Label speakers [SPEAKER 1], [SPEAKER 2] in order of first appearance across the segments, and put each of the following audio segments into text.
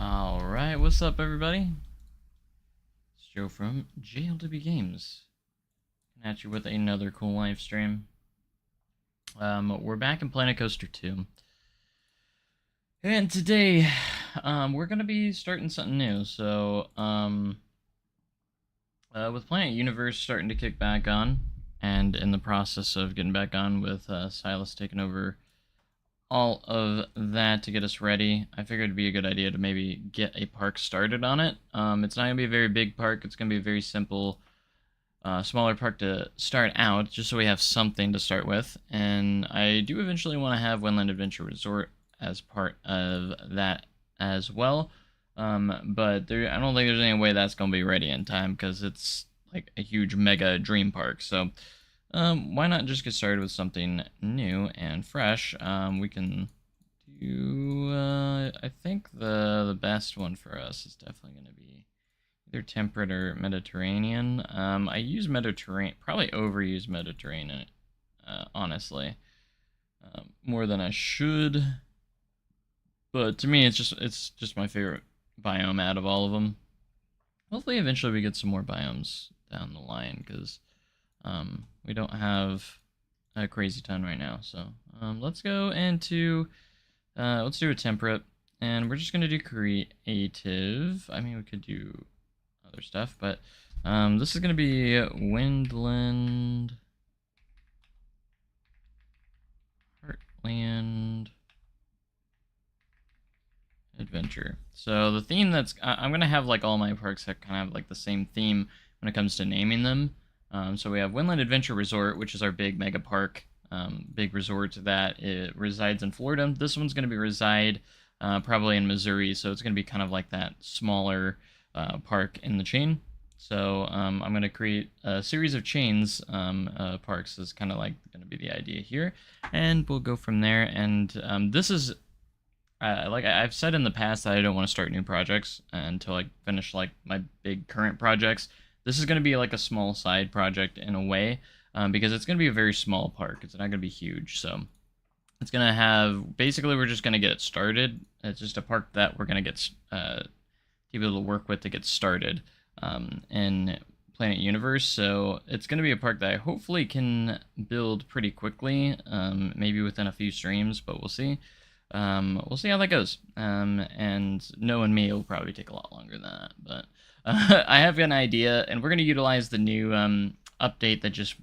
[SPEAKER 1] Alright, what's up everybody? It's Joe from JLW Games. Coming at you with another cool live stream. We're back in Planet Coaster 2. And today, we're gonna be starting something new. So, with Planet Universe starting to kick back on, and in the process of getting back on with Silas taking over all of that to get us ready, I figured it'd be a good idea to maybe get a park started on it. It's not going to be a very big park. It's going to be a very simple, smaller park to start out, just so we have something to start with. And I do eventually want to have Windland Adventure Resort as part of that as well. But I don't think there's any way that's going to be ready in time, because it's like a huge mega dream park. So why not just get started with something new and fresh? We can do, I think the best one for us is definitely going to be either temperate or Mediterranean. I use Mediterranean, probably overuse Mediterranean, honestly, more than I should. But to me, it's just my favorite biome out of all of them. Hopefully, eventually we get some more biomes down the line, because we don't have a crazy ton right now. So let's go into, let's do a temperate, and we're just going to do creative. I mean, we could do other stuff, but this is going to be Windland, Heartland Adventure. So the theme I'm going to have like all my parks that kind of have like the same theme when it comes to naming them. So we have Windland Adventure Resort, which is our big mega park, big resort that it resides in Florida. This one's going to be reside probably in Missouri, so it's going to be kind of like that smaller park in the chain. So I'm going to create a series of chains parks is kind of like going to be the idea here, and we'll go from there. And this is like I've said in the past that I don't want to start new projects until I finish like my big current projects. This is going to be like a small side project in a way, because it's going to be a very small park. It's not going to be huge, so it's going to have, basically we're just going to get it started. It's just a park that we're going to get people to work with to get started in Planet Universe. So it's going to be a park that I hopefully can build pretty quickly, maybe within a few streams, but we'll see. We'll see how that goes. And knowing me, it'll probably take a lot longer than that, but I have an idea, and we're going to utilize the new update that just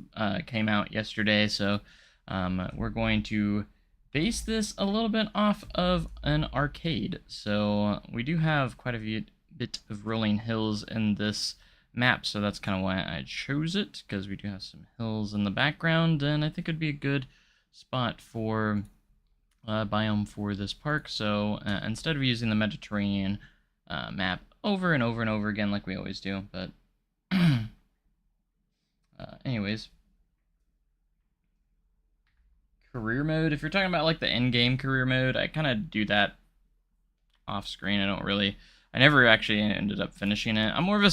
[SPEAKER 1] came out yesterday. So we're going to base this a little bit off of an arcade. So we do have quite a bit of rolling hills in this map, so that's kind of why I chose it, because we do have some hills in the background, and I think it'd be a good spot for biome for this park. So instead of using the Mediterranean map over and over and over again like we always do, but anyways, career mode, if you're talking about like the end-game career mode, I kind of do that off screen. I never actually ended up finishing it. I'm more of a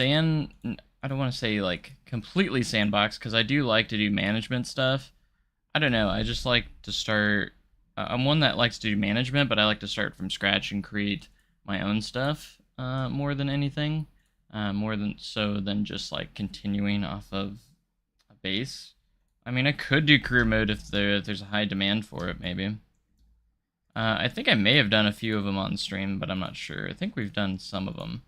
[SPEAKER 1] I don't want to say like completely sandbox, because I do like to do management stuff. I don't know, I just like to start, I'm one that likes to do management, but I like to start from scratch and create my own stuff more than anything, more than just like continuing off of a base. I mean, I could do career mode if there's a high demand for it, maybe. I think I may have done a few of them on stream, but I'm not sure. I think we've done some of them.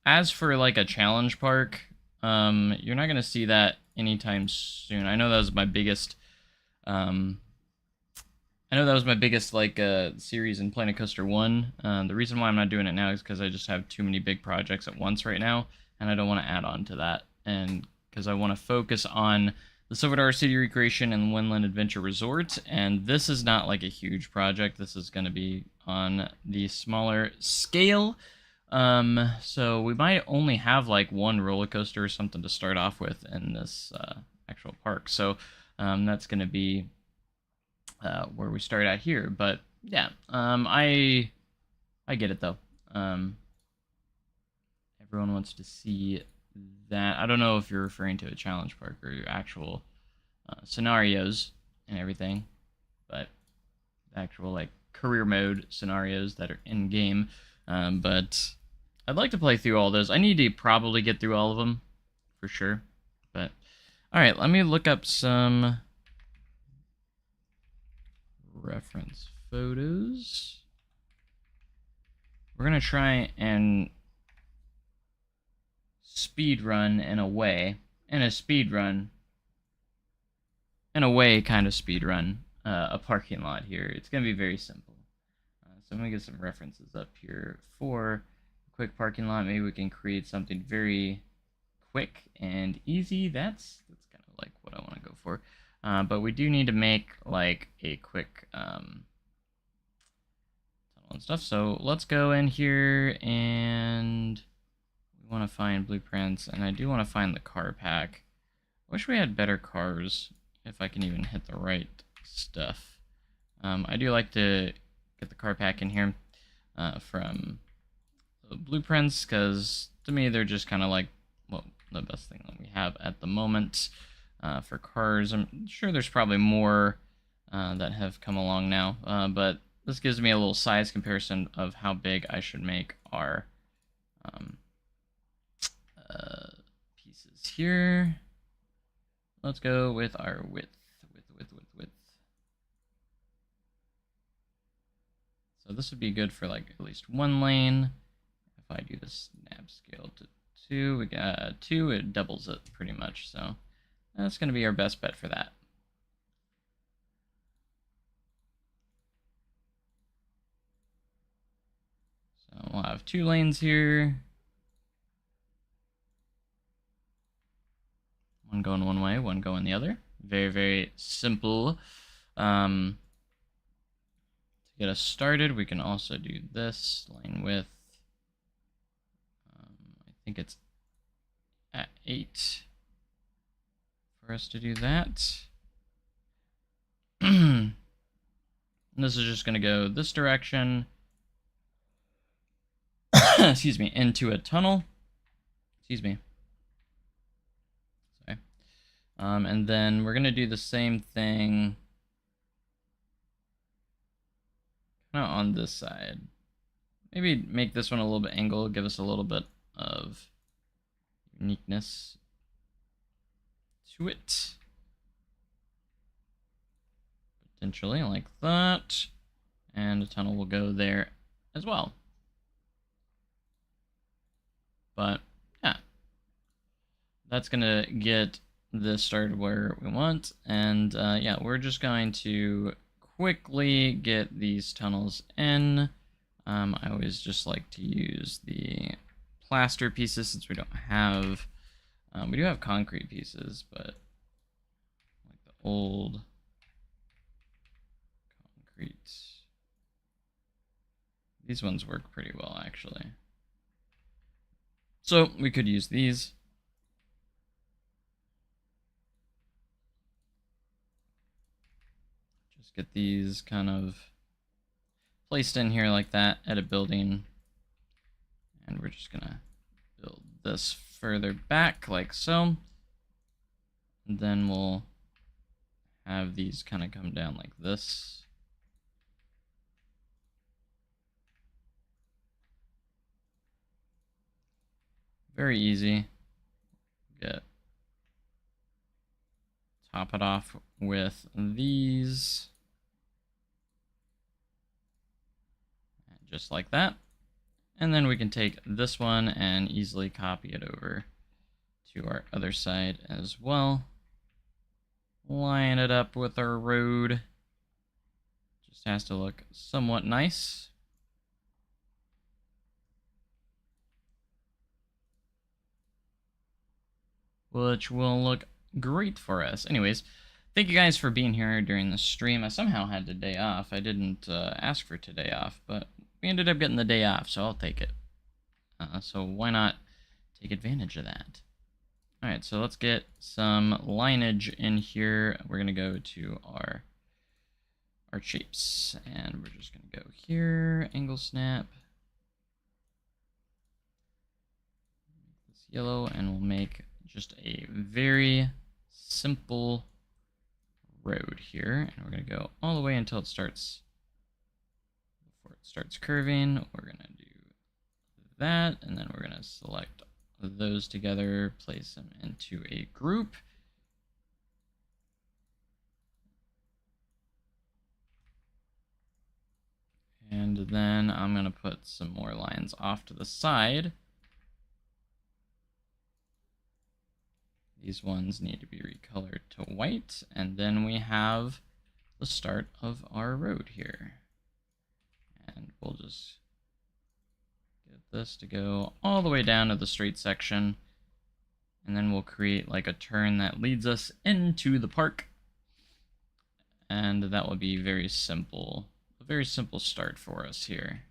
[SPEAKER 1] As for like a challenge park, you're not gonna see that anytime soon. I know that was my biggest like series in Planet Coaster 1. The reason why I'm not doing it now is because I just have too many big projects at once right now, and I don't want to add on to that, and because I want to focus on the Silver Dollar City recreation and Windland Adventure Resort. And this is not like a huge project. This is going to be on the smaller scale. So we might only have like one roller coaster or something to start off with in this actual park. So that's going to be where we start out here. But yeah, I get it though. Everyone wants to see that. I don't know if you're referring to a challenge park or your actual scenarios and everything, but the actual like career mode scenarios that are in game. But I'd like to play through all those. I need to probably get through all of them for sure. But all right, let me look up some reference photos. We're gonna try and speed run in a way, kind of speed run a parking lot here. It's gonna be very simple. So I'm gonna get some references up here for a quick parking lot. Maybe we can create something very quick and easy. That's kind of like what I want to go for. But we do need to make like a quick tunnel and stuff. So let's go in here and we want to find blueprints, and I do want to find the car pack. Wish we had better cars, if I can even hit the right stuff. I do like to get the car pack in here from the blueprints, because to me they're just kind of like, well, the best thing that we have at the moment for cars. I'm sure there's probably more that have come along now, but this gives me a little size comparison of how big I should make our pieces here. Let's go with our width. So this would be good for like at least one lane. If I do the snap scale to 2, we got 2, it doubles it pretty much. So that's going to be our best bet for that. So we'll have 2 lanes here. One going one way, one going the other. Very, very simple. To get us started, we can also do this lane width. I think it's at 8 for us to do that. And this is just going to go this direction. Excuse me, into a tunnel. Excuse me. Sorry. And then we're going to do the same thing kind of on this side. Maybe make this one a little bit angled, give us a little bit of uniqueness to it. Potentially like that. And a tunnel will go there as well. But yeah, that's gonna get this started where we want. And yeah, we're just going to quickly get these tunnels in. I always just like to use the plaster pieces since we don't have, we do have concrete pieces, but like the old concrete, these ones work pretty well actually. So we could use these. Just get these kind of placed in here like that at a building. And we're just gonna build this further back like so. And then we'll have these kind of come down like this. Very easy. Top it off with these. Just like that. And then we can take this one and easily copy it over to our other side as well. Line it up with our road. Just has to look somewhat nice. Which will look great for us. Anyways, thank you guys for being here during the stream. I somehow had the day off. I didn't ask for today off, but we ended up getting the day off, so I'll take it. So why not take advantage of that? Alright, so let's get some lineage in here. We're going to go to our shapes, and we're just going to go here, angle snap. Make this yellow, and we'll make just a very simple road here, and we're going to go all the way until it starts starts curving. We're gonna do that, and then we're gonna select those together, place them into a group. And then I'm gonna put some more lines off to the side. These ones need to be recolored to white, and then we have the start of our road here. And we'll just get this to go all the way down to the straight section, and then we'll create like a turn that leads us into the park. And that will be very simple, a very simple start for us here.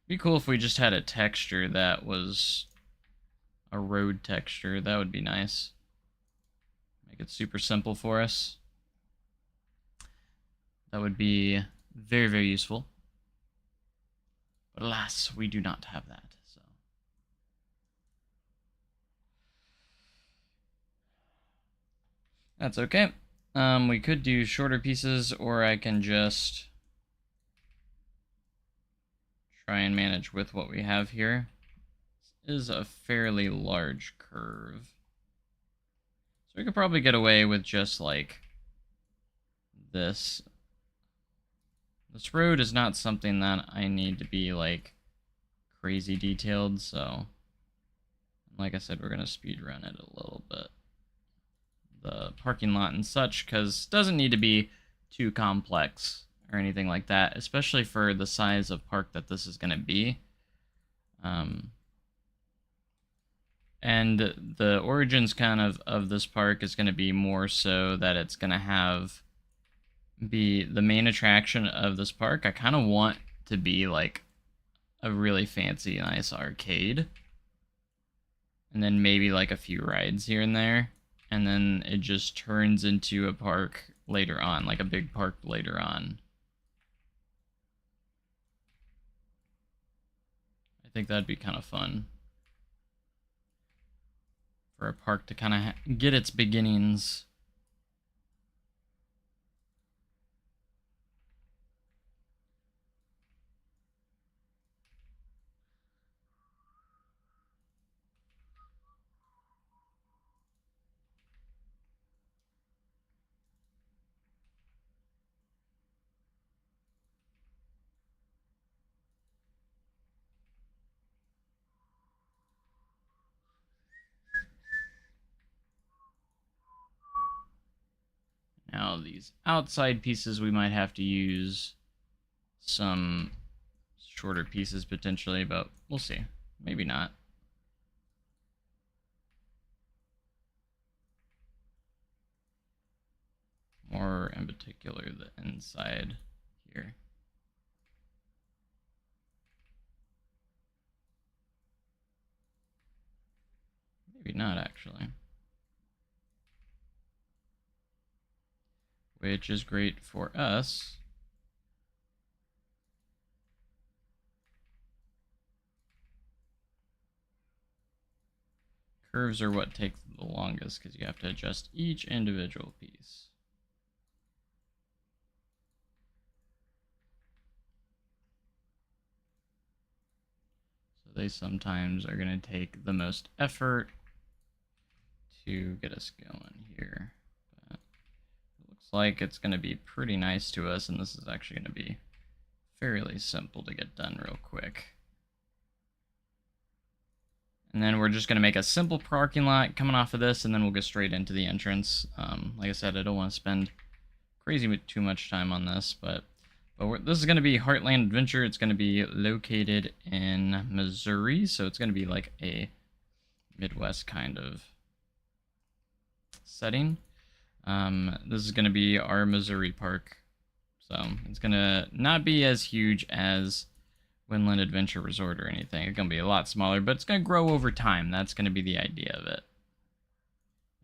[SPEAKER 1] Be cool if we just had a texture that was a road texture. That would be nice. Make it super simple for us. That would be very, very useful. But alas, we do not have that. So that's okay. We could do shorter pieces, or I can just try and manage with what we have here. This is a fairly large curve. So we could probably get away with just like this. This road is not something that I need to be like crazy detailed, so like I said, we're gonna speed run it a little bit. The parking lot and such, because it doesn't need to be too complex or anything like that, especially for the size of park that this is gonna be. And the origins kind of this park is going to be more so that it's going to be the main attraction of this park. I kind of want to be like a really fancy, nice arcade. And then maybe like a few rides here and there. And then it just turns into a park later on, like a big park later on. I think that'd be kind of fun. For a park to kind of get its beginnings. Now these outside pieces, we might have to use some shorter pieces potentially, but we'll see. Maybe not. More in particular the inside here. Maybe not actually. Which is great for us. Curves are what take the longest because you have to adjust each individual piece. So they sometimes are going to take the most effort to get us going here. But it looks like it's going to be pretty nice to us, and this is actually going to be fairly simple to get done real quick. And then we're just going to make a simple parking lot coming off of this, and then we'll go straight into the entrance. Like I said, I don't want to spend crazy too much time on this, but this is going to be Heartland Adventure. It's going to be located in Missouri, so it's going to be like a Midwest kind of setting. This is going to be our Missouri park, so it's going to not be as huge as Winland Adventure Resort or anything. It's going to be a lot smaller, but it's going to grow over time. That's going to be the idea of it.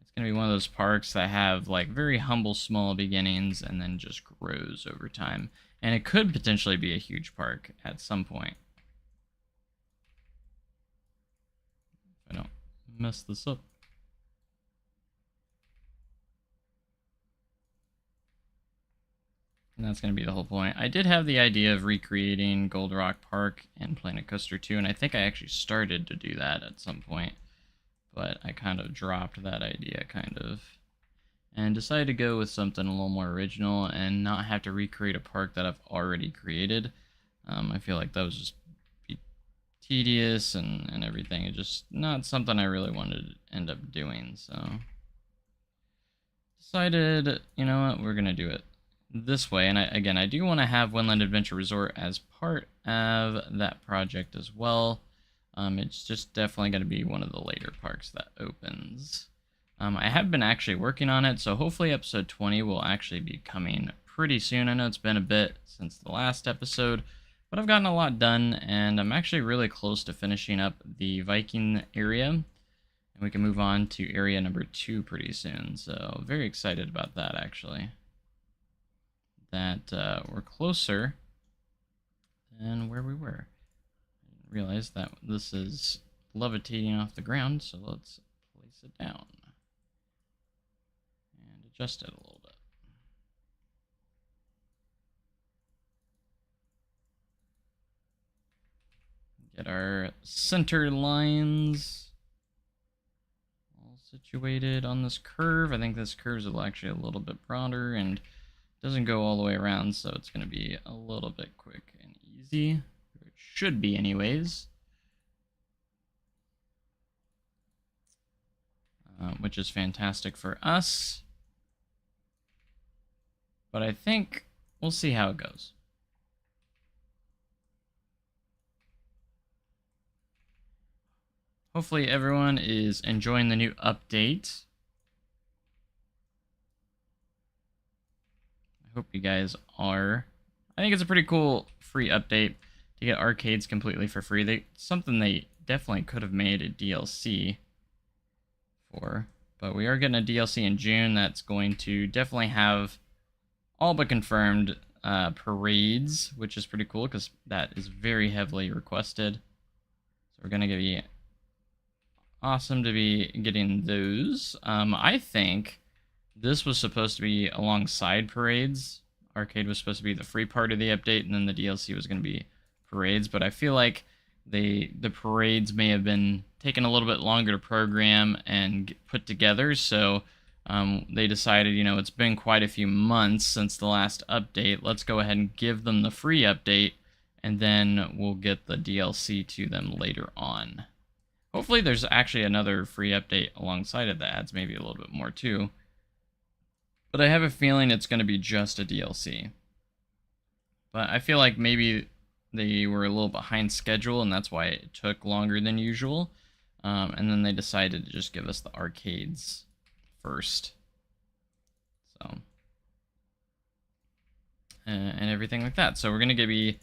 [SPEAKER 1] It's going to be one of those parks that have like very humble, small beginnings and then just grows over time. And it could potentially be a huge park at some point. If I don't mess this up. that's going to be the whole point. I did have the idea of recreating Gold Rock Park and Planet Coaster 2, and I think I actually started to do that at some point, but I kind of dropped that idea, and decided to go with something a little more original and not have to recreate a park that I've already created. I feel like that was just be tedious and everything. It's just not something I really wanted to end up doing, so decided, you know what, we're going to do it this way. And I do want to have Windland Adventure Resort as part of that project as well. It's just definitely going to be one of the later parks that opens. I have been actually working on it, so hopefully episode 20 will actually be coming pretty soon. I know it's been a bit since the last episode, but I've gotten a lot done, and I'm actually really close to finishing up the Viking area, and we can move on to area number 2 pretty soon, so very excited about that, actually. That we're closer than where we were. I didn't realize that this is levitating off the ground, so let's place it down and adjust it a little bit. Get our center lines all situated on this curve. I think this curve is actually a little bit broader and doesn't go all the way around, so it's going to be a little bit quick and easy. It should be anyways. Which is fantastic for us. But I think we'll see how it goes. Hopefully everyone is enjoying the new update. I hope you guys are. I think it's a pretty cool free update to get arcades completely for free. Something they definitely could have made a DLC for, but we are getting a DLC in June that's going to definitely have all but confirmed parades, which is pretty cool because that is very heavily requested. So we're going to be awesome to be getting those. I think this was supposed to be alongside parades. Arcade was supposed to be the free part of the update, and then the DLC was going to be parades, but I feel like the parades may have been taken a little bit longer to program and put together, so they decided, you know, it's been quite a few months since the last update. Let's go ahead and give them the free update, and then we'll get the DLC to them later on. Hopefully there's actually another free update alongside of that adds maybe a little bit more too. But I have a feeling it's going to be just a DLC. But I feel like maybe they were a little behind schedule, and that's why it took longer than usual. And then they decided to just give us the arcades first. So, and everything like that. So we're going to be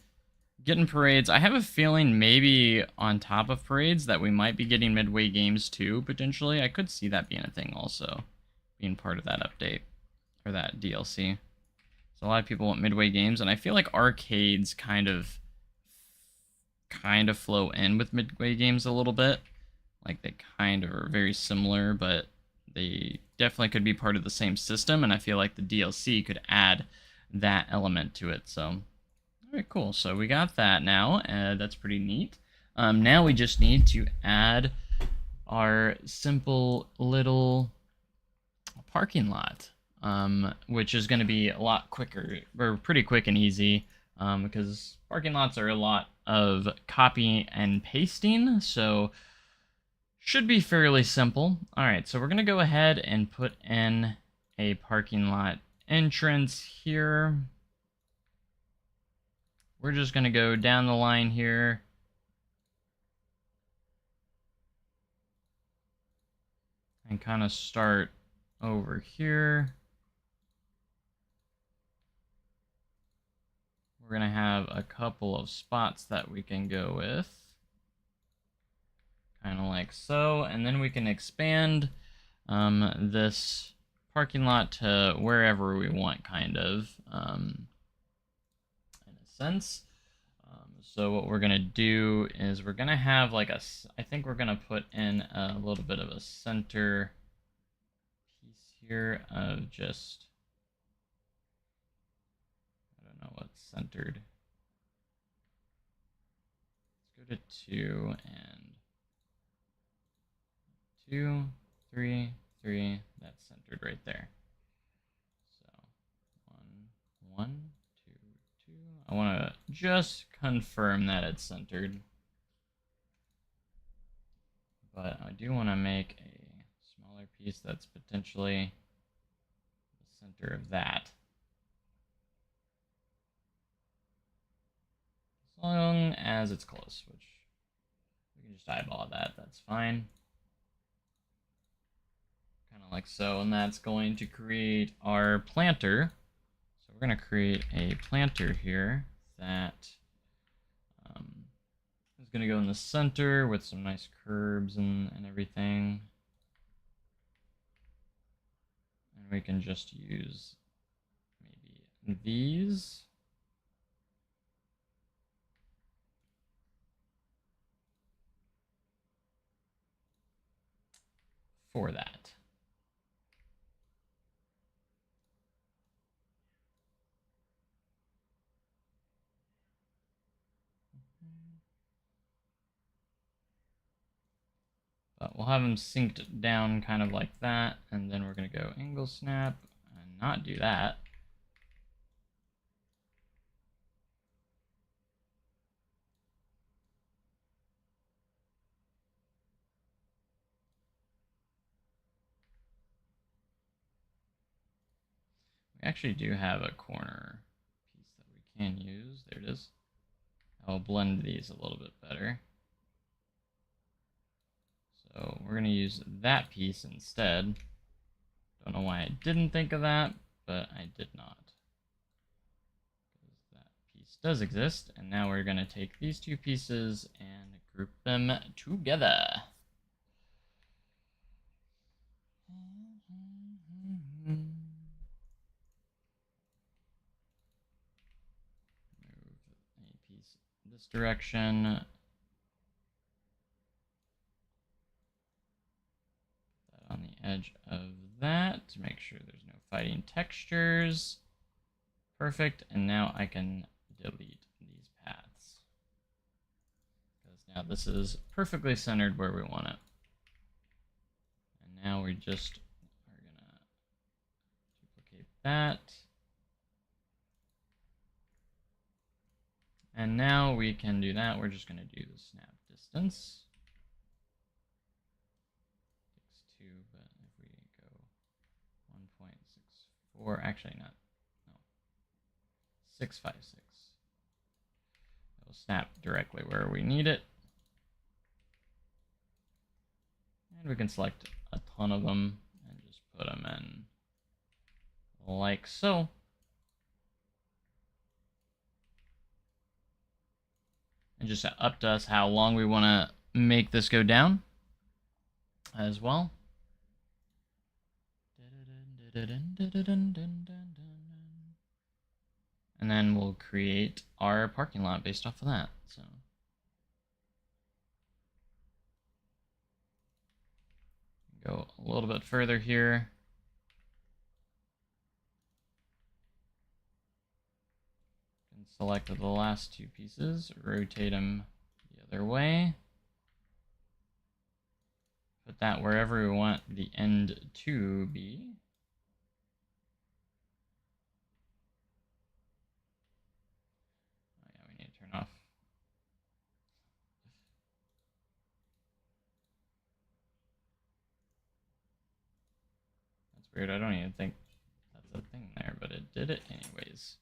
[SPEAKER 1] getting parades. I have a feeling maybe on top of parades that we might be getting midway games too, potentially. I could see that being a thing also, being part of that update, or that DLC. So a lot of people want midway games, and I feel like arcades kind of flow in with midway games a little bit. Like they kind of are very similar, but they definitely could be part of the same system, and I feel like the DLC could add that element to it. So, all right, cool. So we got that now. That's pretty neat. Now we just need to add our simple little parking lot, which is going to be a lot quicker, or pretty quick and easy, because parking lots are a lot of copy and pasting, so should be fairly simple. All right, so we're going to go ahead and put in a parking lot entrance here. We're just going to go down the line here. And kind of start over here. We're going to have a couple of spots that we can go with. Kind of like so. And then we can expand this parking lot to wherever we want, kind of, in a sense. So what we're going to do is we're going to have like I think we're going to put in a little bit of a center piece here of just know what's centered. Let's go to 2 and 2, 3, 3. That's centered right there. So 1, 1, 2, 2. I want to just confirm that it's centered. But I do want to make a smaller piece that's potentially the center of that. As long as it's close, which we can just eyeball that, that's fine. Kind of like so, and that's going to create our planter. So we're going to create a planter here that is going to go in the center with some nice curves and everything. And we can just use maybe these. For that. But we'll have them synced down kind of like that, and then we're going to go angle snap and not do that. We actually do have a corner piece that we can use. There it is. I'll blend these a little bit better. So we're going to use that piece instead. Don't know why I didn't think of that, but I did not. Because that piece does exist, and now we're going to take these two pieces and group them together. Move a piece this direction. On the edge of that to make sure there's no fighting textures. Perfect, and now I can delete these paths. Because now this is perfectly centered where we want it. And now we just are gonna duplicate that. And now we can do that. We're just gonna do the snap distance. But if we go 1.64, actually not, no, 656. It'll snap directly where we need it. And we can select a ton of them and just put them in like so. And just up to us how long we want to make this go down as well. And then we'll create our parking lot based off of that. So go a little bit further here. And select the last two pieces, rotate them the other way. Put that wherever we want the end to be. Oh yeah, we need to turn off. That's weird. I don't even think that's a thing there, but it did it anyways.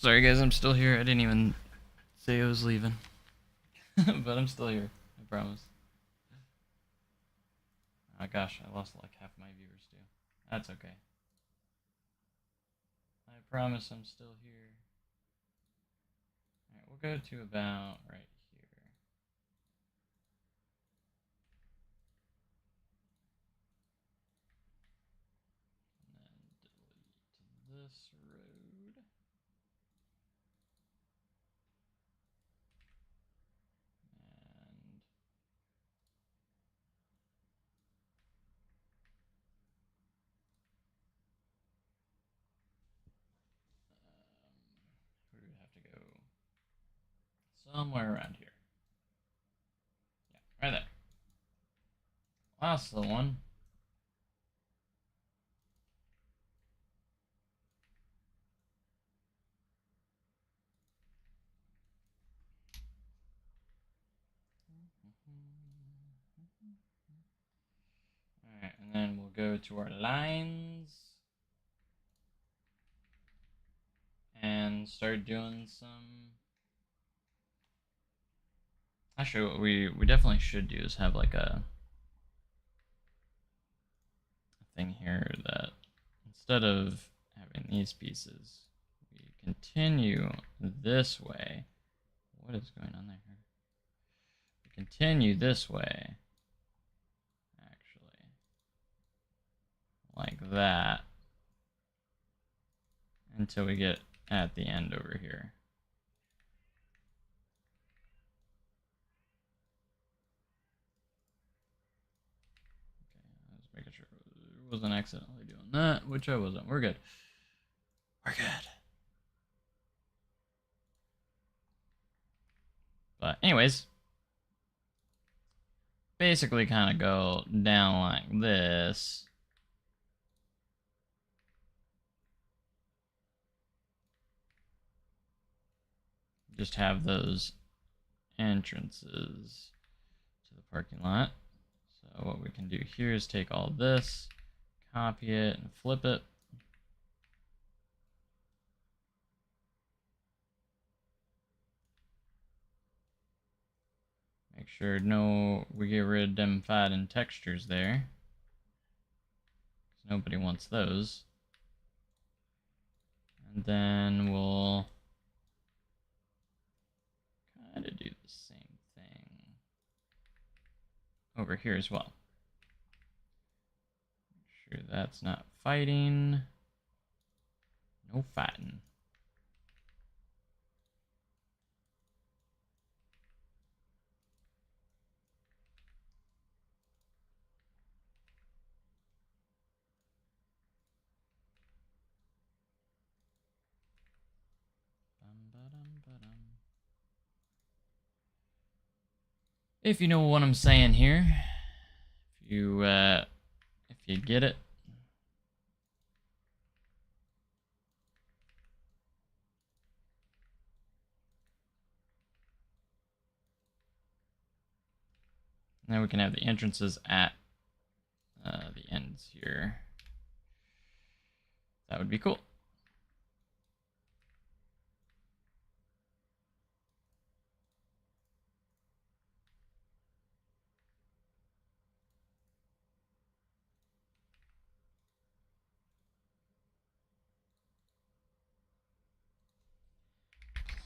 [SPEAKER 1] Sorry guys, I'm still here. I didn't even say I was leaving. But I'm still here. I promise. Oh gosh, I lost like half my viewers too. That's okay. I promise I'm still here. Alright, we'll go to about right here. And then delete this road. And we would have to go somewhere around here. Yeah, right there. That's the one. Alright, and then we'll go to our lines and start doing some. Actually, what we definitely should do is have like a thing here that instead of having these pieces, we continue this way. What is going on there? We continue this way, actually, like that, until we get at the end over here. Okay, I was making sure I wasn't accidentally doing that, which I wasn't. We're good. We're good. But anyways, basically kind of go down like this. Just have those entrances to the parking lot. So what we can do here is take all this, copy it, and flip it. Make sure we get rid of them fighting textures there, because nobody wants those. And then we'll kind of do the same thing over here as well. Make sure that's not fighting. No fighting. If you know what I'm saying here, if you get it. Now we can have the entrances at the ends here. That would be cool.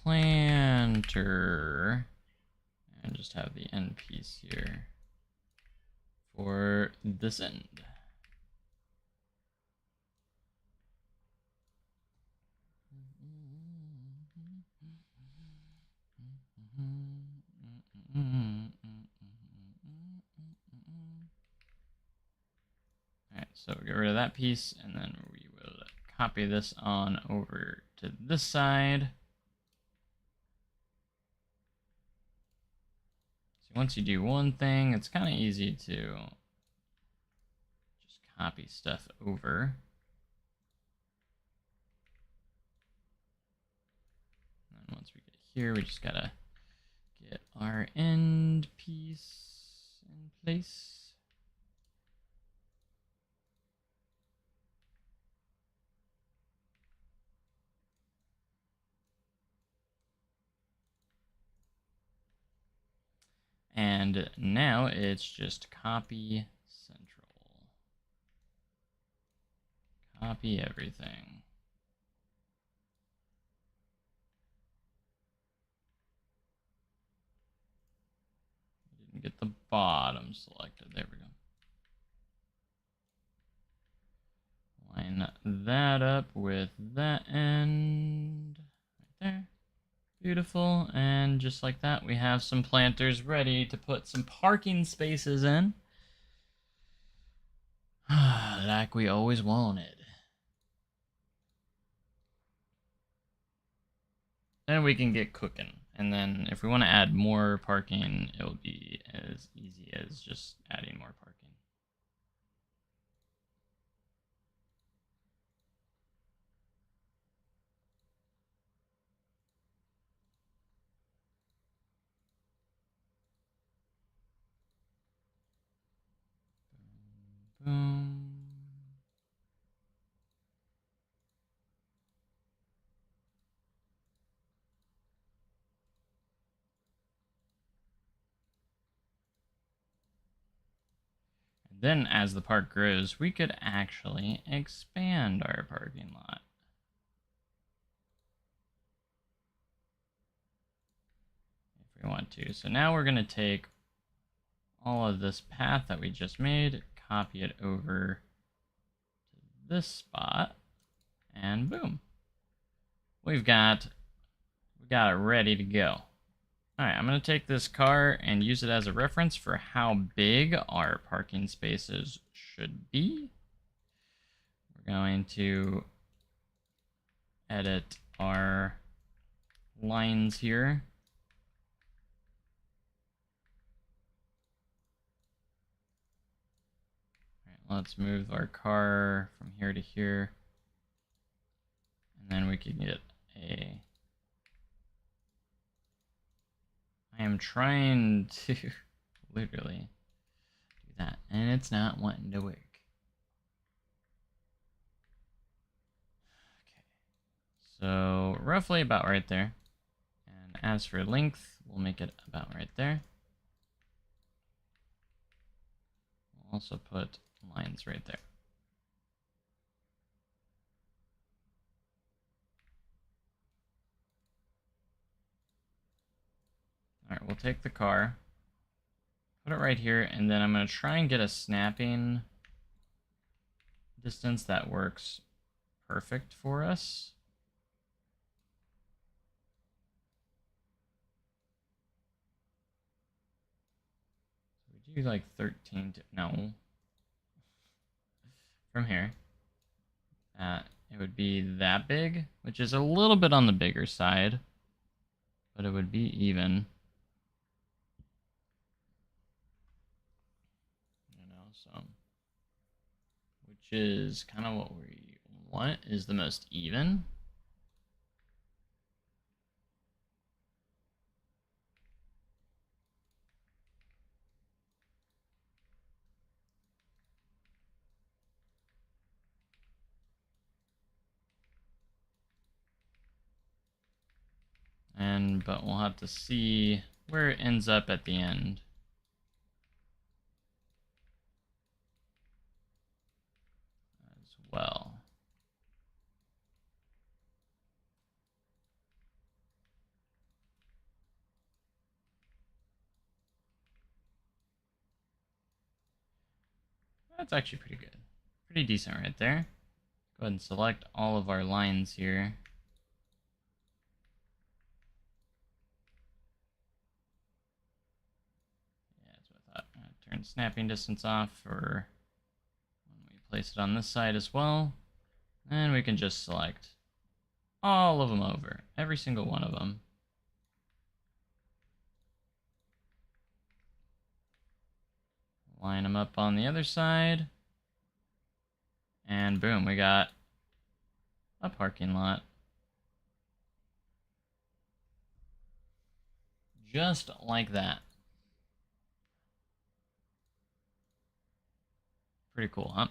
[SPEAKER 1] Planter, and just have the end piece here for this end. Alright, so get rid of that piece, and then we will copy this on over to this side. So once you do one thing, it's kind of easy to just copy stuff over. And then once we get here, we just gotta get our end piece in place. And now it's just copy central. Copy everything. Didn't get the bottom selected. There we go. Line that up with that end right there. Beautiful. And just like that, we have some planters ready to put some parking spaces in. Like we always wanted. Then we can get cooking. And then if we want to add more parking, it'll be as easy as just adding more parking. Boom. Then as the park grows, we could actually expand our parking lot. If we want to. So now we're going to take all of this path that we just made, copy it over to this spot, and boom. We got it ready to go. Alright, I'm going to take this car and use it as a reference for how big our parking spaces should be. We're going to edit our lines here. Alright, let's move our car from here to here. And then we can get a... I am trying to literally do that, and it's not wanting to work. Okay, so roughly about right there. And as for length, we'll make it about right there. We'll also put lines right there. Alright, we'll take the car, put it right here, and then I'm going to try and get a snapping distance that works perfect for us. So we do like 13 to, no. From here. It would be that big, which is a little bit on the bigger side, but it would be even. So, which is kind of what we want, is the most even. But we'll have to see where it ends up at the end. As well. That's actually pretty good. Pretty decent right there. Go ahead and select all of our lines here. Yeah, that's what I thought. I'm gonna turn snapping distance off for when we place it on this side as well. And we can just select all of them over, every single one of them. Line them up on the other side. And boom, we got a parking lot. Just like that. Pretty cool, huh?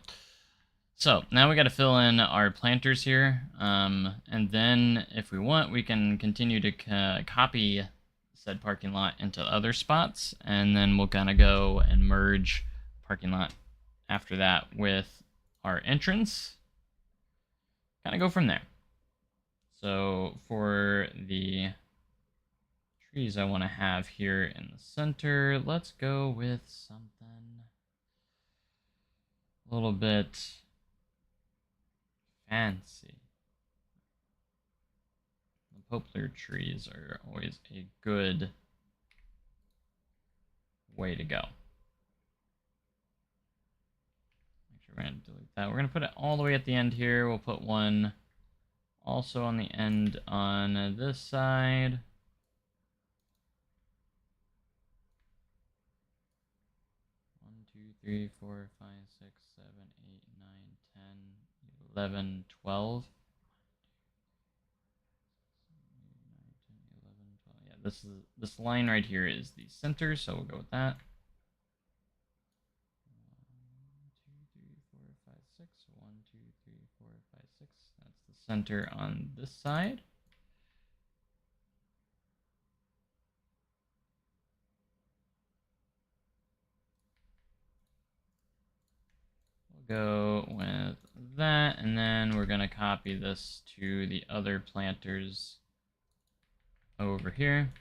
[SPEAKER 1] So now we got to fill in our planters here. And then if we want, we can continue to copy said parking lot into other spots, and then we'll kind of go and merge parking lot after that with our entrance. Kind of go from there. So for the trees I want to have here in the center, let's go with something a little bit fancy. The poplar trees are always a good way to go. Make sure we're going to delete that. We're going to put it all the way at the end here. We'll put one also on the end on this side. One, 2, 3, 4, 5, 6, 7, 8, 9, 10, 11, 12. Yeah, this line right here is the center, so we'll go with that. 1, 2, 3, 4, 5, 6. That's the center on this side. We'll go with that, and then we're going to copy this to the other planters over here.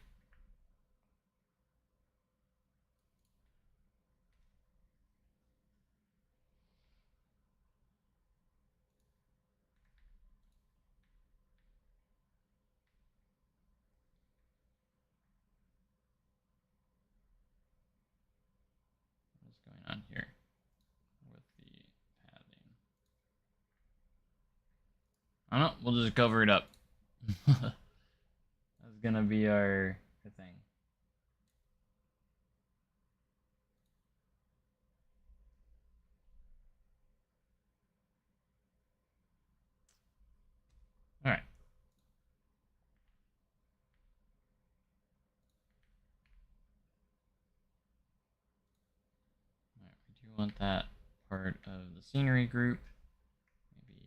[SPEAKER 1] What's going on here with the padding? I don't know. We'll just cover it up. That's going to be our thing. All right. We do want that part of the scenery group. Maybe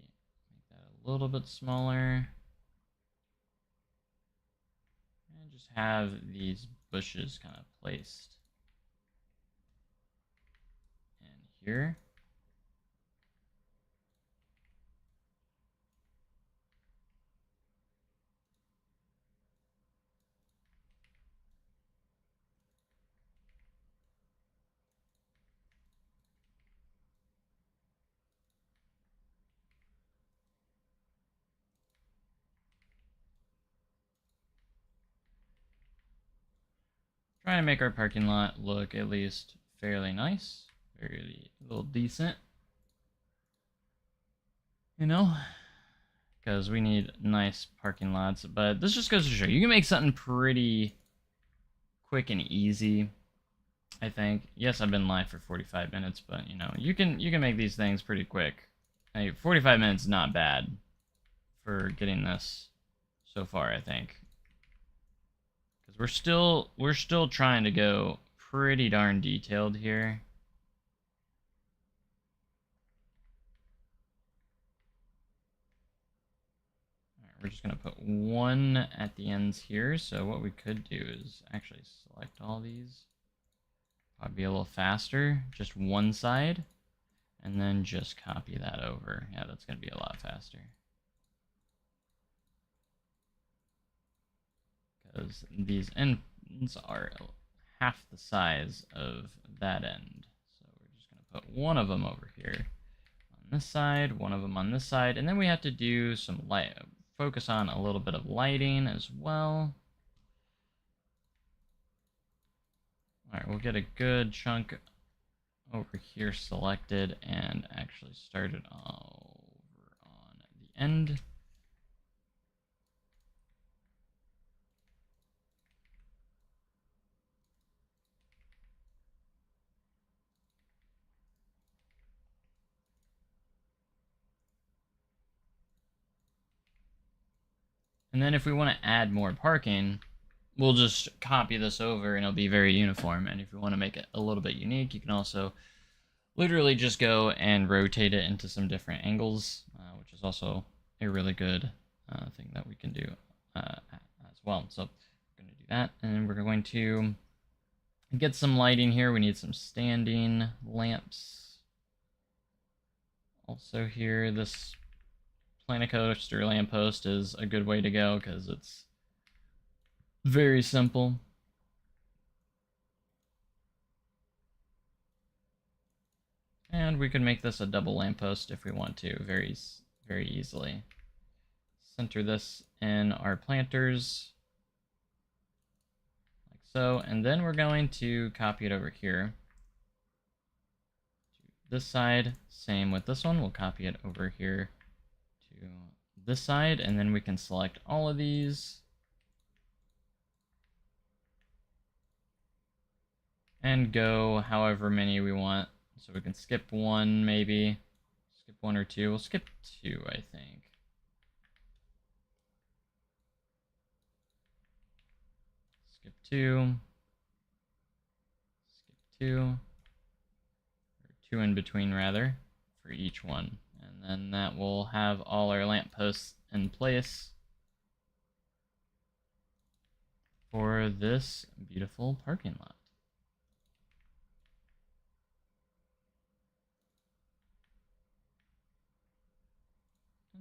[SPEAKER 1] make that a little bit smaller. And just have these bushes kind of placed in here. Trying to make our parking lot look at least fairly nice, fairly a little decent. You know, because we need nice parking lots. But this just goes to show you can make something pretty quick and easy. I think. Yes, I've been live for 45 minutes, but you know, you can make these things pretty quick. 45 minutes is not bad for getting this so far, I think. Because we're still trying to go pretty darn detailed here. All right, we're just gonna put one at the ends here. So what we could do is actually select all these. Probably be a little faster. Just one side, and then just copy that over. Yeah, that's gonna be a lot faster. Because these ends are half the size of that end. So we're just going to put one of them over here on this side, one of them on this side, and then we have to do some light, focus on a little bit of lighting as well. All right, we'll get a good chunk over here selected and actually start it over on the end. And then if we want to add more parking, we'll just copy this over and it'll be very uniform. And if you want to make it a little bit unique, you can also literally just go and rotate it into some different angles, which is also a really good thing that we can do as well. So I'm going to do that, and we're going to get some lighting here. We need some standing lamps. Also here, this Planet Coaster lamppost is a good way to go because it's very simple. And we can make this a double lamppost if we want to, very, very easily. Center this in our planters, like so, and then we're going to copy it over here. To this side, same with this one, we'll copy it over here to this side, and then we can select all of these. And go however many we want. So we can skip one, maybe. Skip one or two. We'll skip two, I think. Skip two. Skip two. Or two in between, rather, for each one. And then that will have all our lampposts in place for this beautiful parking lot.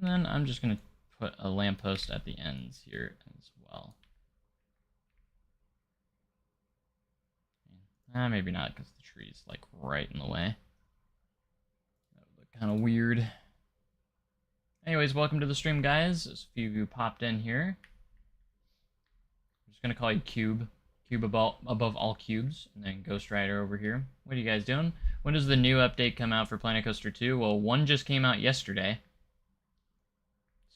[SPEAKER 1] And then I'm just going to put a lamppost at the ends here as well. Maybe not, because the tree's like right in the way. That would look kind of weird. Anyways, welcome to the stream, guys. As a few of you popped in here. I'm just going to call you Cube. Cube above all cubes. And then Ghost Rider over here. What are you guys doing? When does the new update come out for Planet Coaster 2? Well, one just came out yesterday.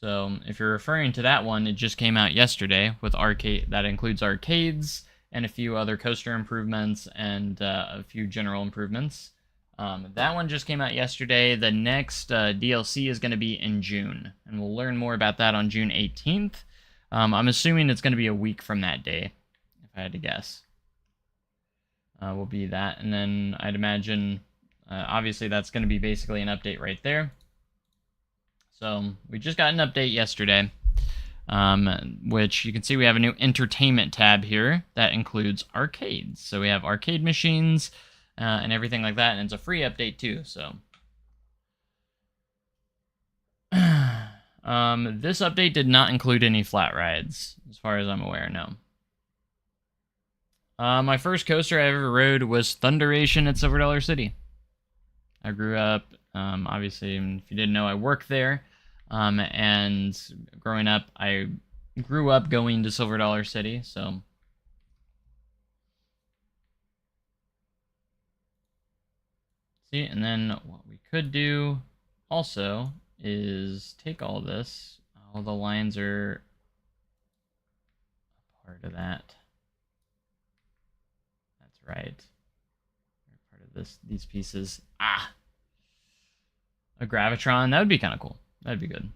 [SPEAKER 1] So if you're referring to that one, it just came out yesterday with arcade. That includes arcades and a few other coaster improvements and a few general improvements. That one just came out yesterday. The next DLC is going to be in June, and we'll learn more about that on June 18th. I'm assuming it's going to be a week from that day, if I had to guess. Will be that, and then I'd imagine, obviously, that's going to be basically an update right there. So we just got an update yesterday, which you can see we have a new entertainment tab here that includes arcades. So we have arcade machines and everything like that, and it's a free update too. So this update did not include any flat rides, as far as I'm aware. No. My first coaster I ever rode was Thunderation at Silver Dollar City. I grew up, obviously, if you didn't know, I worked there. And growing up, I grew up going to Silver Dollar City, so. See, and then what we could do also is take all this. All the lines are a part of that. That's right. They're part of these pieces. A Gravitron, that would be kind of cool. That'd be good.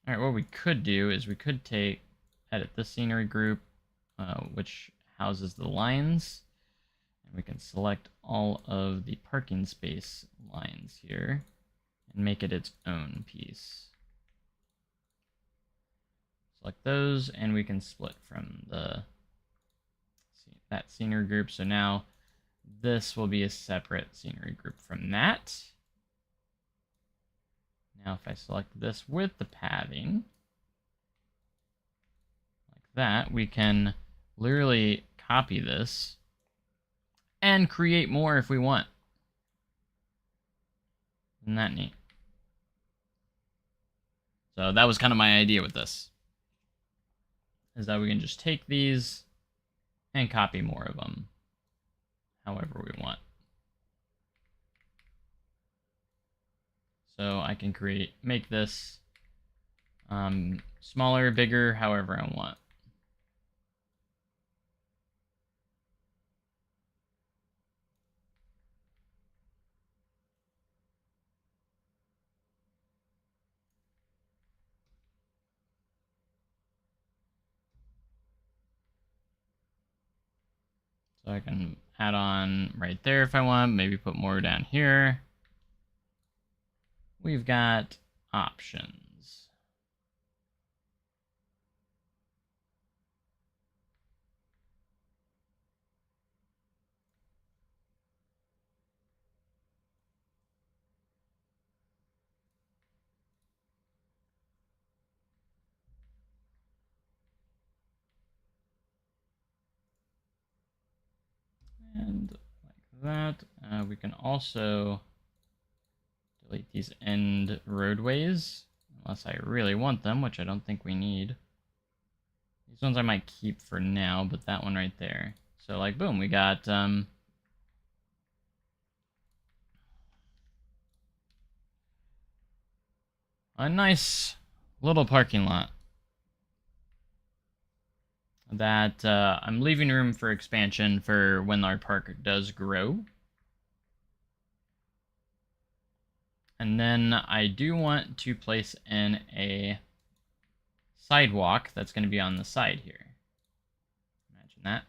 [SPEAKER 1] Alright, what we could do is we could edit this scenery group, which houses the lines. And we can select all of the parking space lines here and make it its own piece. Select those, and we can split from that scenery group. So now this will be a separate scenery group from that. Now if I select this with the pathing, like that, we can literally copy this and create more if we want. Isn't that neat? So that was kind of my idea with this, is that we can just take these and copy more of them however we want. So I can make this smaller, bigger, however I want. So I can add on right there if I want, maybe put more down here. We've got options. that. We can also delete these end roadways, unless I really want them, which I don't think we need. These ones I might keep for now, but that one right there. So, like, boom, we got, a nice little parking lot that I'm leaving room for expansion for when our park does grow. And then I do want to place in a sidewalk that's going to be on the side here. Imagine that.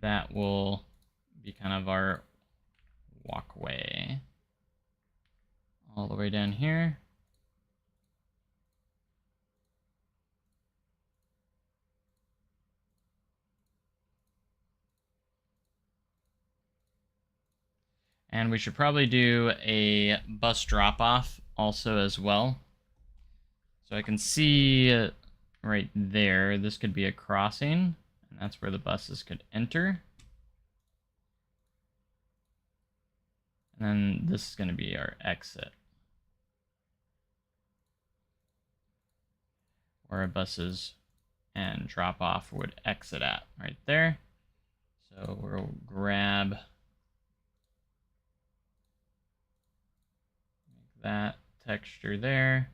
[SPEAKER 1] That will be kind of our walkway all the way down here. And we should probably do a bus drop-off also as well. So I can see right there, this could be a crossing, and that's where the buses could enter. And then this is going to be our exit, where our buses and drop-off would exit at, right there. So we'll grab that texture there,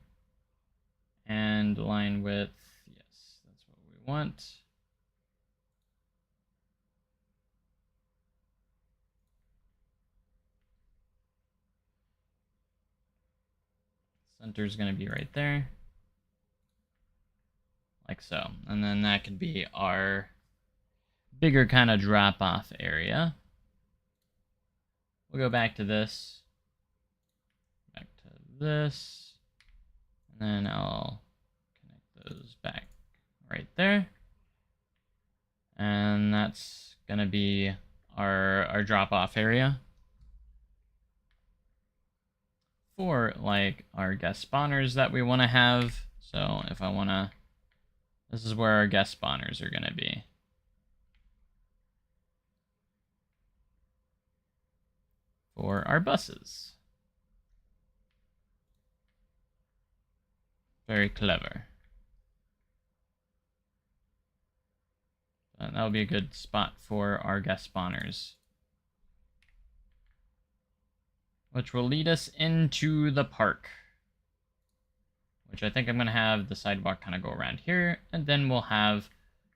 [SPEAKER 1] and line width, yes, that's what we want. Center is going to be right there, like so. And then that could be our bigger kind of drop-off area. We'll go back to this, back to this, and then I'll connect those back right there. And that's going to be our drop-off area for like our guest spawners that we want to have. So if I want to, this is where our guest spawners are going to be. For our buses. Very clever. And that'll be a good spot for our guest spawners. Which will lead us into the park. Which I think I'm going to have the sidewalk kind of go around here. And then we'll have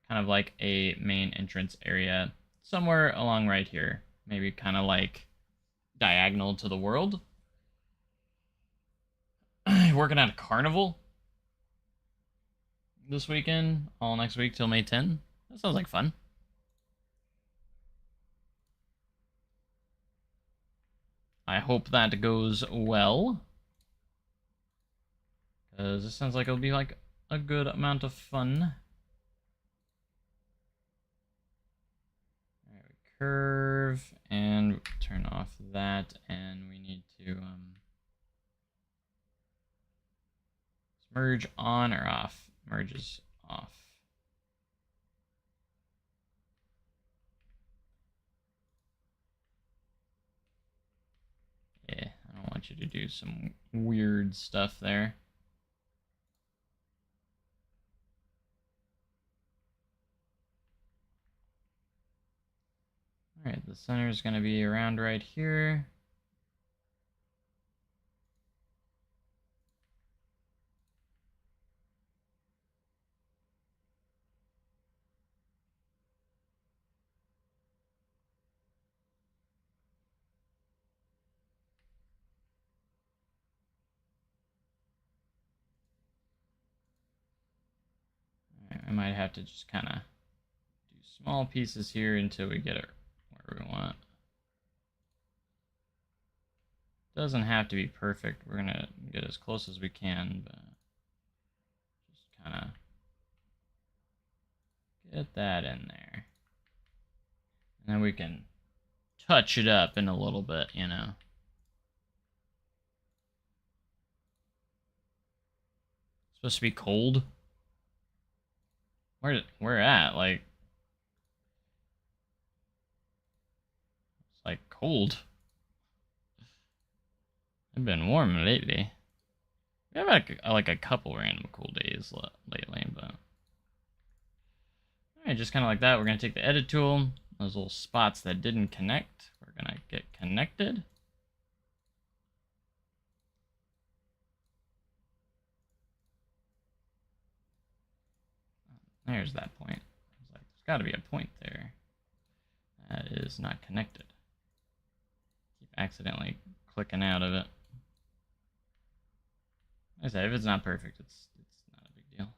[SPEAKER 1] kind of like a main entrance area somewhere along right here. Maybe kind of like diagonal to the world. Working at a carnival this weekend, all next week till May 10. That sounds like fun. I hope that goes well, because it sounds like it'll be like a good amount of fun. Alright, we curve and turn off that, and we need to merge on or off. Merges off. Yeah, I don't want you to do some weird stuff there. Alright, the center is going to be around right here. I might have to just kind of do small pieces here until we get it where we want. Doesn't have to be perfect. We're gonna get as close as we can, but just kind of get that in there. And then we can touch it up in a little bit, you know. It's supposed to be cold. Where at? Like, like cold. It's been warm lately. We have like a couple random cool days lately, but alright, just kind of like that. We're gonna take the edit tool. Those little spots that didn't connect, we're gonna get connected. There's that point. I was like, there's got to be a point there. That is not connected. Keep accidentally clicking out of it. Like I said, if it's not perfect, it's not a big deal.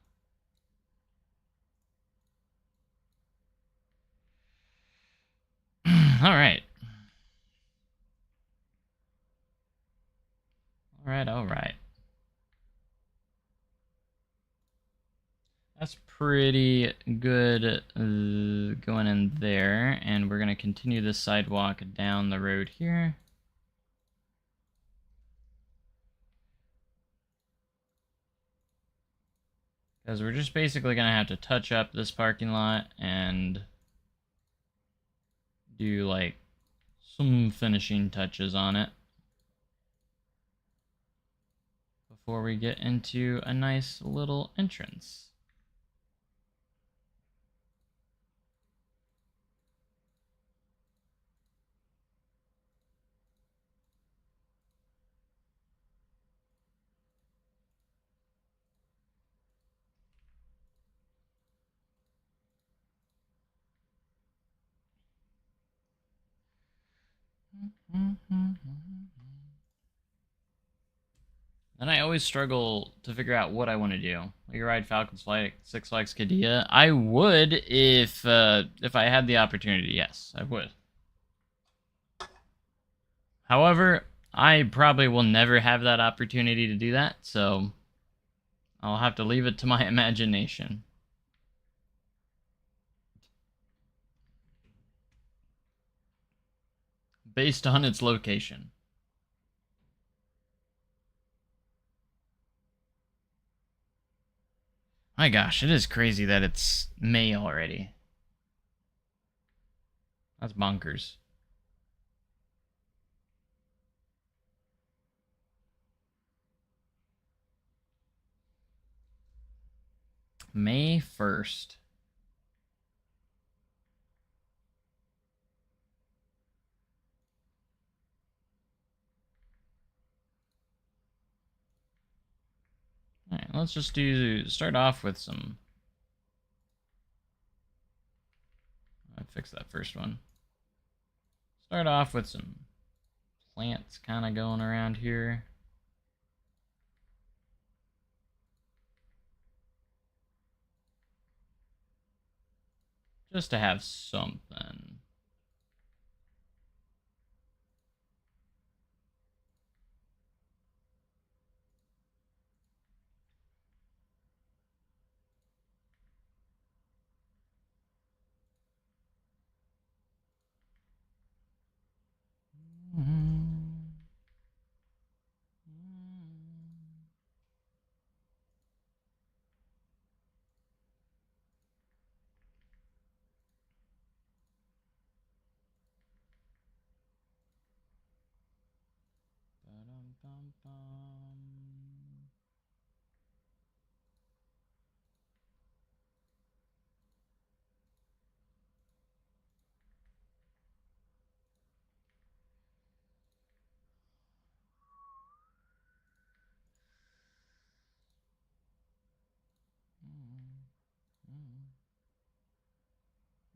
[SPEAKER 1] All right. All right. That's pretty good going in there, and we're gonna continue this sidewalk down the road here. Because we're just basically gonna have to touch up this parking lot and do like some finishing touches on it before we get into a nice little entrance. And I always struggle to figure out what I want to do. Like ride Falcon's Flight, Six Flags Qiddiya. I would if I had the opportunity. Yes, I would. However, I probably will never have that opportunity to do that, so I'll have to leave it to my imagination. Based on its location. My gosh, it is crazy that it's May already. That's bonkers. May 1st. Alright, let's just start off with some... I fixed that first one. Start off with some plants kind of going around here. Just to have something.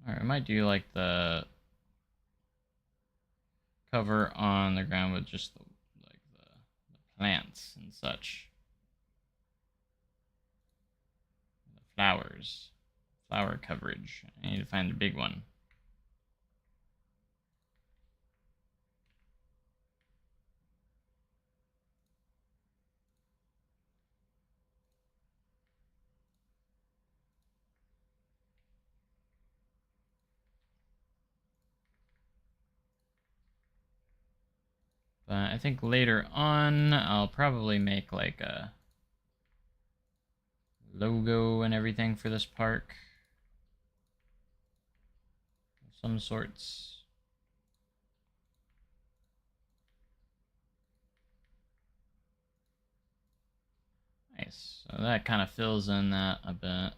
[SPEAKER 1] Alright, I might do like the cover on the ground with just the plants and such. The flowers. Flower coverage. I need to find the big one. But I think later on, I'll probably make like a logo and everything for this park. Of some sorts. Nice. So that kind of fills in that a bit.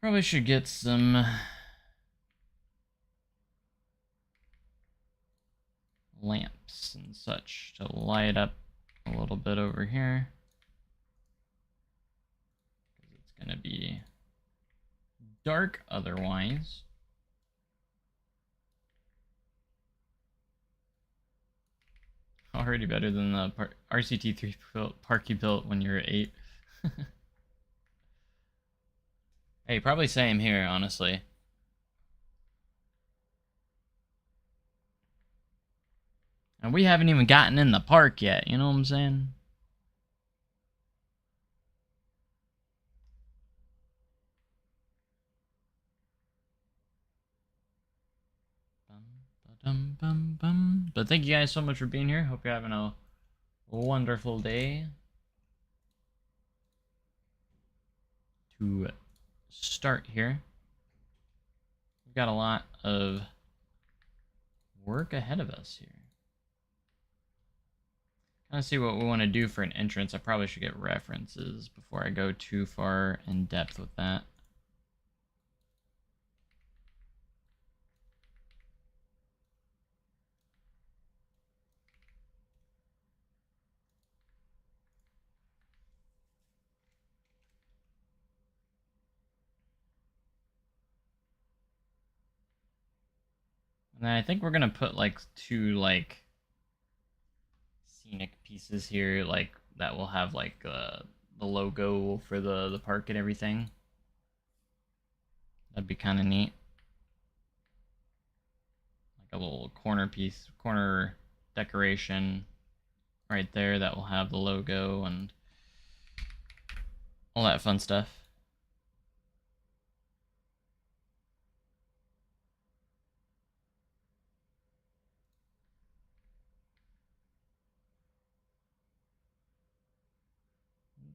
[SPEAKER 1] Probably should get some lamps and such to light up a little bit over here. Because it's going to be dark otherwise. Already better than the RCT3 park you built when you were 8. Hey, probably same here, honestly. And we haven't even gotten in the park yet, you know what I'm saying? But thank you guys so much for being here. Hope you're having a wonderful day. To start here, we've got a lot of work ahead of us here. Kind of see what we want to do for an entrance. I probably should get references before I go too far in depth with that. And then I think we're gonna put like 2 like scenic pieces here, like that will have like the logo for the park and everything. That'd be kind of neat. Like a little corner decoration right there that will have the logo and all that fun stuff.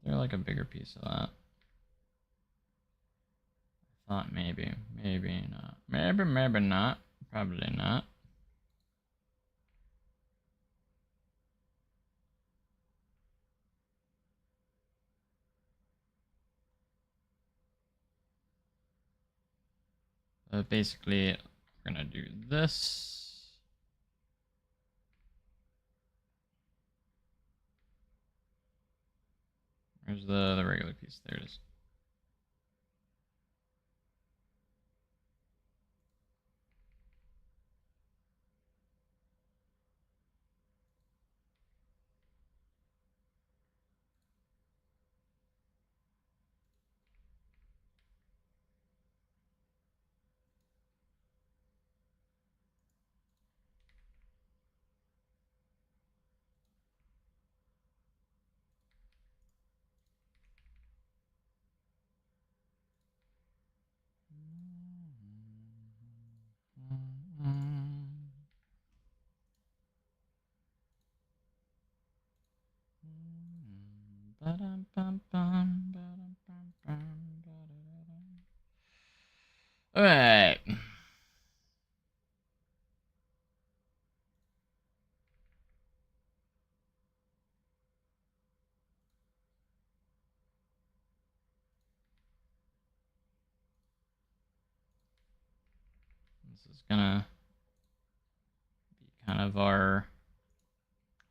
[SPEAKER 1] They're like a bigger piece of that. I thought maybe not. Maybe not. Probably not. But basically, we're gonna do this. Where's the regular piece? There it is. All right. This is gonna be kind of our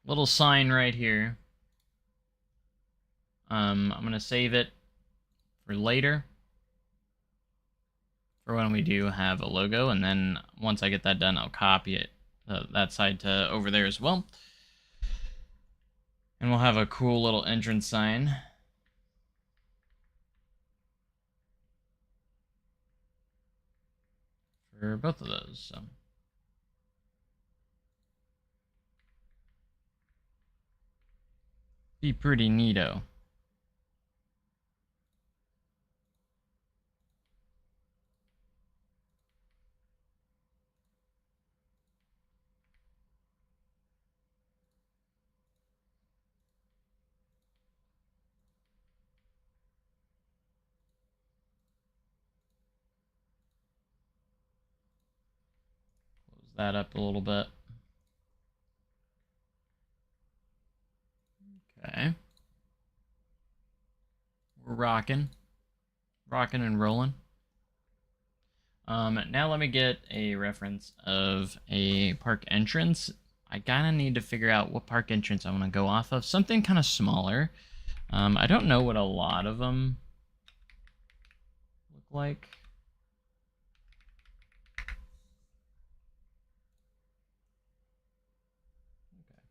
[SPEAKER 1] little sign right here. I'm gonna save it for later, for when we do have a logo, and then once I get that done, I'll copy it that side to over there as well, and we'll have a cool little entrance sign for both of those. So be pretty neato. Close that up a little bit. Okay. We're rocking and rolling. Now let me get a reference of a park entrance. I kind of need to figure out what park entrance I want to go off of. Something kind of smaller. I don't know what a lot of them look like. Okay.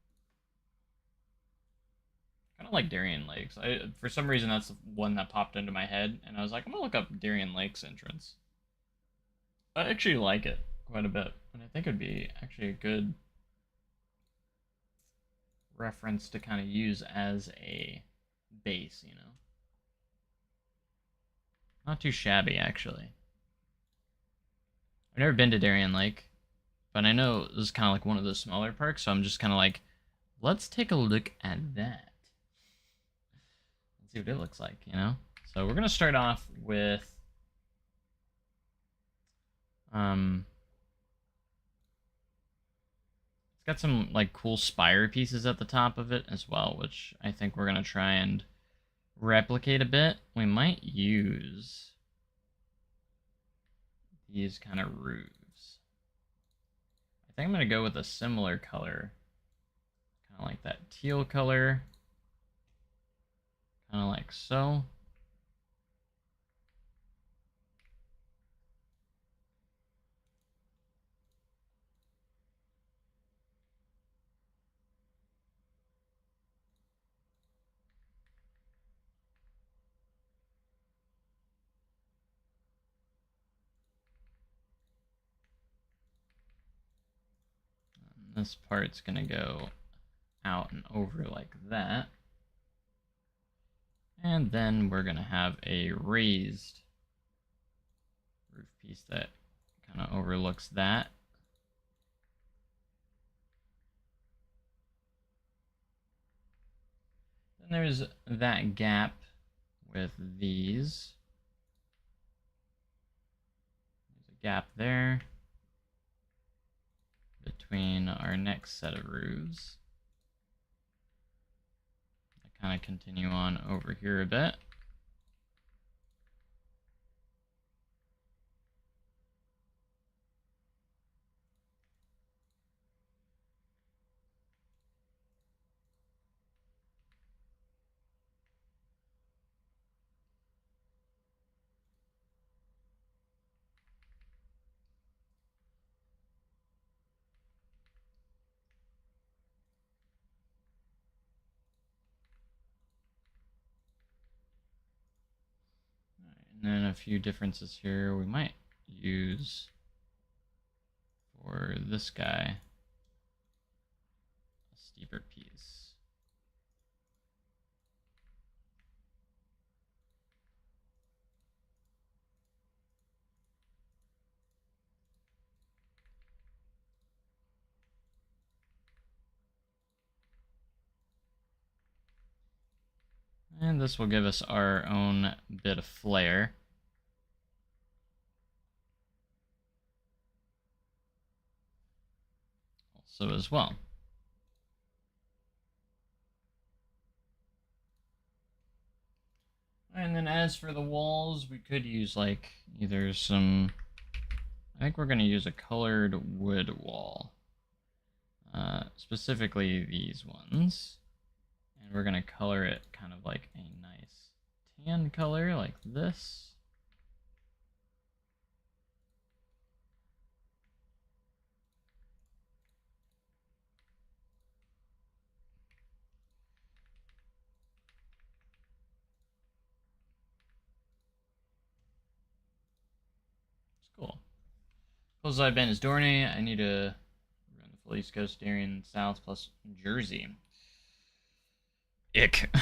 [SPEAKER 1] Kind of like Darien Lakes. For some reason, that's the one that popped into my head, and I was like, I'm gonna look up Darien Lakes entrance. I actually like it quite a bit, and I think it'd be actually a good reference to kind of use as a base, you know? Not too shabby, actually. I've never been to Darien Lake, but I know this is kind of like one of the smaller parks, so I'm just kind of like, let's take a look at that. Let's see what it looks like, you know? So we're going to start off with it's got some like cool spire pieces at the top of it as well, which I think we're going to try and replicate a bit. We might use these kind of roofs. I think I'm going to go with a similar color, kind of like that teal color, kind of like so. This part's going to go out and over like that. And then we're going to have a raised roof piece that kind of overlooks that. Then there's that gap with these. There's a gap there between our next set of roofs. I kind of continue on over here a bit. And then a few differences here we might use for this guy, a steeper piece. And this will give us our own bit of flair. Also as well. And then as for the walls, we could use like either some, I think we're going to use a colored wood wall. Specifically these ones. And we're going to color it kind of like a nice tan color like this. It's cool. Closest I've been is Dorney. I need to run the full East Coast, Darien, South, plus Jersey. Ick.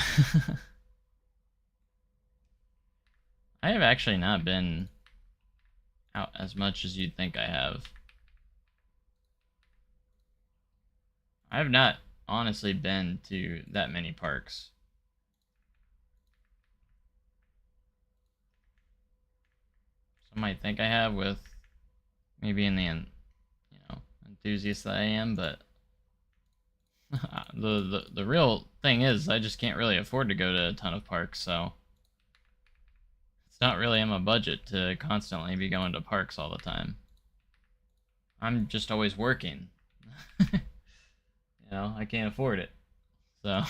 [SPEAKER 1] I have actually not been out as much as you'd think I have. I have not honestly been to that many parks. Some might think I have with me being the enthusiast that I am, but The real thing is I just can't really afford to go to a ton of parks, so it's not really in my budget to constantly be going to parks all the time. I'm just always working. I can't afford it. So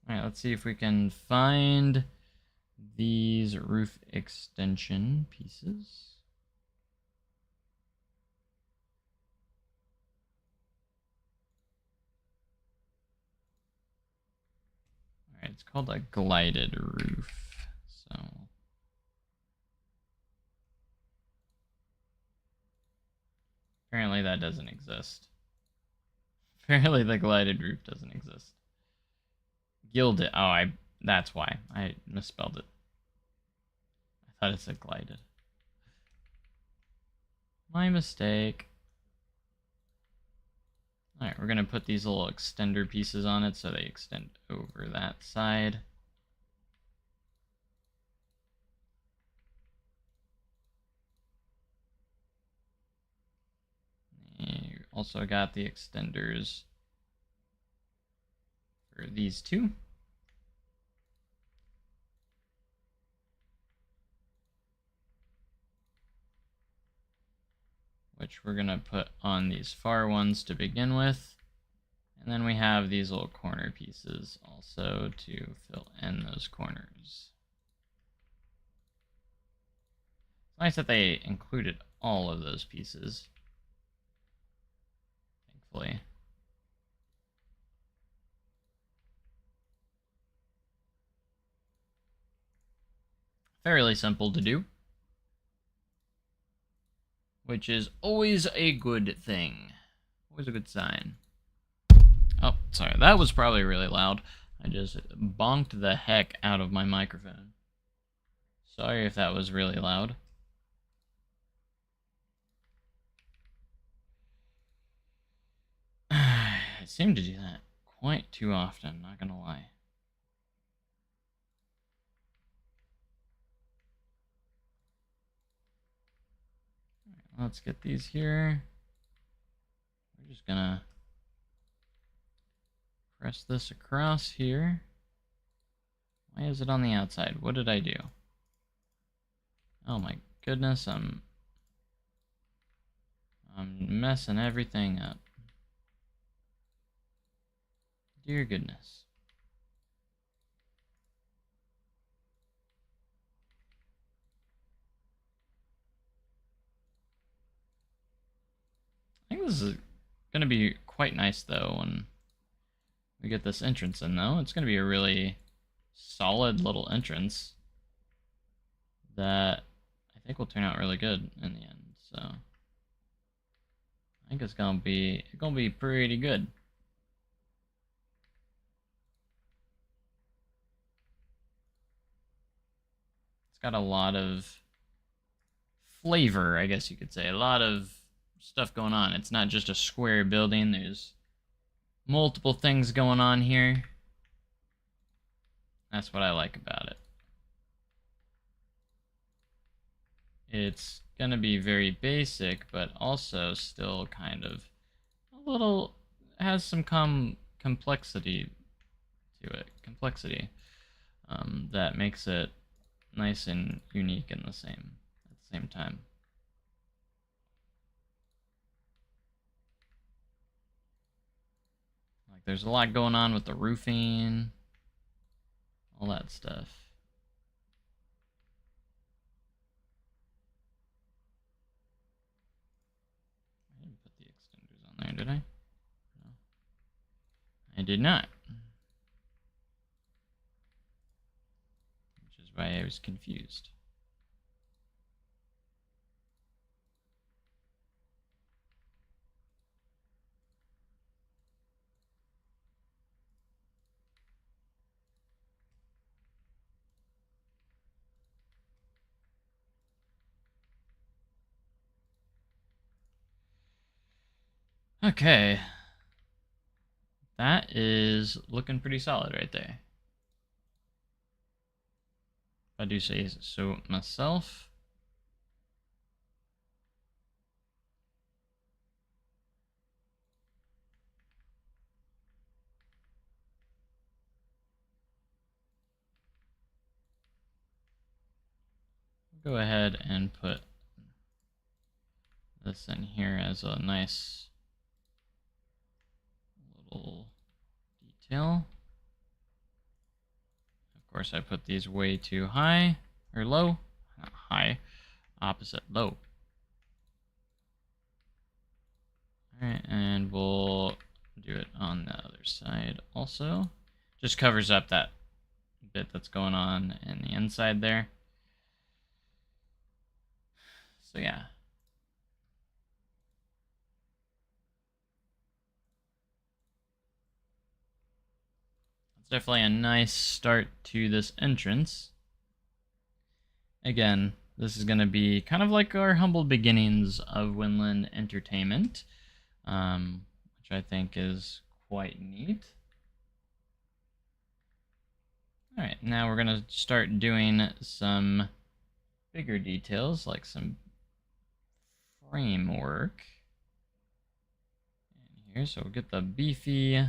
[SPEAKER 1] Alright, let's see if we can find these roof extension pieces. Alright, it's called a glided roof. So apparently that doesn't exist. Apparently the glided roof doesn't exist. Gilded. Oh, that's why. I misspelled it. I thought it said glided. My mistake. Alright, we're going to put these little extender pieces on it so they extend over that side. You also got the extenders for these two. Which we're going to put on these far ones to begin with. And then we have these little corner pieces also to fill in those corners. It's nice that they included all of those pieces, thankfully. Fairly simple to do, which is always a good thing. Always a good sign. Oh, sorry, that was probably really loud. I just bonked the heck out of my microphone. Sorry if that was really loud. I seem to do that quite too often, not gonna lie. Let's get these here. We're just gonna press this across here. Why is it on the outside? What did I do? Oh my goodness, I'm messing everything up. Dear goodness. I think this is gonna be quite nice though when we get this entrance in though. It's gonna be a really solid little entrance that I think will turn out really good in the end. So I think it's gonna be pretty good. It's got a lot of flavor, I guess you could say. A lot of stuff going on. It's not just a square building. There's multiple things going on here. That's what I like about it. It's gonna be very basic, but also still kind of a little has some complexity to it. Complexity that makes it nice and unique in the same time. Like there's a lot going on with the roofing, all that stuff. I didn't put the extenders on there, did I? No. I did not. Which is why I was confused. Okay. That is looking pretty solid right there. I do say so myself. Go ahead and put this in here as a nice little detail. Of course, I put these way too high, or low, not high, opposite, low. Alright, and we'll do it on the other side also. Just covers up that bit that's going on in the inside there. So yeah. It's definitely a nice start to this entrance. Again, this is going to be kind of like our humble beginnings of Winland Entertainment, which I think is quite neat. Alright, now we're going to start doing some bigger details, like some framework. In here, so we'll get the beefy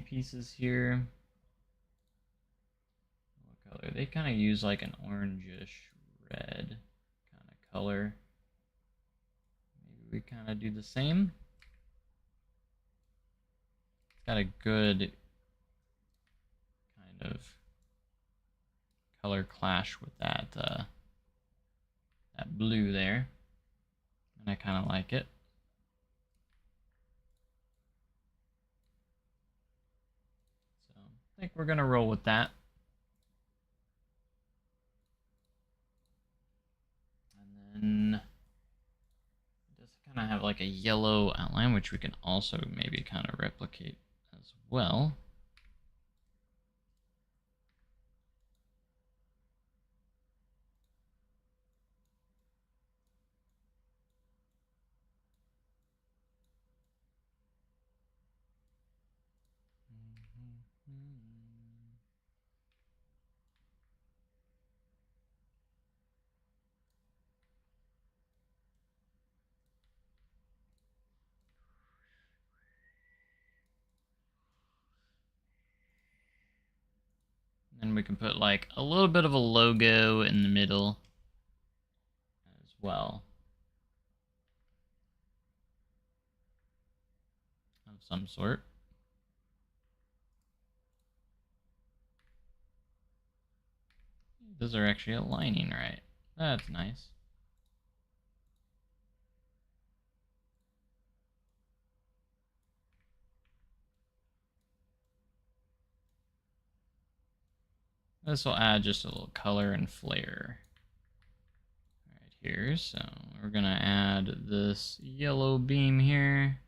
[SPEAKER 1] pieces here. What color? They kind of use like an orangish red kind of color. Maybe we kind of do the same. It's got a good kind of color clash with that that blue there, and I kind of like it. So I think we're gonna roll with that. And then it does kind of have like a yellow outline, which we can also maybe kind of replicate as well. And we can put like a little bit of a logo in the middle as well of some sort. Those are actually aligning right. That's nice. This will add just a little color and flair right here. So we're gonna add this yellow beam here.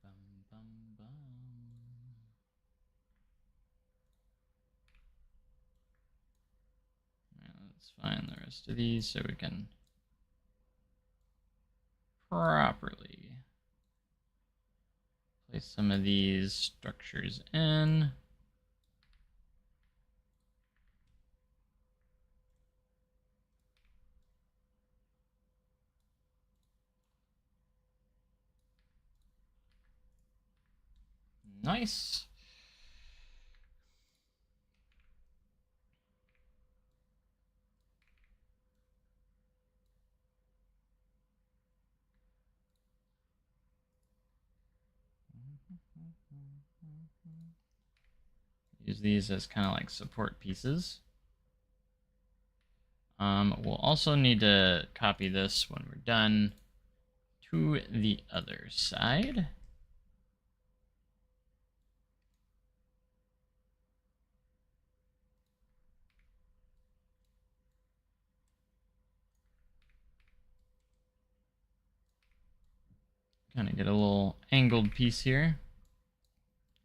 [SPEAKER 1] Bum, bum, bum. Let's find the rest of these so we can properly place some of these structures in. Nice. Use these as kind of like support pieces. We'll also need to copy this when we're done to the other side. kind of get a little angled piece here.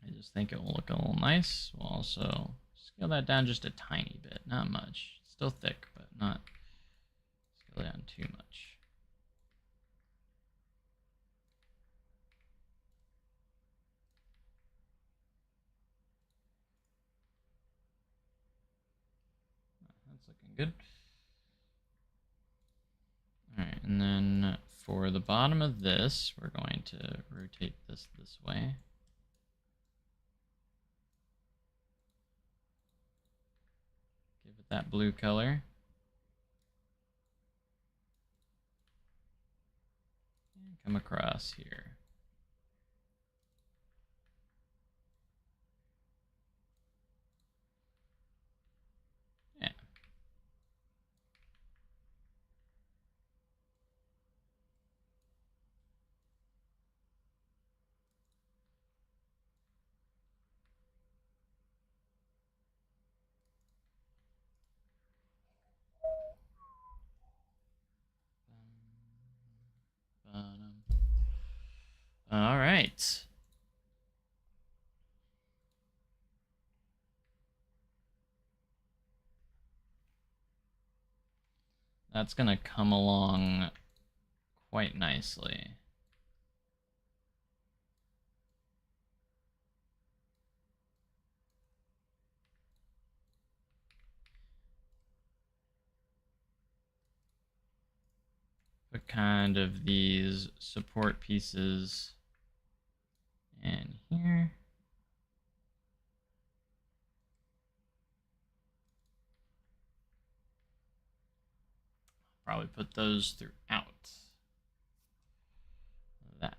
[SPEAKER 1] I just think it will look a little nice. We'll also scale that down just a tiny bit, not much. Still thick, but not scale down too much. That's looking good. Alright, and then for the bottom of this, we're going to rotate this way. Give it that blue color. And come across here. Yeah. Bottom. All right. That's going to come along quite nicely. Put kind of these support pieces in here. Probably put those throughout that.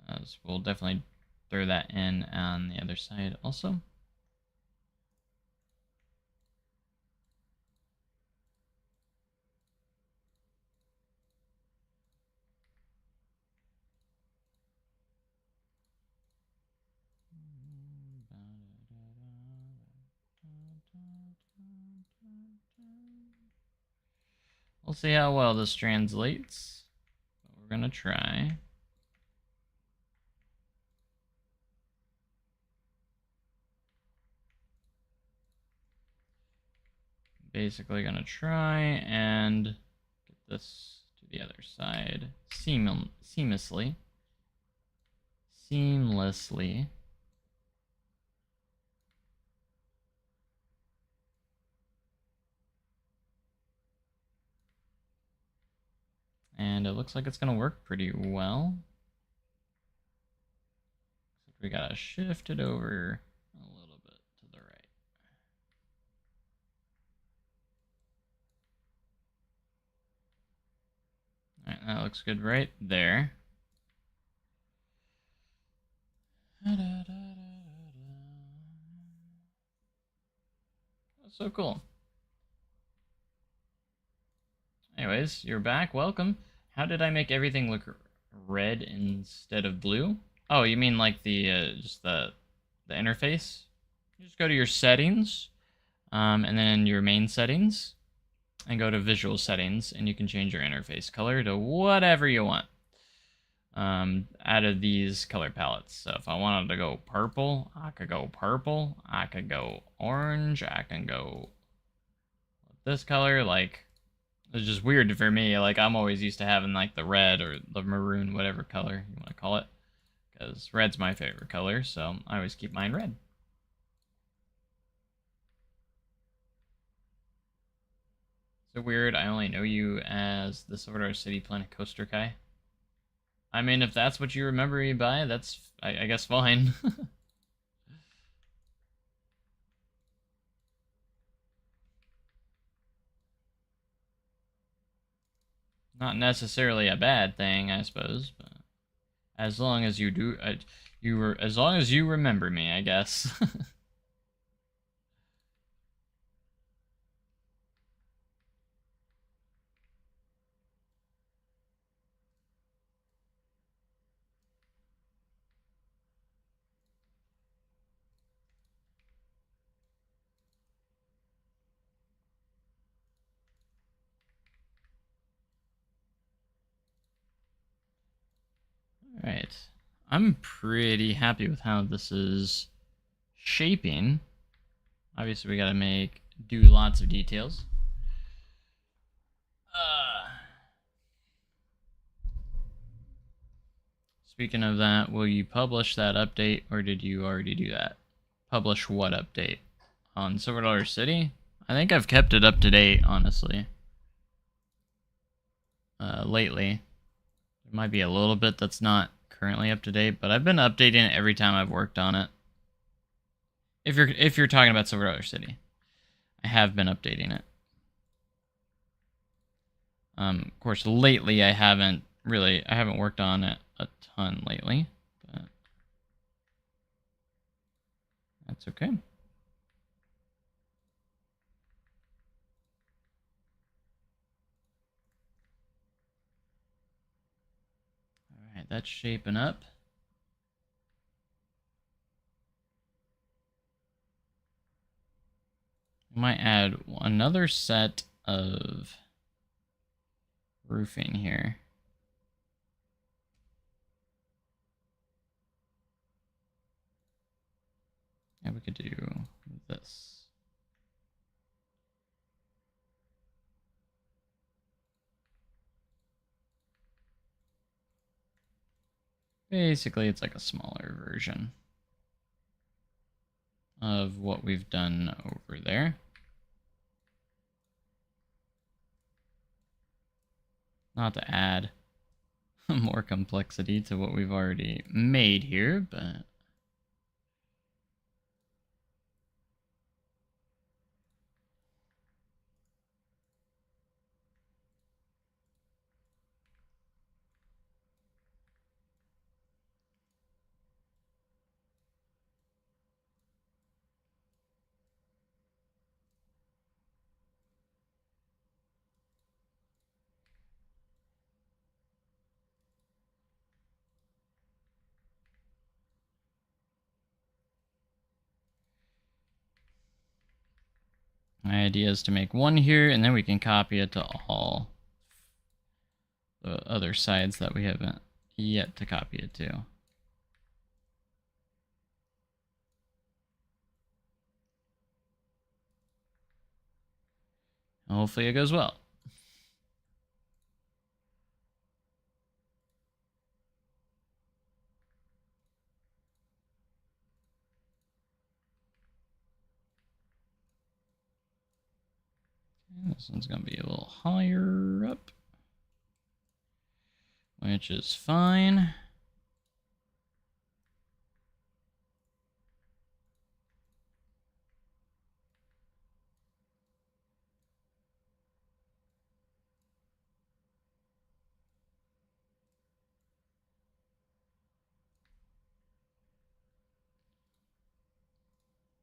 [SPEAKER 1] As we'll definitely throw that in on the other side also. We'll see how well this translates. But we're gonna try. Basically gonna try and get this to the other side seamlessly. And it looks like it's gonna work pretty well. We gotta shift it over a little bit to the right. All right, that looks good right there. That's so cool. Anyways, you're back. Welcome. How did I make everything look red instead of blue? Oh, you mean like the just the interface? You just go to your settings, and then your main settings, and go to visual settings, and you can change your interface color to whatever you want. Out of these color palettes. So if I wanted to go purple, I could go purple. I could go orange. I can go this color. Like, it's just weird for me. Like, I'm always used to having like the red or the maroon, whatever color you want to call it, because red's my favorite color. So I always keep mine red. So weird. I only know you as the Sword Art City Planet Coaster guy. I mean, if that's what you remember me by, that's, I guess, fine. Not necessarily a bad thing, I suppose, but as long as you do, as long as you remember me, I guess. All I'm pretty happy with how this is shaping. Obviously, we gotta do lots of details. Speaking of that, will you publish that update, or did you already do that? Publish what update? On Silver City? I think I've kept it up to date, honestly. Lately. There might be a little bit that's not currently up to date, but I've been updating it every time I've worked on it. If you're talking about Silver City, I have been updating it. Of course, lately I haven't worked on it a ton lately, but that's okay. All right, that's shaping up. I might add another set of roofing here. And we could do this. Basically, it's like a smaller version of what we've done over there. Not to add more complexity to what we've already made here, but my idea is to make one here, and then we can copy it to all the other sides that we haven't yet to copy it to. Hopefully it goes well. This one's going to be a little higher up, which is fine.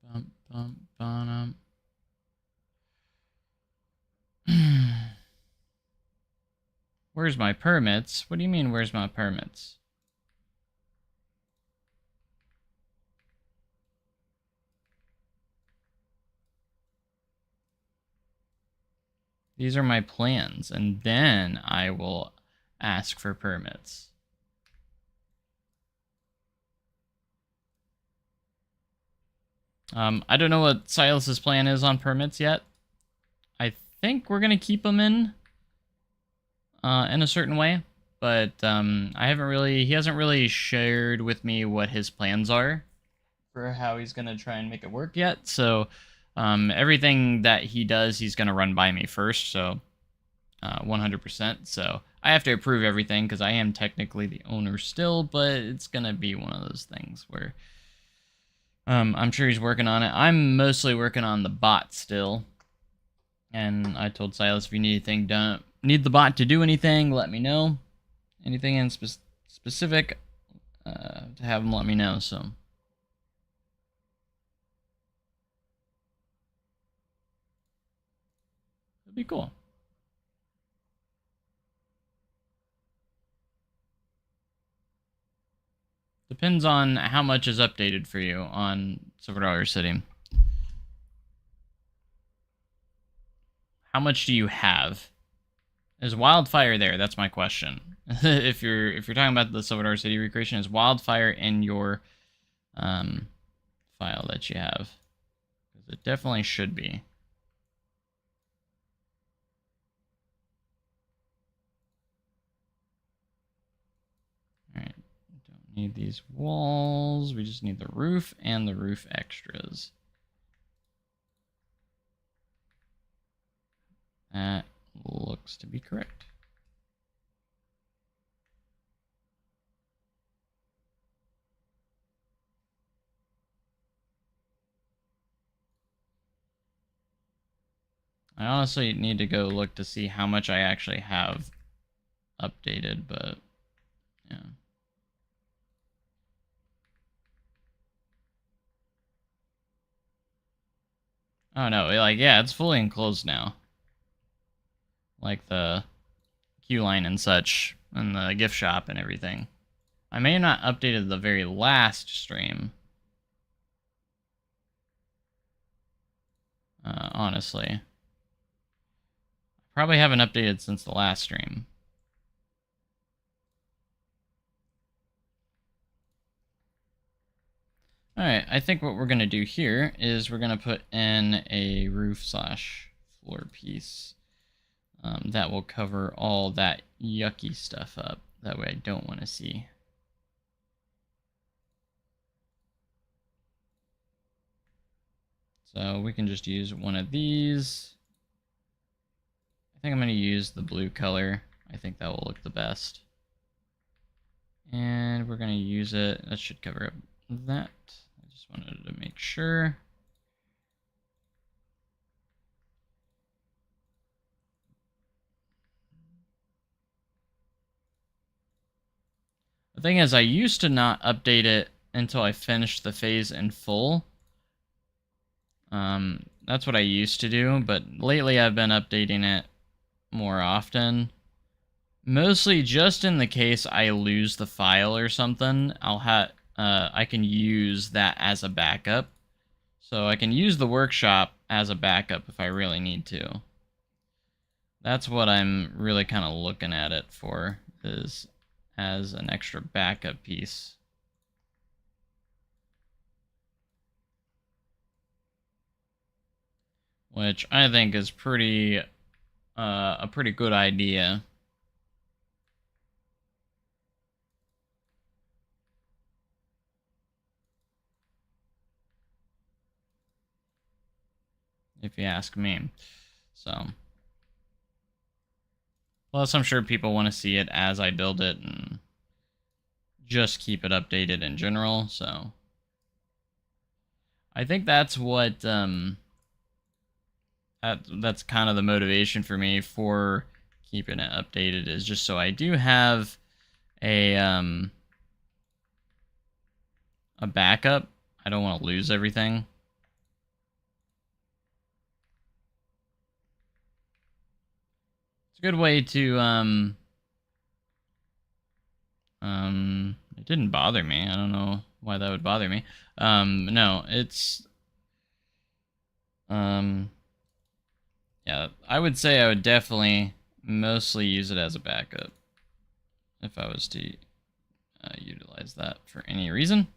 [SPEAKER 1] Bum, bum, bum. Where's my permits? What do you mean, where's my permits? These are my plans, and then I will ask for permits. I don't know what Silas's plan is on permits yet. I think we're gonna keep them in a certain way, but he hasn't really shared with me what his plans are for how he's gonna try and make it work yet. So everything that he does, he's gonna run by me first. So 100%. So I have to approve everything because I am technically the owner still, but it's gonna be one of those things where I'm sure he's working on it. I'm mostly working on the bot still. And I told Silas, if you need anything done, need the bot to do anything, let me know. Anything in specific, to have him let me know, so. It'd be cool. Depends on how much is updated for you on Silver City. How much do you have? Is wildfire there? That's my question. if you're talking about the Silver Door City recreation, is wildfire in your file that you have. Because it definitely should be. Alright, don't need these walls. We just need the roof and the roof extras. That looks to be correct. I honestly need to go look to see how much I actually have updated, but yeah. Oh no, like, yeah, it's fully enclosed now. Like the queue line and such, and the gift shop and everything. I may have not updated the very last stream. Honestly. Probably haven't updated since the last stream. Alright, I think what we're going to do here is we're going to put in a roof slash floor piece. That will cover all that yucky stuff up. That way I don't want to see. So we can just use one of these. I think I'm going to use the blue color. I think that will look the best. And we're going to use it. That should cover up that. I just wanted to make sure. The thing is, I used to not update it until I finished the phase in full. That's what I used to do, but lately I've been updating it more often. Mostly just in the case I lose the file or something, I can use that as a backup. So I can use the workshop as a backup if I really need to. That's what I'm really kind of looking at it for, is as an extra backup piece. Which I think is pretty a pretty good idea. If you ask me. So, plus I'm sure people want to see it as I build it and just keep it updated in general, so I think that's what that's kind of the motivation for me for keeping it updated, is just so I do have a backup. I don't want to lose everything. It's a good way to it didn't bother me. I don't know why that would bother me. No, it's yeah, I would say I would definitely mostly use it as a backup if I was to utilize that for any reason.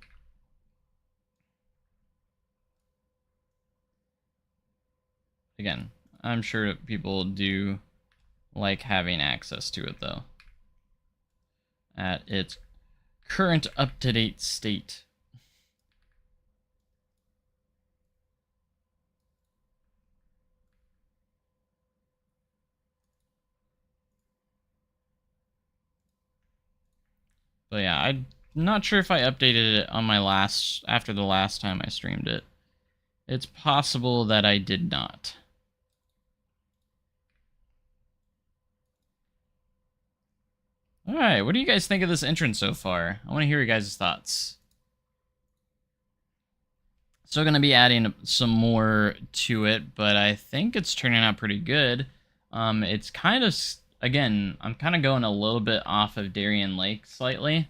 [SPEAKER 1] Again, I'm sure that people do like having access to it, though, at its current up-to-date state. But yeah, I'm not sure if I updated it on my after the last time I streamed it. It's possible that I did not. Alright, what do you guys think of this entrance so far? I want to hear your guys' thoughts. Still going to be adding some more to it, but I think it's turning out pretty good. It's kind of, again, I'm kind of going a little bit off of Darien Lake slightly.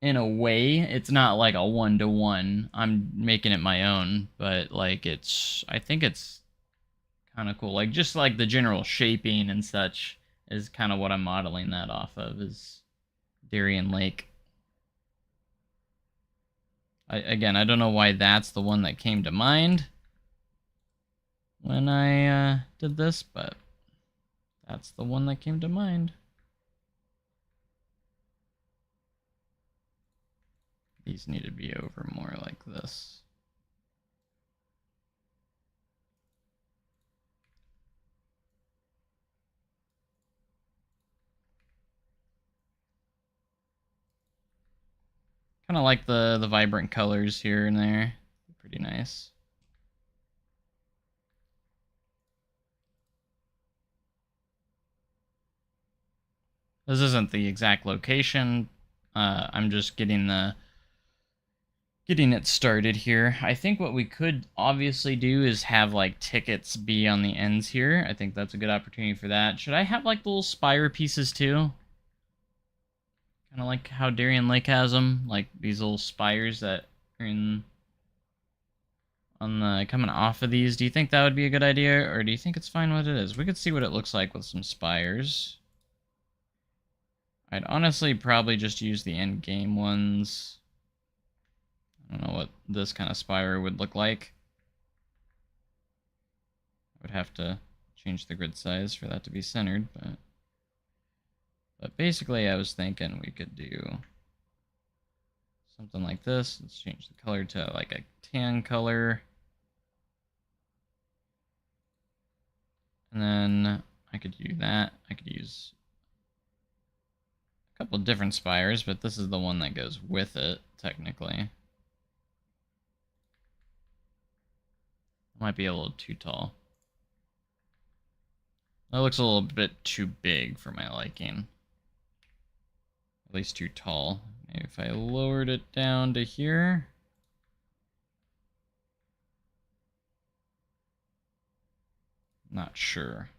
[SPEAKER 1] In a way, it's not like a one-to-one. I'm making it my own, but like I think it's kind of cool. Like just like the general shaping and such is kind of what I'm modeling that off of, is Darien Lake. Again, I don't know why that's the one that came to mind when I did this, but that's the one that came to mind. These need to be over more like this. Kind of like the vibrant colors here and there. Pretty nice. This isn't the exact location. I'm just getting it started here. I think what we could obviously do is have like tickets be on the ends here. I think that's a good opportunity for that. Should I have like little spire pieces too? Kind of like how Darien Lake has them, like these little spires that are in on the coming off of these. Do you think that would be a good idea, or do you think it's fine what it is? We could see what it looks like with some spires. I'd honestly probably just use the end game ones. I don't know what this kind of spire would look like. I would have to change the grid size for that to be centered, but basically I was thinking we could do something like this. Let's change the color to like a tan color. And then I could do that. I could use a couple different spires, but this is the one that goes with it, technically. Might be a little too tall. That looks a little bit too big for my liking. At least too tall. Maybe if I lowered it down to here. Not sure.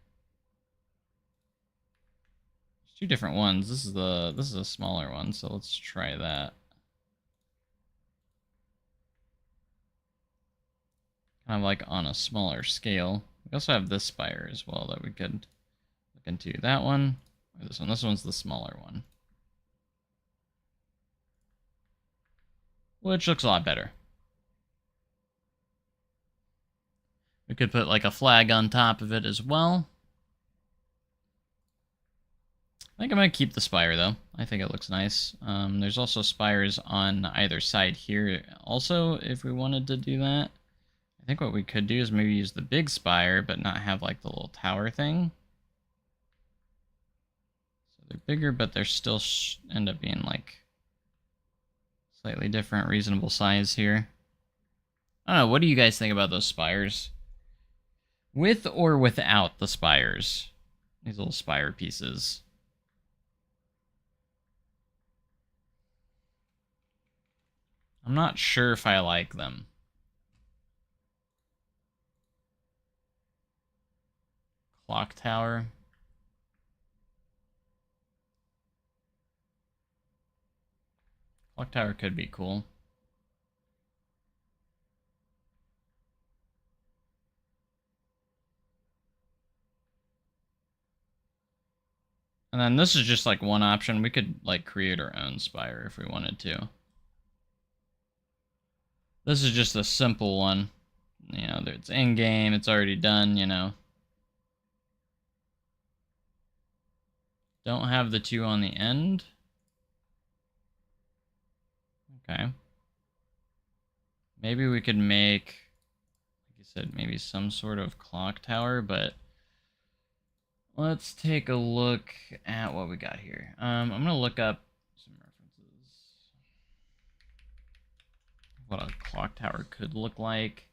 [SPEAKER 1] There's two different ones. This is a smaller one, so let's try that. Kind of like on a smaller scale. We also have this spire as well that we could look into. That one or this one. This one's the smaller one, which looks a lot better. We could put like a flag on top of it as well. I think I'm going to keep the spire, though. I think it looks nice. There's also spires on either side here also, if we wanted to do that. I think what we could do is maybe use the big spire, but not have like the little tower thing. So they're bigger, but they're still end up being like slightly different, reasonable size here. I don't know, what do you guys think about those spires? With or without the spires? These little spire pieces. I'm not sure if I like them. Clock tower. Clock tower could be cool. And then this is just like one option. We could like create our own spire if we wanted to. This is just a simple one. You know, it's in game, it's already done, you know. Don't have the two on the end. Okay. Maybe we could make, like you said, maybe some sort of clock tower, but let's take a look at what we got here. I'm going to look up some references. What a clock tower could look like.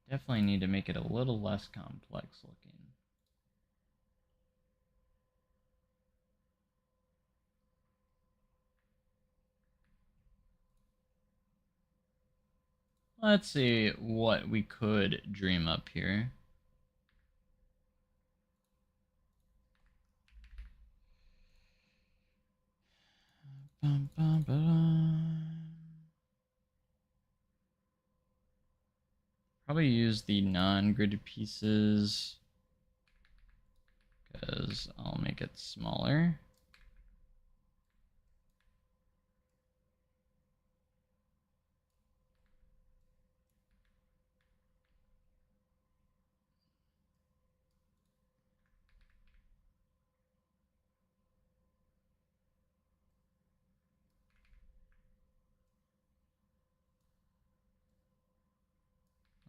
[SPEAKER 1] Definitely need to make it a little less complex looking. Let's see what we could dream up here. Probably use the non-gridded pieces. because I'll make it smaller.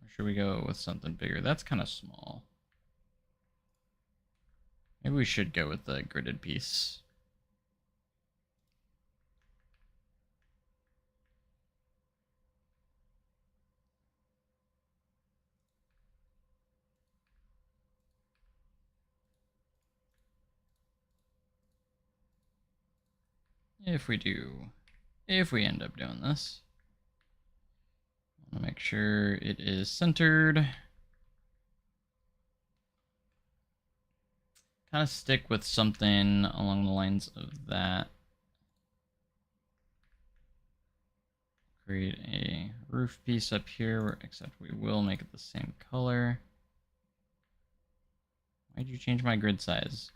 [SPEAKER 1] Or should we go with something bigger? That's kind of small. Maybe we should go with the gridded piece. If we end up doing this, I want to make sure it is centered. Kind of stick with something along the lines of that. Create a roof piece up here, except we will make it the same color. Why'd you change my grid size?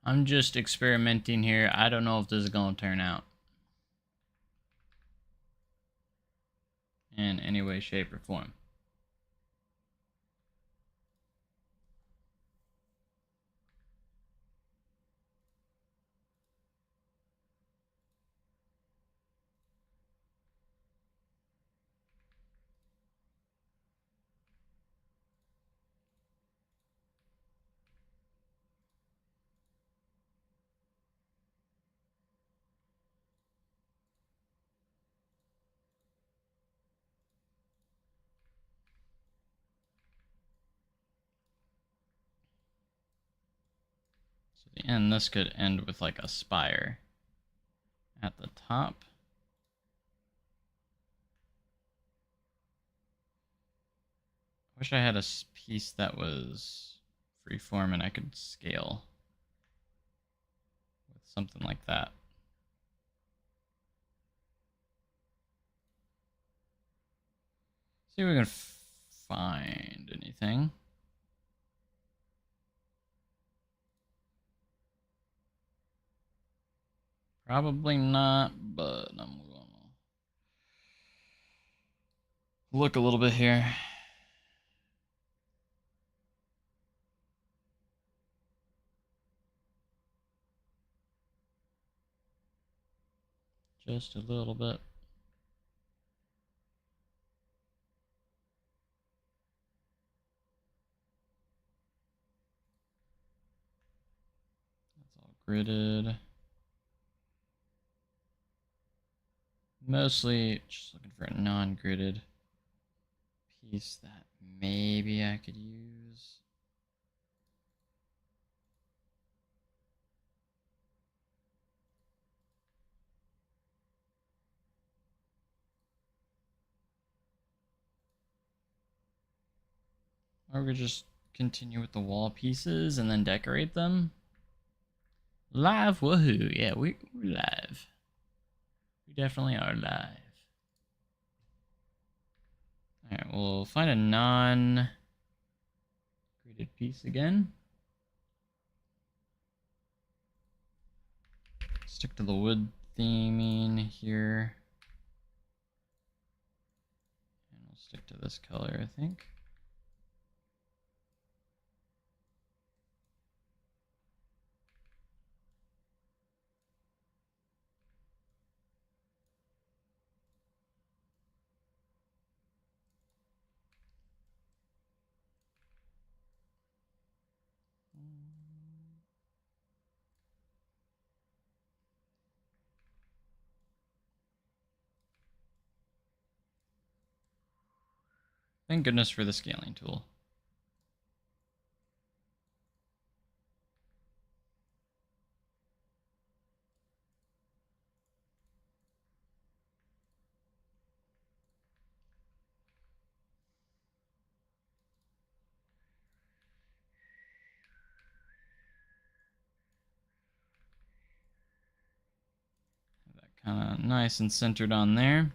[SPEAKER 1] I'm just experimenting here. I don't know if this is going to turn out in any way, shape, or form. So the end, this could end with like a spire at the top. I wish I had a piece that was freeform and I could scale with something like that. See if we can find anything. Probably not, but I'm gonna look a little bit here. Just a little bit. That's all gridded. Mostly just looking for a non-gridded piece that maybe I could use. Or we could just continue with the wall pieces and then decorate them. Live, woohoo! Yeah, we're live. We definitely are live. Alright, we'll find a non-gridded piece again. Stick to the wood theming here. And we'll We'll stick to this color, I think. Thank goodness for the scaling tool. Have that kind of nice and centered on there.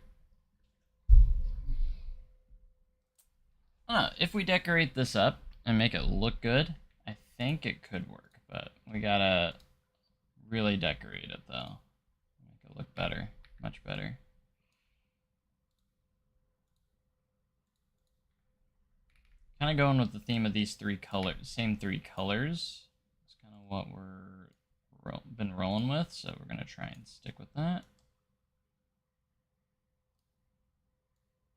[SPEAKER 1] If we decorate this up and make it look good, I think it could work, but we gotta really decorate it though. Make it look better, much better. Kind of going with the theme of these three colors, same three colors. It's kind of what we're been rolling with, so we're gonna try and stick with that.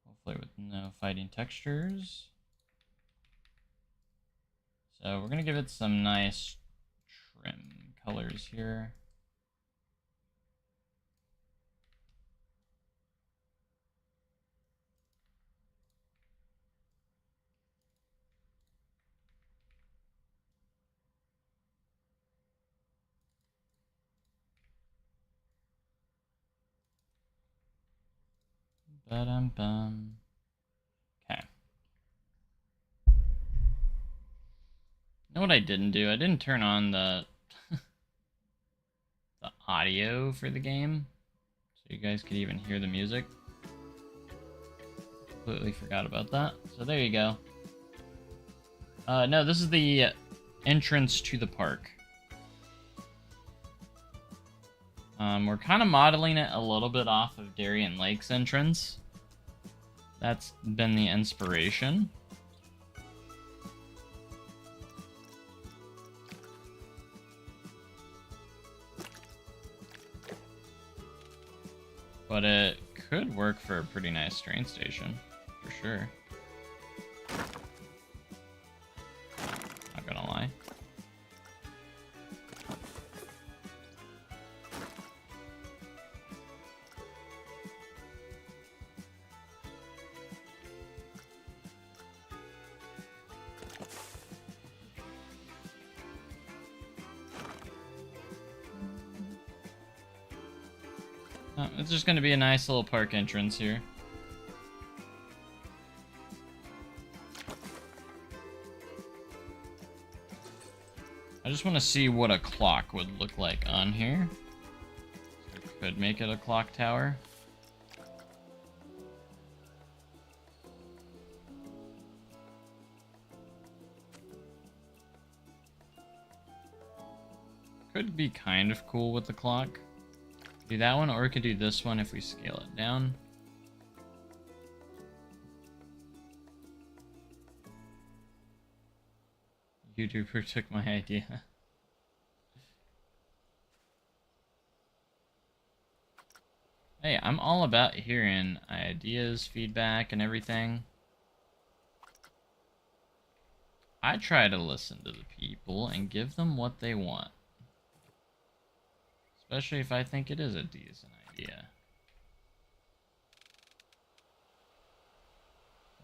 [SPEAKER 1] Hopefully with no fighting textures. So we're gonna give it some nice trim colors here. Ba-dum-bum. Okay. You know what I didn't do? I didn't turn on the the audio for the game, so you guys could even hear the music. Completely forgot about that. So there you go. No, this is the entrance to the park. We're kind of modeling it a little bit off of Darien Lake's entrance. That's been the inspiration. But it could work for a pretty nice train station, for sure. Not gonna lie. It's just going to be a nice little park entrance here. I just want to see what a clock would look like on here. So I could make it a clock tower. Could be kind of cool with the clock. Do that one, or we could do this one if we scale it down. YouTuber took my idea. Hey, I'm all about hearing ideas, feedback, and everything. I try to listen to the people and give them what they want. Especially if I think it is a decent idea.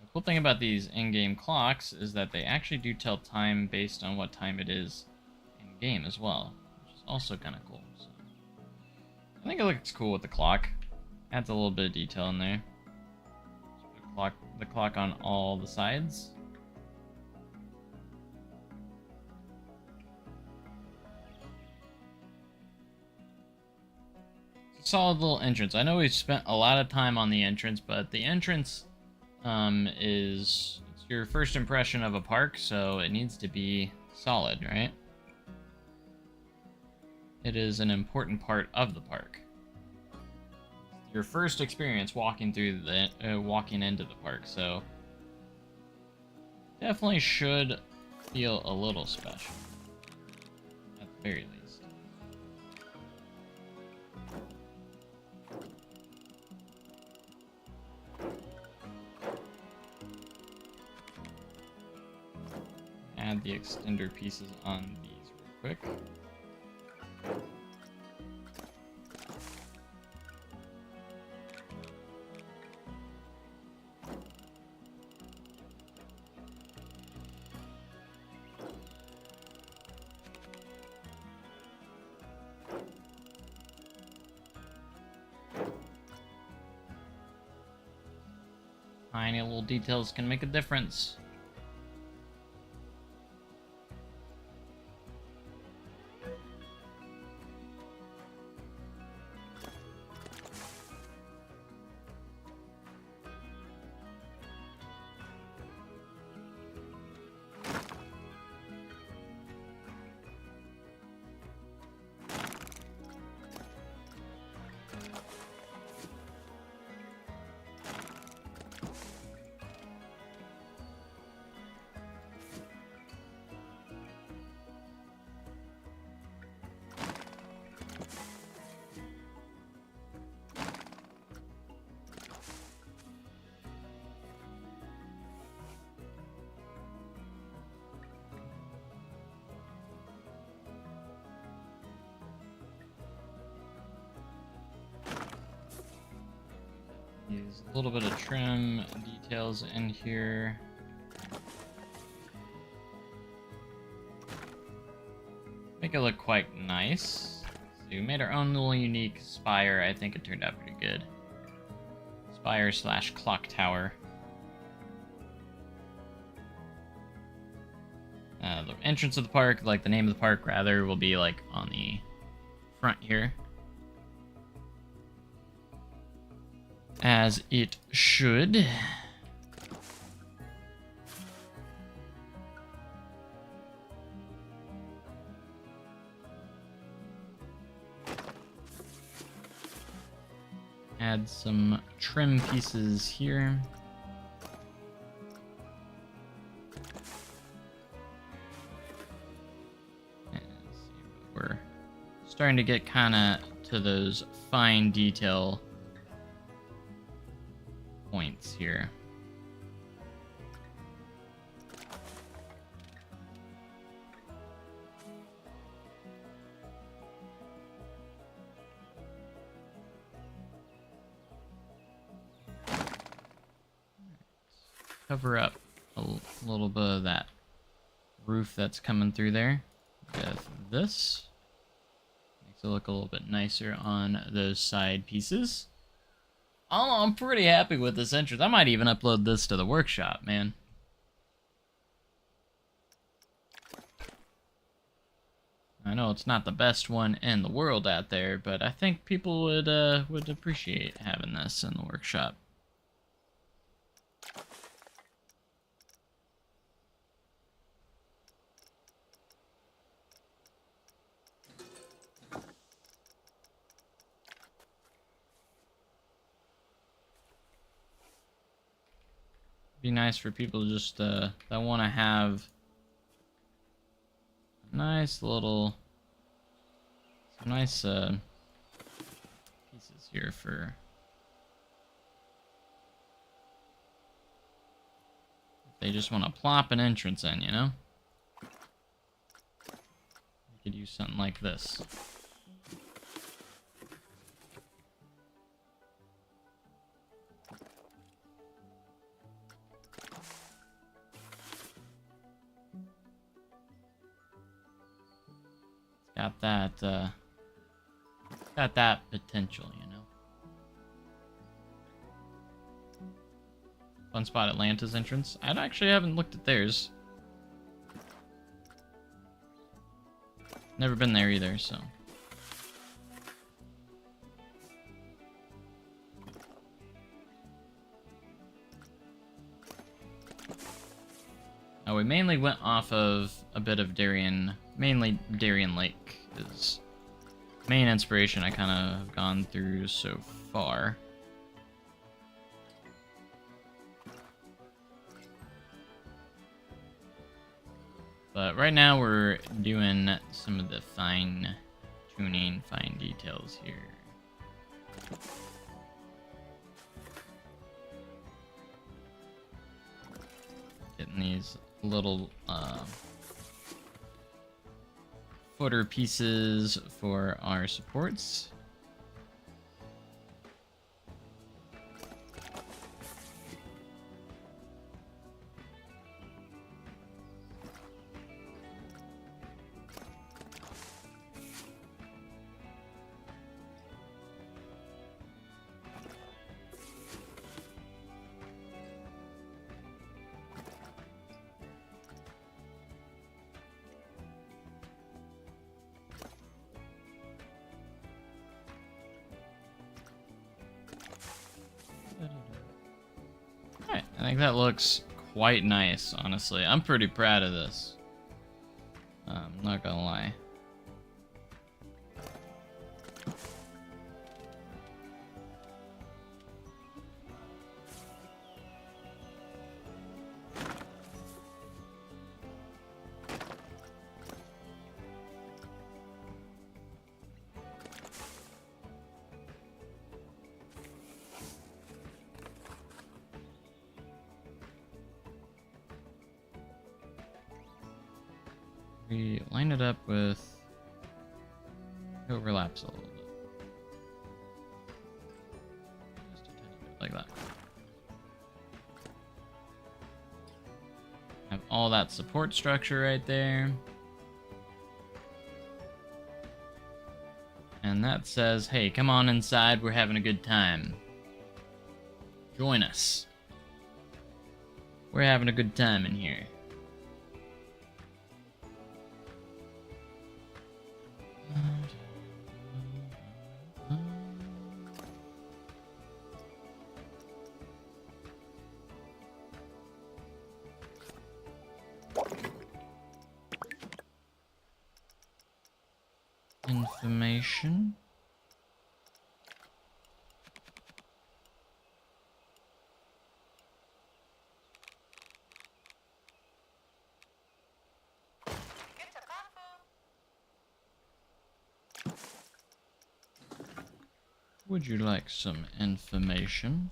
[SPEAKER 1] The cool thing about these in-game clocks is that they actually do tell time based on what time it is in-game as well, which is also kind of cool. So I think it looks cool with the clock. Adds a little bit of detail in there. Put the clock on all the sides. Solid little entrance. I know we've spent a lot of time on the entrance, but the entrance is it's your first impression of a park, so it needs to be solid, right? It is an important part of the park. your first experience walking through the walking into the park, so definitely should feel a little special at the very least. Add the extender pieces on these real quick. Tiny little details can make a difference. Use a little bit of trim details in here. Make it look quite nice. So we made our own little unique spire. I think it turned out pretty good. Spire / clock tower. The entrance of the park, like the name of the park rather, will be like on the front here. As it should. Add some trim pieces here. And see, we're starting to get kind of to those fine detail points here. Cover up a little bit of that roof that's coming through there with this. Makes it look a little bit nicer on those side pieces. Oh, I'm pretty happy with this entrance. I might even upload this to the workshop, man. I know it's not the best one in the world out there, but I think people would appreciate having this in the workshop. Be nice for people just that want to have a nice little, some nice pieces here for if they just want to plop an entrance in, you know? You could use something like this. Got that potential, you know. Fun Spot Atlanta's entrance. I actually haven't looked at theirs. Never been there either, so. Now we mainly went off of a bit of Darien, mainly Darien Lake is main inspiration I kind of have gone through so far. But right now we're doing some of the fine tuning, fine details here. Getting these little footer pieces for our supports. Alright, I think that looks quite nice, honestly. I'm pretty proud of this. I'm not gonna lie. We line it up with, it overlaps a little bit. Just a tiny bit like that. Have all that support structure right there. And that says, hey, come on inside, we're having a good time. Join us. We're having a good time in here. Information. Would you like some information?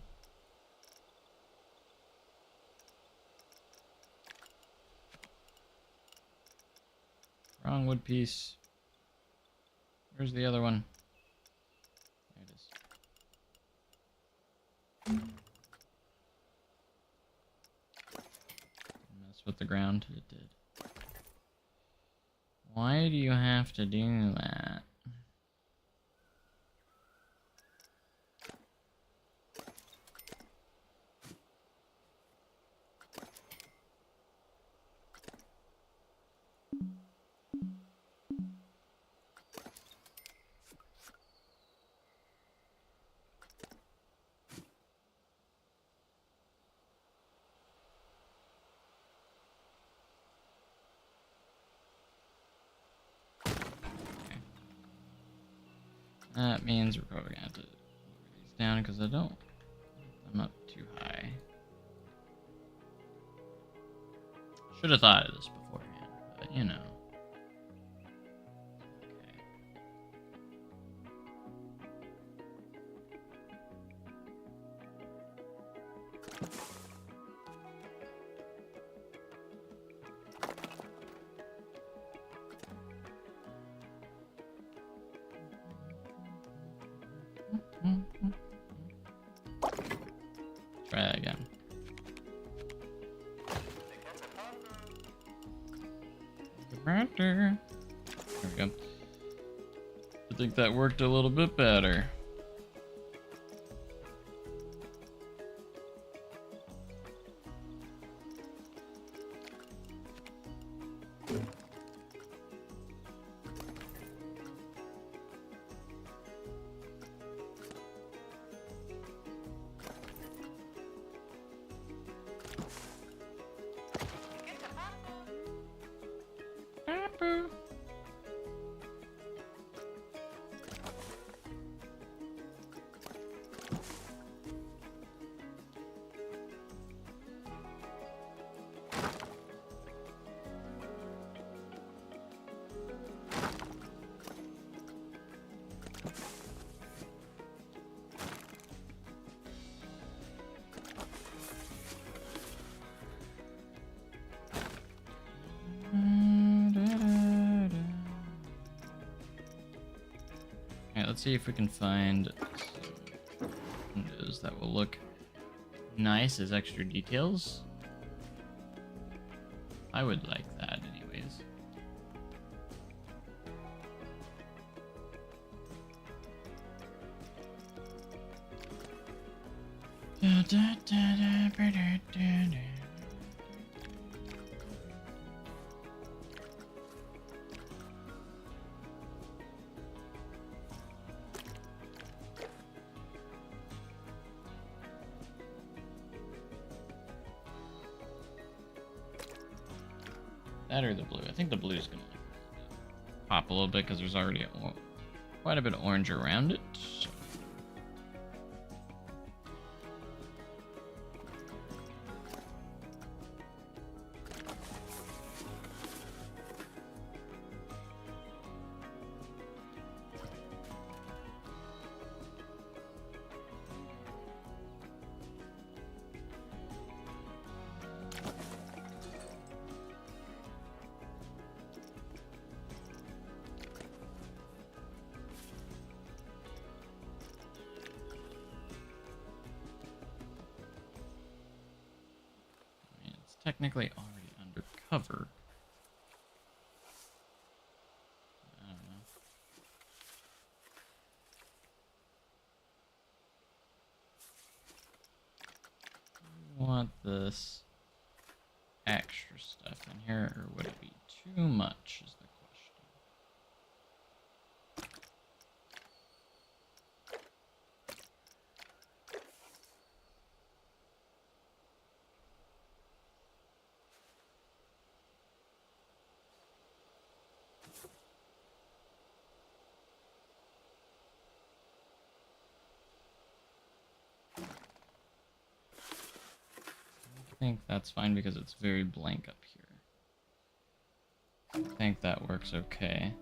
[SPEAKER 1] Wrong wood piece. Where's the other one? There it is. Mess with the ground. It did. Why do you have to do that? That means we're probably gonna have to lower these down because I don't put them up too high. Should have thought of this beforehand, but you know. Try that again. There we go. I think that worked a little bit better. let's see if we can find some windows that will look nice as extra details. I would like that anyways. That or the blue. I think the blue is gonna pop a little bit because there's already quite a bit of orange around it. So. Technically already undercover. I don't know. Want this extra stuff in here, or would it be too much is the question. I think that's fine because it's very blank up here. I think that works okay.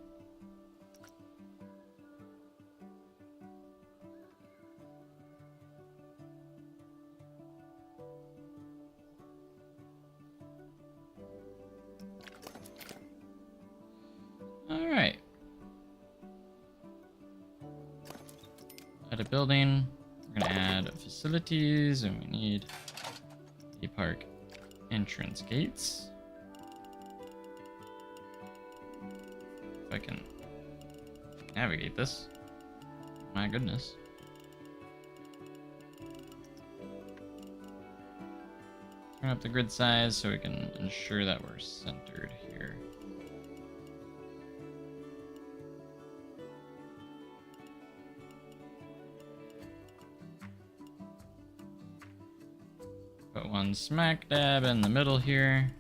[SPEAKER 1] All right. Add a building. We're gonna add facilities, and we need the park entrance gates. If I can navigate this. My goodness. Turn up the grid size so we can ensure that we're centered here. Put one smack dab in the middle here.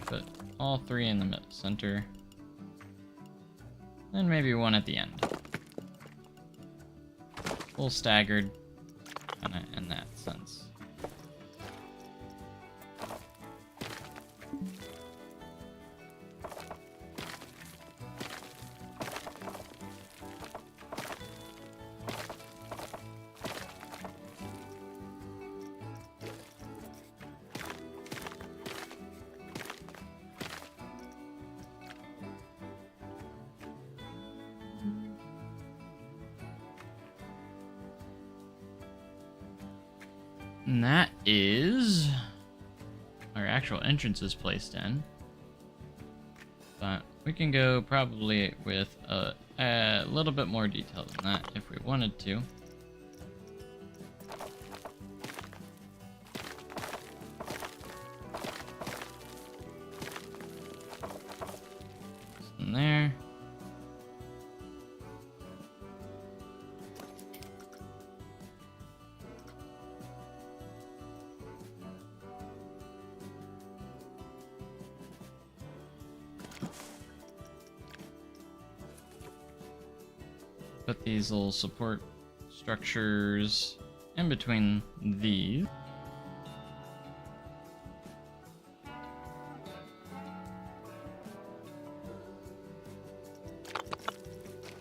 [SPEAKER 1] Put all three in the center. Then maybe one at the end. A little staggered, kind of in that sense. And that is our actual entrances placed in. But we can go probably with a little bit more detail than that if we wanted to. In there. Put these little support structures in between these.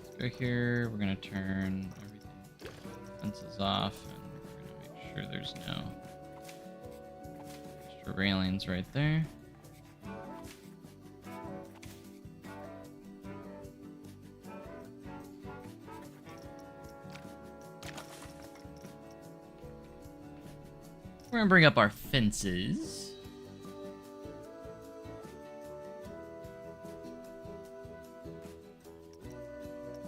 [SPEAKER 1] Let's go here. We're gonna turn everything, fences off, and we're gonna make sure there's no extra railings right there. We're gonna bring up our fences.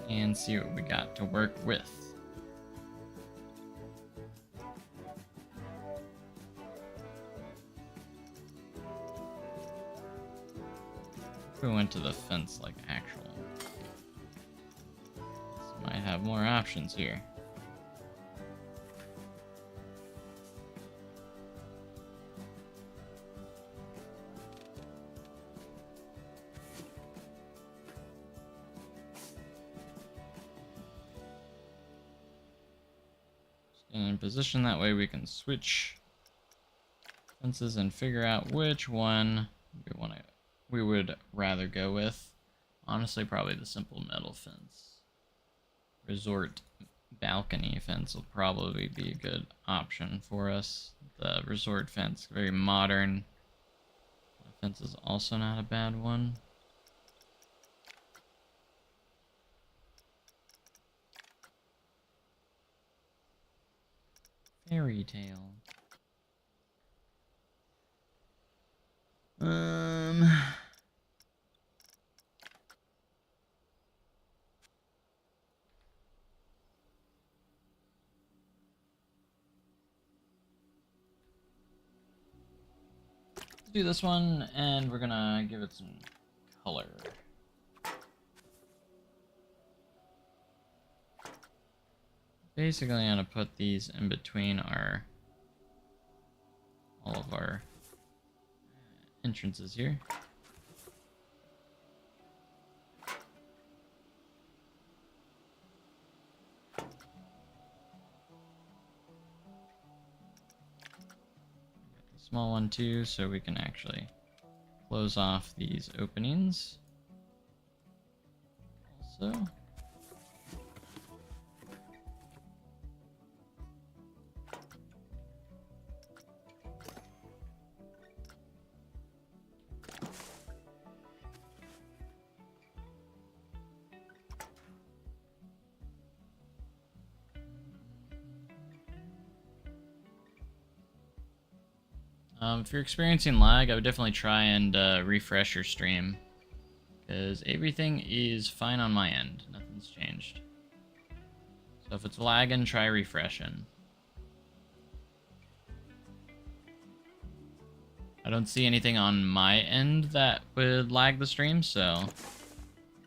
[SPEAKER 1] And see what we got to work with. If we went to the fence like actual. This might have more options here. In position, that way we can switch fences and figure out which one we would rather go with. Honestly, probably the simple metal fence. Resort balcony fence will probably be a good option for us. The resort fence, very modern. The fence is also not a bad one. Fairy tale. Let's do this one, and we're gonna give it some color. Basically, I'm gonna put these in between all of our entrances here. Small one too, so we can actually close off these openings. Also, if you're experiencing lag, I would definitely try and refresh your stream, because everything is fine on my end. Nothing's changed. So if it's lagging, try refreshing. I don't see anything on my end that would lag the stream, so I'm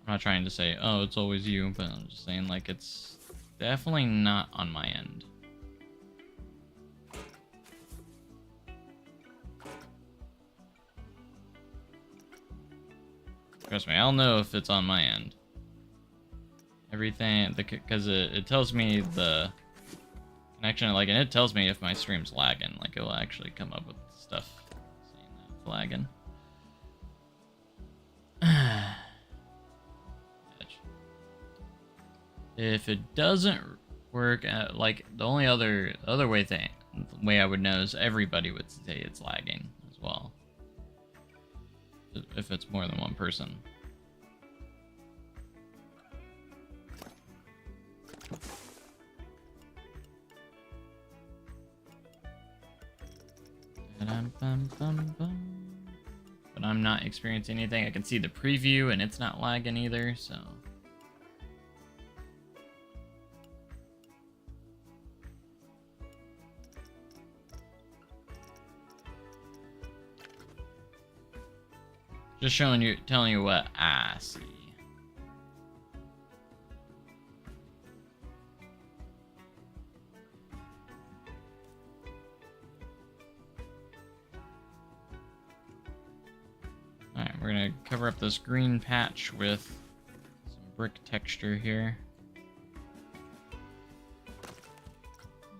[SPEAKER 1] not trying to say, oh, it's always you, but I'm just saying, like, it's definitely not on my end. Trust me, I'll know if it's on my end. Everything, because it tells me the connection, like, and it tells me if my stream's lagging. Like, it will actually come up with stuff saying that it's lagging. If it doesn't work, like, the only other way I would know is everybody would say it's lagging as well. If it's more than one person. But I'm not experiencing anything. I can see the preview and it's not lagging either, so. Just telling you what I see. Alright, we're gonna cover up this green patch with some brick texture here.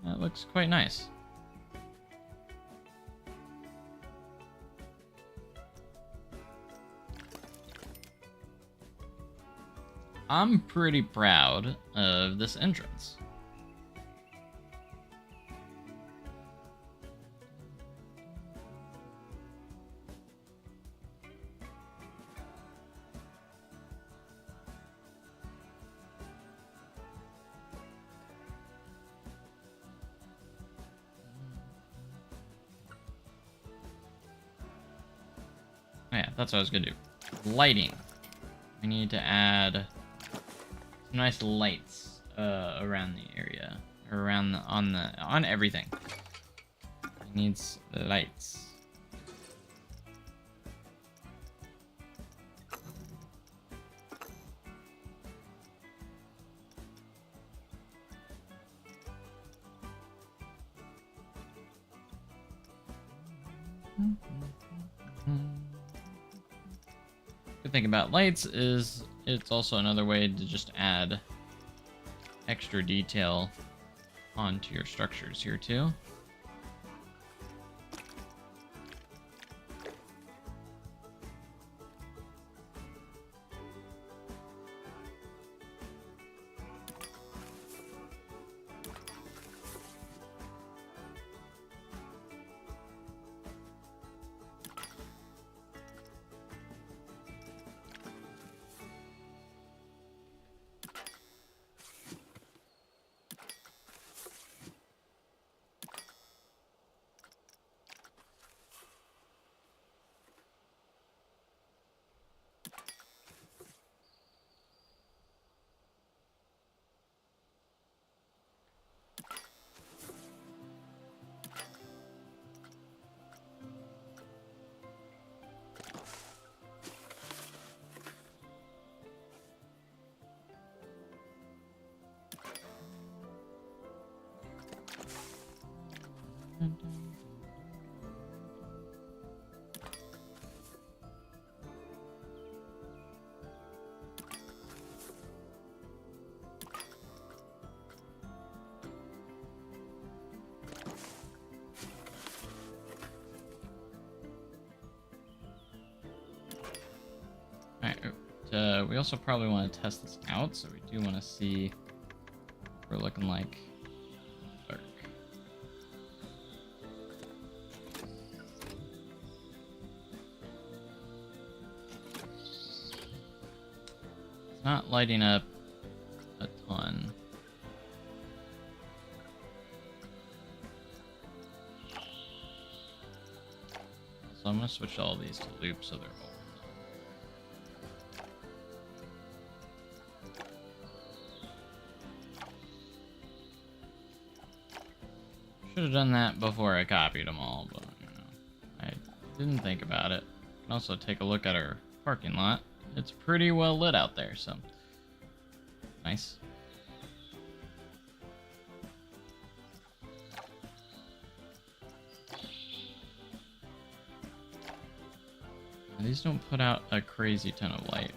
[SPEAKER 1] That looks quite nice. I'm pretty proud of this entrance. That's what I was gonna do. Lighting. We need to add some nice lights around the area, or around on everything. It needs lights. Good thing about lights is it's also another way to just add extra detail onto your structures here too. Alright, we also probably want to test this out, so we do want to see what we're looking like. Dark. It's not lighting up a ton. So I'm going to switch all these to loops so they're all. Should have done that before I copied them all, but you know, I didn't think about it. You can also take a look at our parking lot. It's pretty well lit out there, so nice. Now, these don't put out a crazy ton of light.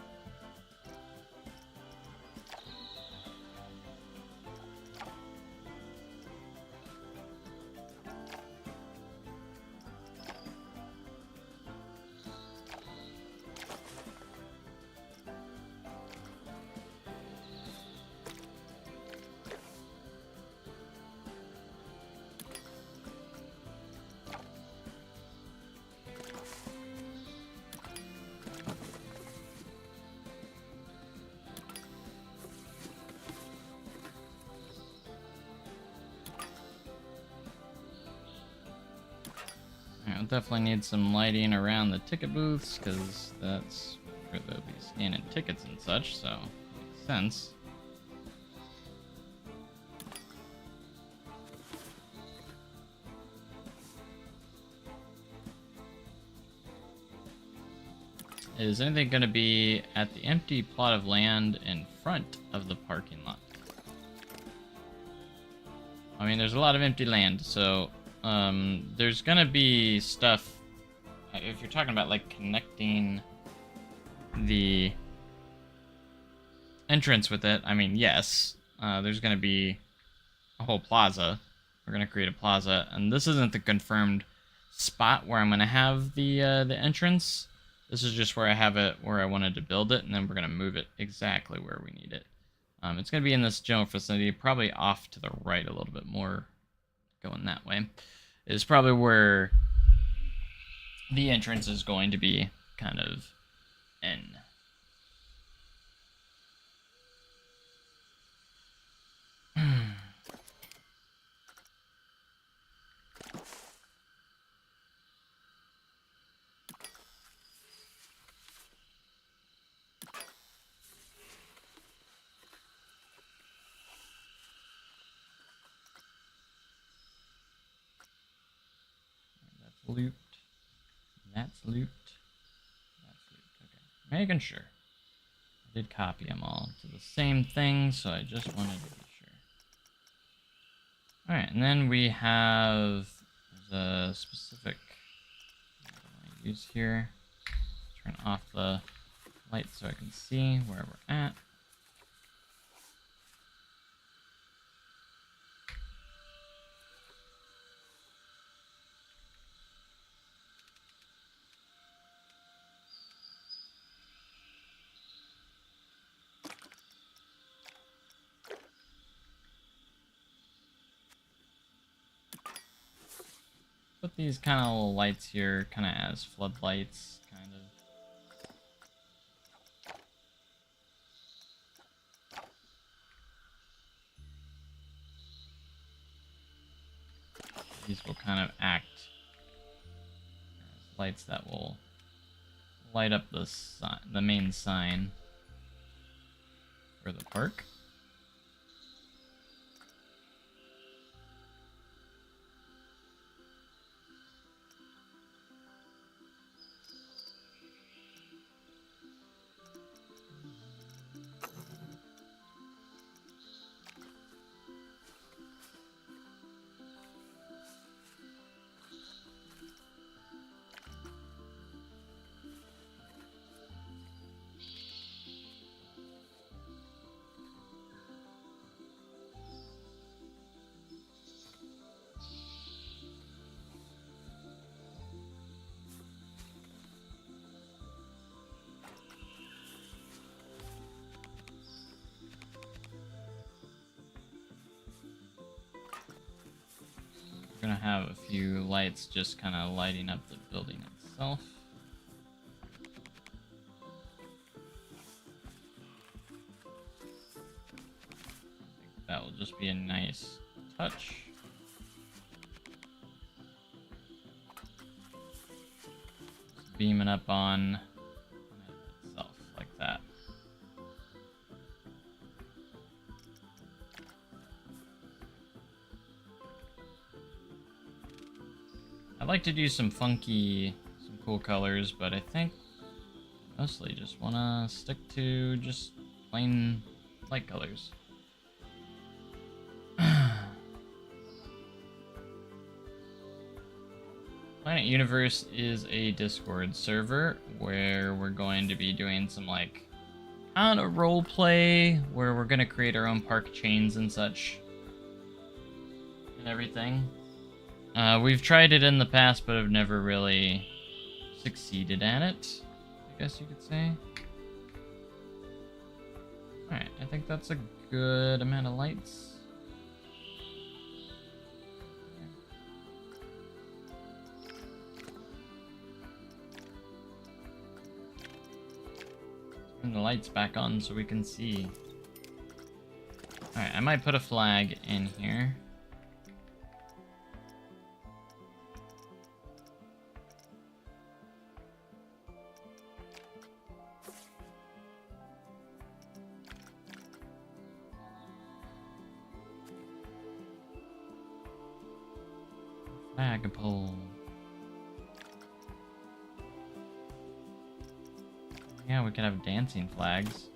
[SPEAKER 1] I'll definitely need some lighting around the ticket booths, because that's where they'll be scanning tickets and such, so makes sense. Is anything going to be at the empty plot of land in front of the parking lot? I mean, there's a lot of empty land, so there's gonna be stuff, if you're talking about like connecting the entrance with it, I mean, yes, there's gonna be a whole plaza. We're gonna create a plaza, and this isn't the confirmed spot where I'm gonna have the entrance. This is just where I have it, where I wanted to build it, and then we're gonna move it exactly where we need it. It's gonna be in this general vicinity, probably off to the right a little bit more, going that way. Is probably where the entrance is going to be, kind of in. looped. That's looped. That's looped. Okay. Making sure. I did copy them all to the same thing, so I just wanted to be sure. Alright, and then we have the specific I use here. Turn off the light so I can see where we're at. Put these kind of little lights here, kind of as floodlights, kind of. These will kind of act as lights that will light up the main sign for the park. We're gonna have a few lights just kind of lighting up the building itself. I think that will just be a nice touch. Just beaming up on itself like that. I'd like to do some cool colors, but I think mostly just want to stick to just plain light colors. Planet Universe is a Discord server where we're going to be doing some like kind of role play where we're going to create our own park chains and such and everything. We've tried it in the past, but have never really succeeded at it, I guess you could say. Alright, I think that's a good amount of lights. Turn the lights back on so we can see. Alright, I might put a flag in here. Flagpole. Yeah, we could have dancing flags.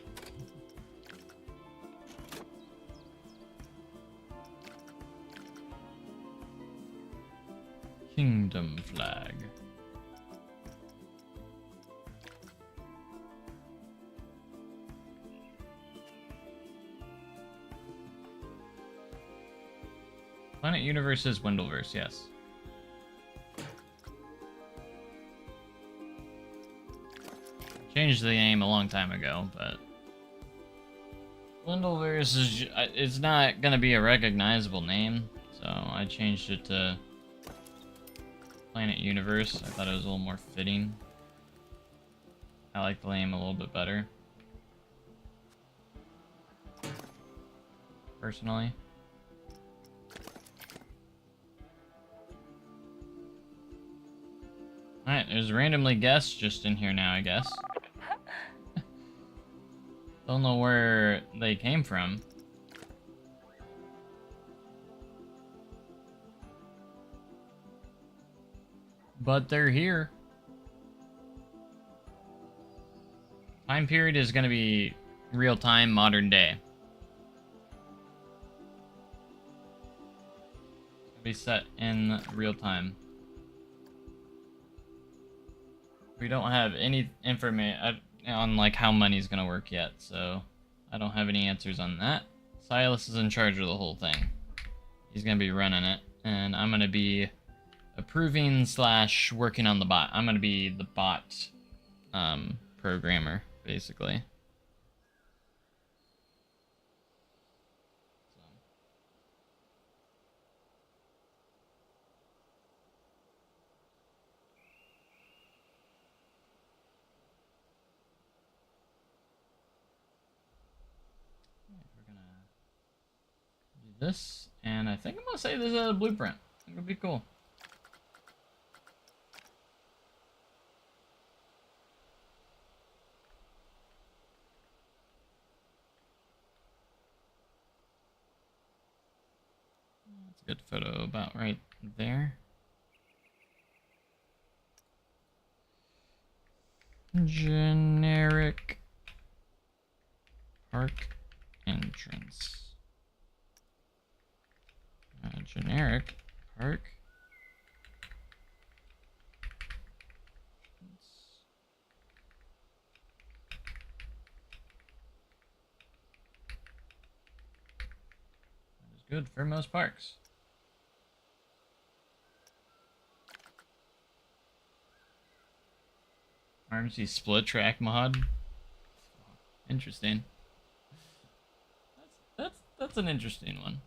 [SPEAKER 1] Kingdom flag. Planet Universe is Windleverse, yes. Changed the name a long time ago, but Windleverse is it's not gonna be a recognizable name, so I changed it to Planet Universe. I thought it was a little more fitting. I like the name a little bit better, personally. Alright, there's randomly guests just in here now, I guess. Don't know where they came from. but they're here. Time period is going to be real time, modern day. It's going to be set in real time. We don't have any information on like how money's going to work yet, so I don't have any answers on that. Silas is in charge of the whole thing. He's going to be running it, and I'm going to be approving / working on the bot. I'm going to be the bot programmer, basically. We're going to do this, and I think I'm going to save this as a blueprint. I think it'll be cool. That's a good photo about right there. Generic park entrance. Generic park. That is good for most parks. RMC split track mod. Interesting. That's an interesting one.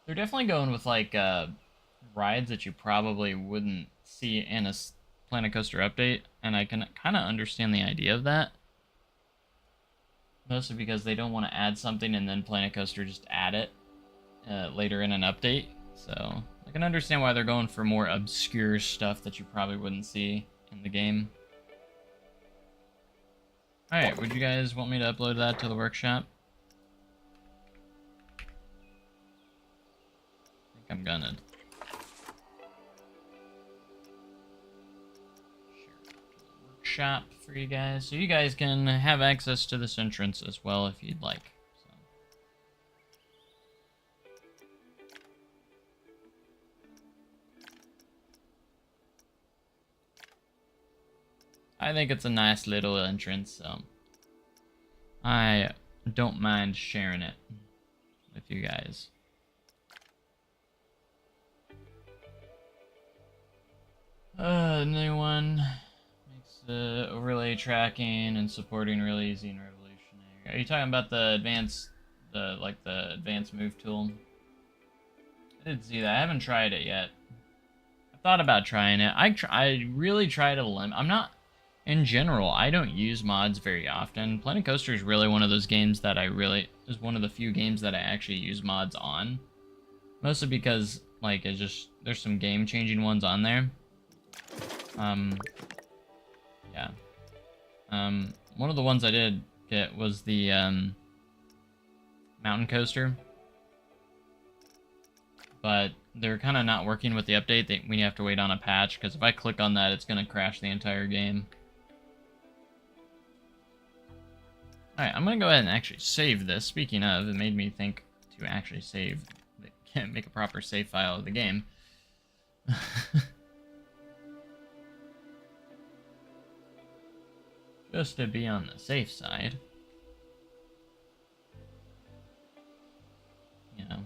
[SPEAKER 1] They're definitely going with like rides that you probably wouldn't see in a Planet Coaster update, and I can kind of understand the idea of that. Mostly because they don't want to add something and then Planet Coaster just add it later in an update. So I can understand why they're going for more obscure stuff that you probably wouldn't see in the game. Alright, would you guys want me to upload that to the workshop? I think I'm gonna. Workshop for you guys, so you guys can have access to this entrance as well if you'd like. So. I think it's a nice little entrance, so I don't mind sharing it with you guys. New one. Overlay tracking and supporting really easy and revolutionary. Are you talking about the advanced move tool? I did see that. I haven't tried it yet. I thought about trying it. I really try to limit. In general, I don't use mods very often. Planet Coaster is really one of those games that is one of the few games that I actually use mods on. Mostly because like there's some game changing ones on there. Yeah. One of the ones I did get was the mountain coaster, but they're kind of not working with the update. We have to wait on a patch, because if I click on that, it's going to crash the entire game. Alright, I'm going to go ahead and actually save this. Speaking of, it made me think to actually save. Can't make a proper save file of the game. Just to be on the safe side. You know.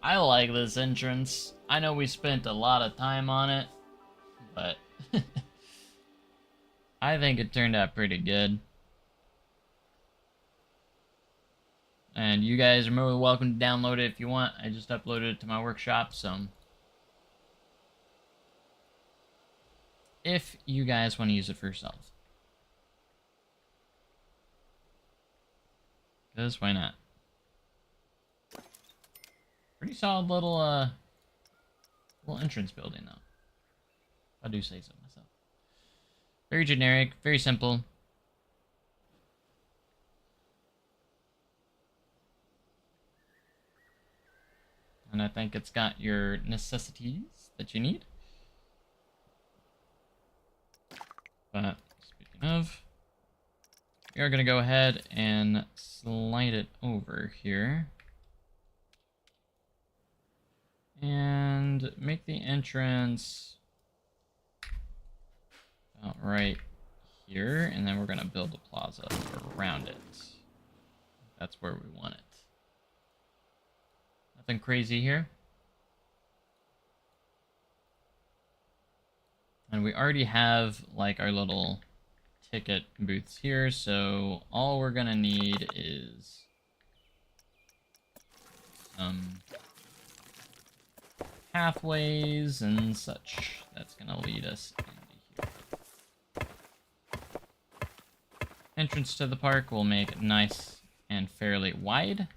[SPEAKER 1] I like this entrance. I know we spent a lot of time on it, but I think it turned out pretty good. And you guys are more than welcome to download it if you want. I just uploaded it to my workshop, so if you guys want to use it for yourselves. Because why not? Pretty solid little entrance building though. I do say so myself. Very generic, very simple. And I think it's got your necessities that you need. But speaking of, we are going to go ahead and slide it over here. And make the entrance about right here. And then we're going to build a plaza around it. That's where we want it. Nothing crazy here. And we already have like our little ticket booths here, so all we're gonna need is some pathways and such. That's gonna lead us into here. Entrance to the park will make it nice and fairly wide.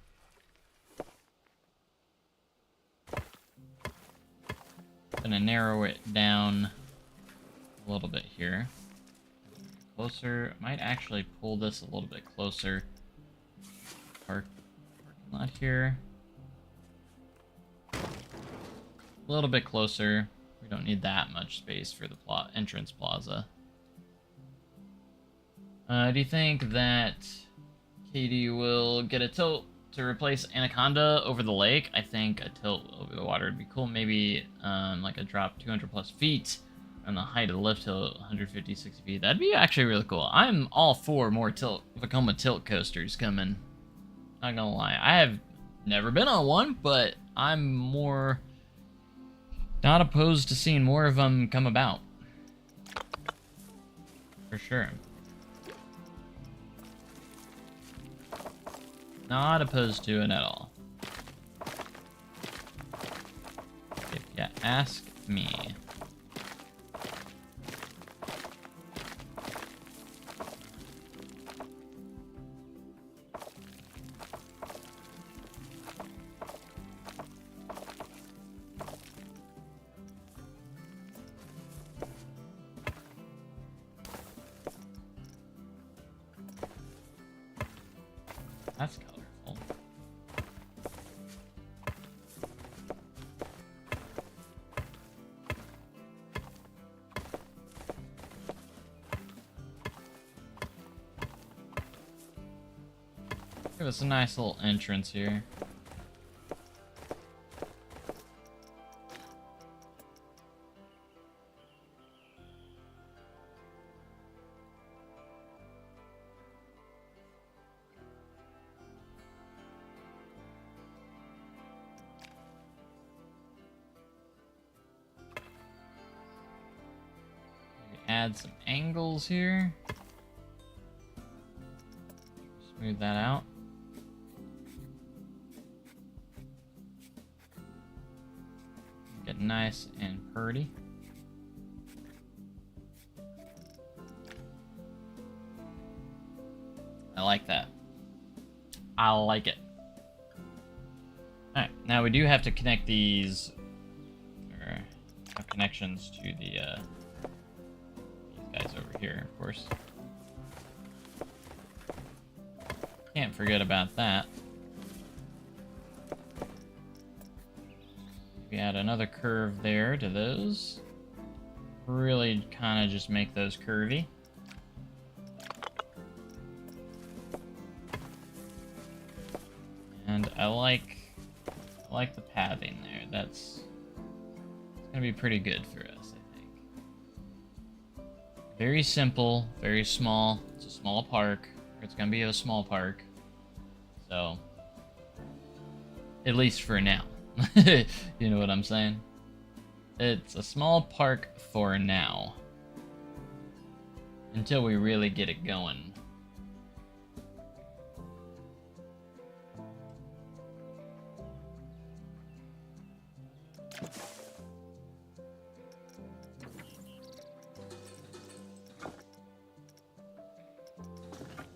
[SPEAKER 1] Gonna narrow it down a little bit here. Closer. Might actually pull this a little bit closer. Parking lot here. A little bit closer. We don't need that much space for the entrance plaza. Do you think that Katie will get a tilt to replace Anaconda over the lake? I think a tilt over the water would be cool. Maybe like a drop 200 plus feet and the height of the lift hill 150, 60 feet. That'd be actually really cool. I'm all for more Vekoma tilt coasters coming. Not gonna lie. I have never been on one, but I'm more not opposed to seeing more of them come about. For sure. Not opposed to it at all. If you ask me. That's colorful. Give us a nice little entrance here. Add some angles here. Smooth that out. Get nice and pretty. I like that. I like it. Alright, now we do have to connect these, or have connections to the these guys over here, of course. Can't forget about that. We add another curve there to those. Really kind of just make those curvy. And I like the pathing there. That's gonna be pretty good for us, I think. Very simple, very small. It's a small park. It's gonna be a small park. So, at least for now. You know what I'm saying? It's a small park for now. Until we really get it going.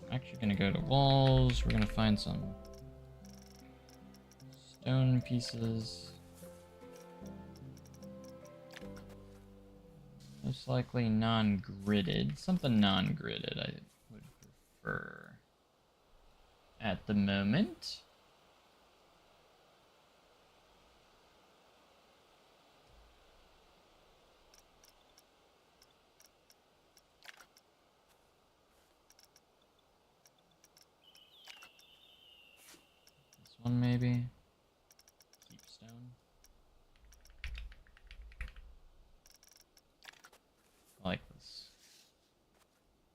[SPEAKER 1] I'm actually gonna go to walls. We're gonna find some Stone pieces. Most likely non-gridded. Something non-gridded I would prefer at the moment. This one maybe. Keep stone. I like this.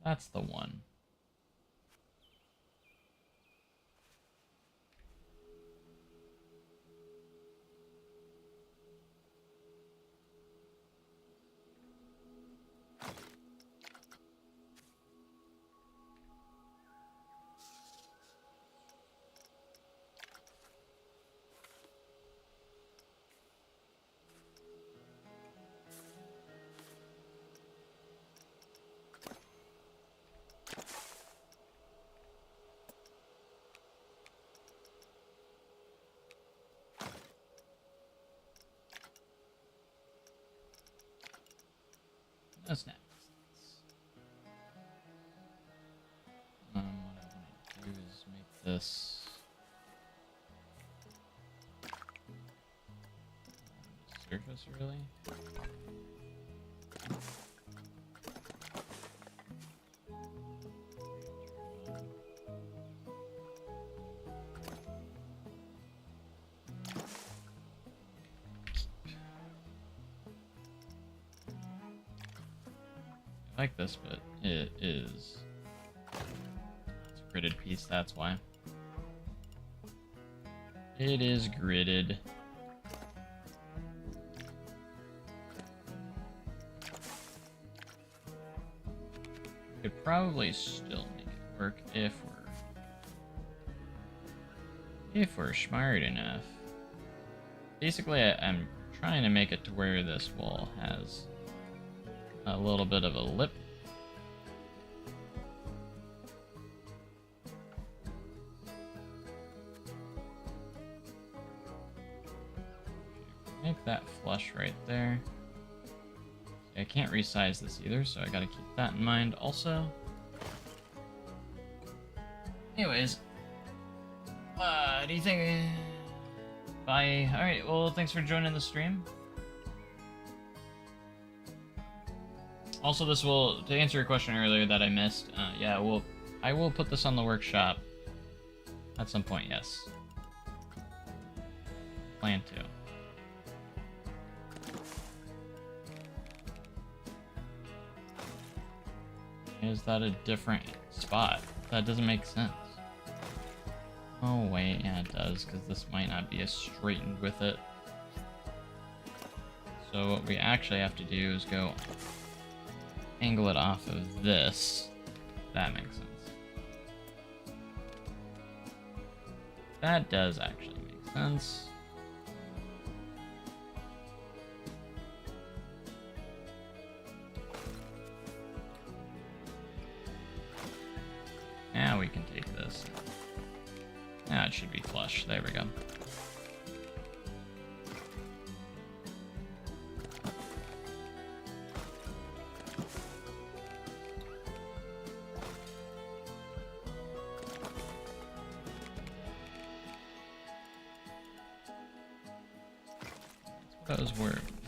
[SPEAKER 1] That's the one. No snaps. What I want to do is make this surface really. I like this, but it is. It's a gridded piece, that's why. It is gridded. We could probably still make it work if we're smart enough. Basically, I'm trying to make it to where this wall has a little bit of a lip. Make that flush right there. I can't resize this either, so I gotta keep that in mind also. Anyways, do you think... Bye. Alright, well, thanks for joining the stream. Also, this will, to answer your question earlier that I missed, yeah, I will put this on the workshop at some point, yes. Plan to. Is that a different spot? That doesn't make sense. Oh wait, yeah it does, because this might not be as straightened with it. So what we actually have to do is go angle it off of this. That makes sense. That does actually make sense. Now we can take this. Now it should be flush. There we go. I was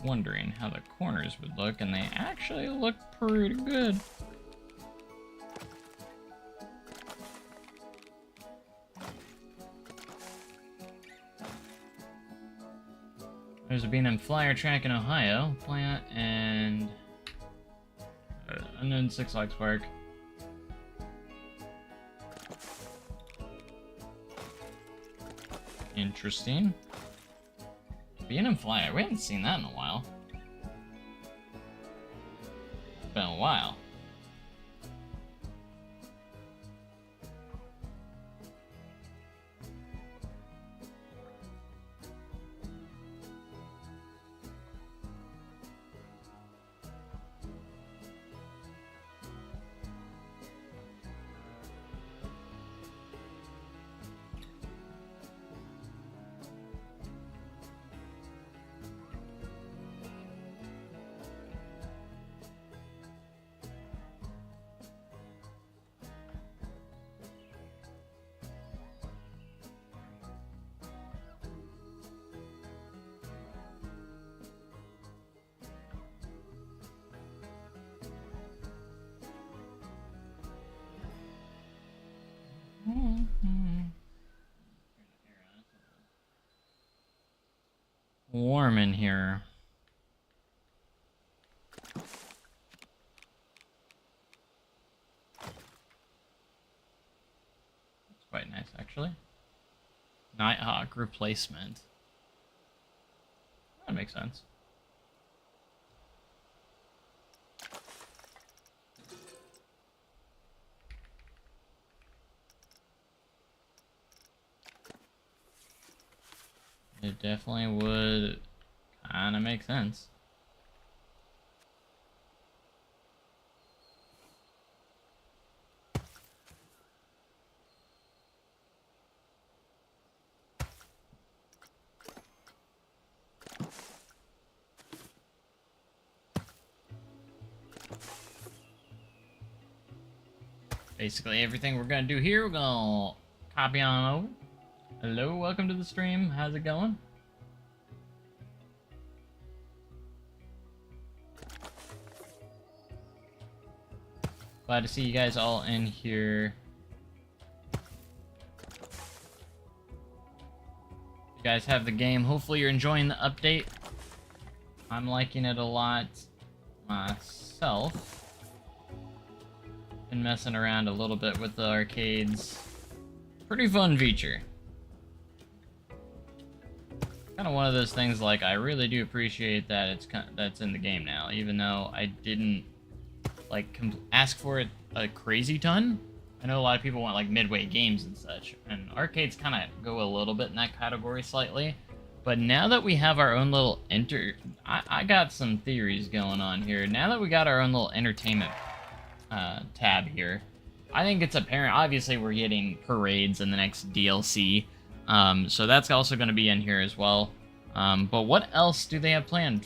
[SPEAKER 1] wondering how the corners would look, and they actually look pretty good. There's a B&M flyer track in Ohio, plant, and unknown Six Flags Park. Interesting. B&M flyer, we haven't seen that in a while. It's been a while. Warm in here. It's quite nice, actually. Nighthawk replacement. That makes sense. It definitely would kind of make sense. Basically everything we're gonna do here, we're gonna copy on over. Hello, welcome to the stream. How's it going? Glad to see you guys all in here. You guys have the game. Hopefully you're enjoying the update. I'm liking it a lot myself. Been messing around a little bit with the arcades. Pretty fun feature. Kind of one of those things, like, I really do appreciate that that's in the game now, even though I didn't like ask for it a crazy ton. I know a lot of people want like midway games and such, and arcades kind of go a little bit in that category slightly. But now that we have our own little I got some theories going on here. Now that we got our own little entertainment tab here, I think it's apparent. Obviously, we're getting parades in the next DLC, so that's also going to be in here as well. But what else do they have planned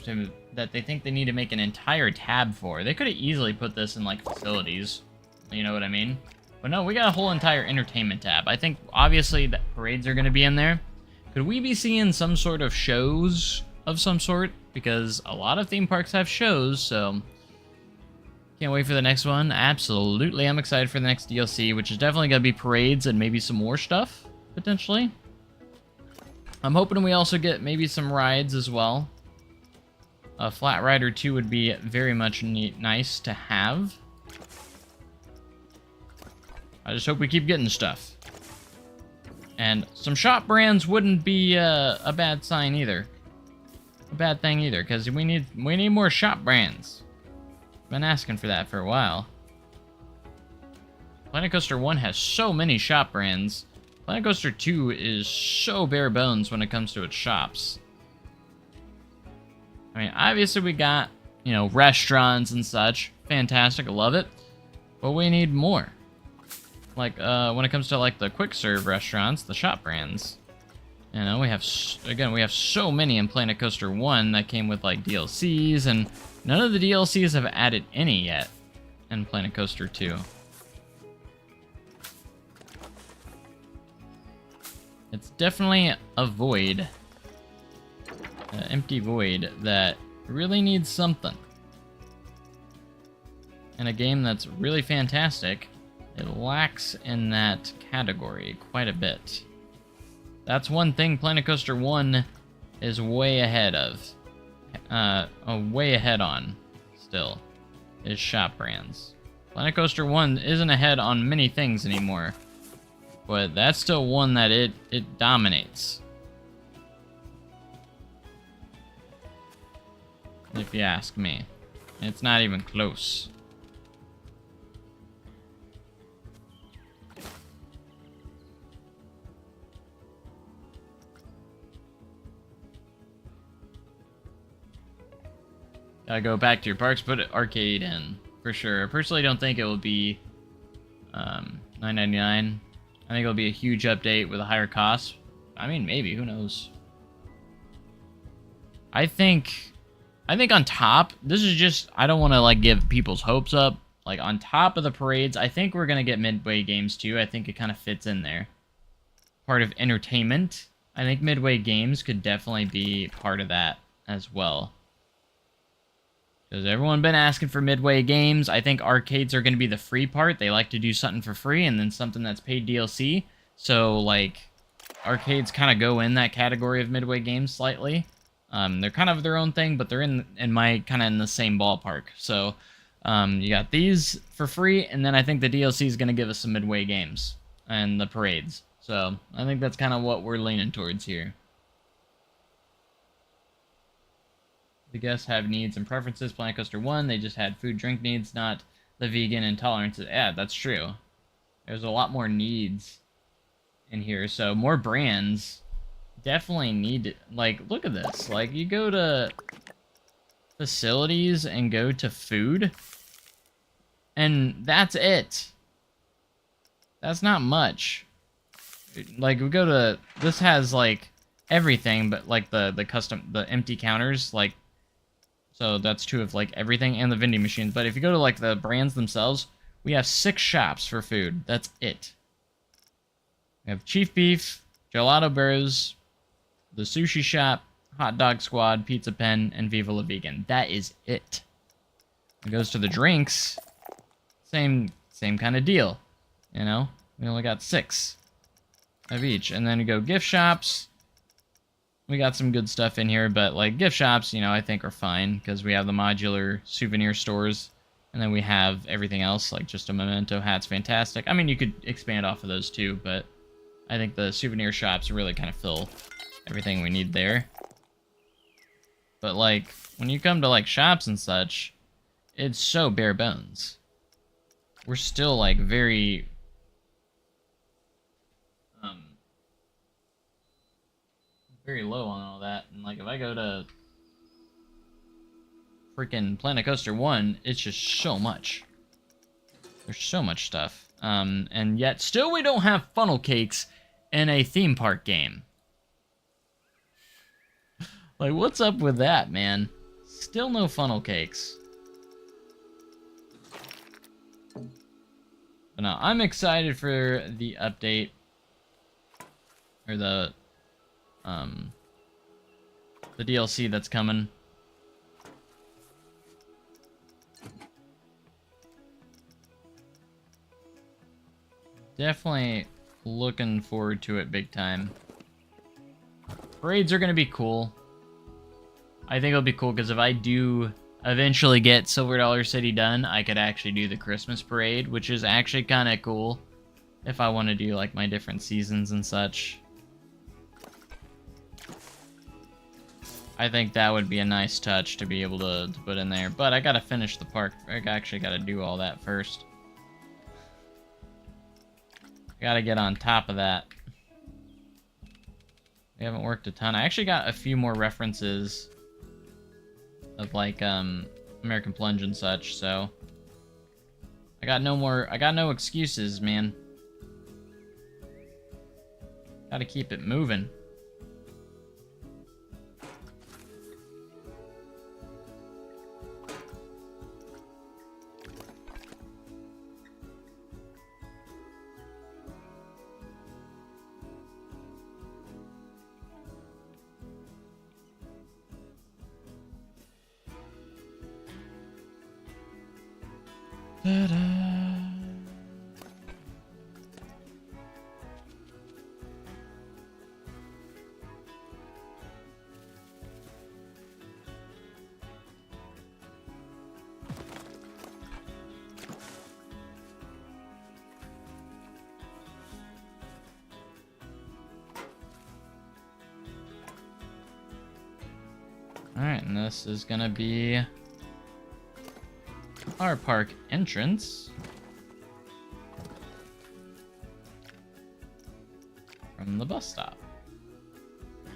[SPEAKER 1] that they think they need to make an entire tab for? They could have easily put this in like facilities, you know what I mean? But no, we got a whole entire entertainment tab. I think obviously that parades are going to be in there. Could we be seeing some sort of shows of some sort? Because a lot of theme parks have shows, so can't wait for the next one. Absolutely, I'm excited for the next DLC, which is definitely going to be parades and maybe some more stuff, potentially. I'm hoping we also get maybe some rides as well. A Flat Rider 2 would be very much nice to have. I just hope we keep getting stuff. And some shop brands wouldn't be a bad sign either. A bad thing either, because we need more shop brands. Been asking for that for a while. Planet Coaster 1 has so many shop brands. Planet Coaster 2 is so bare bones when it comes to its shops. I mean, obviously we got, you know, restaurants and such. Fantastic, I love it. But we need more. Like, when it comes to, like, the quick serve restaurants, the shop brands. You know, we have so many in Planet Coaster 1 that came with, like, DLCs, and none of the DLCs have added any yet in Planet Coaster 2. It's definitely a void. An empty void that really needs something. And a game that's really fantastic, it lacks in that category quite a bit. That's one thing Planet Coaster 1 is way ahead of. Way ahead on, still, is shop brands. Planet Coaster 1 isn't ahead on many things anymore, but that's still one that it dominates. If you ask me. It's not even close. Gotta go back to your parks, put an arcade in, for sure. I personally don't think it will be $9.99. I think it'll be a huge update with a higher cost. I mean, maybe, who knows? I think on top, this is just, I don't want to, like, give people's hopes up. Like, on top of the parades, I think we're gonna get Midway Games, too. I think it kind of fits in there. Part of entertainment. I think Midway Games could definitely be part of that as well. Because everyone been asking for Midway Games. I think arcades are going to be the free part. They like to do something for free and then something that's paid DLC. So, like, arcades kind of go in that category of midway games slightly. They're kind of their own thing, but they're in my kind of in the same ballpark. So, you got these for free, and then I think the DLC is going to give us some midway games and the parades. So, I think that's kind of what we're leaning towards here. The guests have needs and preferences. Planet Coaster 1, they just had food, drink needs, not the vegan intolerances. Yeah, that's true. There's a lot more needs in here, so more brands definitely need, like, look at this. Like, you go to facilities and go to food, and that's it. That's not much. Like, we go to, this has, like, everything, but, like, the empty counters, like, so that's true of, like, everything and the vending machines. But if you go to, like, the brands themselves, we have 6 shops for food. That's it. We have Chief Beef, Gelato Bros, the Sushi Shop, Hot Dog Squad, Pizza Pen, and Viva La Vegan. That is it. It goes to the drinks. Same kind of deal. You know? We only got 6 of each. And then you go gift shops. We got some good stuff in here, but, like, gift shops, you know, I think are fine, because we have the modular souvenir stores, and then we have everything else, like just a memento hat's fantastic. I mean, you could expand off of those too, but I think the souvenir shops really kind of fill everything we need there. But, like, when you come to, like, shops and such, it's so bare bones. We're still, like, very very low on all that. And, like, if I go to freaking Planet Coaster 1, it's just so much. There's so much stuff. And yet still we don't have funnel cakes in a theme park game. Like, what's up with that, man? Still no funnel cakes. But no, I'm excited for the update. Or the DLC that's coming. Definitely looking forward to it big time. Parades are going to be cool. I think it'll be cool because if I do eventually get Silver Dollar City done, I could actually do the Christmas parade, which is actually kind of cool if I want to do, like, my different seasons and such. I think that would be a nice touch to be able to put in there. But I gotta finish the park. I actually gotta do all that first. Gotta get on top of that. We haven't worked a ton. I actually got a few more references of, like, American Plunge and such, so I got no excuses, man. Gotta keep it moving. Alright, and this is gonna be our park entrance. From the bus stop. If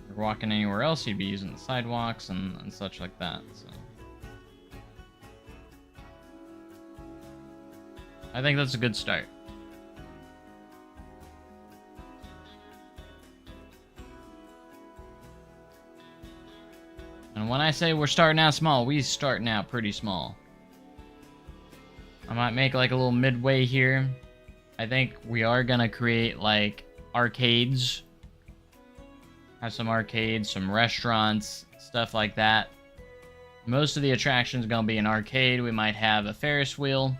[SPEAKER 1] you're walking anywhere else, you'd be using the sidewalks and such like that, so. I think that's a good start. And when I say we're starting out small, we starting out pretty small. I might make, like, a little midway here. I think we are gonna create, like, arcades. Have some arcades, some restaurants, stuff like that. Most of the attractions gonna be an arcade. We might have a Ferris wheel.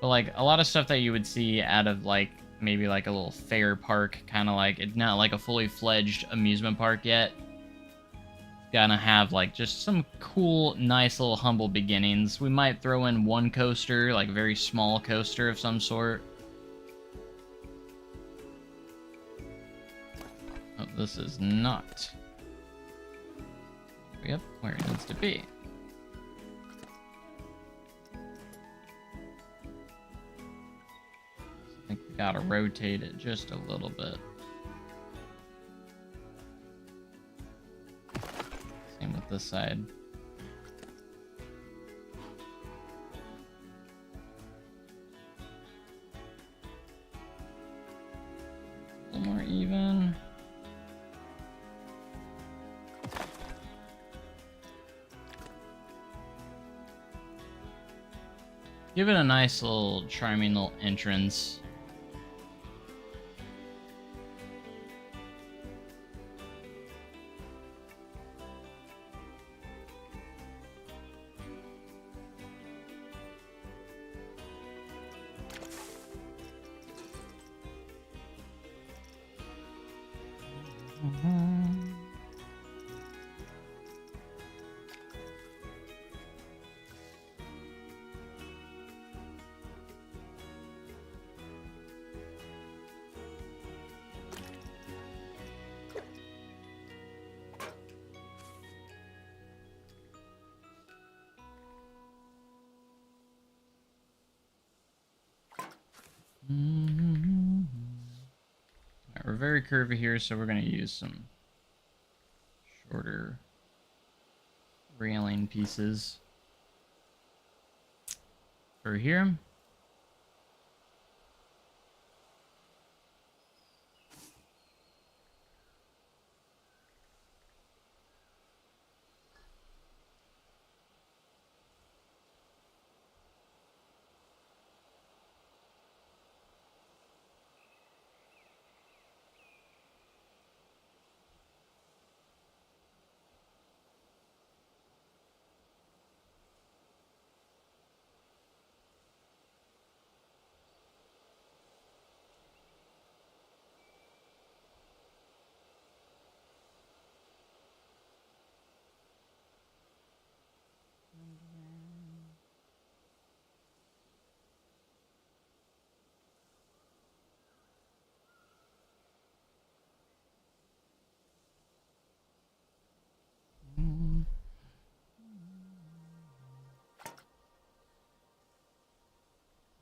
[SPEAKER 1] But, like, a lot of stuff that you would see out of, like, maybe like a little fair park, kind of like, it's not like a fully fledged amusement park yet. Gonna have like just some cool, nice little humble beginnings. We might throw in one coaster, like a very small coaster of some sort. Oh, this is not. Yep, where it needs to be. I think we gotta rotate it just a little bit. Same with this side. A little more even. Give it a nice little charming little entrance. Alright, we're very curvy here, so we're going to use some shorter railing pieces for here.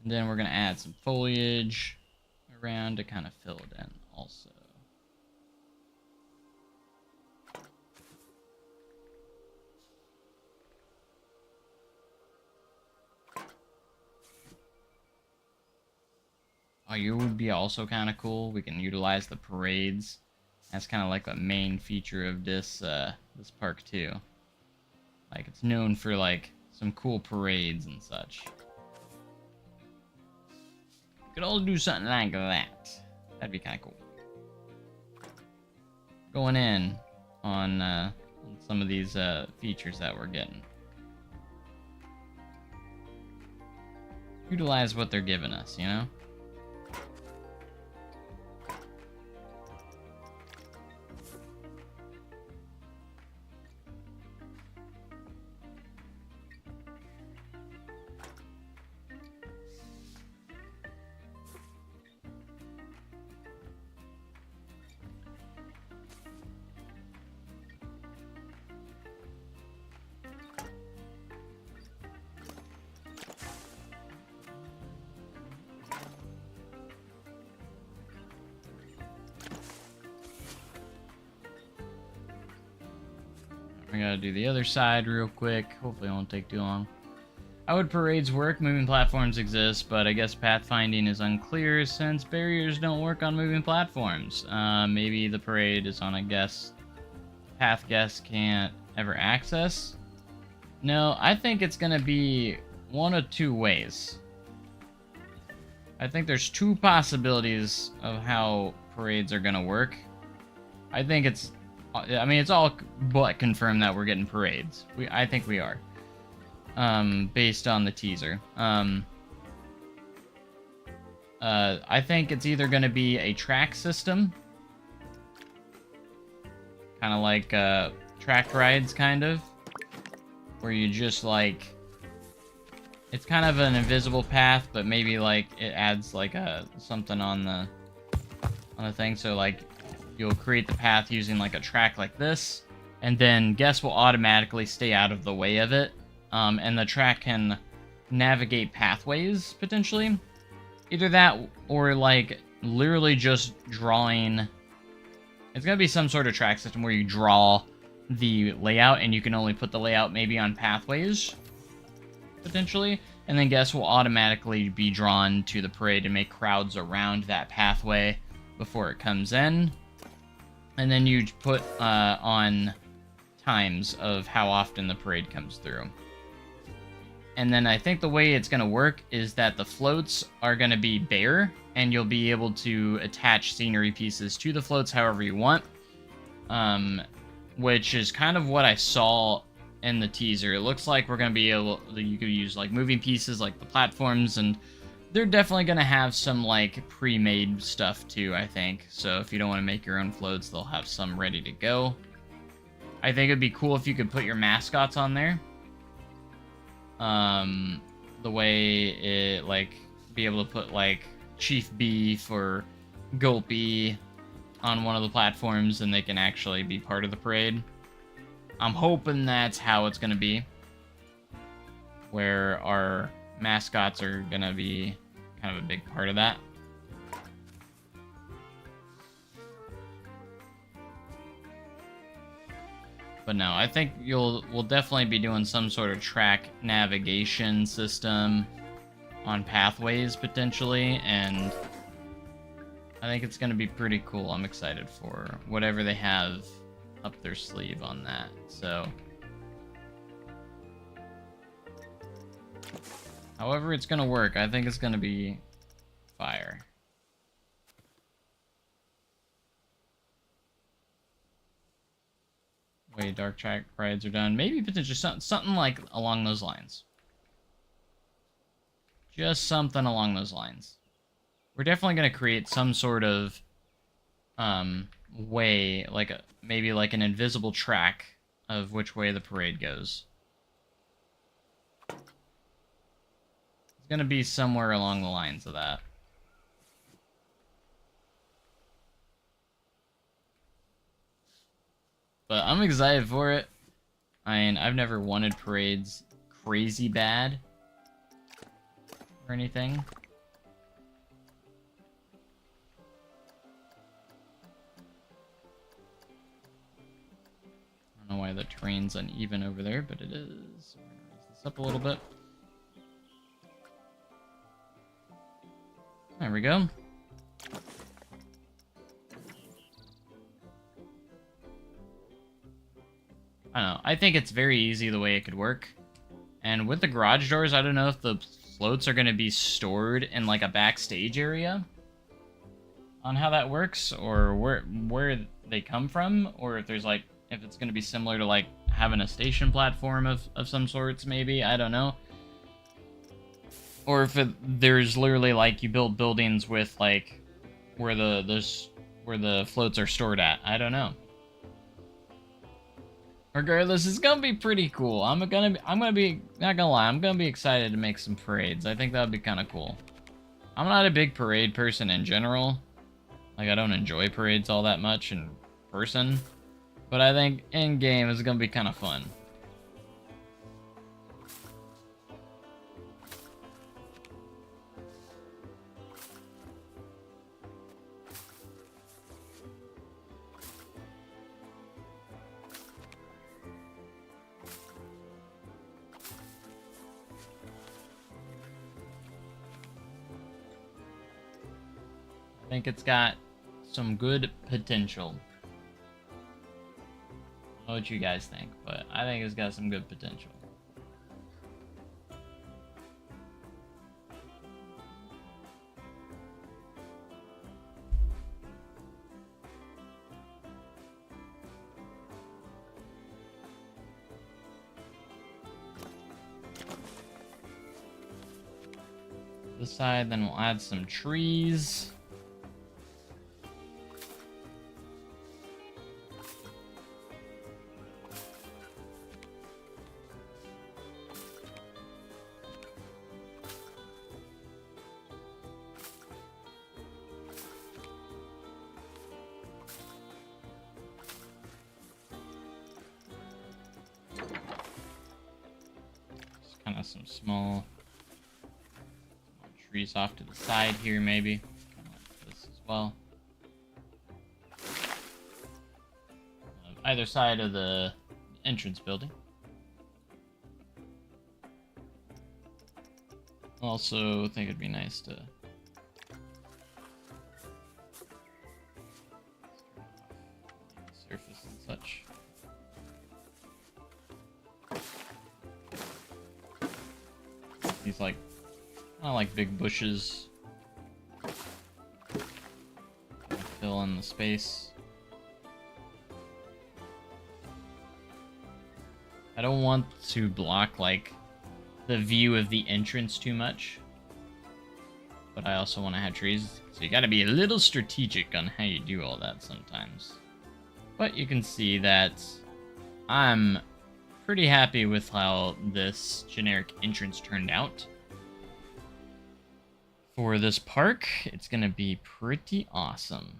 [SPEAKER 1] And then we're going to add some foliage around to kind of fill it in also. Oh, you would be also kind of cool. We can utilize the parades. That's kind of like a main feature of this this park too. Like, it's known for like some cool parades and such. Could all do something like that. That'd be kind of cool. Going in on some of these features that we're getting. Utilize what they're giving us, you know? We gotta do the other side real quick. Hopefully it won't take too long. How would parades work? Moving platforms exist, but I guess pathfinding is unclear since barriers don't work on moving platforms. Maybe the parade is on a path guests can't ever access? No, I think it's gonna be one of two ways. I think there's two possibilities of how parades are gonna work. I think it's all but confirmed that we're getting parades. I think we are. Based on the teaser. I think it's either going to be a track system, kind of like track rides, kind of, where you just like, it's kind of an invisible path, but maybe like it adds like something on the thing. So like you'll create the path using like a track like this, and then guests will automatically stay out of the way of it, and the track can navigate pathways potentially. Either that or like literally just drawing. It's gonna be some sort of track system where you draw the layout, and you can only put the layout maybe on pathways potentially, and then guests will automatically be drawn to the parade and make crowds around that pathway before it comes in. And then you put on times of how often the parade comes through. And then I think the way it's going to work is that the floats are going to be bare, and you'll be able to attach scenery pieces to the floats however you want, which is kind of what I saw in the teaser. It looks like we're going to be able, you could use like moving pieces like the platforms, and they're definitely going to have some like pre-made stuff too, I think. So if you don't want to make your own floats, they'll have some ready to go. I think it'd be cool if you could put your mascots on there. The way it, like, be able to put like Chief Beef or Gulpy on one of the platforms, and they can actually be part of the parade. I'm hoping that's how it's going to be, where our mascots are going to be kind of a big part of that. But no, I think we'll definitely be doing some sort of track navigation system on pathways potentially, and I think it's going to be pretty cool. I'm excited for whatever they have up their sleeve on that. So, however it's going to work, I think it's going to be fire. Way dark track rides are done. Maybe potentially something like along those lines. Just something along those lines. We're definitely going to create some sort of way, like maybe like an invisible track of which way the parade goes. It's going to be somewhere along the lines of that. But I'm excited for it. I mean, I've never wanted parades crazy bad or anything. I don't know why the terrain's uneven over there, but it is. We're gonna raise this up a little bit. There we go. I don't know. I think it's very easy the way it could work. And with the garage doors, I don't know if the floats are going to be stored in like a backstage area on how that works, or where they come from, or if there's like, if it's going to be similar to like having a station platform of some sorts, maybe. I don't know. Or if there's literally like you build buildings with like where the floats are stored at. I don't know. Regardless, it's gonna be pretty cool. I'm gonna be not gonna lie, I'm gonna be excited to make some parades. I think that would be kind of cool. I'm not a big parade person in general. Like, I don't enjoy parades all that much in person, but I think in game is gonna be kind of fun. I think it's got some good potential. I don't know what you guys think, but I think it's got some good potential. The the side, then we'll add some trees. Kind of some small trees off to the side here, maybe. Kind of like this as well. Either side of the entrance building. Also, think it'd be nice to surface and such. These like, kind of like big bushes. Fill in the space. I don't want to block like the view of the entrance too much, but I also want to have trees, so you got to be a little strategic on how you do all that sometimes. But you can see that I'm pretty happy with how this generic entrance turned out. For this park, it's going to be pretty awesome.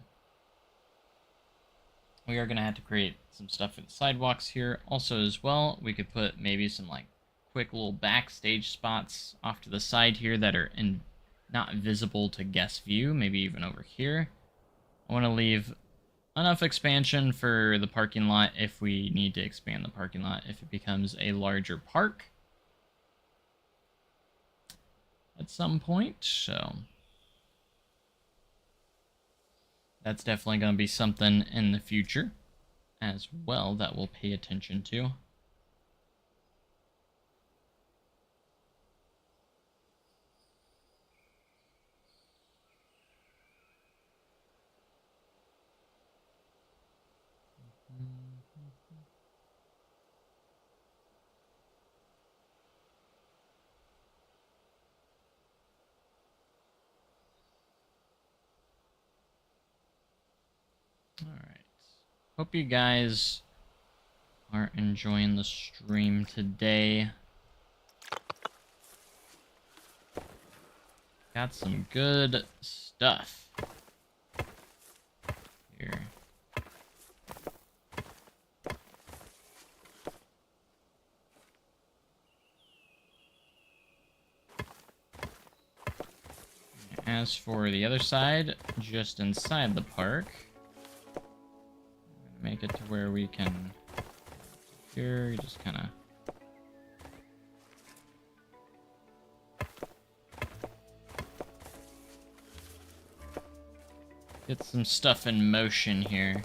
[SPEAKER 1] We are going to have to create some stuff for the sidewalks here. Also as well, we could put maybe some like quick little backstage spots off to the side here that are not visible to guest view, maybe even over here. I want to leave enough expansion for the parking lot if we need to expand the parking lot if it becomes a larger park at some point. So that's definitely going to be something in the future as well that we'll pay attention to. Alright. Hope you guys are enjoying the stream today. Got some good stuff here. As for the other side, just inside the park, make it to where we can here just kind of get some stuff in motion here.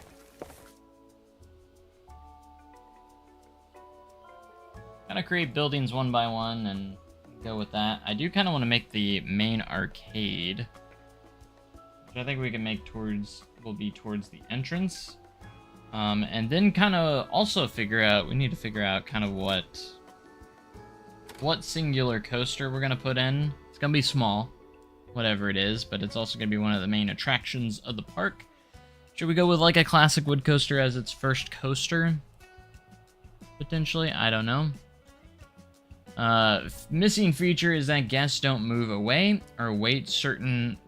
[SPEAKER 1] Kind of create buildings one by one and go with that. I do kind of want to make the main arcade, which I think we can make will be towards the entrance. And then kind of also we need to figure out kind of what singular coaster we're going to put in. It's going to be small, whatever it is, but it's also going to be one of the main attractions of the park. Should we go with like a classic wood coaster as its first coaster? Potentially, I don't know. Missing feature is that guests don't move away or wait from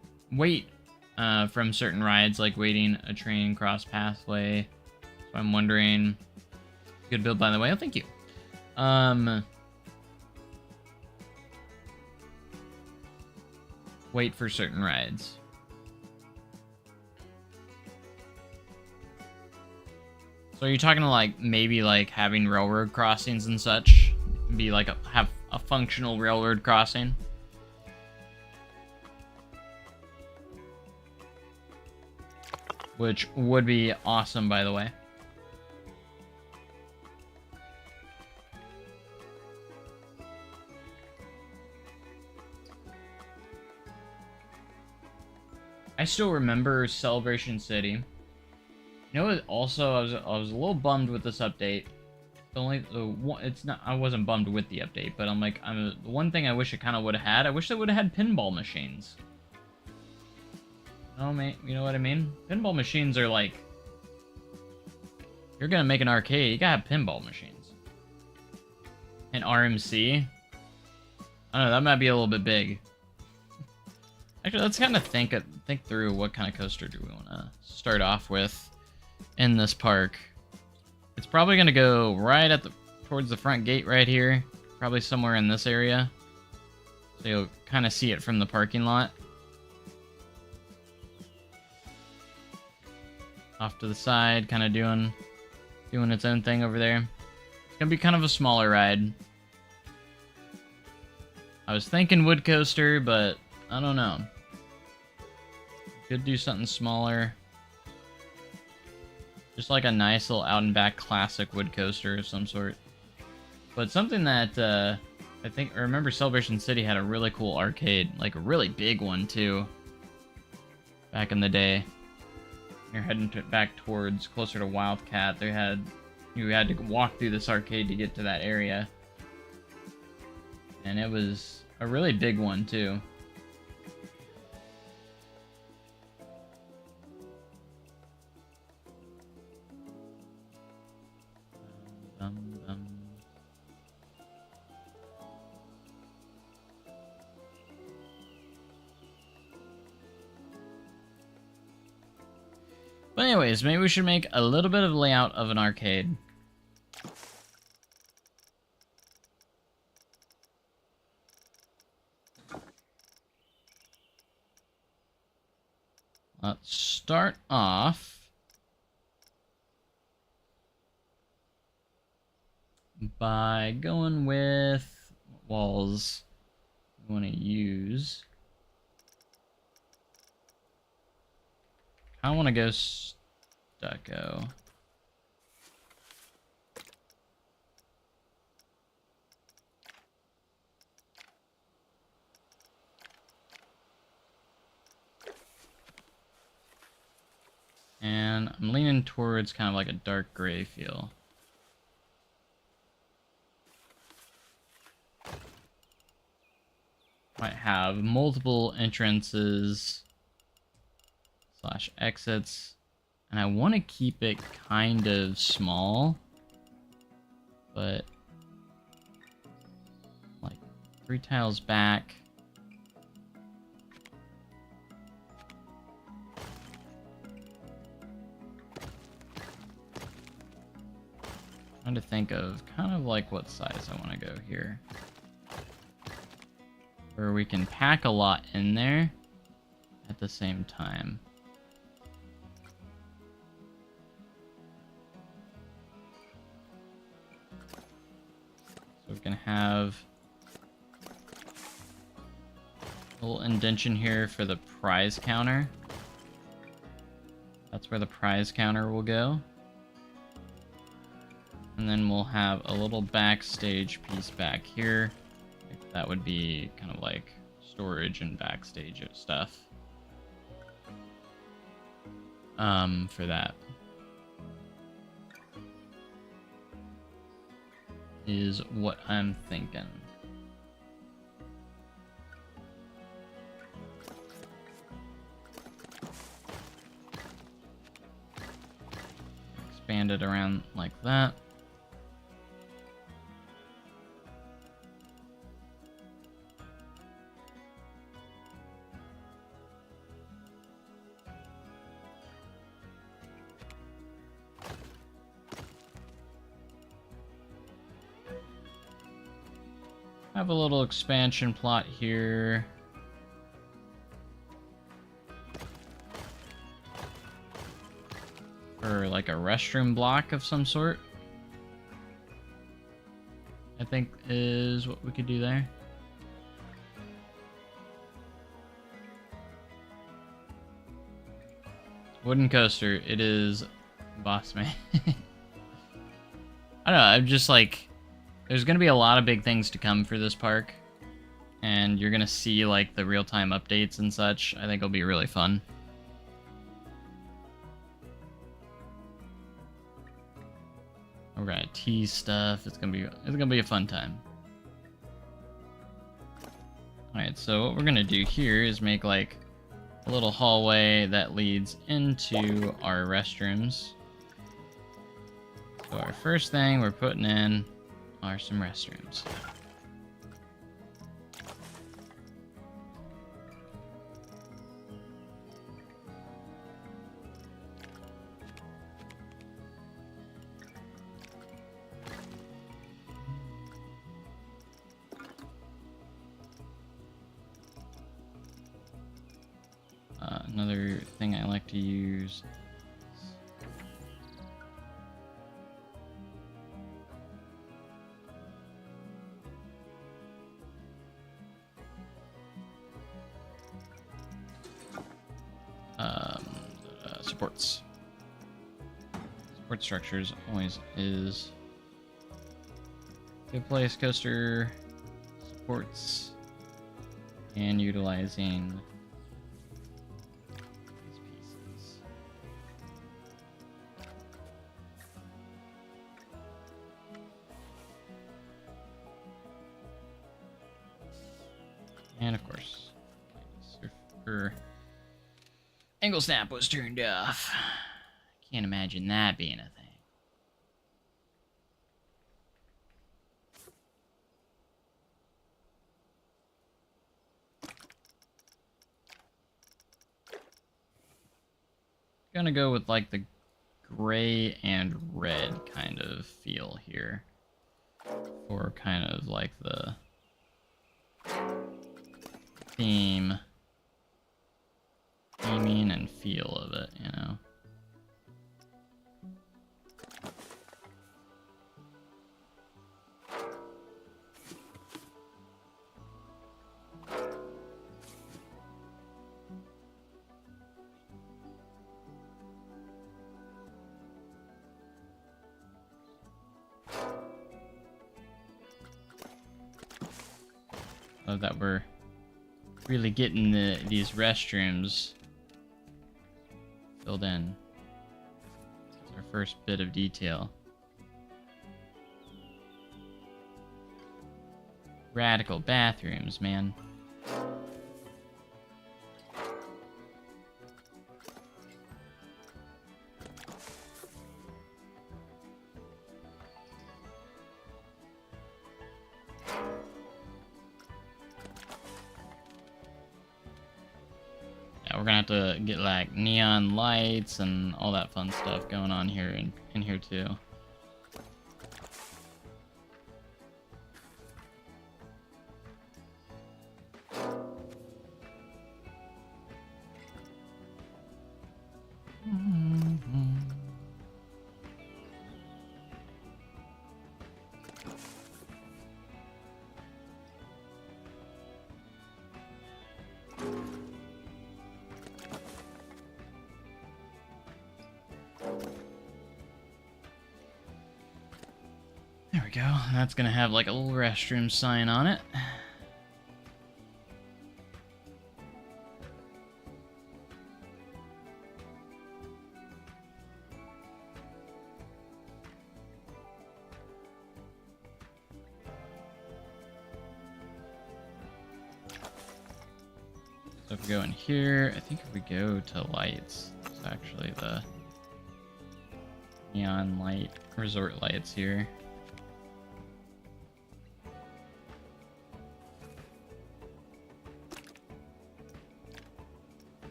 [SPEAKER 1] certain rides, like waiting a train cross pathway. So I'm wondering, good build by the way. Oh, thank you. Wait for certain rides. So are you talking to like maybe like having railroad crossings and such? Be like have a functional railroad crossing? Which would be awesome, by the way. I still remember Celebration City. You know what, also, I was a little bummed with this update. it's not. I wasn't bummed with the update, but I'm like, the one thing I wish it kind of would have had. I wish it would have had pinball machines. Oh, man, you know what I mean? Pinball machines are like, you're gonna make an arcade, you gotta have pinball machines. An RMC. I don't know. That might be a little bit big. Actually, let's kind of think through what kind of coaster do we want to start off with in this park. It's probably going to go right at towards the front gate right here. Probably somewhere in this area. So you'll kind of see it from the parking lot. Off to the side, kind of doing its own thing over there. It's going to be kind of a smaller ride. I was thinking wood coaster, but I don't know. Could do something smaller. Just like a nice little out and back classic wood coaster of some sort. But something that I remember Celebration City had a really cool arcade, like a really big one too. Back in the day. You're heading back towards closer to Wildcat. You had to walk through this arcade to get to that area. And it was a really big one too. But anyways, maybe we should make a little bit of layout of an arcade. Let's start off by going with what walls we want to use. I want to go stucco. And I'm leaning towards kind of like a dark gray feel. Might have multiple entrances / exits, and I want to keep it kind of small, but like 3 tiles back. Trying to think of kind of like what size I want to go here, where we can pack a lot in there at the same time. So we can have a little indentation here for the prize counter. That's where the prize counter will go. And then we'll have a little backstage piece back here. That would be kind of like storage and backstage of stuff. For that. Is what I'm thinking. Expand it around like that. Have a little expansion plot here. For like a restroom block of some sort. I think is what we could do there. Wooden coaster. It is boss man. I don't know. I'm just like, there's going to be a lot of big things to come for this park. And you're going to see like the real-time updates and such. I think it'll be really fun. We're gonna tease stuff. It's gonna be a fun time. Alright, so what we're gonna do here is make like a little hallway that leads into our restrooms. So our first thing we're putting in are some restrooms. Another thing I like to use supports. Support structures always is a good place. Coaster supports and utilizing and of course, surfer angle snap was turned off. Can't imagine that being a thing. Gonna go with like the gray and red kind of feel here for kind of like the theming and feel of it, you know. Love that we're really getting these restrooms filled in. It's our first bit of detail. Radical bathrooms, man. We're gonna have to get like neon lights and all that fun stuff going on here in here too. There we go. That's gonna have like a little restroom sign on it. So if we go in here, I think if we go to lights, it's actually the neon light resort lights here.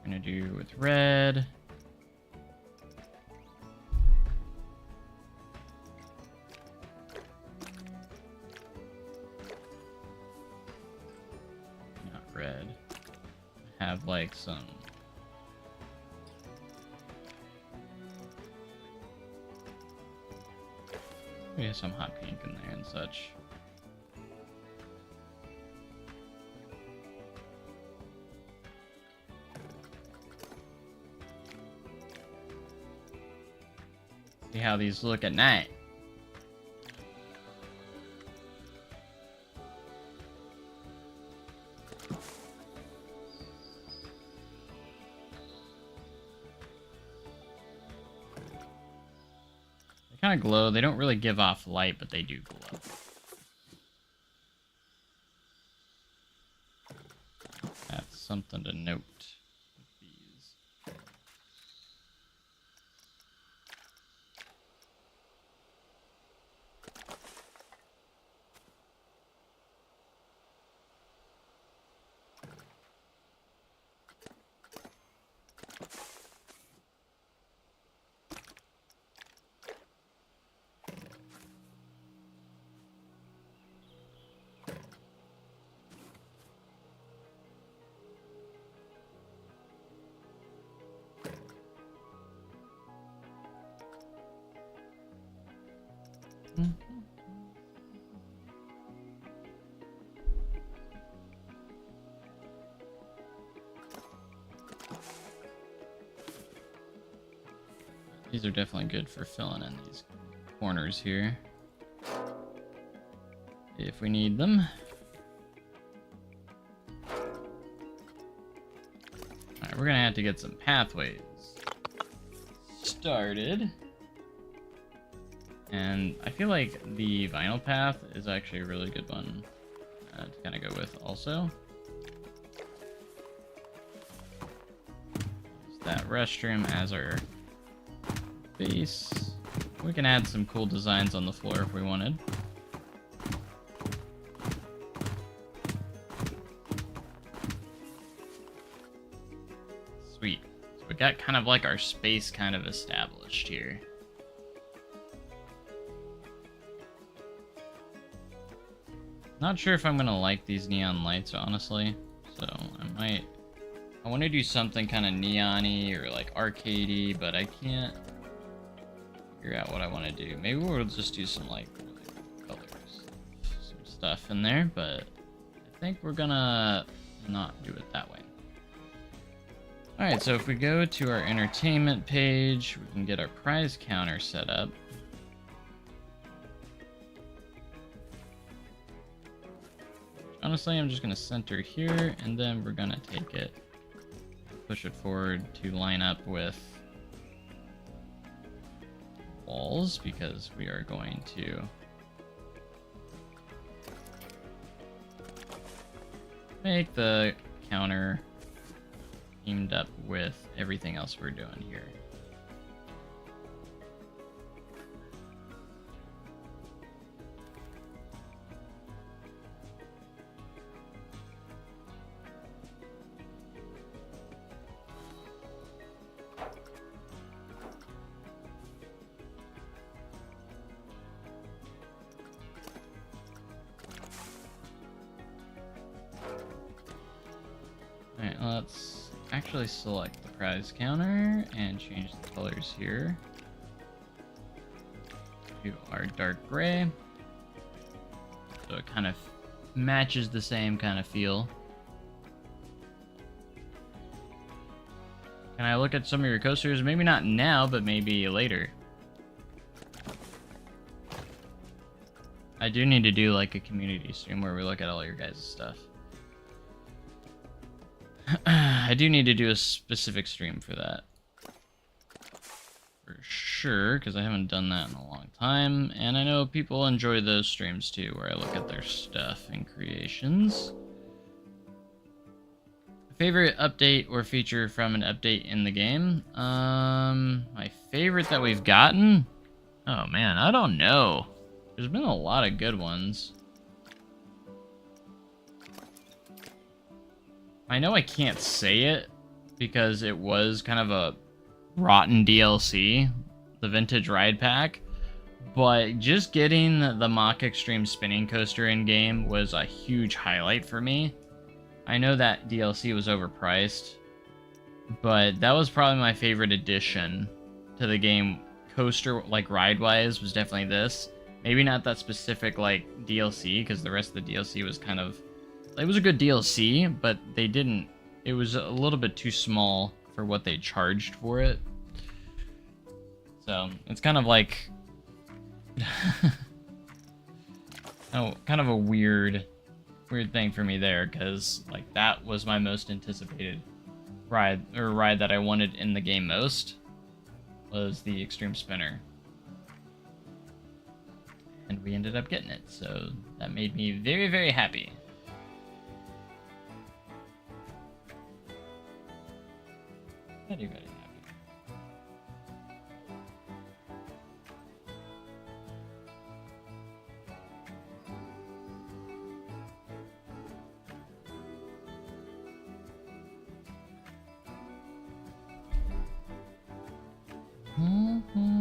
[SPEAKER 1] We're gonna do with red. Not red. Have like some we have some hot pink in there and such. See how these look at night. I kind of glow. They don't really give off light, but they do glow. That's something to note with these. These are definitely good for filling in these corners here, if we need them. Alright, we're gonna have to get some pathways started. And I feel like the vinyl path is actually a really good one to kind of go with also. Use that restroom as our base. We can add some cool designs on the floor if we wanted. Sweet. So we got kind of like our space kind of established here. Not sure if I'm gonna like these neon lights, honestly. So I want to do something kind of neon-y or like arcadey, but I can't figure out what I want to do. Maybe we'll just do some like really cool colors, some stuff in there, but I think we're gonna not do it that way. Alright, so if we go to our entertainment page, we can get our prize counter set up. Honestly, I'm just gonna center here, and then we're gonna take it, push it forward to line up with walls, because we are going to make the counter teamed up with everything else we're doing here. Alright, let's actually select the prize counter and change the colors here to our dark gray, so it kind of matches the same kind of feel. Can I look at some of your coasters? Maybe not now, but maybe later. I do need to do like a community stream where we look at all your guys' stuff. I do need to do a specific stream for that. For sure, because I haven't done that in a long time. And I know people enjoy those streams too, where I look at their stuff and creations. Favorite update or feature from an update in the game? My favorite that we've gotten? Oh man, I don't know. There's been a lot of good ones. I know I can't say it because it was kind of a rotten DLC, the Vintage Ride Pack, but just getting the Mach Extreme Spinning Coaster in-game was a huge highlight for me. I know that DLC was overpriced, but that was probably my favorite addition to the game, coaster, like ride-wise, was definitely this. Maybe not that specific, like, DLC, because the rest of the DLC was kind of... It was a good DLC, but they didn't... It was a little bit too small for what they charged for it. So, it's kind of like... oh, kind of a weird thing for me there, because, like, that was my most anticipated ride that I wanted in the game most, was the Extreme Spinner. and we ended up getting it, so that made me very, very happy. Very, very happy.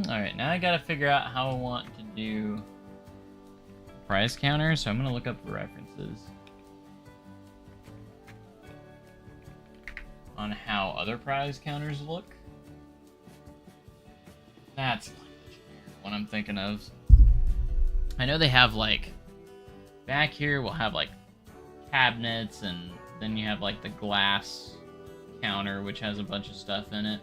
[SPEAKER 1] Alright, now I gotta figure out how I want to do prize counter, so I'm gonna look up the references on how other prize counters look. That's what I'm thinking of. I know they have, like, back here we'll have, like, cabinets, and then you have, like, the glass counter, which has a bunch of stuff in it.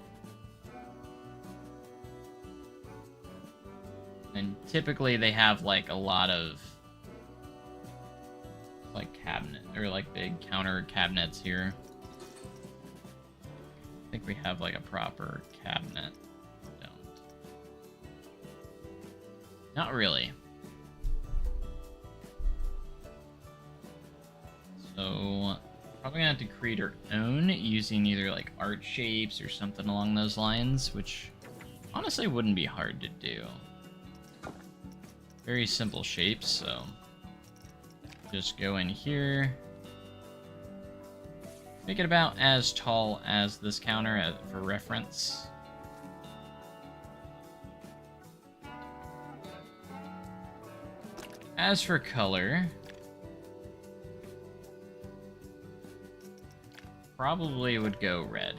[SPEAKER 1] And typically they have, like, a lot of, like, cabinet, or, like, big counter cabinets here. I think we have, like, a proper cabinet. Don't. Not really. So, probably gonna have to create our own using either, like, art shapes or something along those lines, which honestly wouldn't be hard to do. Very simple shapes, so just go in here. Make it about as tall as this counter for reference. As for color, probably would go red.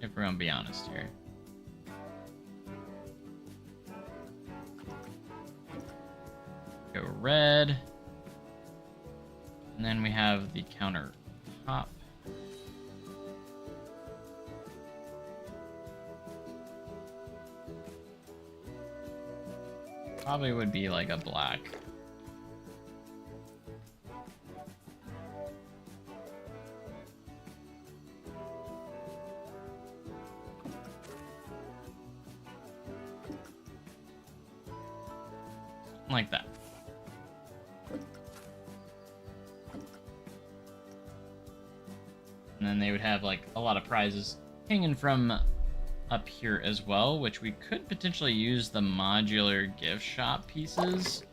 [SPEAKER 1] If we're gonna be honest here. Go red. And then we have the counter top. Probably would be like a black. Like that. And then they would have like a lot of prizes hanging from up here as well, which we could potentially use the modular gift shop pieces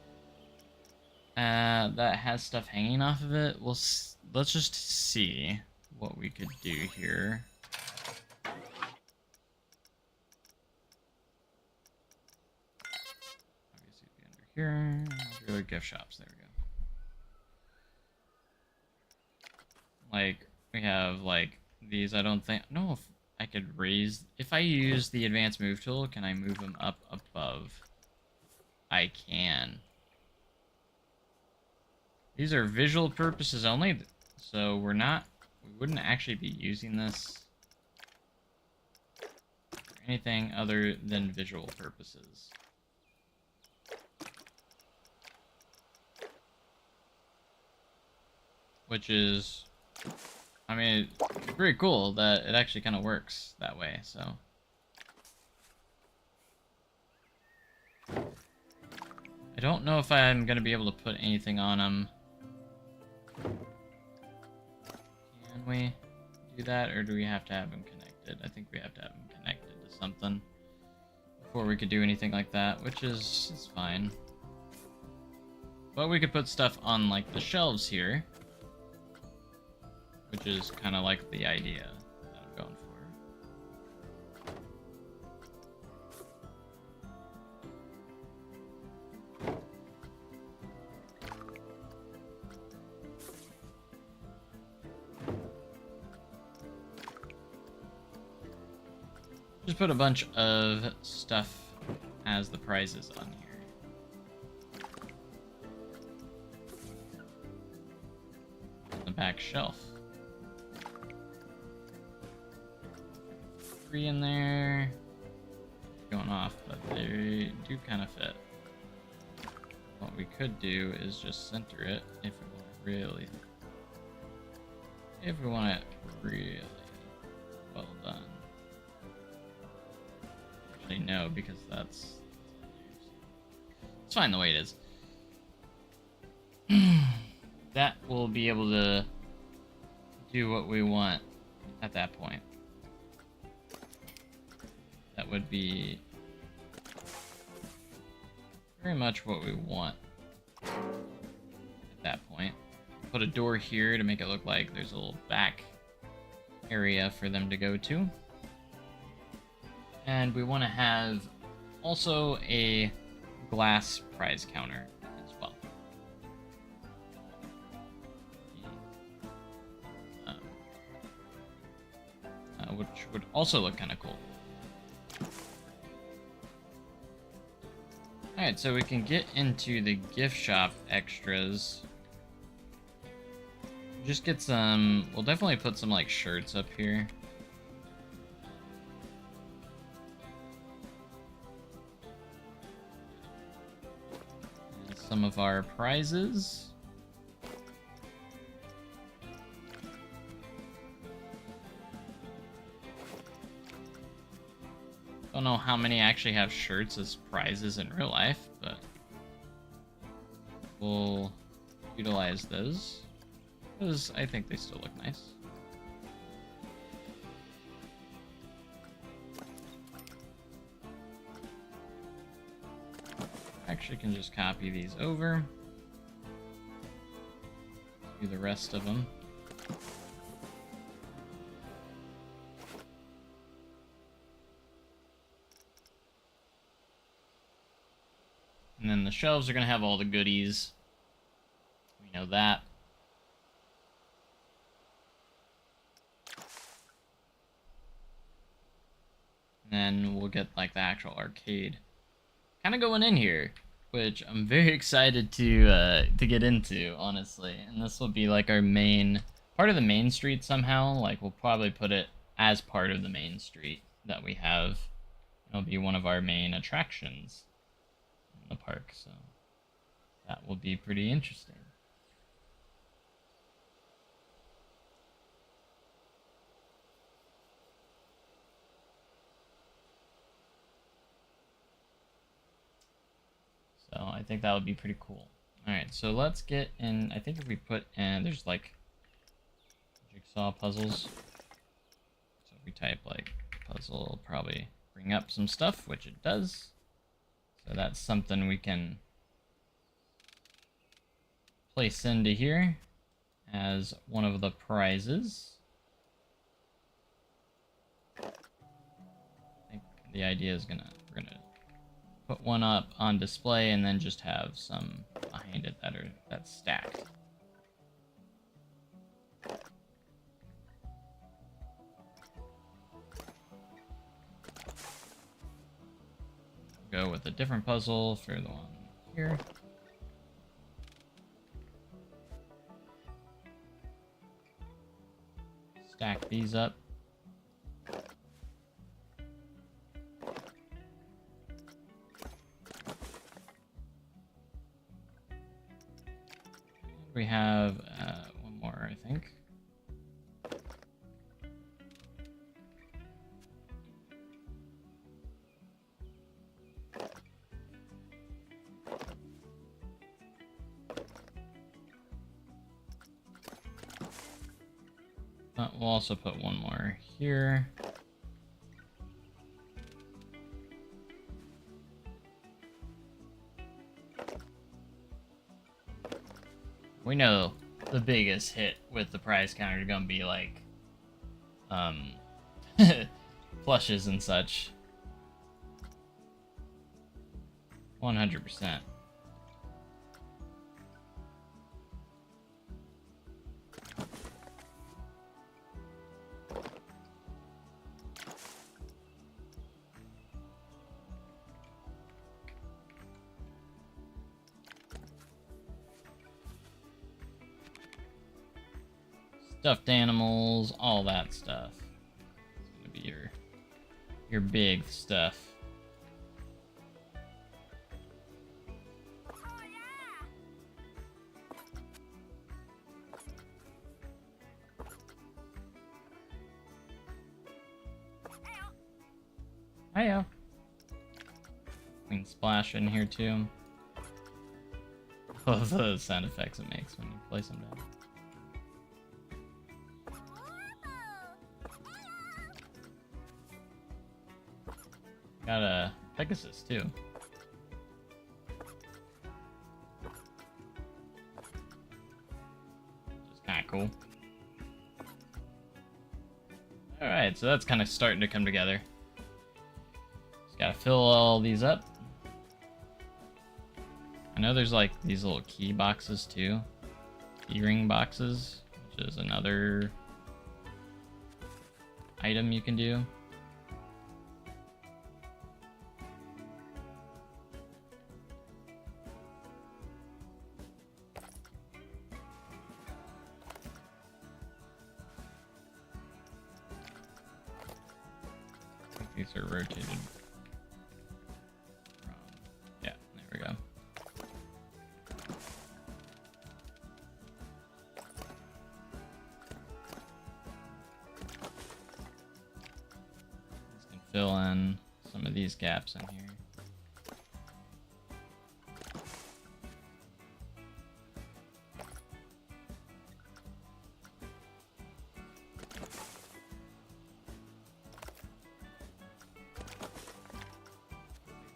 [SPEAKER 1] that has stuff hanging off of it. Let's just see what we could do here. Here, modular gift shops. There we go. Like, we have, like, these. I don't know if I could raise... If I use the advanced move tool, can I move them up above? I can. These are visual purposes only, so we wouldn't actually be using this for anything other than visual purposes. Which is, I mean, it's pretty cool that it actually kind of works that way, so. I don't know if I'm going to be able to put anything on them. Can we do that, or do we have to have them connected? I think we have to have them connected to something before we could do anything like that, which is fine. But we could put stuff on, like, the shelves here. Which is kind of like the idea that I'm going for. Just put a bunch of stuff as the prizes on here. The back shelf. 3 in there. Going off, but they do kind of fit. What we could do is just center it if we want it really. If we want it really well done. actually no, because that's it's fine the way it is. That will be able to do what we want at that point. That would be very much what we want at that point. Put a door here to make it look like there's a little back area for them to go to. And we want to have also a glass prize counter as well. Which would also look kind of cool. Alright, so we can get into the gift shop extras. Just get some... We'll definitely put some, like, shirts up here. And some of our prizes. Don't know how many actually have shirts as prizes in real life, but we'll utilize those. Because I think they still look nice. Actually can just copy these over. Do the rest of them. And then the shelves are going to have all the goodies. We know that. And then we'll get like the actual arcade kind of going in here, which I'm very excited to get into, honestly. And this will be like our main part of the main street somehow. Like we'll probably put it as part of the main street that we have. It'll be one of our main attractions in the park, so that will be pretty interesting. So I think that would be pretty cool. Alright, so let's get in. I think if we put in, there's like jigsaw puzzles. So if we type like puzzle, it'll probably bring up some stuff, which it does. So that's something we can place into here as one of the prizes. I think the idea is we're gonna put one up on display and then just have some behind it that's stacked. Go with a different puzzle for the one here. Stack these up. We have one more, I think. We'll also put one more here. We know the biggest hit with the prize counter is gonna be like plushes and such. 100%. Stuffed animals, all that stuff. It's gonna be your big stuff. Hiya. can splash in here too. Love the sound effects it makes when you place them down. Got a Pegasus too. Which is kind of cool. Alright, so that's kind of starting to come together. Just gotta fill all these up. I know there's like these little key boxes too. Key ring boxes, which is another item you can do. I think these are rotated. Yeah, there we go. Fill in some of these gaps in here.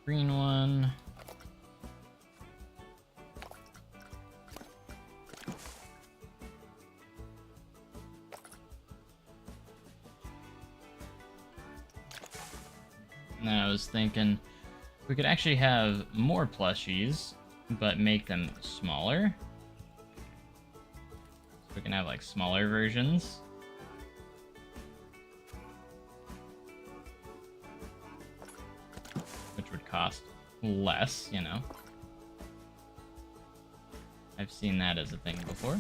[SPEAKER 1] Green one. And then I was thinking we could actually have more plushies, but make them smaller. So we can have like smaller versions. Which would cost less, you know. I've seen that as a thing before.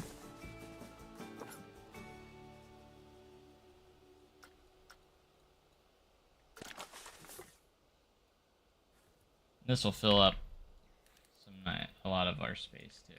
[SPEAKER 1] This will fill up a lot of our space too.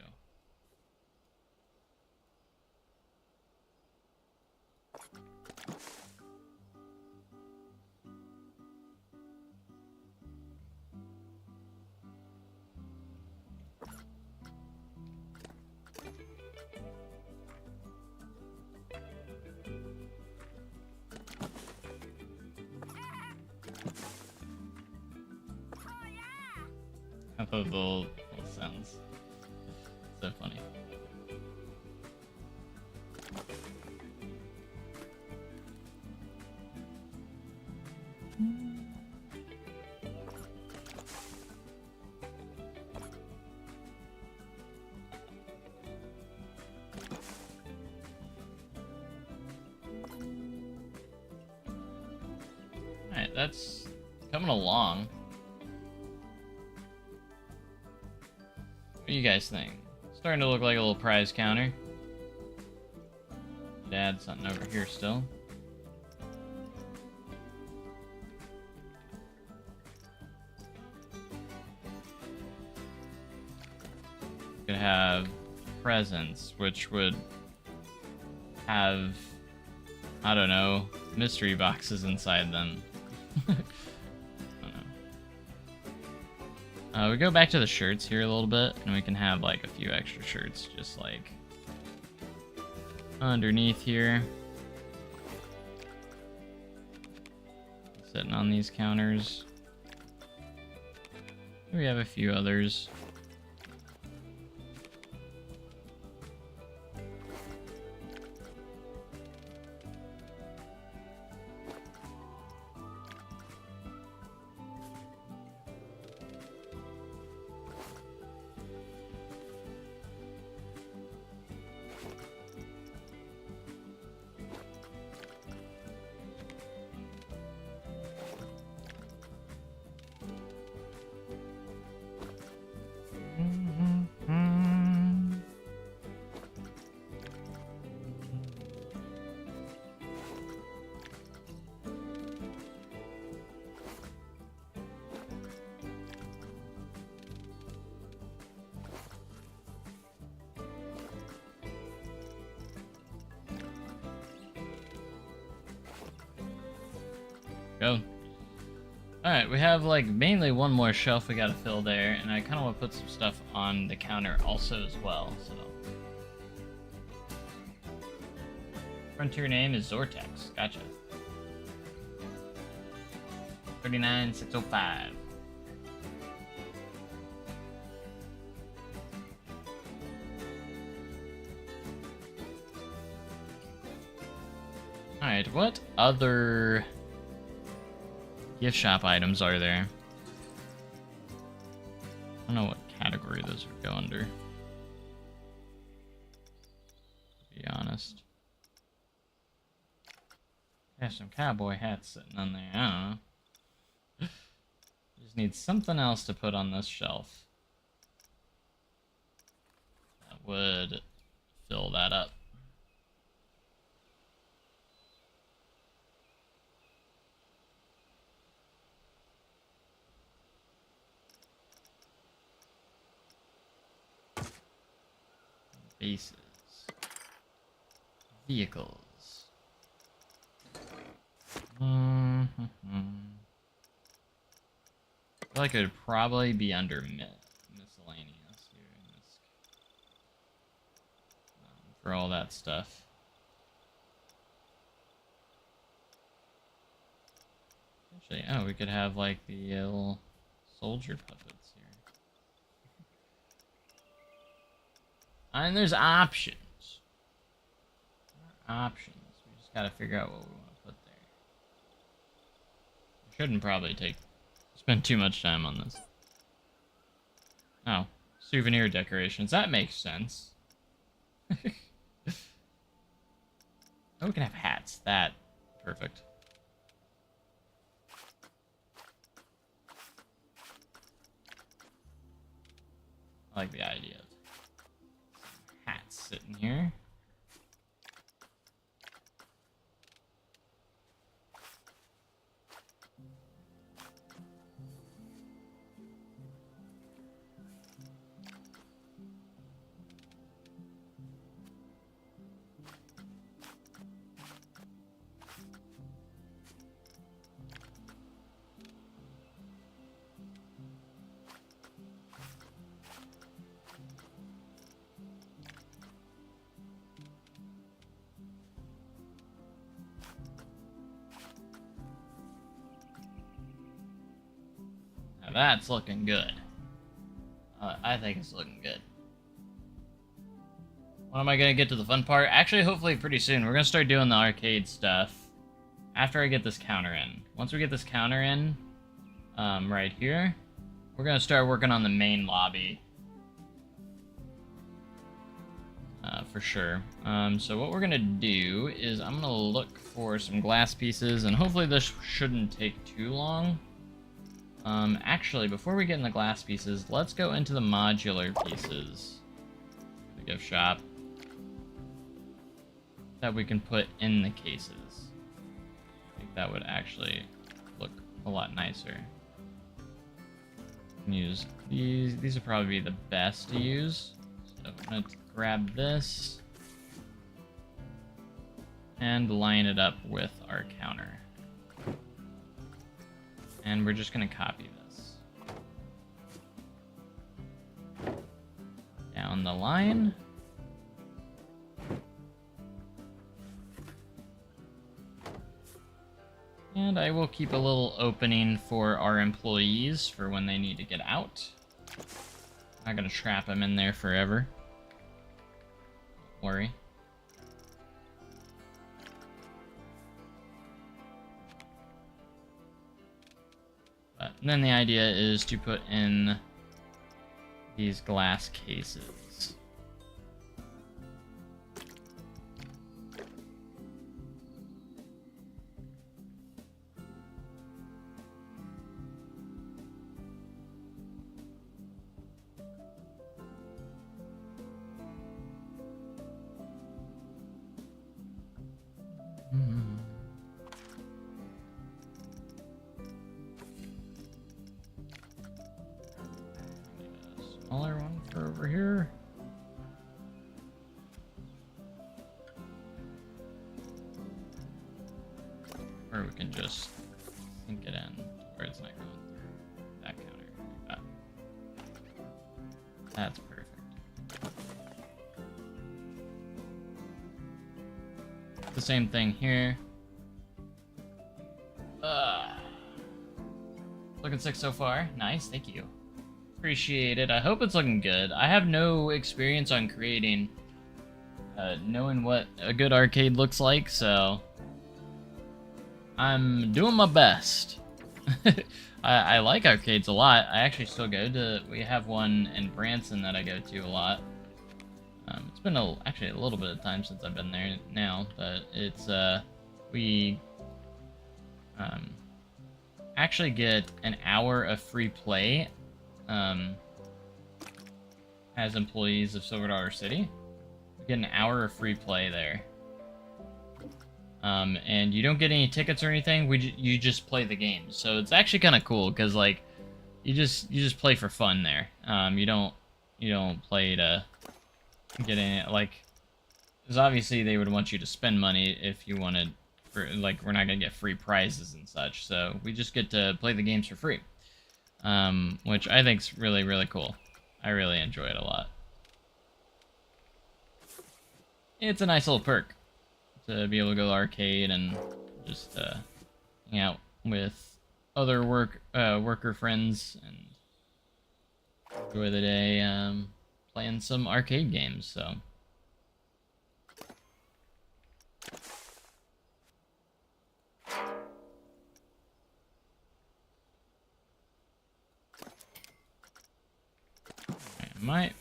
[SPEAKER 1] I love the little sounds. So funny. Alright, that's coming along. What do you guys think? Starting to look like a little prize counter. Could add something over here still. Could have presents, which would have, I don't know, mystery boxes inside them. We go back to the shirts here a little bit, and we can have like a few extra shirts just like underneath here. Sitting on these counters. We have a few others. Go. Alright, we have like mainly one more shelf we gotta fill there, and I kinda wanna put some stuff on the counter also as well, so. Frontier name is Zortex, gotcha. 39605. Alright, what other gift shop items are there? I don't know what category those would go under, to be honest. Have some cowboy hats sitting on there, I don't know. Just need something else to put on this shelf that would fill that up. Bases. Vehicles. I feel like it would probably be under miscellaneous here in this, for all that stuff. Actually, oh, we could have like the little soldier puppets here. And there's options. There are options. We just gotta figure out what we want to put there. We shouldn't probably spend too much time on this. Oh, souvenir decorations. That makes sense. Oh, we can have hats. Perfect. I like the idea of hats sitting here. That's looking good. I think it's looking good. When am I gonna get to the fun part? Actually, hopefully pretty soon. We're gonna start doing the arcade stuff after I get this counter in. Once we get this counter in, right here, we're gonna start working on the main lobby. For sure. So what we're gonna do is I'm gonna look for some glass pieces, and hopefully this shouldn't take too long. Actually, before we get in the glass pieces, let's go into the modular pieces. The gift shop. That we can put in the cases. I think that would actually look a lot nicer. Use these. These would probably be the best to use. So I'm gonna grab this and line it up with our counter. And we're just gonna copy this down the line. And I will keep a little opening for our employees for when they need to get out. I'm not gonna trap them in there forever. Don't worry. And then the idea is to put in these glass cases. Smaller one for over here. Or we can just sink it in. Or it's not going through that counter. Ah. That's perfect. The same thing here. Looking sick so far. Nice, thank you. Appreciate it. I hope it's looking good. I have no experience on creating, knowing what a good arcade looks like, so I'm doing my best. I like arcades a lot. I actually still go to, we have one in Branson that I go to a lot. It's been actually a little bit of time since I've been there now, but it's, we actually get an hour of free play as employees of Silver Dollar City. We get an hour of free play there. And you don't get any tickets or anything. You just play the game. So it's actually kind of cool because like you just play for fun there. You don't play to get in it, like, because obviously they would want you to spend money if you wanted, for like, we're not gonna get free prizes and such, so we just get to play the games for free, which I think's really, really cool. I really enjoy it a lot. It's a nice little perk to be able to go to the arcade and just hang out with other worker friends and enjoy the day playing some arcade games. So I might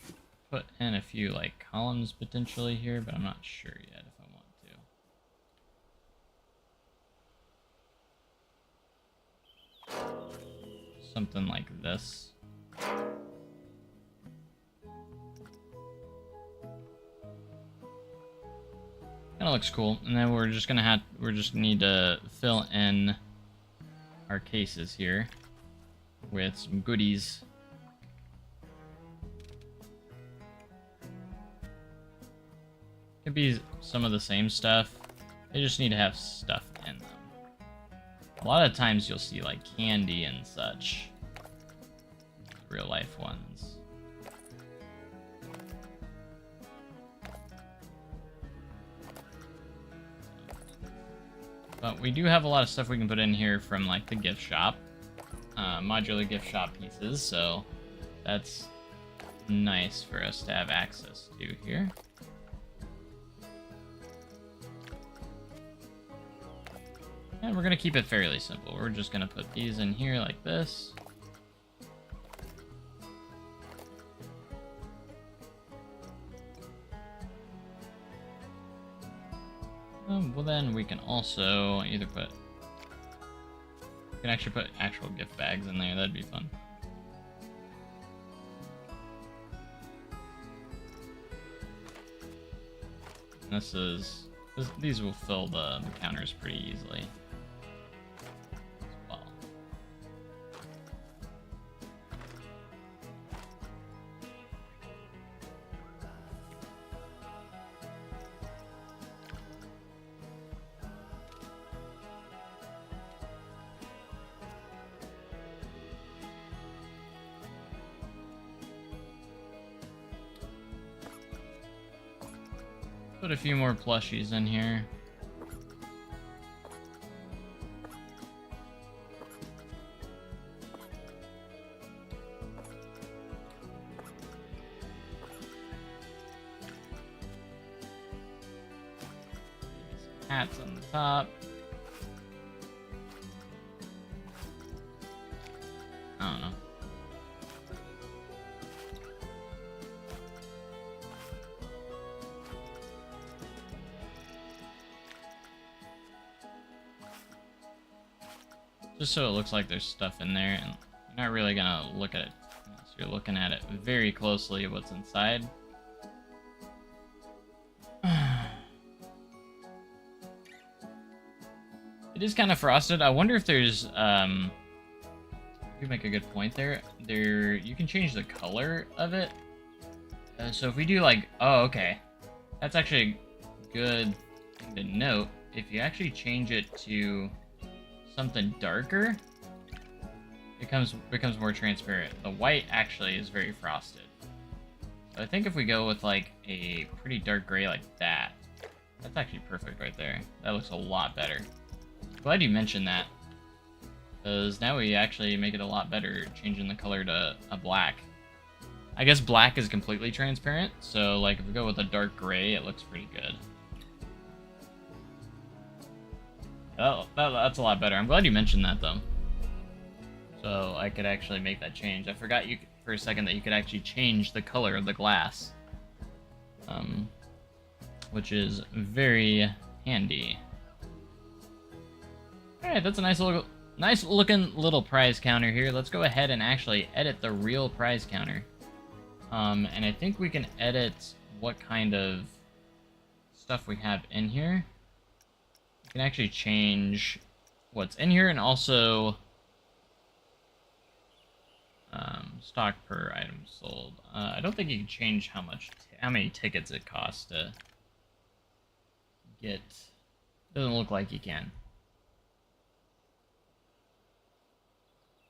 [SPEAKER 1] put in a few like columns potentially here, but I'm not sure yet if I want to. Something like this. Kind of looks cool. And then we're just need to fill in our cases here with some goodies. Could be some of the same stuff. They just need to have stuff in them. A lot of times you'll see like candy and such. Real life ones. But we do have a lot of stuff we can put in here from like the gift shop. Modular gift shop pieces, so that's nice for us to have access to here. And we're going to keep it fairly simple. We're just going to put these in here like this. Well, then we can also either put... We can actually put actual gift bags in there. That'd be fun. And these will fill the counters pretty easily. As well. Put a few more plushies in here. Hats on the top. I don't know. Just so it looks like there's stuff in there, and you're not really gonna look at it. So you're looking at it very closely, what's inside. It is kind of frosted. I wonder if there's, you make a good point there. You can change the color of it. So if we do like, oh, okay. That's actually a good thing to note. If you actually change it to something darker, becomes more transparent. The white actually is very frosted. So I think if we go with like a pretty dark gray like that, that's actually perfect right there. That looks a lot better. Glad you mentioned that, because now we actually make it a lot better changing the color to a black. I guess black is completely transparent, so like if we go with a dark gray, it looks pretty good. Oh, that's a lot better. I'm glad you mentioned that though. So I could actually make that change. I forgot for a second that you could actually change the color of the glass, which is very handy. All right, that's a nice looking little prize counter here. Let's go ahead and actually edit the real prize counter. And I think we can edit what kind of stuff we have in here. We can actually change what's in here and also stock per item sold. I don't think you can change how many tickets it costs to get. Doesn't look like you can.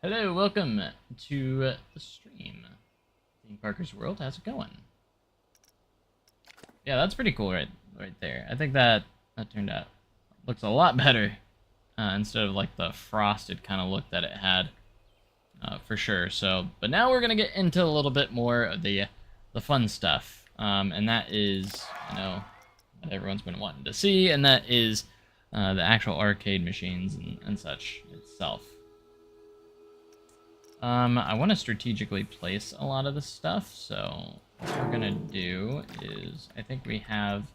[SPEAKER 1] Hello, welcome to the stream. Theme Parker's World, how's it going? Yeah, that's pretty cool right there. I think that turned out looks a lot better instead of like the frosted kind of look that it had. For sure. So, but now we're gonna get into a little bit more of the fun stuff, and that is, you know, what everyone's been wanting to see, and that is the actual arcade machines and such itself. I want to strategically place a lot of this stuff, so what we're gonna do is, I think we have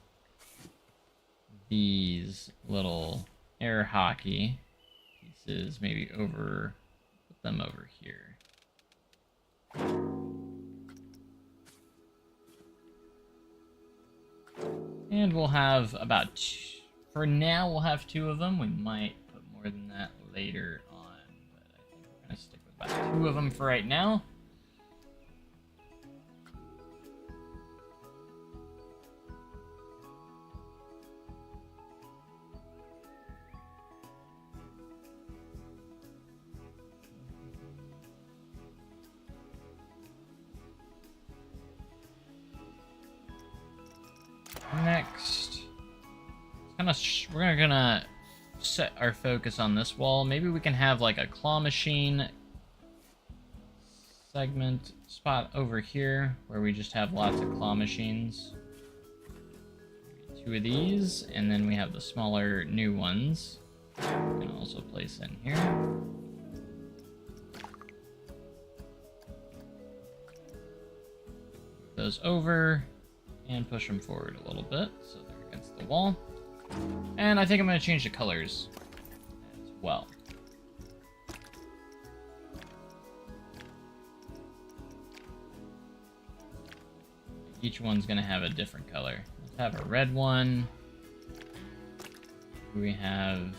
[SPEAKER 1] these little air hockey pieces, maybe put them over here. And we'll have for now we'll have 2 of them. We might put more than that later on, but I think we're gonna stick with about 2 of them for right now. Next, we're gonna set our focus on this wall. Maybe we can have like a claw machine segment spot over here where we just have lots of claw machines. Maybe 2 of these, and then we have the smaller new ones. We can also place in here. Those over. And push them forward a little bit so they're against the wall. And I think I'm going to change the colors as well. Each one's going to have a different color. Let's have a red one. We have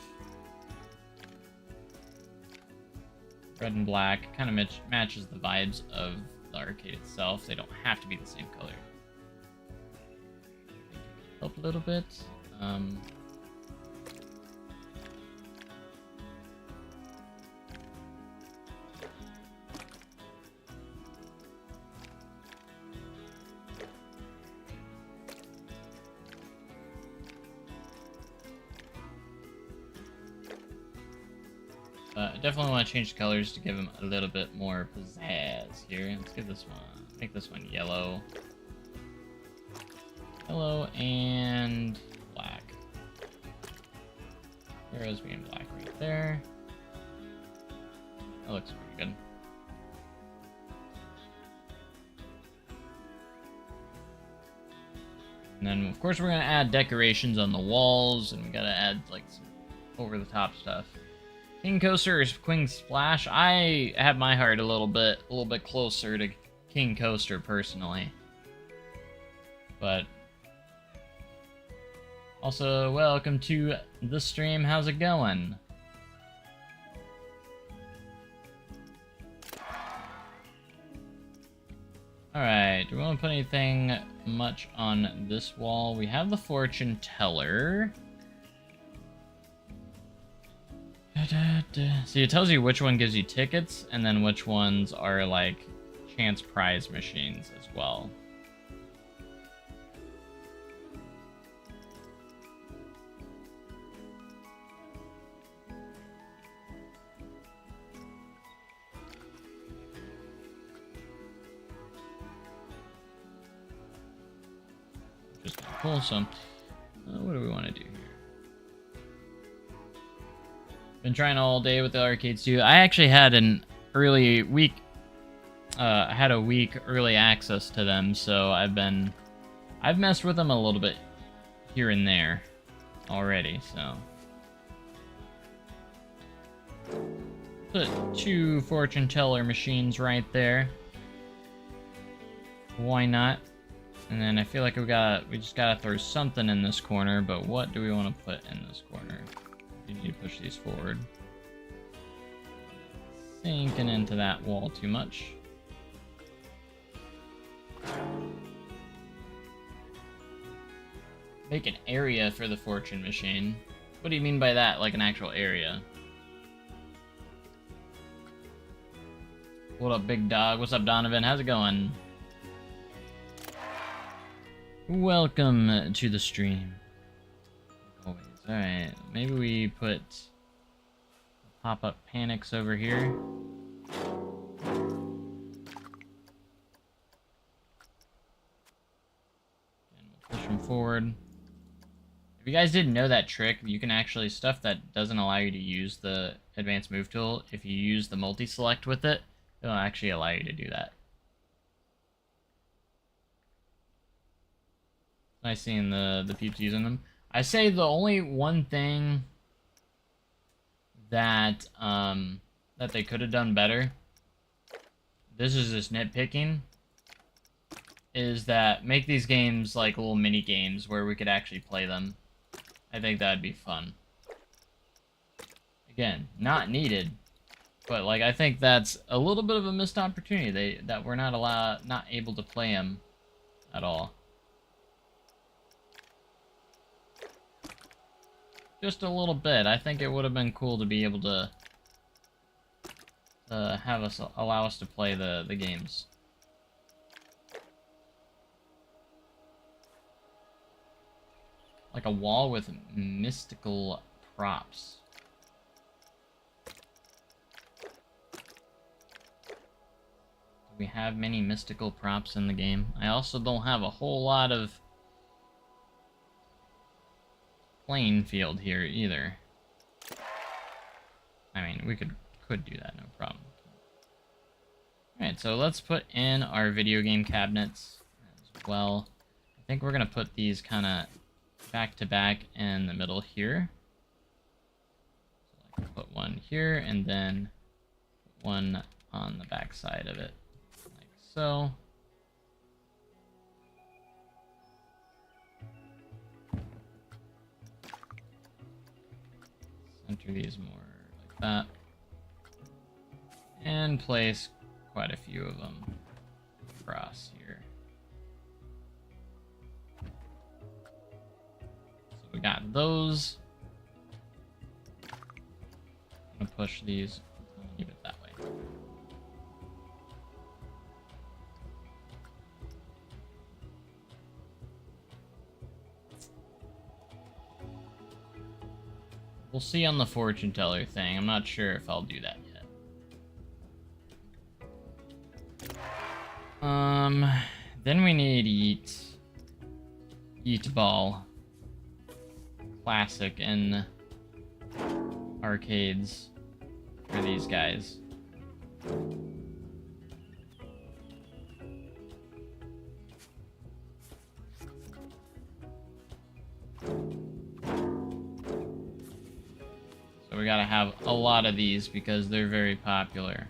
[SPEAKER 1] red and black. Kind of matches the vibes of the arcade itself. They don't have to be the same color. Up a little bit. I definitely want to change the colors to give them a little bit more pizzazz here. Let's give this one, make this one yellow. Yellow and black. Arrows being black right there. That looks pretty good. And then, of course, we're going to add decorations on the walls, and we got to add, like, some over-the-top stuff. King Coaster or Queen Splash? I have my heart a little bit closer to King Coaster, personally. But also, welcome to the stream. How's it going? Alright, do we want to put anything much on this wall? We have the fortune teller. See, it tells you which one gives you tickets, and then which ones are like chance prize machines as well. Just kind of cool. So, what do we want to do here? Been trying all day with the arcades too. I actually had an early week. I had a week early access to them, so I've messed with them a little bit here and there already. So put 2 fortune teller machines right there. Why not? And then I feel like we just gotta throw something in this corner. But what do we want to put in this corner? We need to push these forward. Sinking into that wall too much. Make an area for the fortune machine. What do you mean by that? Like an actual area? What up, big dog? What's up, Donovan? How's it going? Welcome to the stream. Always. Alright, maybe we put pop-up panics over here. And we'll push them forward. If you guys didn't know that trick, you can actually, stuff that doesn't allow you to use the advanced move tool, if you use the multi-select with it, it'll actually allow you to do that. Nice seeing the peeps using them. I say the only one thing that that they could have done better, this is just nitpicking, is that make these games like little mini games where we could actually play them. I think that'd be fun. Again, not needed, but like I think that's a little bit of a missed opportunity. That we're not able to play them at all. Just a little bit. I think it would have been cool to be able to allow us to play the games. Like a wall with mystical props. Do we have many mystical props in the game? I also don't have a whole lot of playing field here either. I mean, we could do that, no problem. Alright, so let's put in our video game cabinets as well. I think we're gonna put these kind of back to back in the middle here. So I can put one here and then one on the back side of it, like so. Center these more like that. And place quite a few of them across here. So we got those. I'm gonna push these, keep it that way. We'll see on the fortune teller thing. I'm not sure if I'll do that yet. Then we need Eat Ball. Classic in arcades for these guys. So we gotta have a lot of these because they're very popular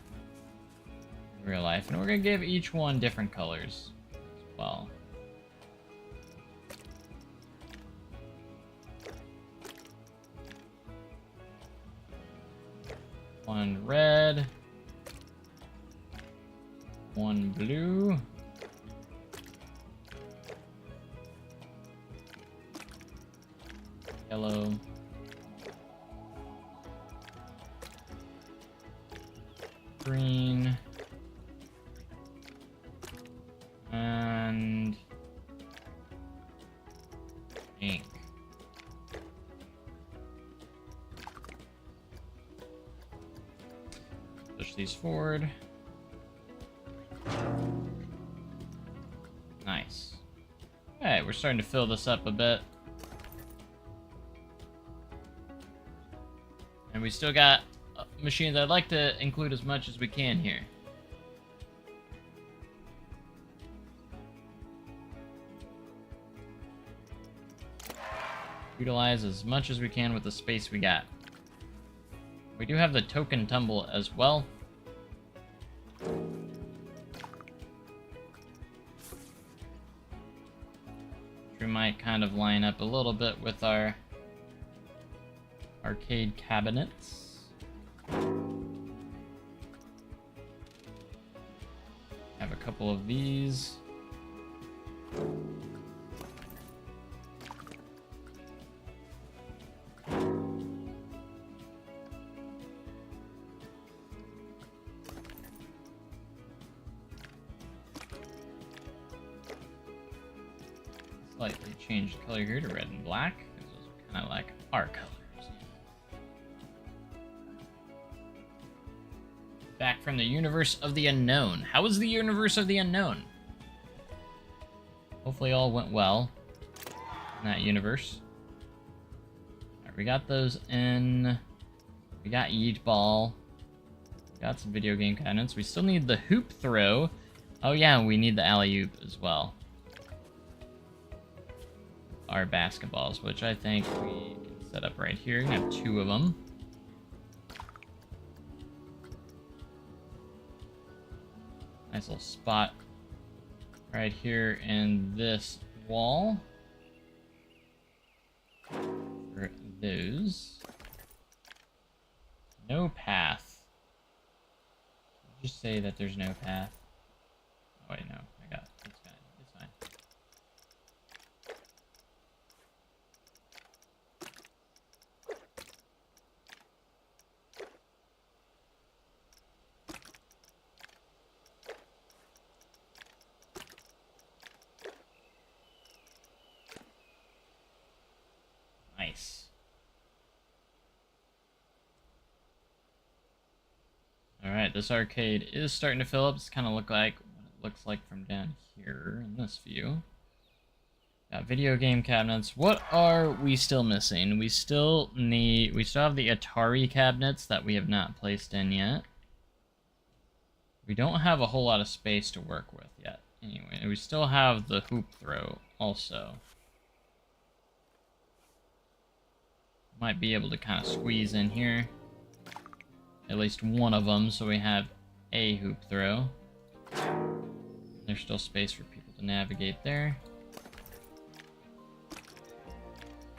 [SPEAKER 1] in real life. And we're gonna give each one different colors as well. One red. One blue. Yellow. green, and ink. Push these forward. Nice. Okay, we're starting to fill this up a bit. And we still got machines. I'd like to include as much as we can here. Utilize as much as we can with the space we got. We do have the token tumble as well. We might kind of line up a little bit with our arcade cabinets. Have a couple of these. Slightly change the color here to red and black, because those are kind of like our colors. Back from the universe of the unknown. How was the universe of the unknown? Hopefully all went well in that universe. Alright, we got those in. We got Yeet Ball. We got some video game cabinets. We still need the hoop throw. Oh yeah, we need the alley-oop as well. Our basketballs, which I think we can set up right here. We're gonna have 2 of them. Nice little spot right here in this wall for those. No path. Just say that there's no path. Oh wait, no, I got it. It's fine. It's fine. Nice. Alright, this arcade is starting to fill up. It's kind of look like what it looks like from down here in this view. Got video game cabinets. What are we still missing? We still have the Atari cabinets that we have not placed in yet. We don't have a whole lot of space to work with yet. Anyway, we still have the hoop throw also. Might be able to kind of squeeze in here. At least one of them, so we have a hoop throw. There's still space for people to navigate there.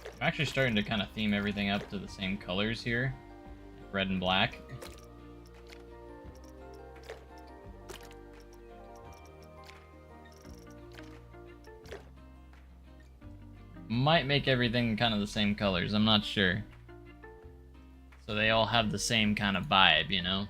[SPEAKER 1] I'm actually starting to kind of theme everything up to the same colors here. Red and black. Might make everything kind of the same colors, I'm not sure. So they all have the same kind of vibe, you know?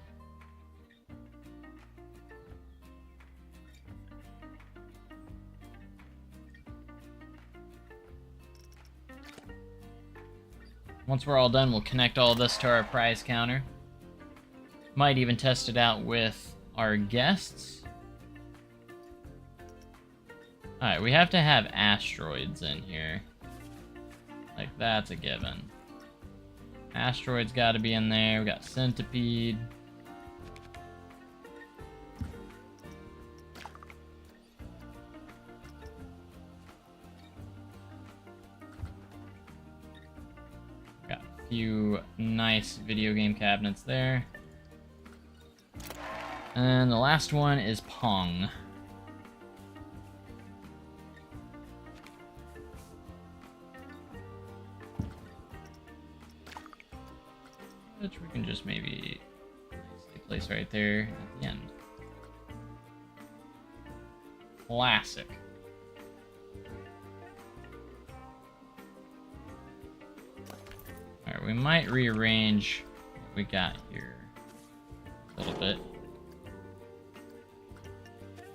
[SPEAKER 1] Once we're all done, we'll connect all this to our prize counter. Might even test it out with our guests. Alright, we have to have asteroids in here. Like, that's a given. Asteroids gotta be in there. We got centipede. Got a few nice video game cabinets there. And the last one is Pong. Which we can just maybe place right there at the end. Classic. Alright, we might rearrange what we got here a little bit.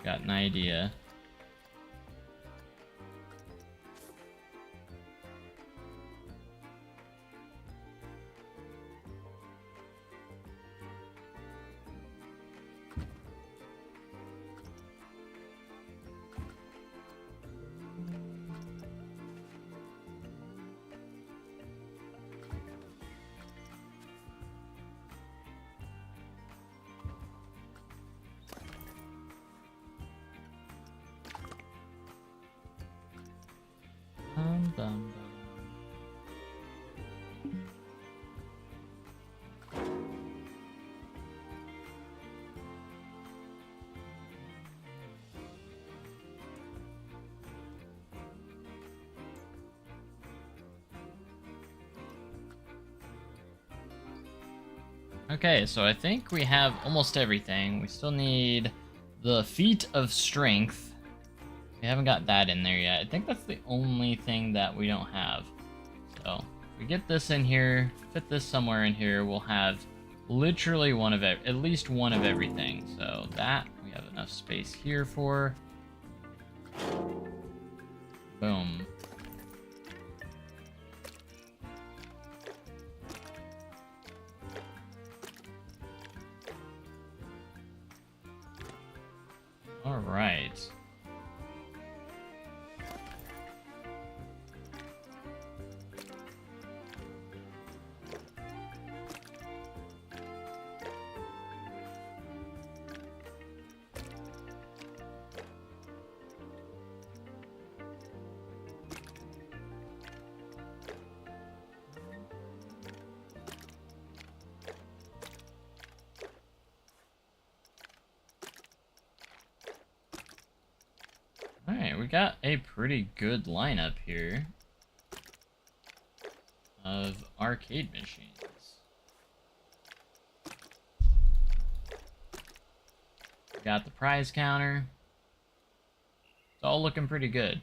[SPEAKER 1] got an idea. Bum, bum, Okay, so I think we have almost everything. We still need the Feat of Strength. We haven't got that in there yet. I think that's the only thing that we don't have. So, if we get this in here, fit this somewhere in here, we'll have literally one of it, at least one of everything. So that, we have enough space here for. Boom. All right. Alright, we got a pretty good lineup here of arcade machines. We got the prize counter. It's all looking pretty good.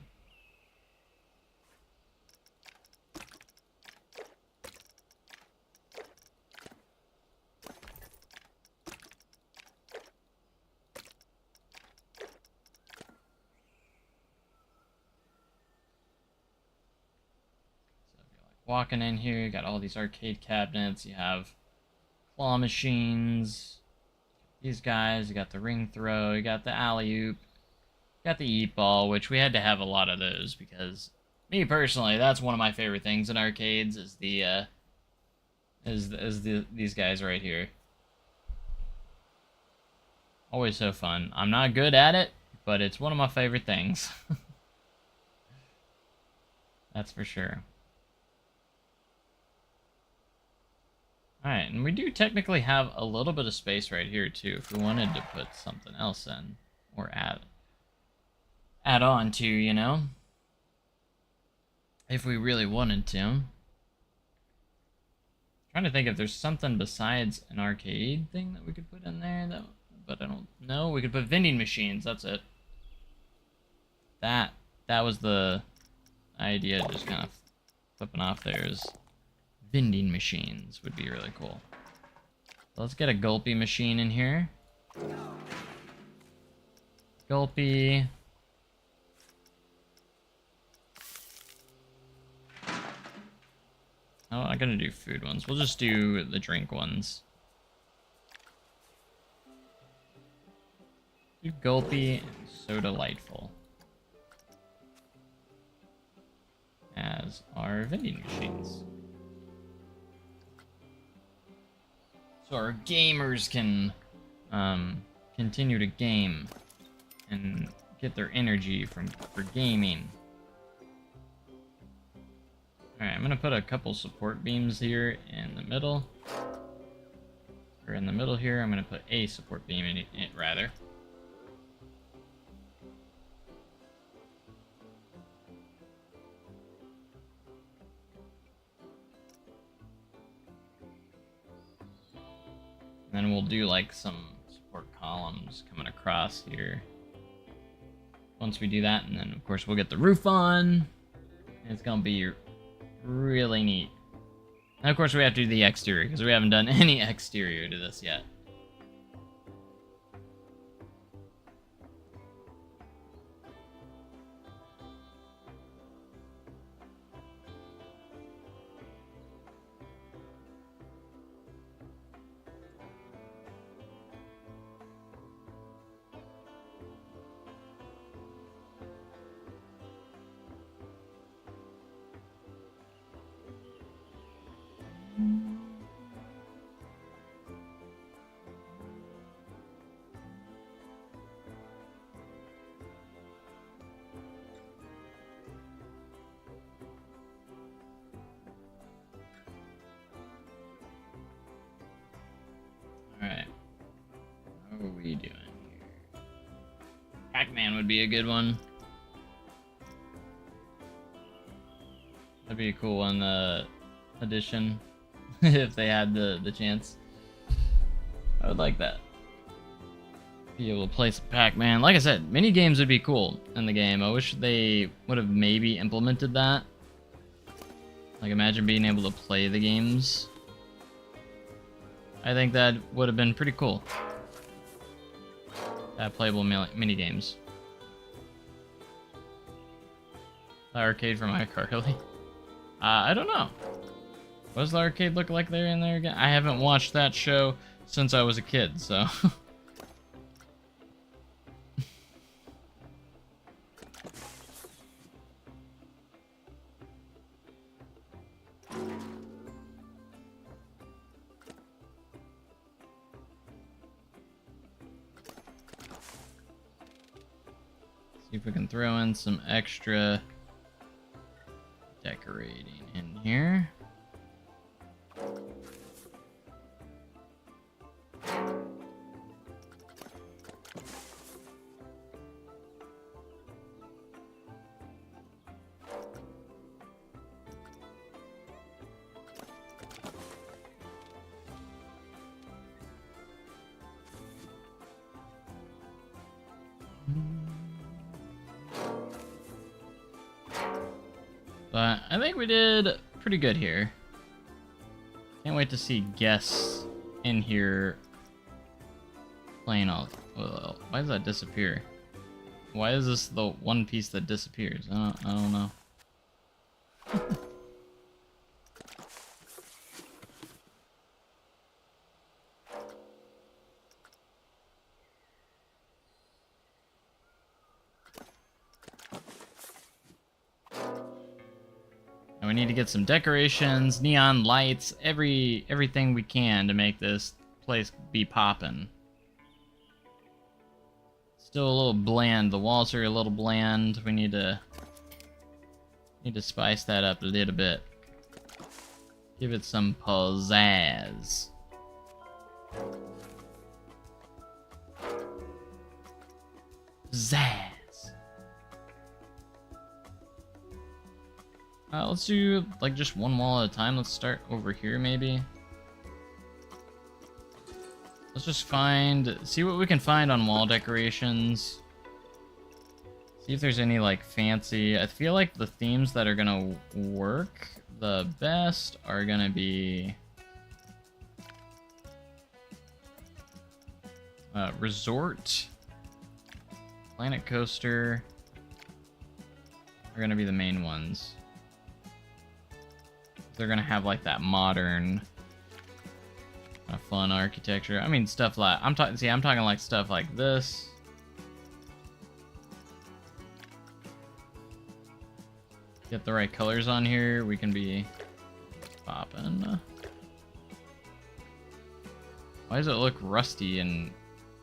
[SPEAKER 1] Walking in here, you got all these arcade cabinets, you have claw machines, these guys, you got the ring throw, you got the alley-oop, you got the eat ball, which we had to have a lot of those because, me personally, that's one of my favorite things in arcades is these guys right here. Always so fun. I'm not good at it, but it's one of my favorite things. That's for sure. Alright, and we do technically have a little bit of space right here, too, if we wanted to put something else in. Or add on to, you know? If we really wanted to. Trying to think if there's something besides an arcade thing that we could put in there, but I don't know. We could put vending machines, that's it. That was the idea, just kind of flipping off there is... vending machines would be really cool. So let's get a gulpy machine in here. Gulpy. Oh, I'm gonna do food ones. We'll just do the drink ones. Do gulpy and so delightful as our vending machines. So our gamers can continue to game and get their energy for gaming. Alright, I'm gonna put a couple support beams here in the middle. Or in the middle here, I'm gonna put a support beam in it rather. Then we'll do like some support columns coming across here. Once we do that, and then of course we'll get the roof on. And it's gonna be really neat. And of course we have to do the exterior, because we haven't done any exterior to this yet. Pac-Man would be a good one. That'd be a cool one, addition, if they had the chance. I would like that. Be able to play some Pac-Man. Like I said, mini games would be cool in the game. I wish they would have maybe implemented that. Like, imagine being able to play the games. I think that would have been pretty cool. Playable mini games. The arcade from iCarly. I don't know. What does the arcade look like there in there again? I haven't watched that show since I was a kid, so. See if we can throw in some extra decorating in here. But I think we did pretty good here. Can't wait to see guests in here playing all. Well, why does that disappear? Why is this the one piece that disappears? I don't know. And we need to get some decorations, neon lights, everything we can to make this place be poppin'. Still a little bland. The walls are a little bland. We need to spice that up a little bit. Give it some pizzazz. Pizzazz. Let's do like just one wall at a time. Let's start over here maybe. Let's just see what we can find on wall decorations. See if there's any like fancy. I feel like the themes that are gonna work the best are gonna be resort, planet coaster are gonna be the main ones. They're gonna have like that modern, kind of fun architecture. I mean, stuff like I'm talking like stuff like this. Get the right colors on here, we can be popping. Why does it look rusty and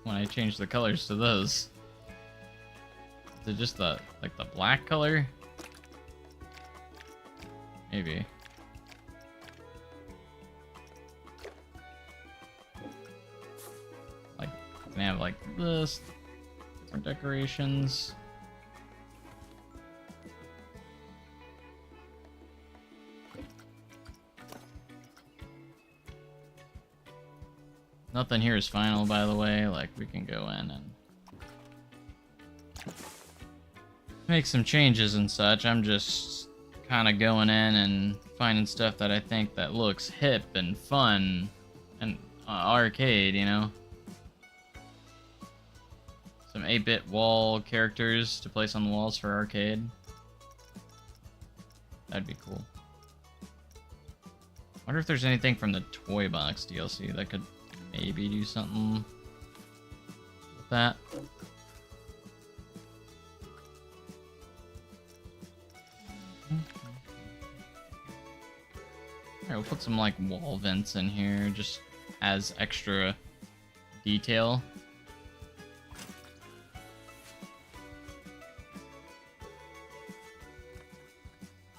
[SPEAKER 1] when I change the colors to those? Is it just the black color? Maybe. Like, we can have like this, different decorations. Nothing here is final, by the way. Like, we can go in and make some changes and such. I'm just kind of going in and finding stuff that I think that looks hip and fun and arcade, you know? Some 8-bit wall characters to place on the walls for arcade. That'd be cool. Wonder if there's anything from the Toy Box DLC that could maybe do something with that. Alright, we'll put some like wall vents in here just as extra detail.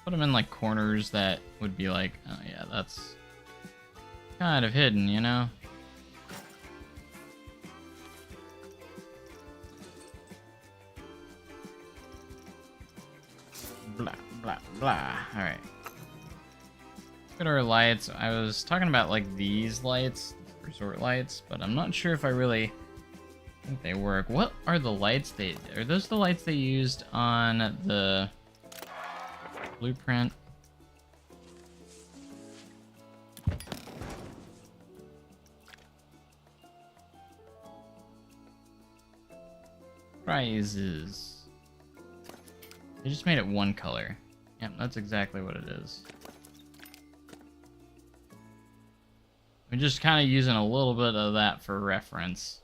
[SPEAKER 1] Put them in like corners that would be like, oh yeah, that's kind of hidden, you know? Blah. Alright. Let's go to our lights. I was talking about like these lights, resort lights, but I'm not sure if I really think they work. What are the lights are those the lights they used on the blueprint? Prizes. They just made it one color. Yep, that's exactly what it is. I'm just kind of using a little bit of that for reference.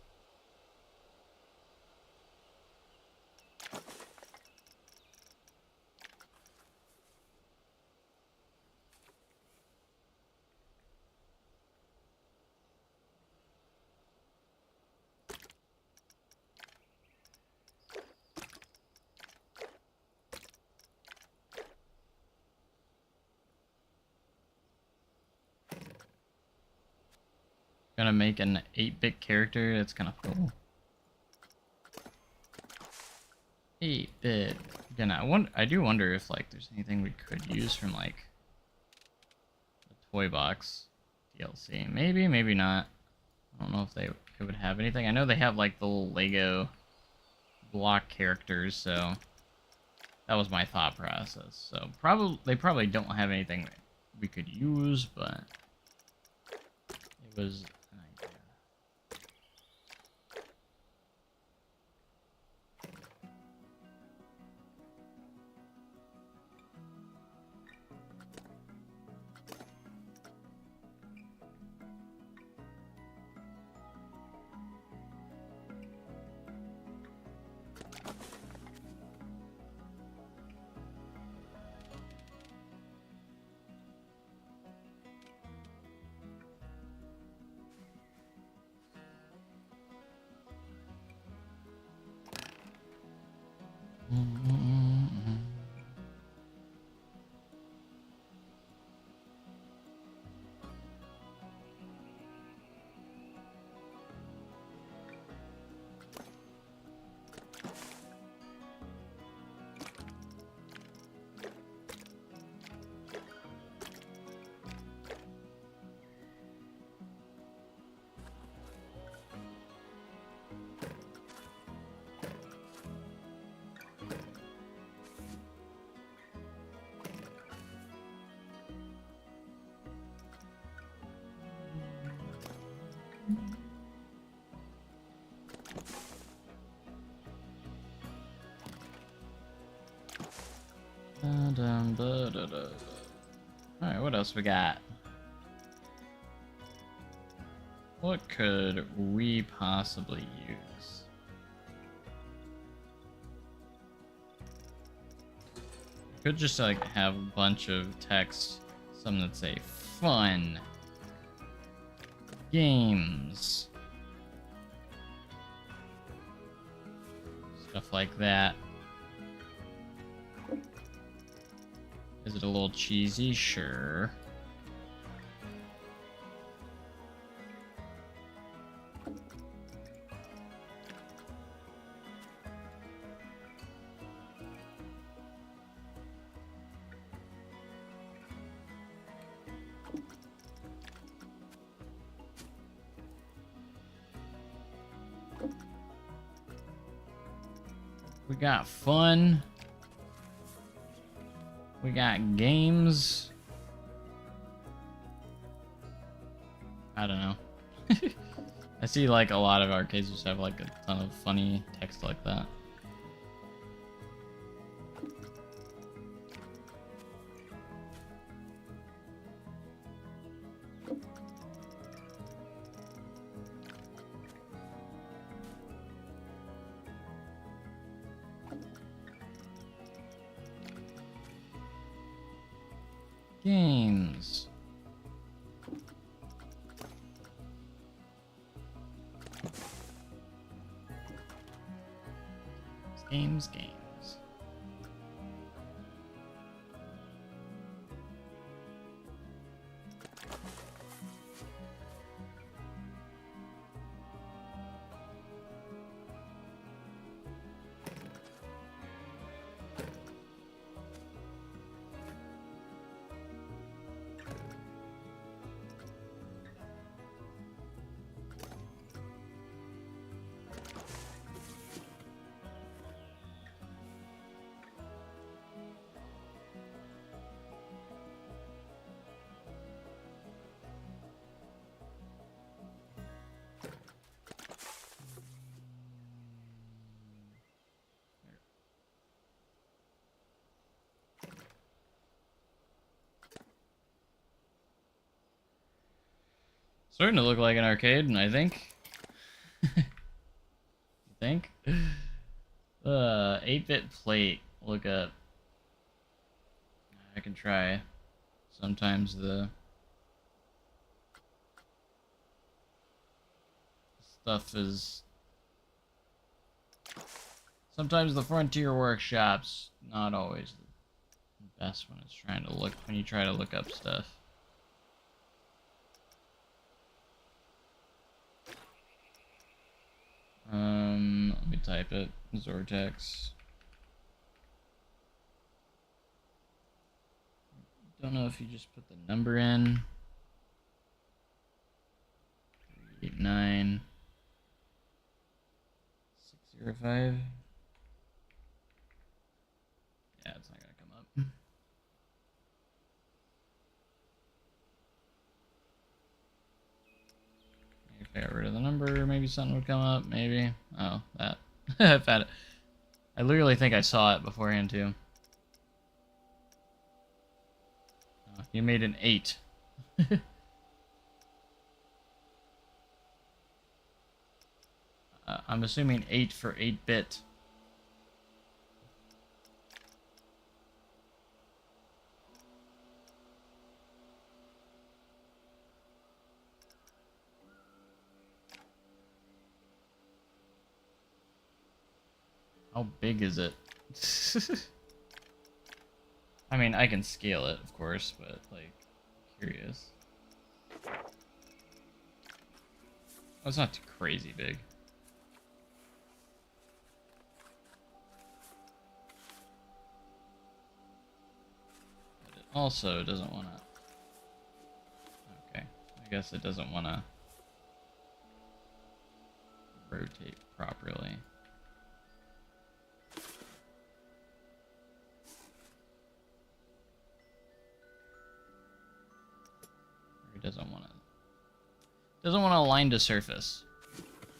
[SPEAKER 1] Gonna make an 8-bit character. That's kind of cool. 8-bit. Again, I do wonder if like there's anything we could use from like the toy box DLC. Maybe, maybe not. I don't know if they would have anything. I know they have like the little Lego block characters, so that was my thought process. So they probably don't have anything that we could use, but it was an idea. Alright, what else we got? What could we possibly use? Could just like have a bunch of text, some that say fun, games, stuff like that. Is it a little cheesy? Sure. We got fun. We got games. I don't know. I see like a lot of arcades just have like a ton of funny text like that. Games. Games. Starting to look like an arcade, I think. You think? 8-bit plate. Look up. I can try. Sometimes the stuff is... Sometimes the Frontier Workshop's not always the best when it's trying to look, when you try to look up stuff. Let me type it. Zortex. Don't know if you just put the number in. 389 605. Yeah, it's not gonna come up. If I got rid of the number, maybe something would come up. Maybe. Oh, that. I found it. I literally think I saw it beforehand too. Oh, you made an 8. I'm assuming 8 for 8-bit. How big is it? I mean, I can scale it, of course, but, like, curious. Oh, it's not too crazy big. But it also doesn't want to... Okay, I guess it doesn't want to rotate properly. Doesn't want to align to surface.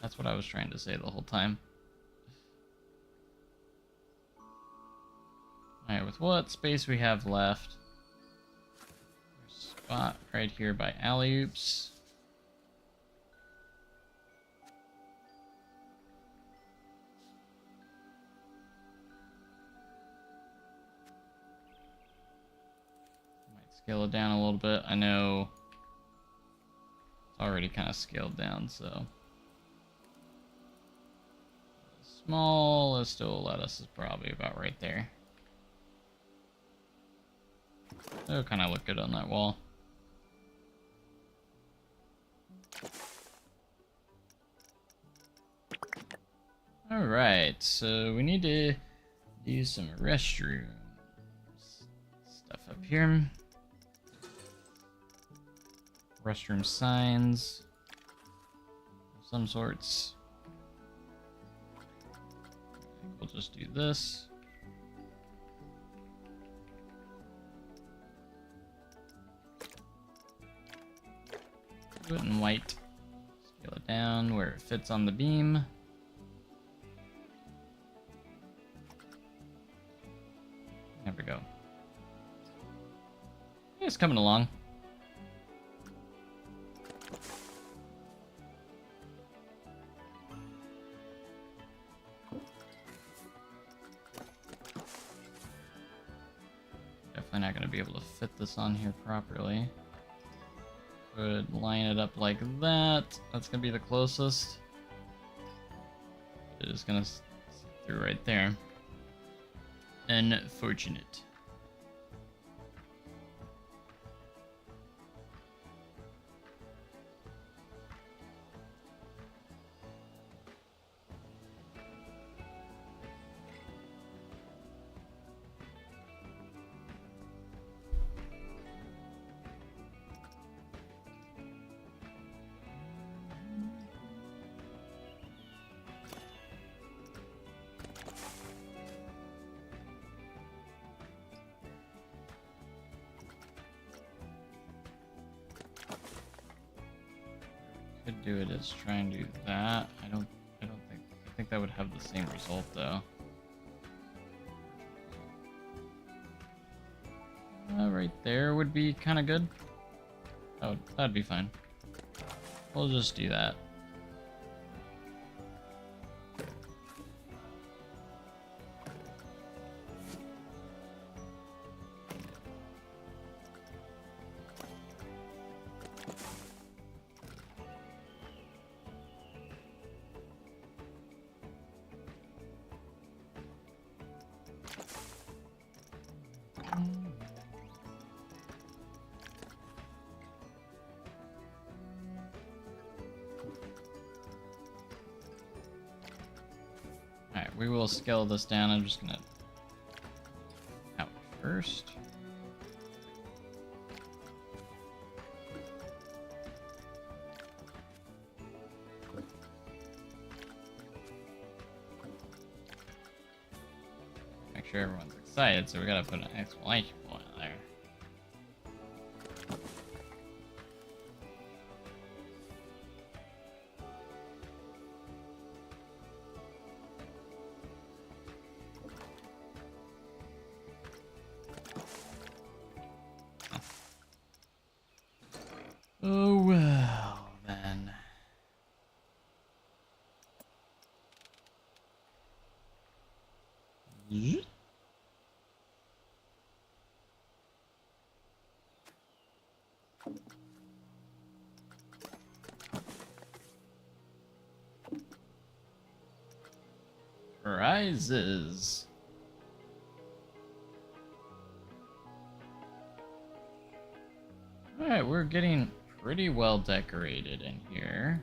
[SPEAKER 1] That's what I was trying to say the whole time. Alright, with what space we have left, there's a spot right here by alley-oops. Might scale it down a little bit. I know already kind of scaled down, so smallest it will let us is probably about right there. It'll kind of look good on that wall. Alright, so we need to do some restroom stuff up here. Restroom signs of some sorts. We'll just do this. Do it in white. Scale it down where it fits on the beam. There we go. It's coming along. Definitely not going to be able to fit this on here properly. Could line it up like that. That's going to be the closest. It is going to sit through right there. Unfortunate. Could do it as try and do that. I think that would have the same result though. Right there would be kind of good. That'd be fine. We'll just do that. Alright, we will scale this down. I'm just gonna out first. Make sure everyone's excited, so we gotta put an exclamation point there. Oh well, then. Prizes. Alright, we're getting pretty well decorated in here.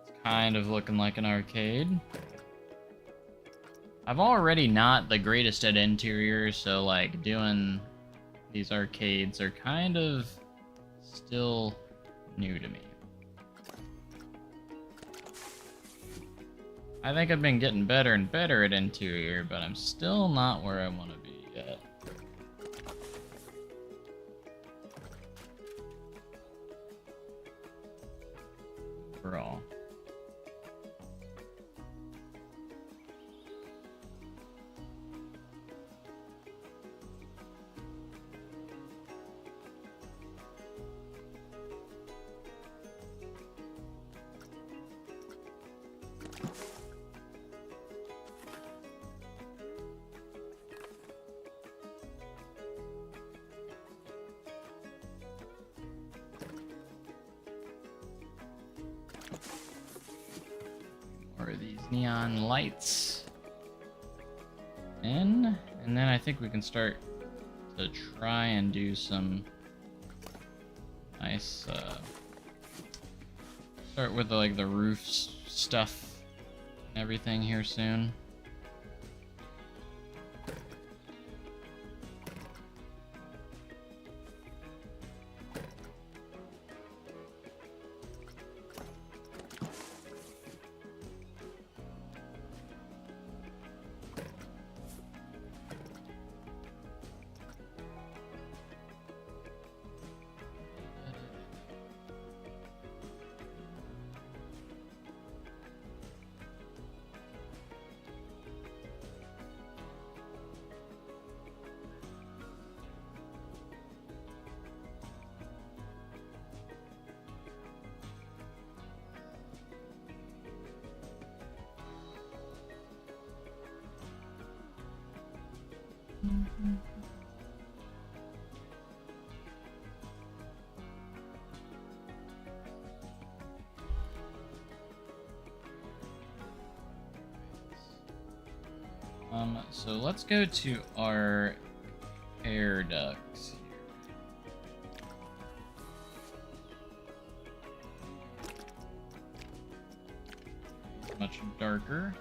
[SPEAKER 1] It's kind of looking like an arcade. I'm already not the greatest at interiors, so like doing these arcades are kind of still new to me. I think I've been getting better and better at interior, but I'm still not where I want to be yet. Overall. More of these neon lights. And then I think we can start to try and do some nice start with like the roof stuff and everything here soon. So let's go to our air ducts here. Much darker.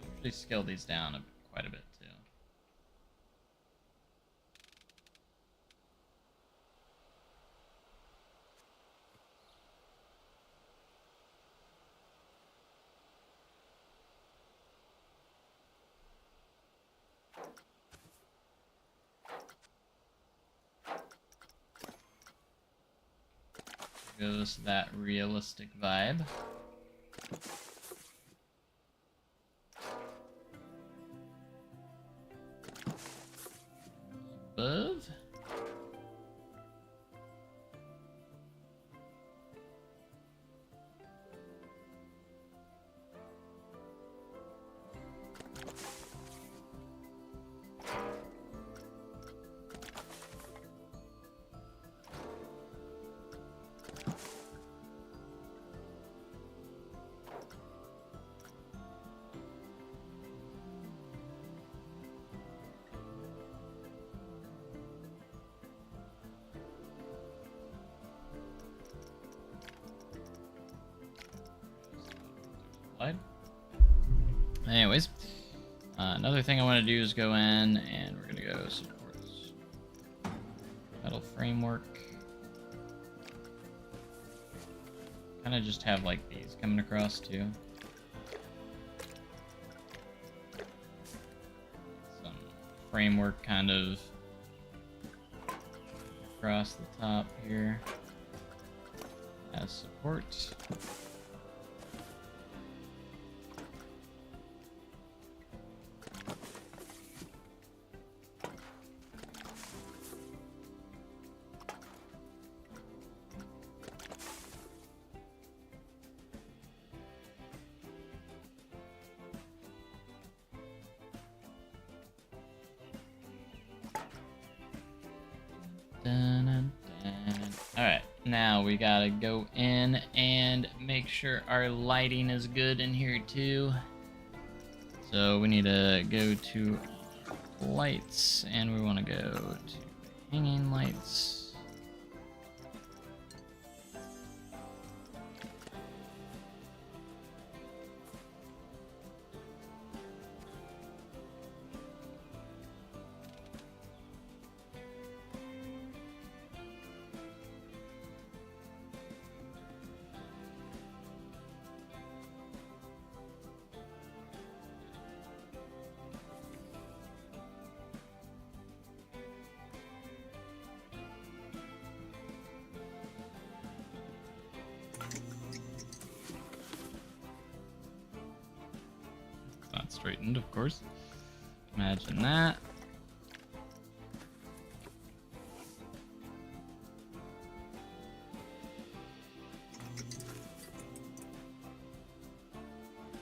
[SPEAKER 1] I usually scale these down quite a bit too. Give us that realistic vibe. Above. Anyways, another thing I want to do is go in and we're going to go support metal framework. Kind of just have like these coming across too. Some framework kind of across the top here as support. Alright, now we gotta go in and make sure our lighting is good in here too. So we need to go to lights and we want to go to hanging lights. Not straightened, of course. Imagine that.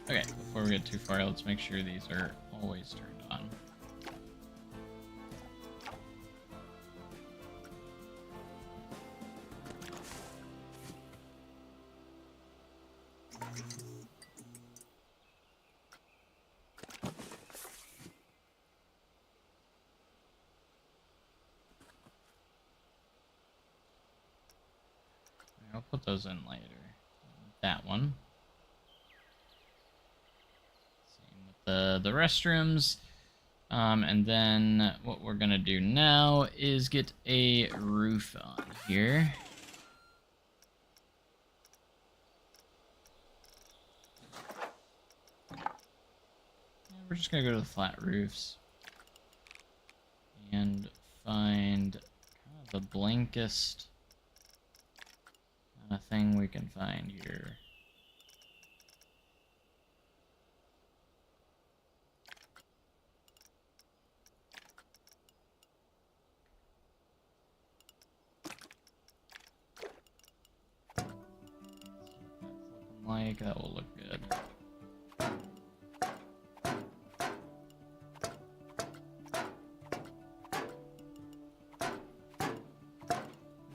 [SPEAKER 1] Okay, before we get too far, let's make sure these are always turned on. I'll put those in later. That one. Same with the restrooms. And then what we're gonna do now is get a roof on here. We're just gonna go to the flat roofs and find kind of the blankest kind of thing we can find here. Like that will look good.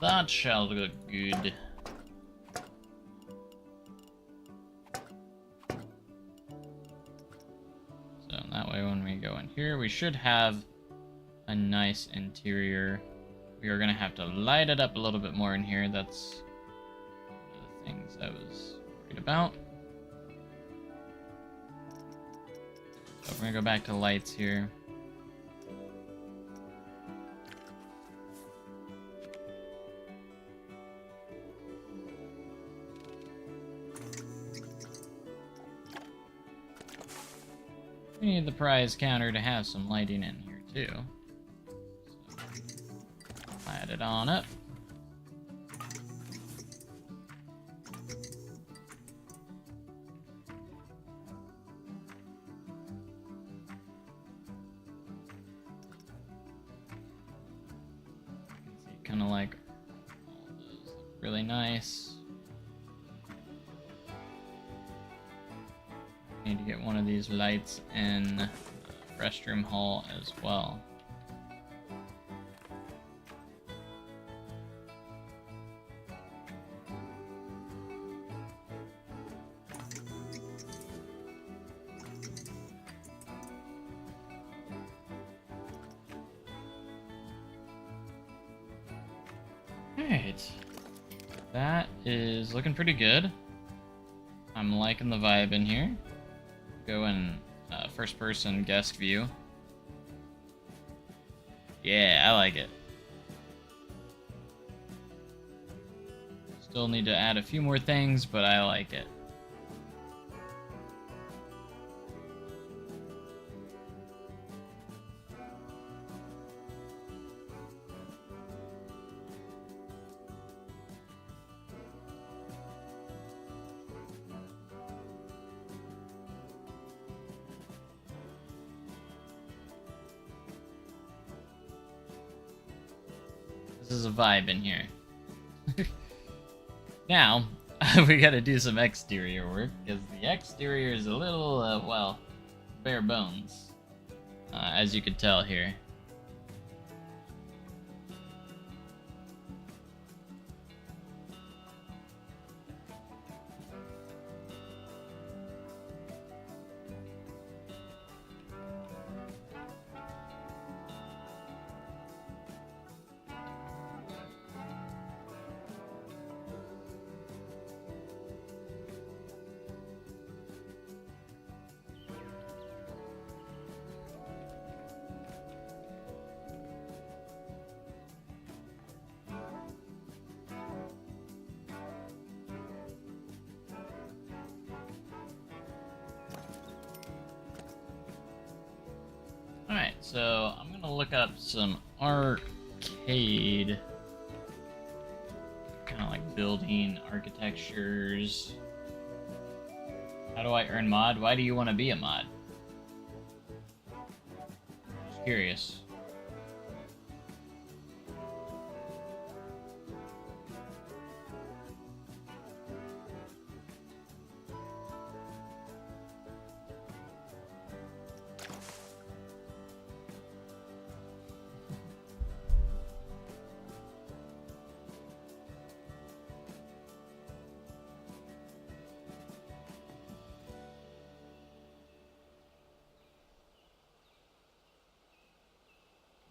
[SPEAKER 1] That shall look good. So that way when we go in here, we should have a nice interior. We are gonna have to light it up a little bit more in here. That's one of the things I was worried about. So we're gonna go back to lights here. We need the prize counter to have some lighting in here too. So, light it on up. kind of like all those look really nice. Need to get one of these lights in restroom hall as well. Alright. That is looking pretty good. I'm liking the vibe in here. Go in first person guest view. Yeah, I like it. Still need to add a few more things, but I like it. This is a vibe in here. Now, we gotta do some exterior work, because the exterior is a little, well, bare bones. As you could tell here. Alright, so I'm gonna look up some arcade, kind of like building architectures. How do I earn mod? Why do you want to be a mod? Just curious.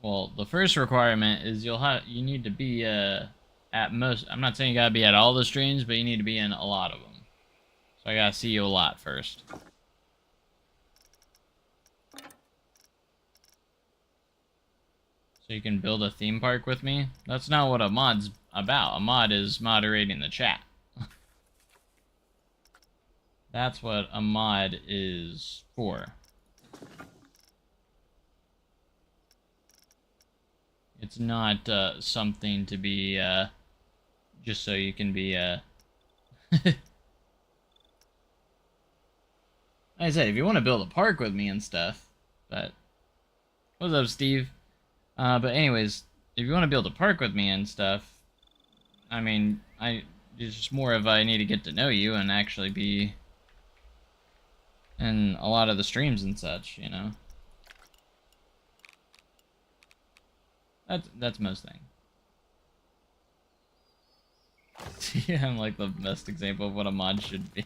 [SPEAKER 1] Well, the first requirement is you need to be at most. I'm not saying you gotta be at all the streams, but you need to be in a lot of them. So I gotta see you a lot first. So you can build a theme park with me. That's not what a mod's about. A mod is moderating the chat. That's what a mod is for. It's not something to be just so you can be like I said, if you want to build a park with me and stuff, but what's up, Steve? But anyways, if you want to build a park with me and stuff, I mean, it's just more of I need to get to know you and actually be in a lot of the streams and such, you know. That's most things. Yeah, I'm like the best example of what a mod should be.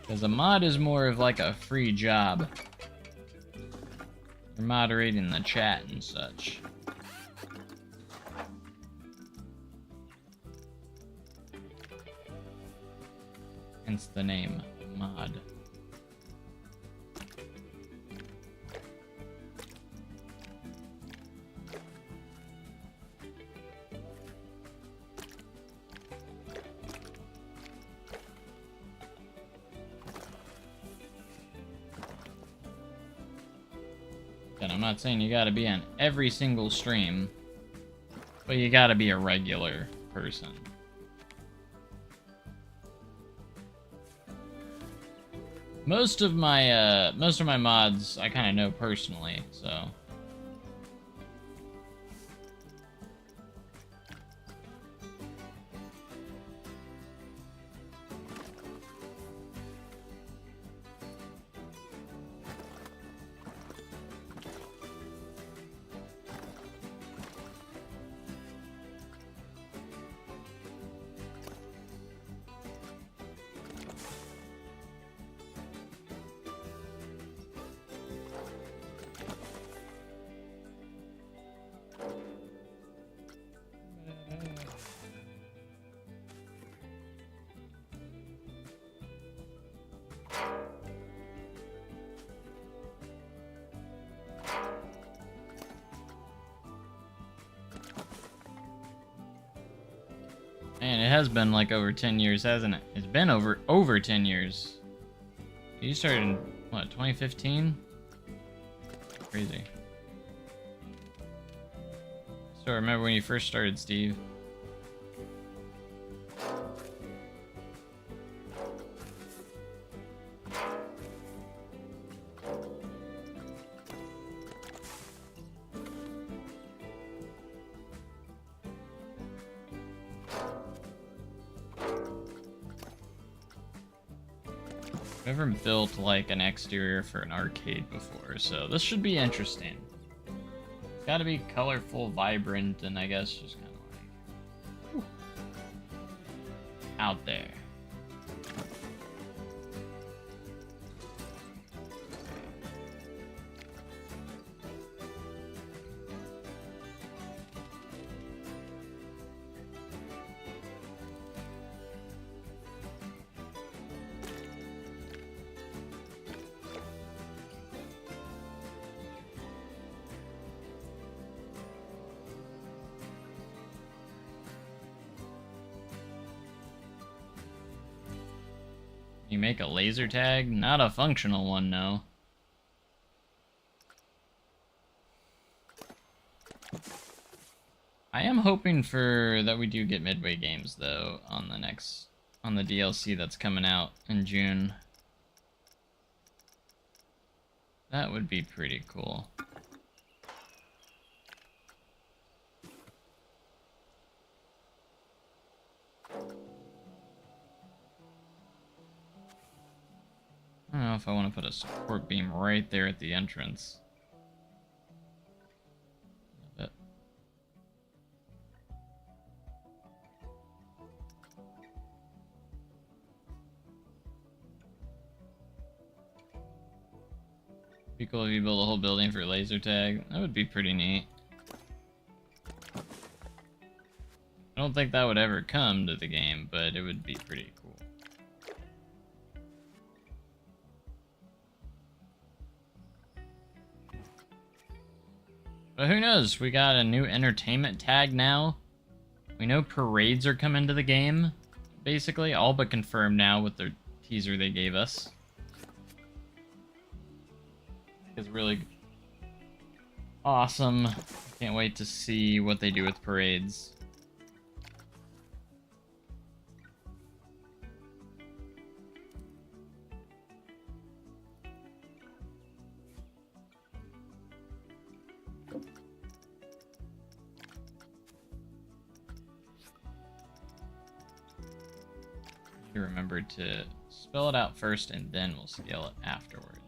[SPEAKER 1] Because a mod is more of like a free job. You're moderating the chat and such. Hence the name, mod. And I'm not saying you gotta be on every single stream, but you gotta be a regular person. Most of my mods I kind of know personally, so. Man, it has been like over 10 years, hasn't it? It's been over 10 years. You started in, what, 2015? Crazy. So remember when you first started, Steve? I've never built like an exterior for an arcade before, so this should be interesting. It's gotta be colorful, vibrant, and I guess just kind of like out there. You make a laser tag? Not a functional one, no. I am hoping for that we do get Midway games though on the DLC that's coming out in June. That would be pretty cool. I don't know if I want to put a support beam right there at the entrance. A bit. Be cool if you build a whole building for laser tag. That would be pretty neat. I don't think that would ever come to the game, but it would be pretty cool. But who knows? We got a new entertainment tag now. We know parades are coming to the game. Basically, all but confirmed now with the teaser they gave us. It's really awesome. Can't wait to see what they do with parades. Remember to spell it out first and then we'll scale it afterwards.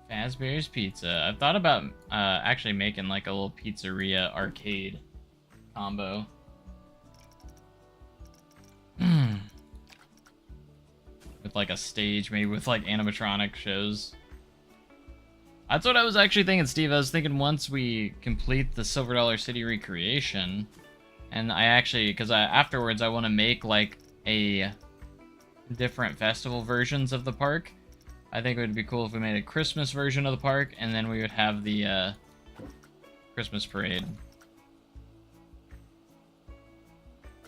[SPEAKER 1] Fazbear's Pizza. I've thought about actually making like a little pizzeria arcade combo. With like a stage, maybe with like animatronic shows. That's what I was actually thinking, Steve. I was thinking once we complete the Silver Dollar City recreation, and I actually, because afterwards I want to make like a different festival versions of the park. I think it would be cool if we made a Christmas version of the park, and then we would have the Christmas parade.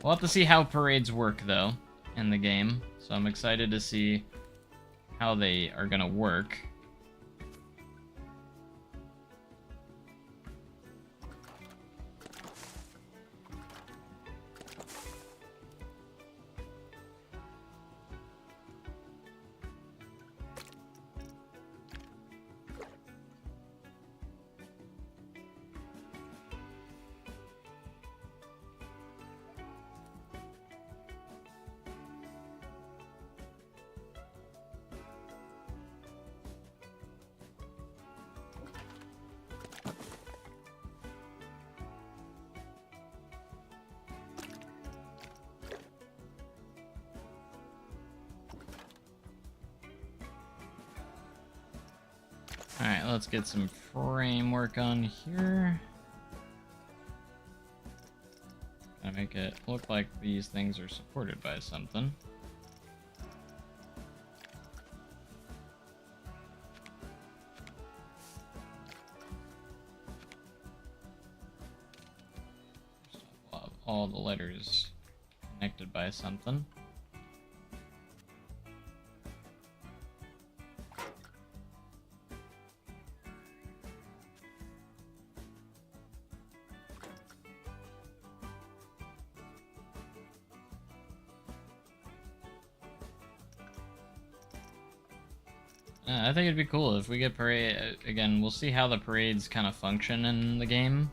[SPEAKER 1] We'll have to see how parades work, though, in the game. So I'm excited to see how they are going to work. Alright, let's get some framework on here. Gotta make it look like these things are supported by something. We'll have all the letters connected by something. I think it'd be cool if we get parade again. We'll see how the parades kind of function in the game.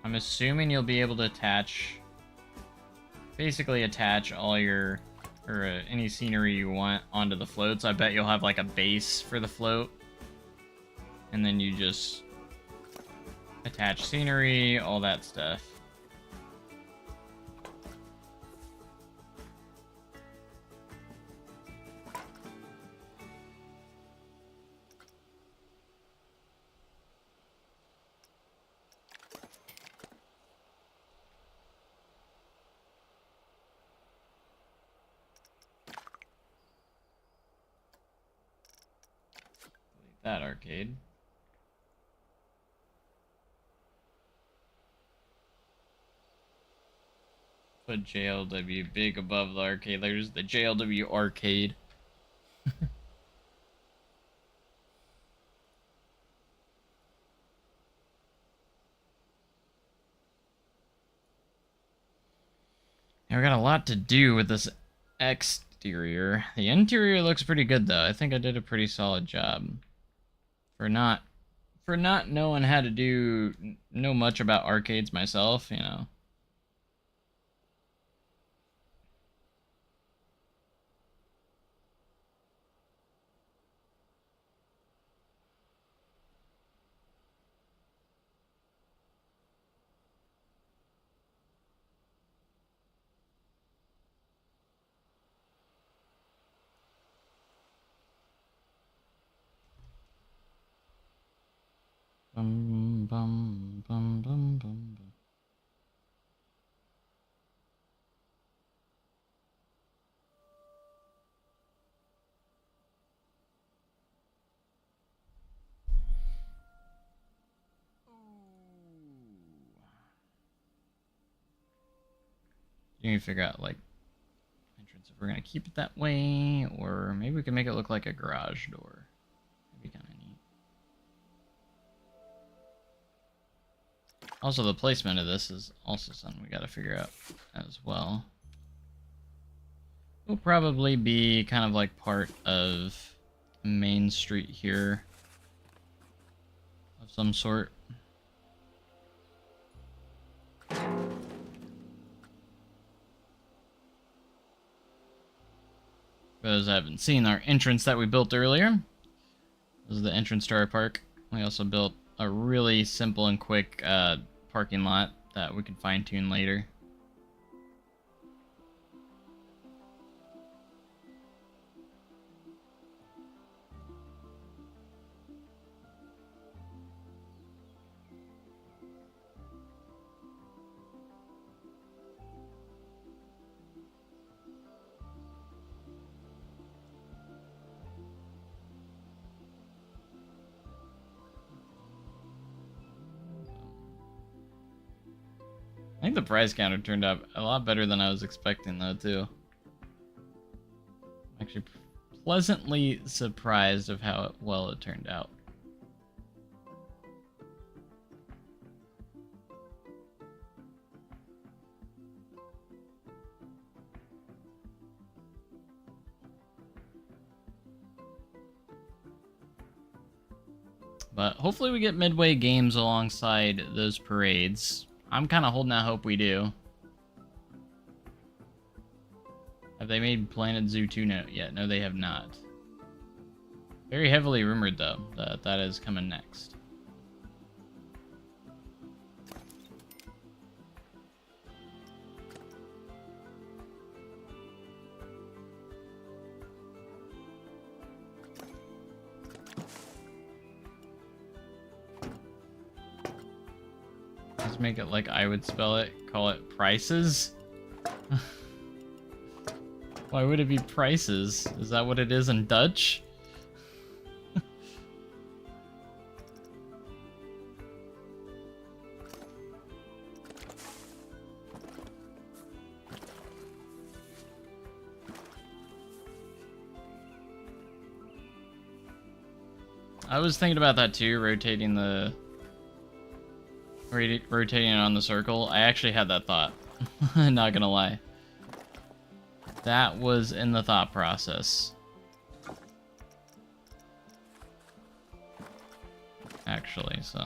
[SPEAKER 1] I'm assuming you'll be able to basically attach all your any scenery you want onto the floats. I bet you'll have like a base for the float, and then you just attach scenery, all that stuff. That arcade. Put JLW big above the arcade. There's the JLW arcade. Now we got a lot to do with this exterior. The interior looks pretty good though. I think I did a pretty solid job. For not knowing how to know much about arcades myself, you know. Bum, bum, bum, bum, bum, bum. You need to figure out like entrance if we're gonna keep it that way, or maybe we can make it look like a garage door. That'd be kind of neat. Also, the placement of this is also something we gotta figure out as well. Will probably be kind of like part of Main Street here of some sort. For those that haven't seen our entrance that we built earlier, this is the entrance to our park. We also built a really simple and quick parking lot that we can fine-tune later. I think the prize counter turned out a lot better than I was expecting, though, too. I'm actually pleasantly surprised of how well it turned out. But hopefully we get midway games alongside those parades. I'm kind of holding out hope we do. Have they made Planet Zoo 2 yet? No, they have not. Very heavily rumored, though, that that is coming next. Just make it like I would spell it. Call it prices. Why would it be prices? Is that what it is in Dutch? I was thinking about that too, rotating it on the circle. I actually had that thought. Not gonna lie. That was in the thought process. Actually, so.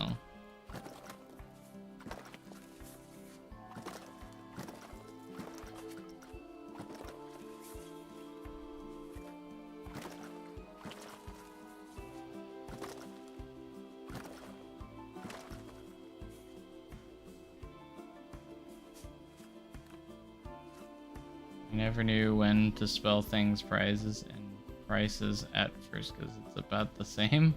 [SPEAKER 1] I never knew when to spell things prizes and prices at first because it's about the same.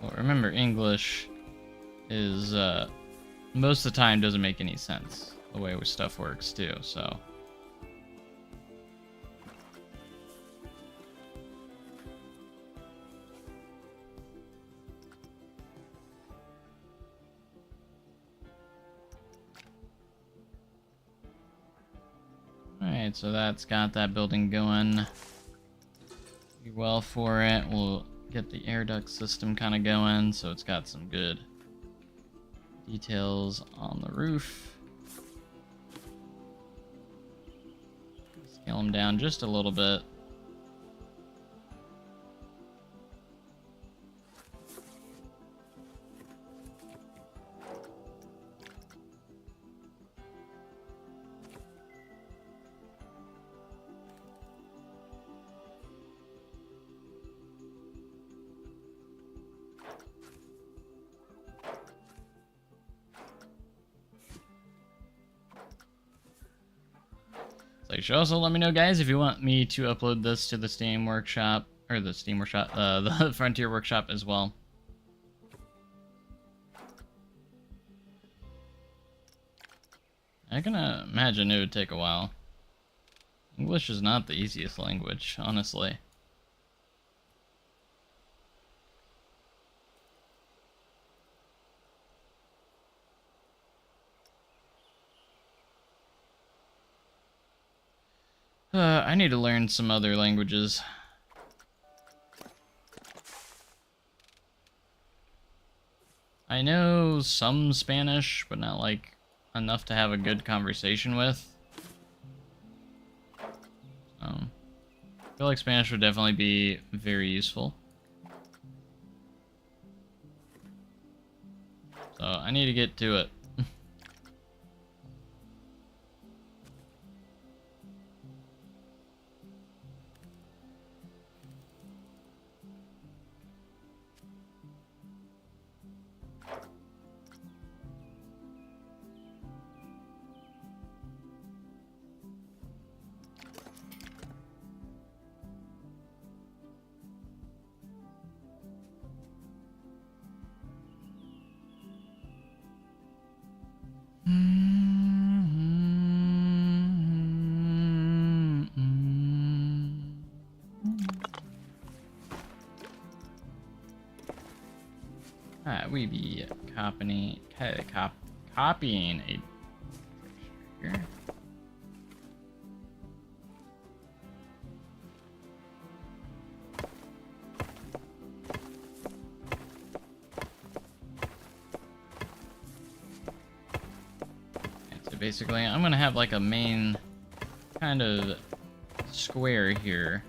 [SPEAKER 1] Well, remember, English is most of the time doesn't make any sense the way stuff works too, so. Alright, so that's got that building going pretty well for it. We'll get the air duct system kind of going, so it's got some good details on the roof. Scale them down just a little bit. So you should also let me know, guys, if you want me to upload this to the Steam Workshop, or the Steam Workshop, the Frontier Workshop as well. I can imagine it would take a while. English is not the easiest language, honestly. I need to learn some other languages. I know some Spanish, but not like enough to have a good conversation with. I feel like Spanish would definitely be very useful. So I need to get to it. Alright, we be copying a here. And so basically, I'm gonna have like a main kind of square here.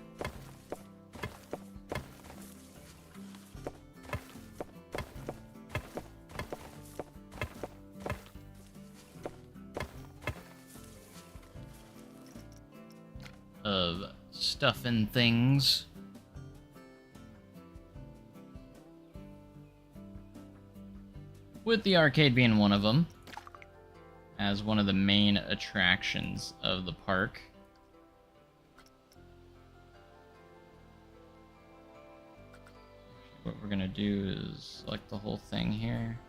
[SPEAKER 1] Of stuff and things. With the arcade being one of them. as one of the main attractions of the park. What we're gonna do is select the whole thing here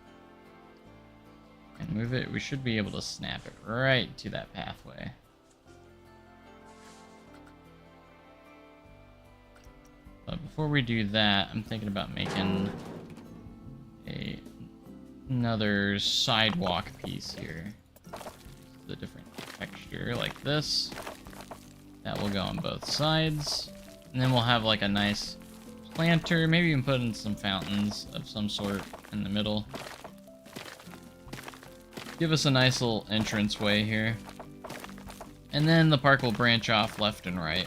[SPEAKER 1] and move it. We should be able to snap it right to that pathway. But before we do that, I'm thinking about making another sidewalk piece here. The different texture like this. That will go on both sides. And then we'll have like a nice planter, maybe even put in some fountains of some sort in the middle. Give us a nice little entrance way here. And then the park will branch off left and right.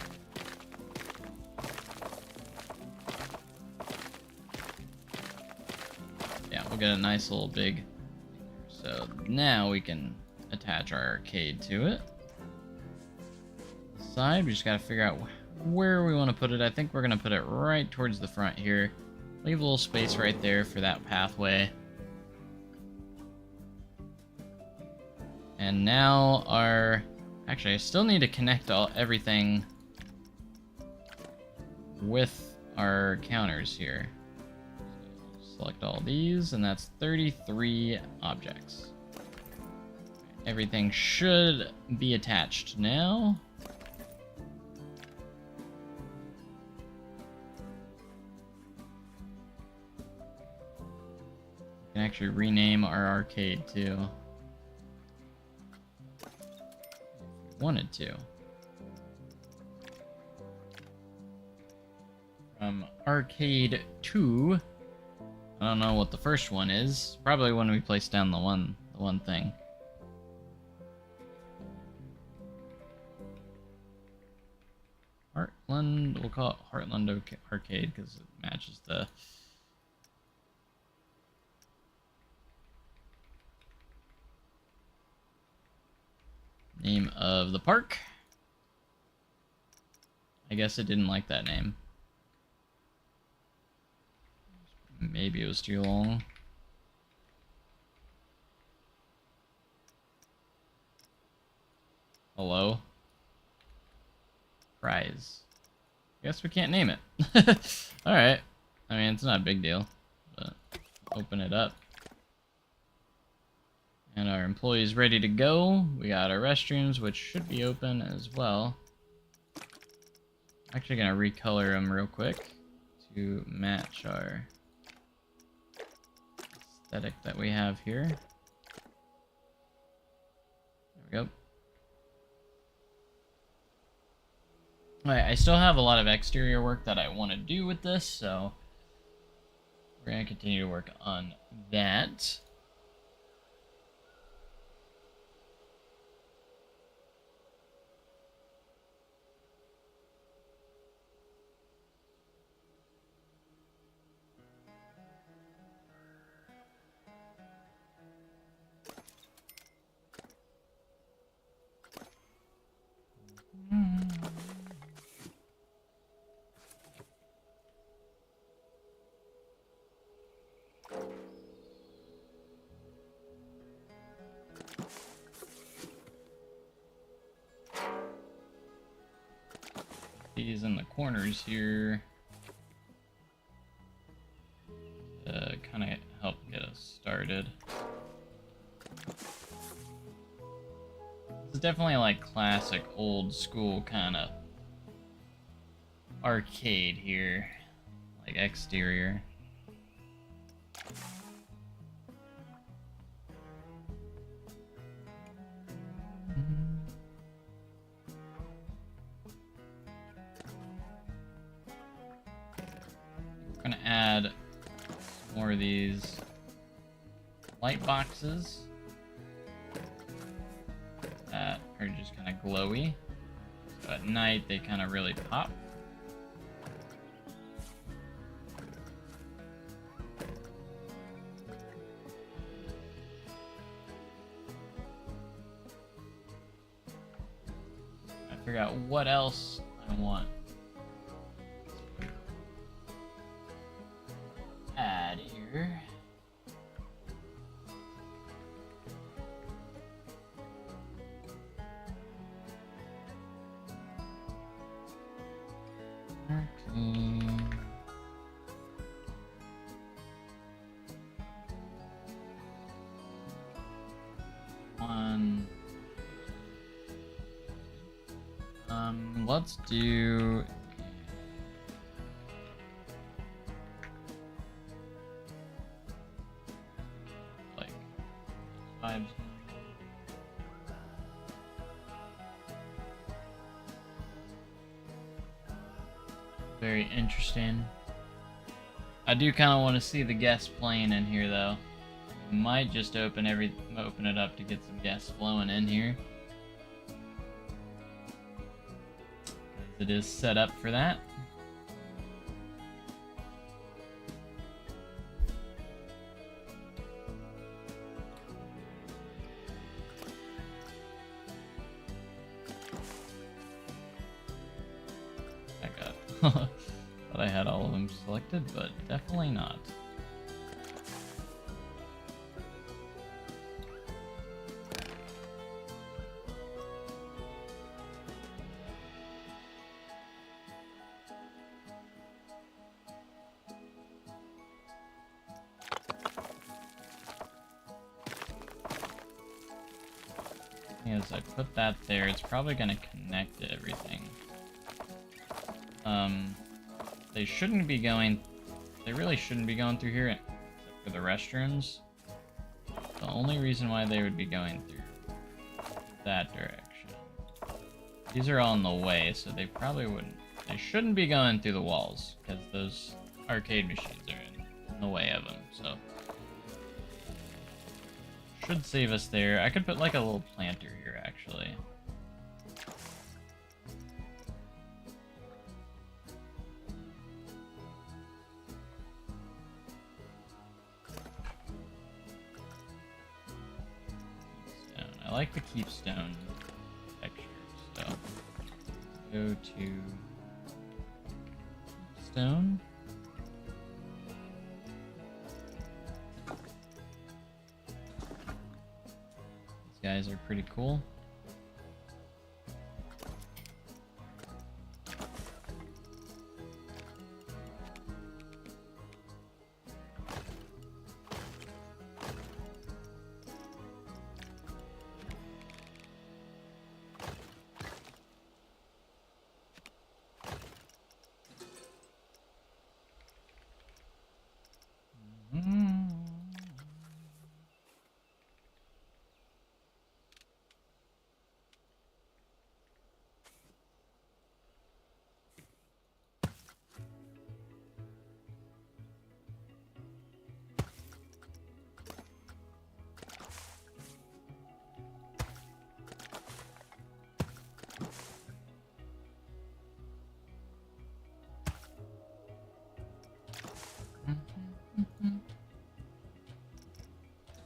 [SPEAKER 1] Yeah, we'll get a nice little big. So now we can attach our arcade to it. Side, we just gotta figure out where we want to put it. I think we're gonna put it right towards the front here. Leave a little space right there for that pathway. And now actually, I still need to connect everything with our counters here. So select all these, and that's 33 objects. Everything should be attached now. We can actually rename our arcade too. If we wanted to. From arcade 2. I don't know what the first one is. Probably when we place down the one thing. Heartland, we'll call it Heartland Arcade because it matches the name of the park. I guess it didn't like that name. Maybe it was too long. Hello? Prize. Guess we can't name it. Alright. I mean, it's not a big deal. But open it up. And our employee's ready to go. We got our restrooms, which should be open as well. I'm actually gonna recolor them real quick to match our aesthetic that we have here. There we go. Alright, I still have a lot of exterior work that I want to do with this, so we're gonna continue to work on that. These in the corners here to kind of help get us started. This is definitely like classic old school kind of arcade here, like exterior. We're gonna add more of these light boxes that are just kind of glowy. So at night they kind of really pop. I figure out what else I want. Add here. Arcade. One. Let's do like vibes. Very interesting. I do kind of want to see the guests playing in here, though. We might just open it up to get some guests flowing in here. It is set up for that. Thought I had all of them selected, but definitely not. As I put that there, it's probably going to connect to everything. They shouldn't be going... They really shouldn't be going through here, except for the restrooms. The only reason why they would be going through that direction. These are all in the way, so they probably wouldn't... They shouldn't be going through the walls, because those arcade machines are in the way of them, so... Should save us there. I could put like a little planter here, actually. Stone. I like the keepstone texture, so go to stone. Guys are pretty cool.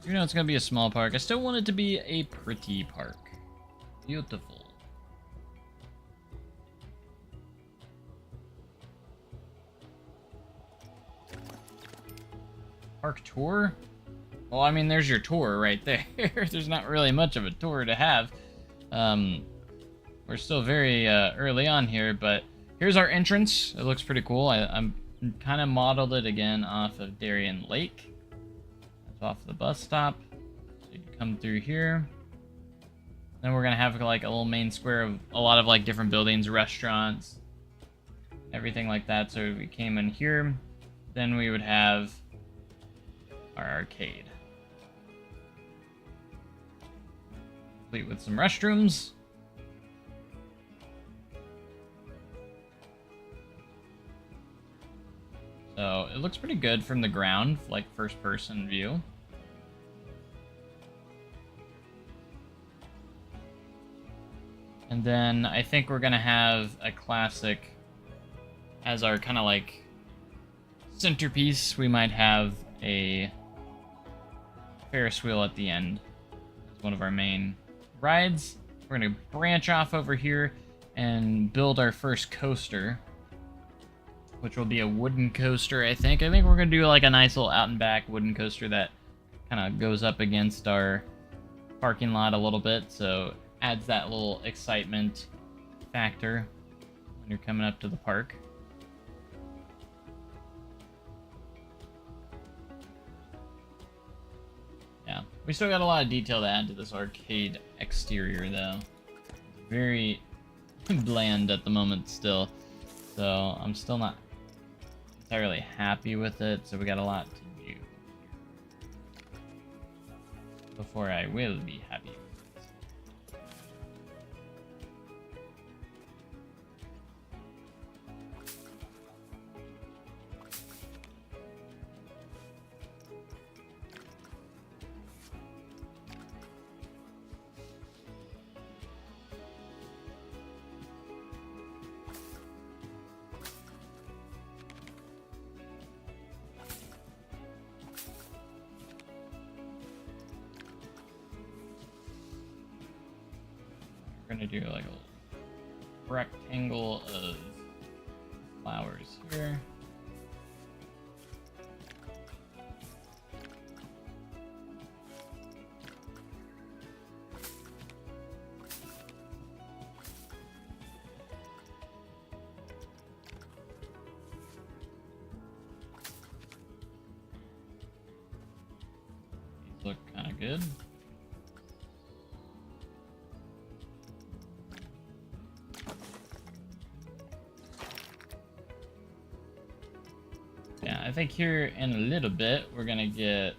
[SPEAKER 1] You know, it's gonna be a small park. I still want it to be a pretty park. Beautiful. Park tour? Well, I mean, there's your tour right there. There's not really much of a tour to have. We're still very early on here, but here's our entrance. It looks pretty cool. I'm kind of modeled it again off of Darien Lake. That's off the bus stop. So you come through here. Then we're gonna have like a little main square of a lot of like different buildings, restaurants, everything like that. So we came in here, then we would have our arcade, complete with some restrooms. So it looks pretty good from the ground, like first person view. And then I think we're gonna have a classic as our kind of like centerpiece. We might have a Ferris wheel at the end as one of our main rides. We're gonna branch off over here and build our first coaster, which will be a wooden coaster, I think. I think we're gonna do like a nice little out and back wooden coaster that kind of goes up against our parking lot a little bit, so adds that little excitement factor when you're coming up to the park. We still got a lot of detail to add to this arcade exterior, though. It's very bland at the moment still. So I'm still not entirely happy with it, so we got a lot to do here before I will be happy. We're gonna do like a rectangle of flowers here. These look kind of good. Yeah, I think here in a little bit we're gonna get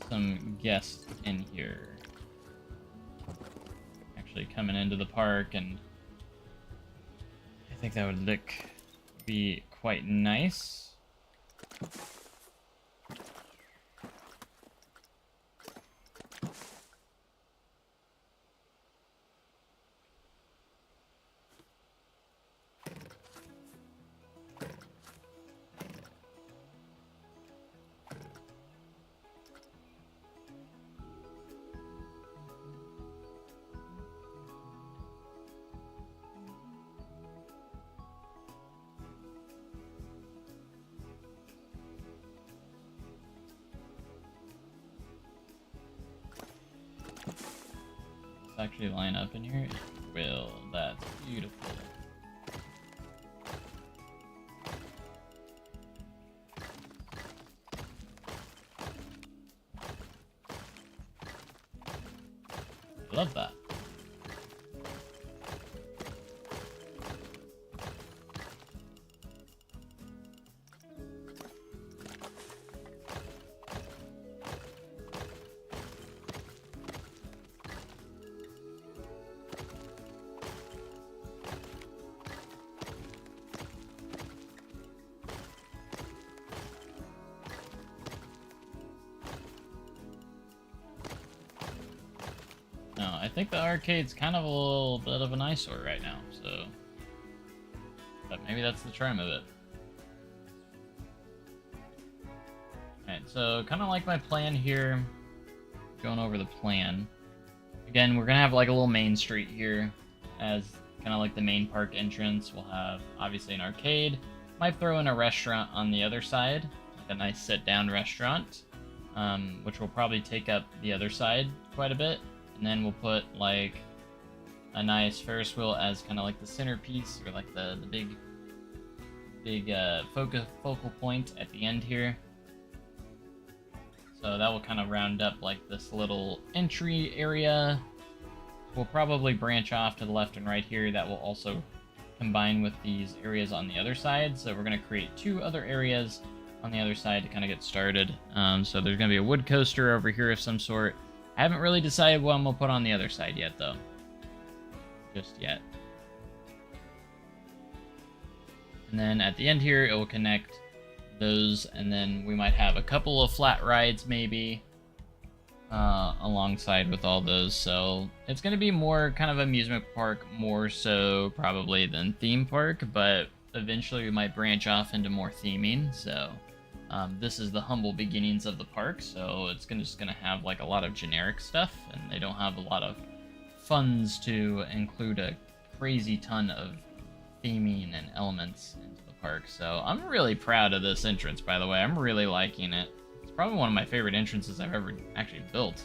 [SPEAKER 1] some guests in here actually coming into the park, and I think that would be quite nice. Actually line up in here? It will. That's beautiful. Love that. No, I think the arcade's kind of a little bit of an eyesore right now, so... But maybe that's the charm of it. Alright, so kind of like my plan here, going over the plan. Again, we're gonna have like a little main street here as kind of like the main park entrance. We'll have obviously an arcade. Might throw in a restaurant on the other side, like a nice sit-down restaurant, which will probably take up the other side quite a bit. And then we'll put like a nice Ferris wheel as kind of like the centerpiece, or like the big focal point at the end here. So that will kind of round up like this little entry area. We'll probably branch off to the left and right here. That will also combine with these areas on the other side. So we're going to create two other areas on the other side to kind of get started. So there's going to be a wood coaster over here of some sort. I haven't really decided what I'm going to put on the other side yet, though. Just yet. And then at the end here, it will connect those, and then we might have a couple of flat rides, maybe, alongside with all those. So it's going to be more kind of amusement park, more so probably than theme park, but eventually we might branch off into more theming. So this is the humble beginnings of the park, so it's just gonna have like a lot of generic stuff, and they don't have a lot of funds to include a crazy ton of theming and elements into the park. So I'm really proud of this entrance, by the way. I'm really liking it. It's probably one of my favorite entrances I've ever actually built.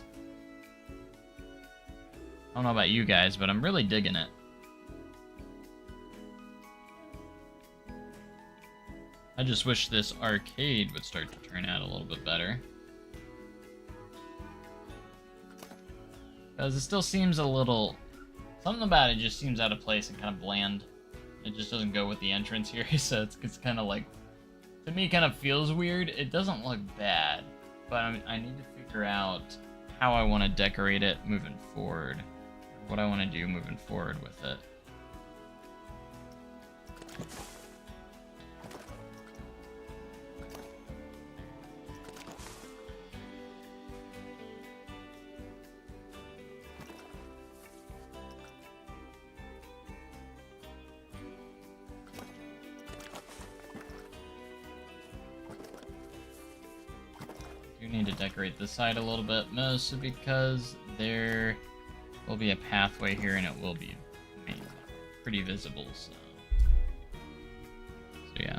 [SPEAKER 1] I don't know about you guys, but I'm really digging it. I just wish this arcade would start to turn out a little bit better. Because it still seems a little... Something about it just seems out of place and kind of bland. It just doesn't go with the entrance here, so it's kind of like... To me, kind of feels weird. It doesn't look bad, but I need to figure out how I want to decorate it moving forward. What I want to do moving forward with it. Need to decorate this side a little bit, mostly because there will be a pathway here and it will be pretty visible, so yeah.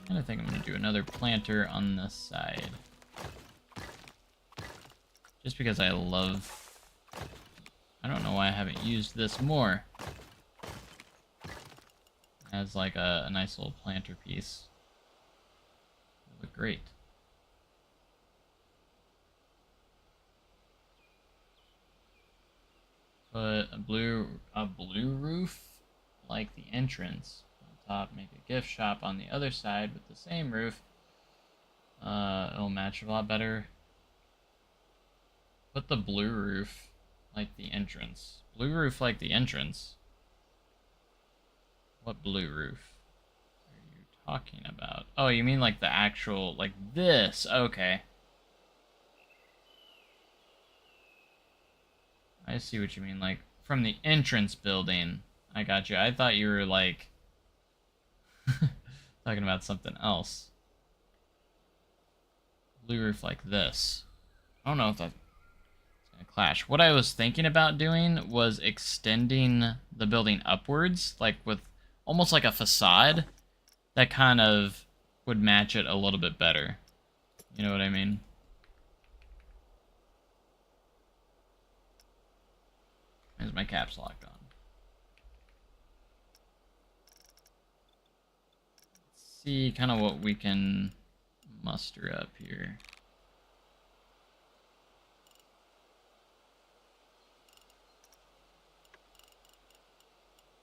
[SPEAKER 1] And I think I'm going to do another planter on this side. Just because I love... I don't know why I haven't used this more. As like a nice little planter piece. It'll look great. Put a blue roof like the entrance on top. Make a gift shop on the other side with the same roof. It'll match a lot better. Put the blue roof like the entrance. Blue roof like the entrance? What blue roof are you talking about? Oh, you mean like the actual, like this? Okay. I see what you mean, like from the entrance building. I got you. I thought you were like talking about something else. Blue roof like this. I don't know if that's gonna clash. What I was thinking about doing was extending the building upwards, like with almost like a facade that kind of would match it a little bit better. You know what I mean? Is my caps locked on? Let's see kind of what we can muster up here.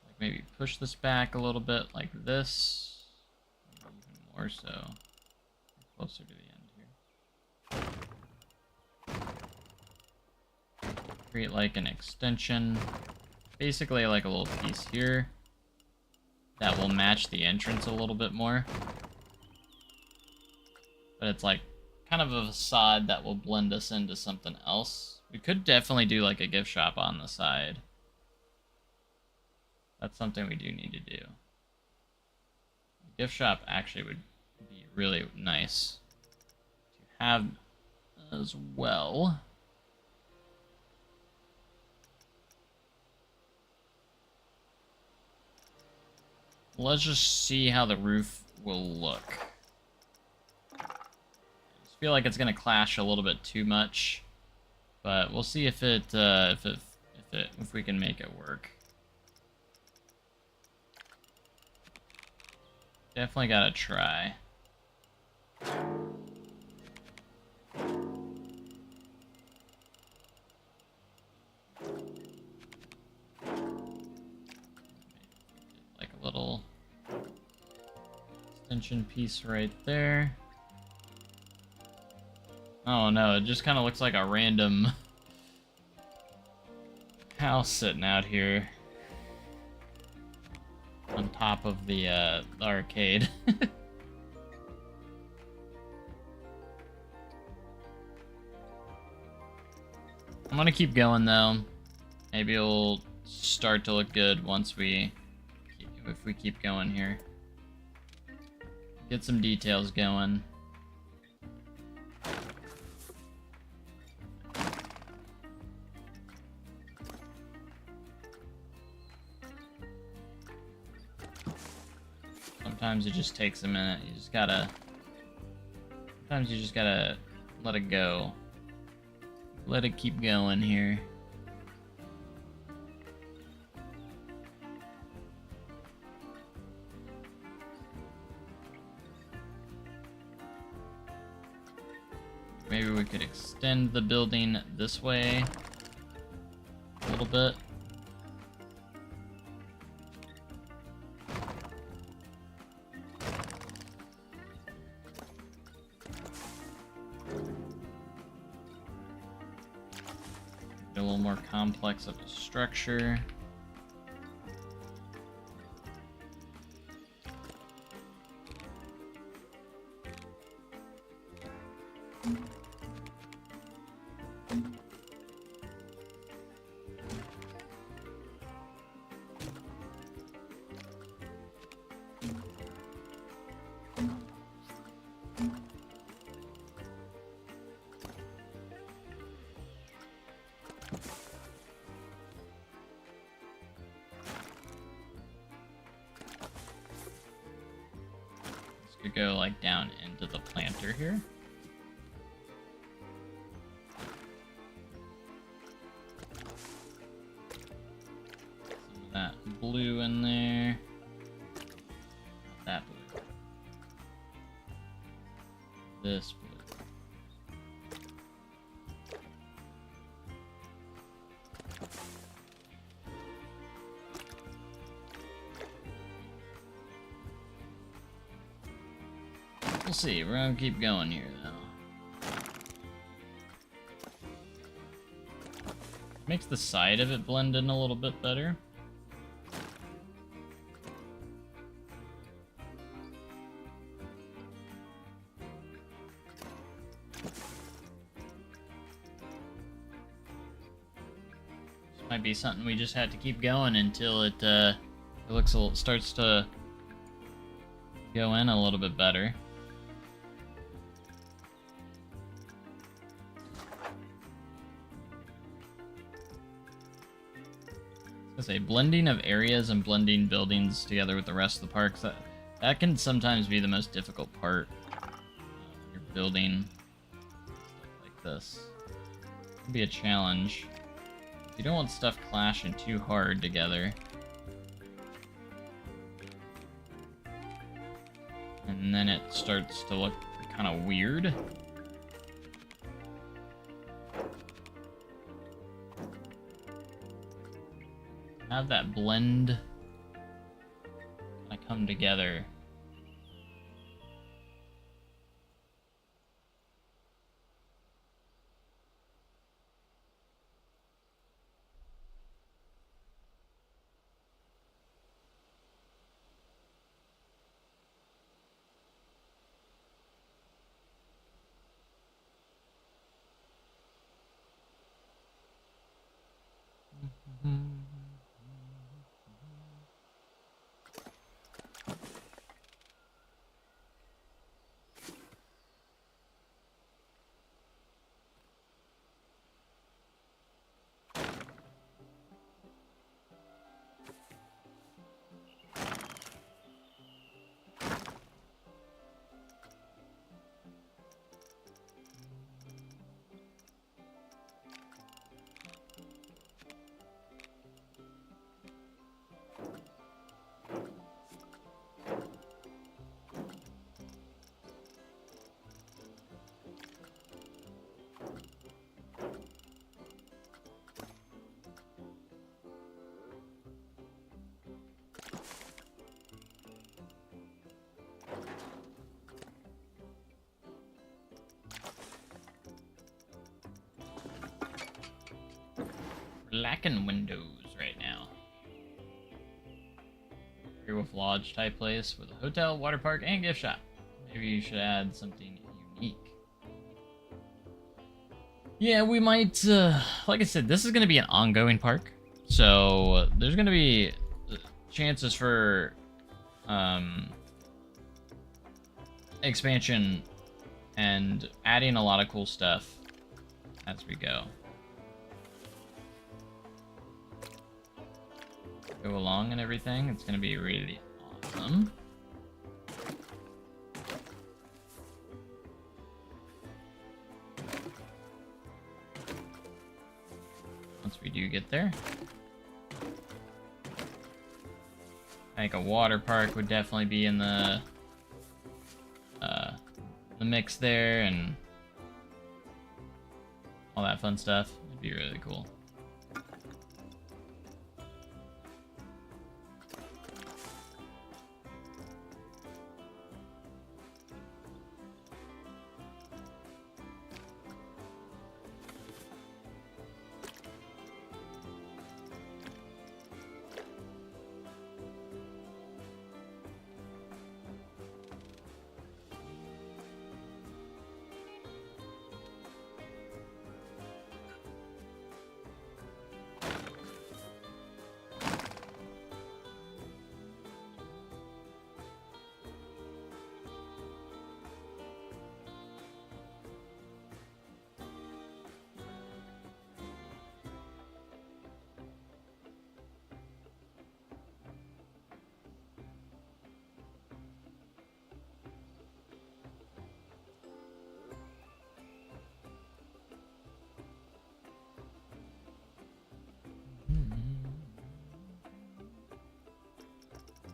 [SPEAKER 1] Like maybe push this back a little bit like this. Maybe even more so. Closer to the end here. Create like an extension, basically like a little piece here that will match the entrance a little bit more. But it's like kind of a facade that will blend us into something else. We could definitely do like a gift shop on the side. That's something we do need to do. A gift shop actually would be really nice to have as well. Let's just see how the roof will look. I just feel like it's gonna clash a little bit too much, but we'll see if if we can make it work. Definitely gotta try. Like a little extension piece right there. Oh no, it just kind of looks like a random house sitting out here on top of the arcade. I'm gonna keep going though. Maybe it'll start to look good once if we keep going here. Get some details going. Sometimes it just takes a minute. Sometimes you just gotta let it go. Let it keep going here. maybe we could extend the building this way a little bit. Get a little more complex of a structure. Could go like down into the planter here. Some of that blue in there. Not that blue. This blue. We'll see. We're gonna keep going here, though. Makes the side of it blend in a little bit better. This might be something we just have to keep going until it looks starts to go in a little bit better. A blending of areas and blending buildings together with the rest of the parks, that can sometimes be the most difficult part when you're building stuff like this. It can be a challenge. You don't want stuff clashing too hard together. And then it starts to look kind of weird. Have that blend kind of come together. Lacking windows right now. With Lodge type place with a hotel, water park, and gift shop. Maybe you should add something unique. Yeah, we might, like I said, this is going to be an ongoing park. So there's going to be chances for expansion and adding a lot of cool stuff as we go. Go along and everything. It's going to be really awesome. Once we do get there. I think a water park would definitely be in the mix there, and all that fun stuff. It'd be really cool.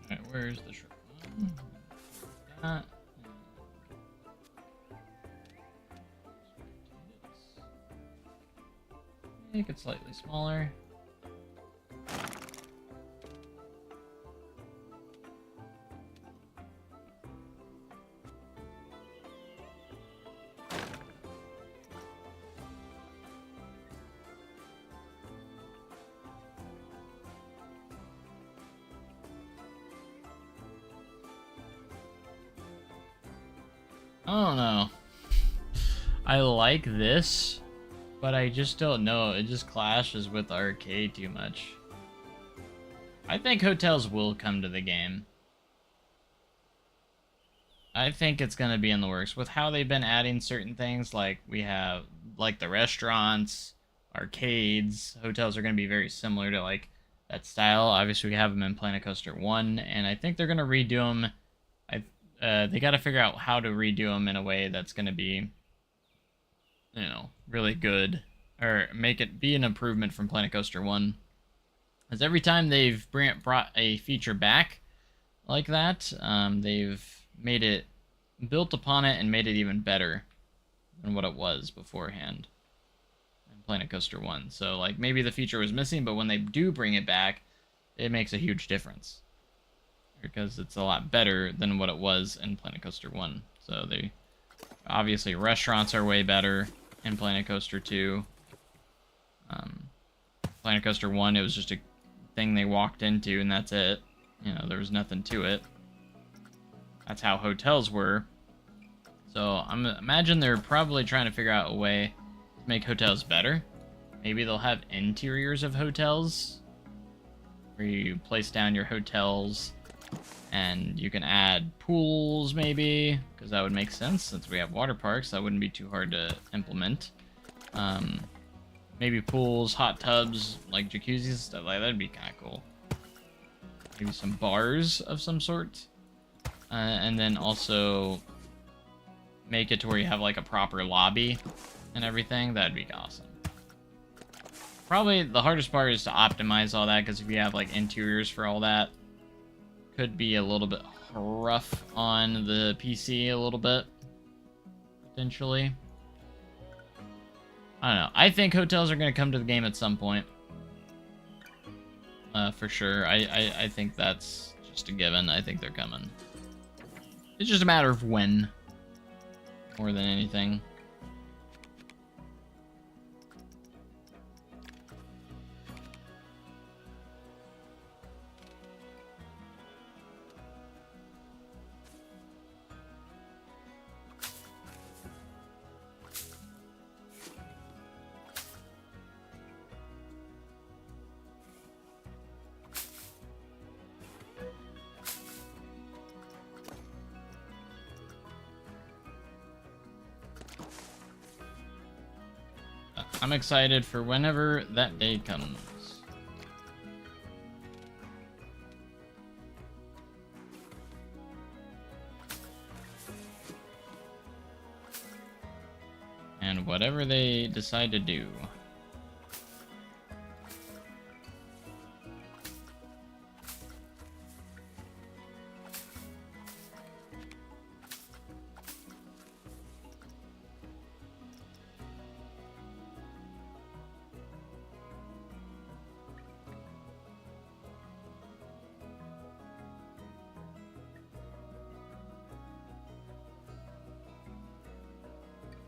[SPEAKER 1] Alright, where's the short one? That. Make it slightly smaller. I don't know. I like this, but I just don't know. It just clashes with arcade too much. I think hotels will come to the game. I think it's going to be in the works. With how they've been adding certain things, like we have like the restaurants, arcades, hotels are going to be very similar to like that style. Obviously, we have them in Planet Coaster 1, and I think they're going to redo them. They got to figure out how to redo them in a way that's going to be, you know, really good, or make it be an improvement from Planet Coaster 1. Because every time they've brought a feature back like that, they've made it, built upon it and made it even better than what it was beforehand in Planet Coaster 1. So, like, maybe the feature was missing, but when they do bring it back, it makes a huge difference. Because it's a lot better than what it was in Planet Coaster 1. So they, obviously, restaurants are way better in Planet Coaster 2. Planet Coaster 1, it was just a thing they walked into and that's it. You know, there was nothing to it. That's how hotels were. So imagine they're probably trying to figure out a way to make hotels better. Maybe they'll have interiors of hotels where you place down your hotels and you can add pools, maybe, because that would make sense since we have water parks. That wouldn't be too hard to implement. Maybe pools, hot tubs, like jacuzzis, stuff like that. That'd be kind of cool. Maybe some bars of some sort. And then also make it to where you have like a proper lobby and everything. That'd be awesome. Probably the hardest part is to optimize all that, because if you have like interiors for all that, could be a little bit rough on the PC a little bit, potentially. I don't know. I think hotels are going to come to the game at some point. For sure. I think that's just a given. I think they're coming. It's just a matter of when, more than anything. I'm excited for whenever that day comes. And whatever they decide to do.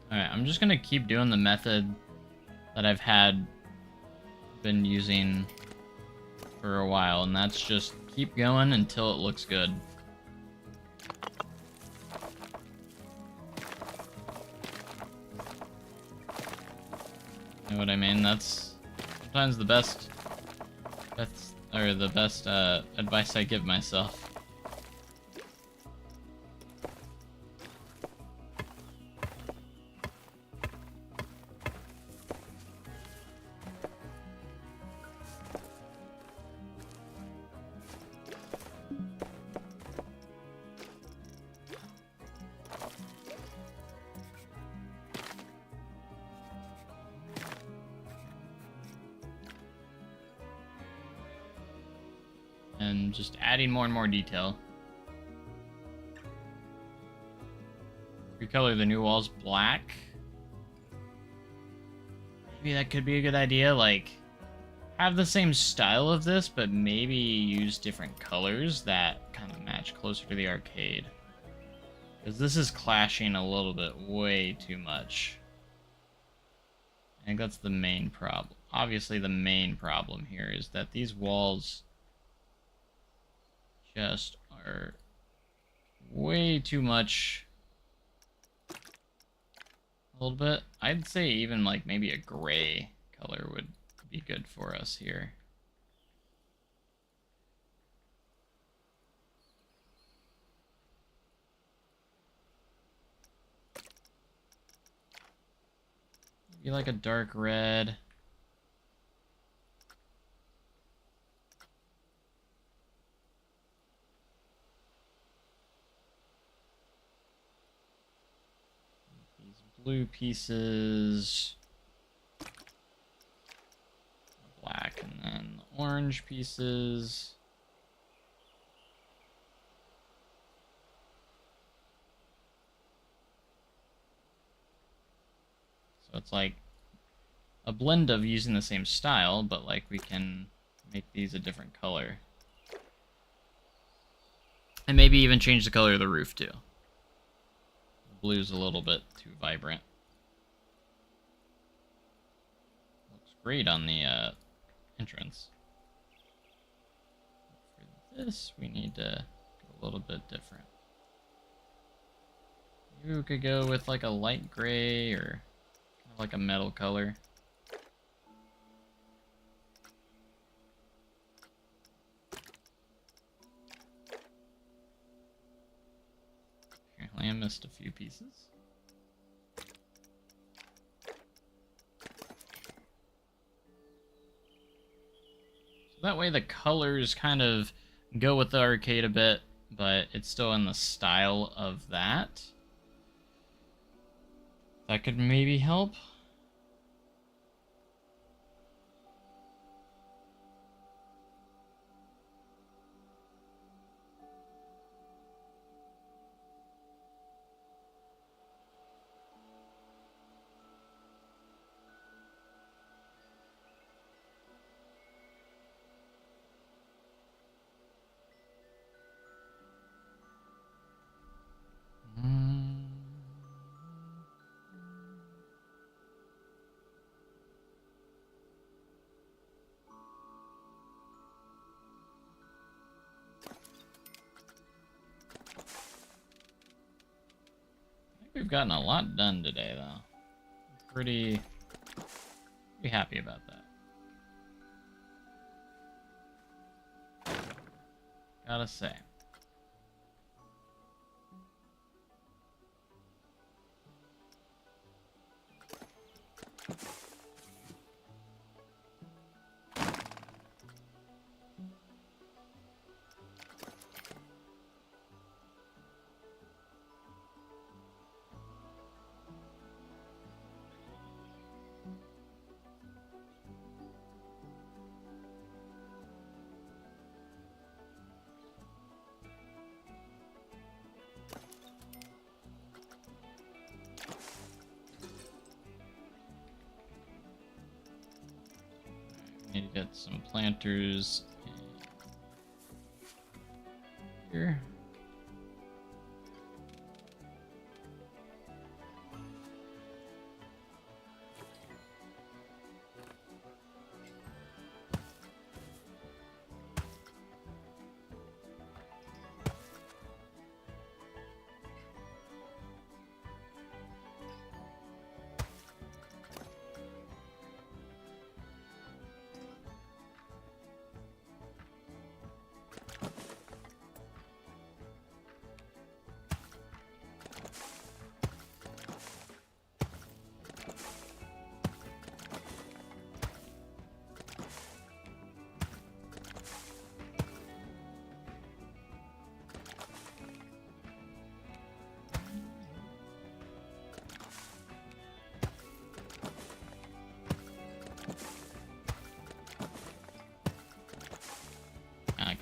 [SPEAKER 1] Alright, I'm just gonna keep doing the method that I've been using for a while, and that's just keep going until it looks good. You know what I mean? That's sometimes the best advice I give myself. And just adding more and more detail. Recolor the new walls black. Maybe that could be a good idea, like have the same style of this, but maybe use different colors that kind of match closer to the arcade. Because this is clashing a little bit way too much. I think that's the main problem. Obviously the main problem here is that these walls just are way too much. A little bit. I'd say even like maybe a gray color would be good for us here. Maybe like a dark red. Blue pieces, black, and then orange pieces. So it's like a blend of using the same style, but like we can make these a different color. And maybe even change the color of the roof too. Blue's a little bit too vibrant. Looks great on the entrance. For this, we need to go a little bit different. Maybe we could go with like a light gray or kind of like a metal color. Apparently I missed a few pieces. So that way the colors kind of go with the arcade a bit, but it's still in the style of that. That could maybe help. We've gotten a lot done today, though. Pretty happy about that. Gotta say. Need to get some planters here.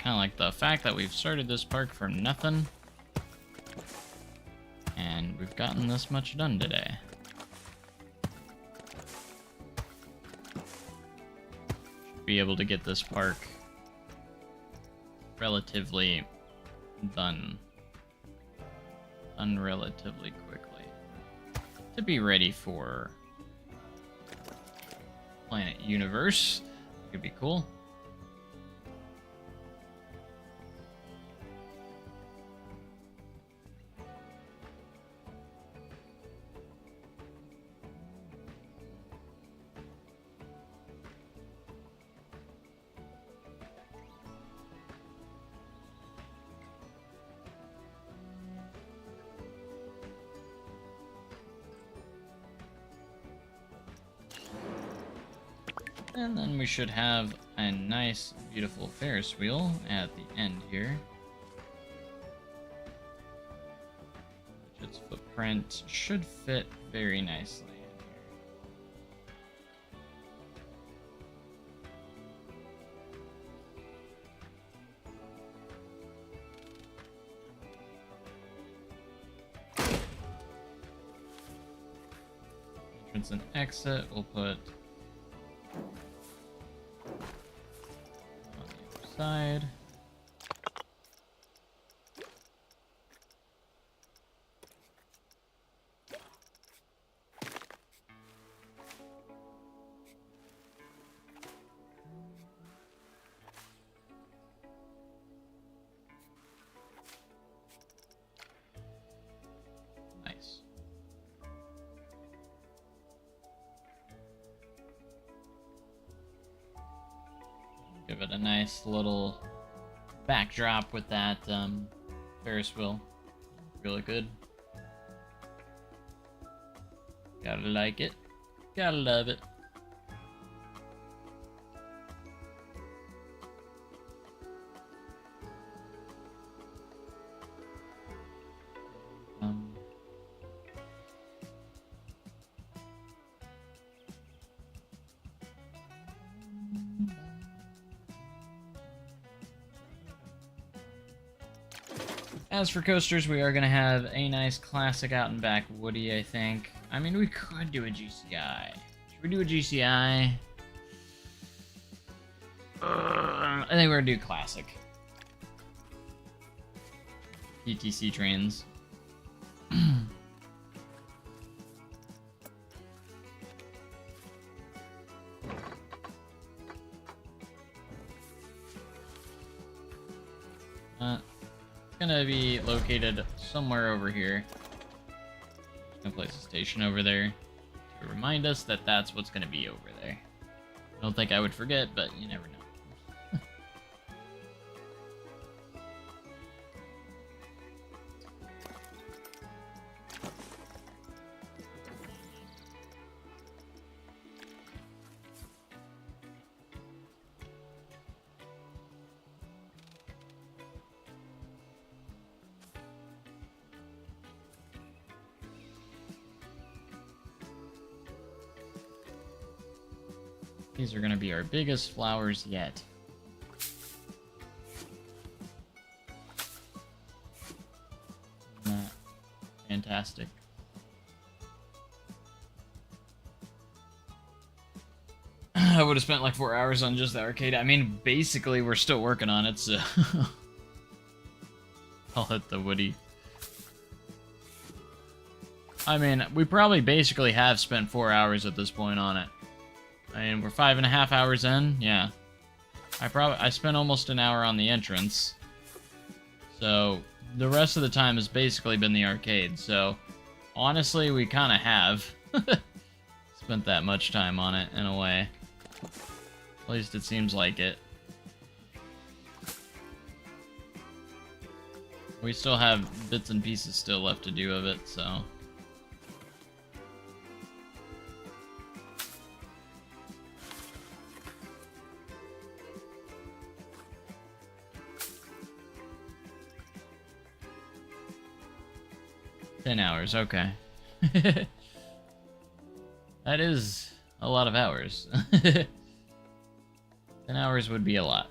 [SPEAKER 1] kind of like the fact that we've started this park for nothing. And we've gotten this much done today. Should be able to get this park relatively done relatively quickly to be ready for Planet Universe. Could be cool. And then we should have a nice, beautiful Ferris wheel at the end here. Which its footprint should fit very nicely in here. Entrance and exit, we'll put side. Nice. Give it a nice little backdrop with that Ferris wheel. Really good. Gotta like it. Gotta love it. As for coasters, we are going to have a nice classic out and back Woody, I think. I mean, we could do a GCI. Should we do a GCI? I think we're going to do classic. PTC trains. Gonna be located somewhere over here. Just gonna place a station over there to remind us that that's what's gonna be over there. I don't think I would forget, but you never know. 'These are gonna be our biggest flowers yet. Fantastic. I would have spent like 4 hours on just the arcade. I mean, basically, we're still working on it, so... I'll hit the Woody. I mean, we probably basically have spent 4 hours at this point on it. I mean, we're 5.5 hours in, yeah. I spent almost an hour on the entrance. So, the rest of the time has basically been the arcade, so... Honestly, we kind of have spent that much time on it, in a way. At least it seems like it. We still have bits and pieces still left to do of it, so... $10, okay. That is a lot of hours. 10 hours would be a lot.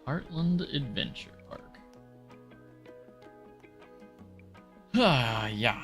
[SPEAKER 1] Heartland Adventure Park. Ah, yeah.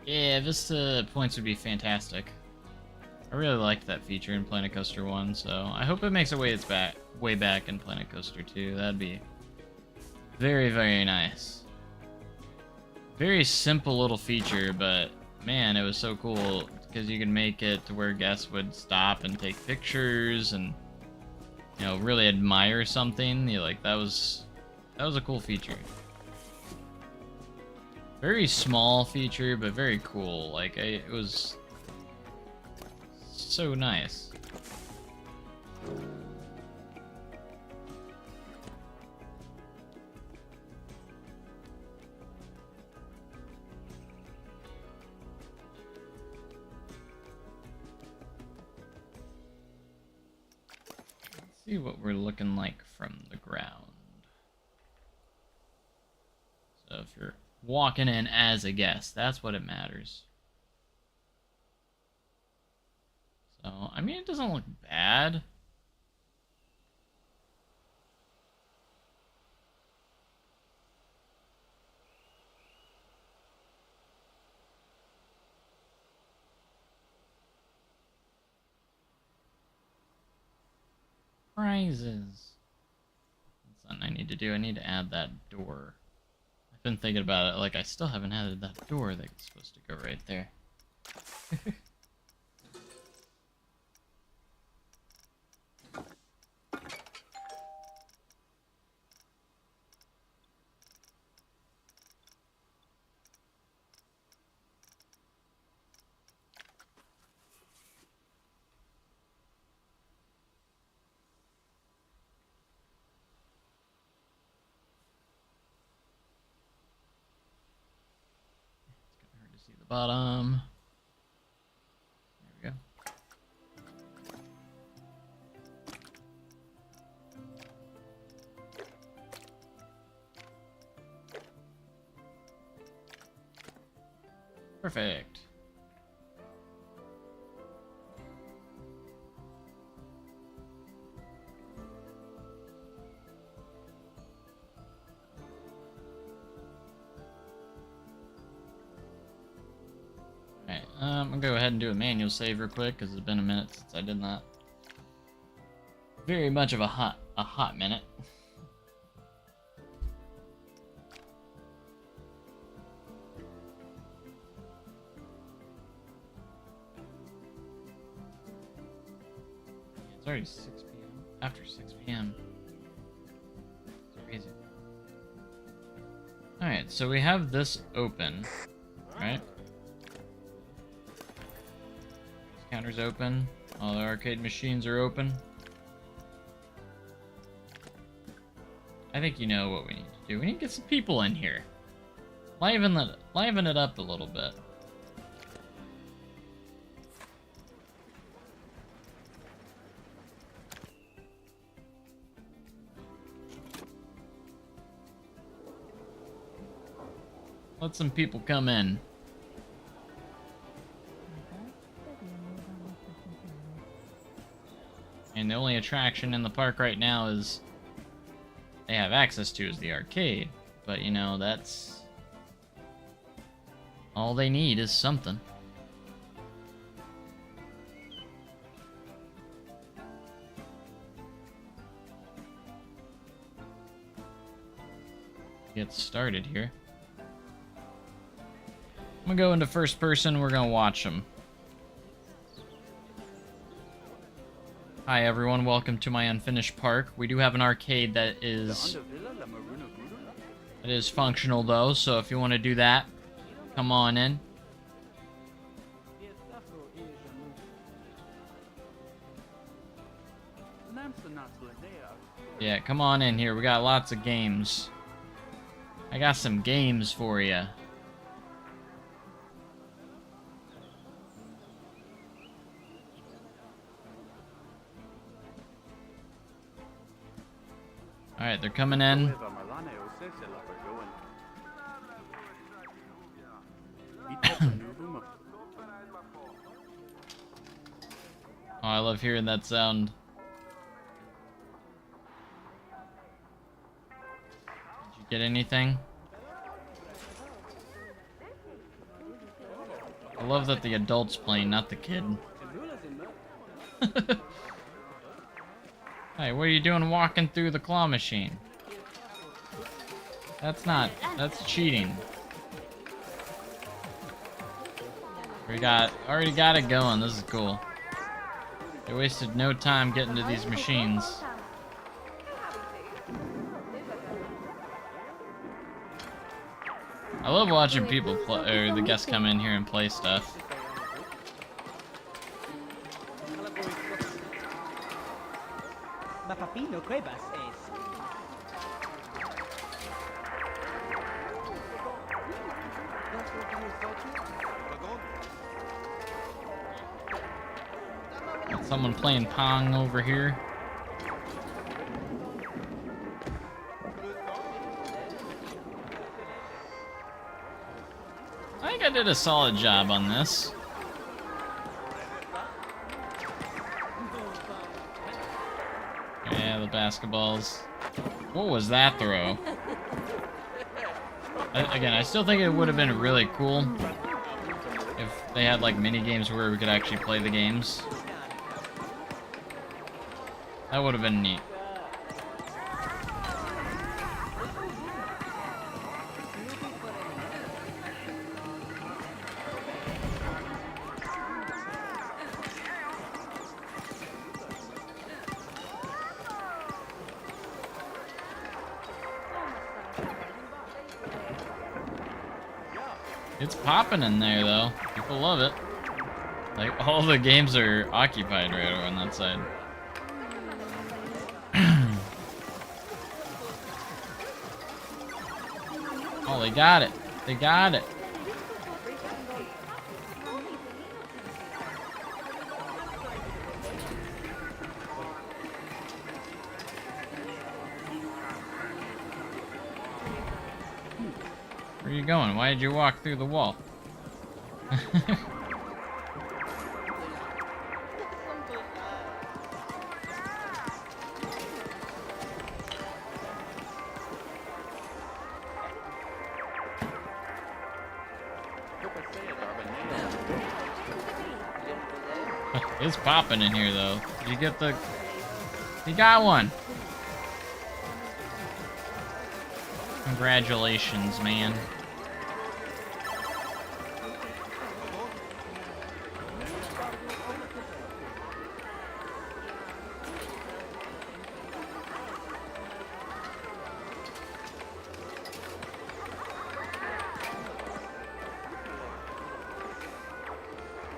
[SPEAKER 1] Yeah, Vista points would be fantastic. I really liked that feature in Planet Coaster 1, so I hope it makes its way back in Planet Coaster 2. That'd be very, very nice. Very simple little feature, but man, it was so cool because you can make it to where guests would stop and take pictures and, you know, really admire something. You like that was a cool feature. Very small feature, but very cool. Like, it was so nice. Let's see what we're looking like from the ground. So if you're walking in as a guest, that's what it matters. So, I mean, it doesn't look bad. Prizes. That's something I need to do. I need to add that door. I've been thinking about it, like I still haven't added that door that's supposed to go right there. See the bottom. There we go. Perfect. I'm gonna go ahead and do a manual save real quick because it's been a minute since I did that. Very much of a hot minute. It's already 6 p.m. After 6 p.m. It's crazy. Alright, so we have this open, right? Counter's open. All the arcade machines are open. I think you know what we need to do. We need to get some people in here. liven it up a little bit. Let some people come in. And the only attraction in the park right now is they have access to is the arcade. But you know, that's all they need is something. Get started here. I'm gonna go into first person, we're gonna watch them. Hi everyone, welcome to my unfinished park. We do have an arcade that is functional though, so if you want to do that, come on in. Yeah, come on in here, we got lots of games. I got some games for you. Alright, they're coming in. Oh, I love hearing that sound. Did you get anything? I love that the adult's playing, not the kid. Hey, what are you doing walking through the claw machine? That's cheating. Already got it going, this is cool. They wasted no time getting to these machines. I love watching people play, or the guests come in here and play stuff. Got someone playing Pong over here. I think I did a solid job on this. Yeah, the basketballs. What was that throw? Again, I still think it would have been really cool if they had like mini games where we could actually play the games. That would have been neat. It's popping in there though. People love it. Like all the games are occupied right over on that side. Oh, they got it. They got it. Where are you going? Why did you walk through the wall? It's popping in here though. Did you get the... You got one! Congratulations, man.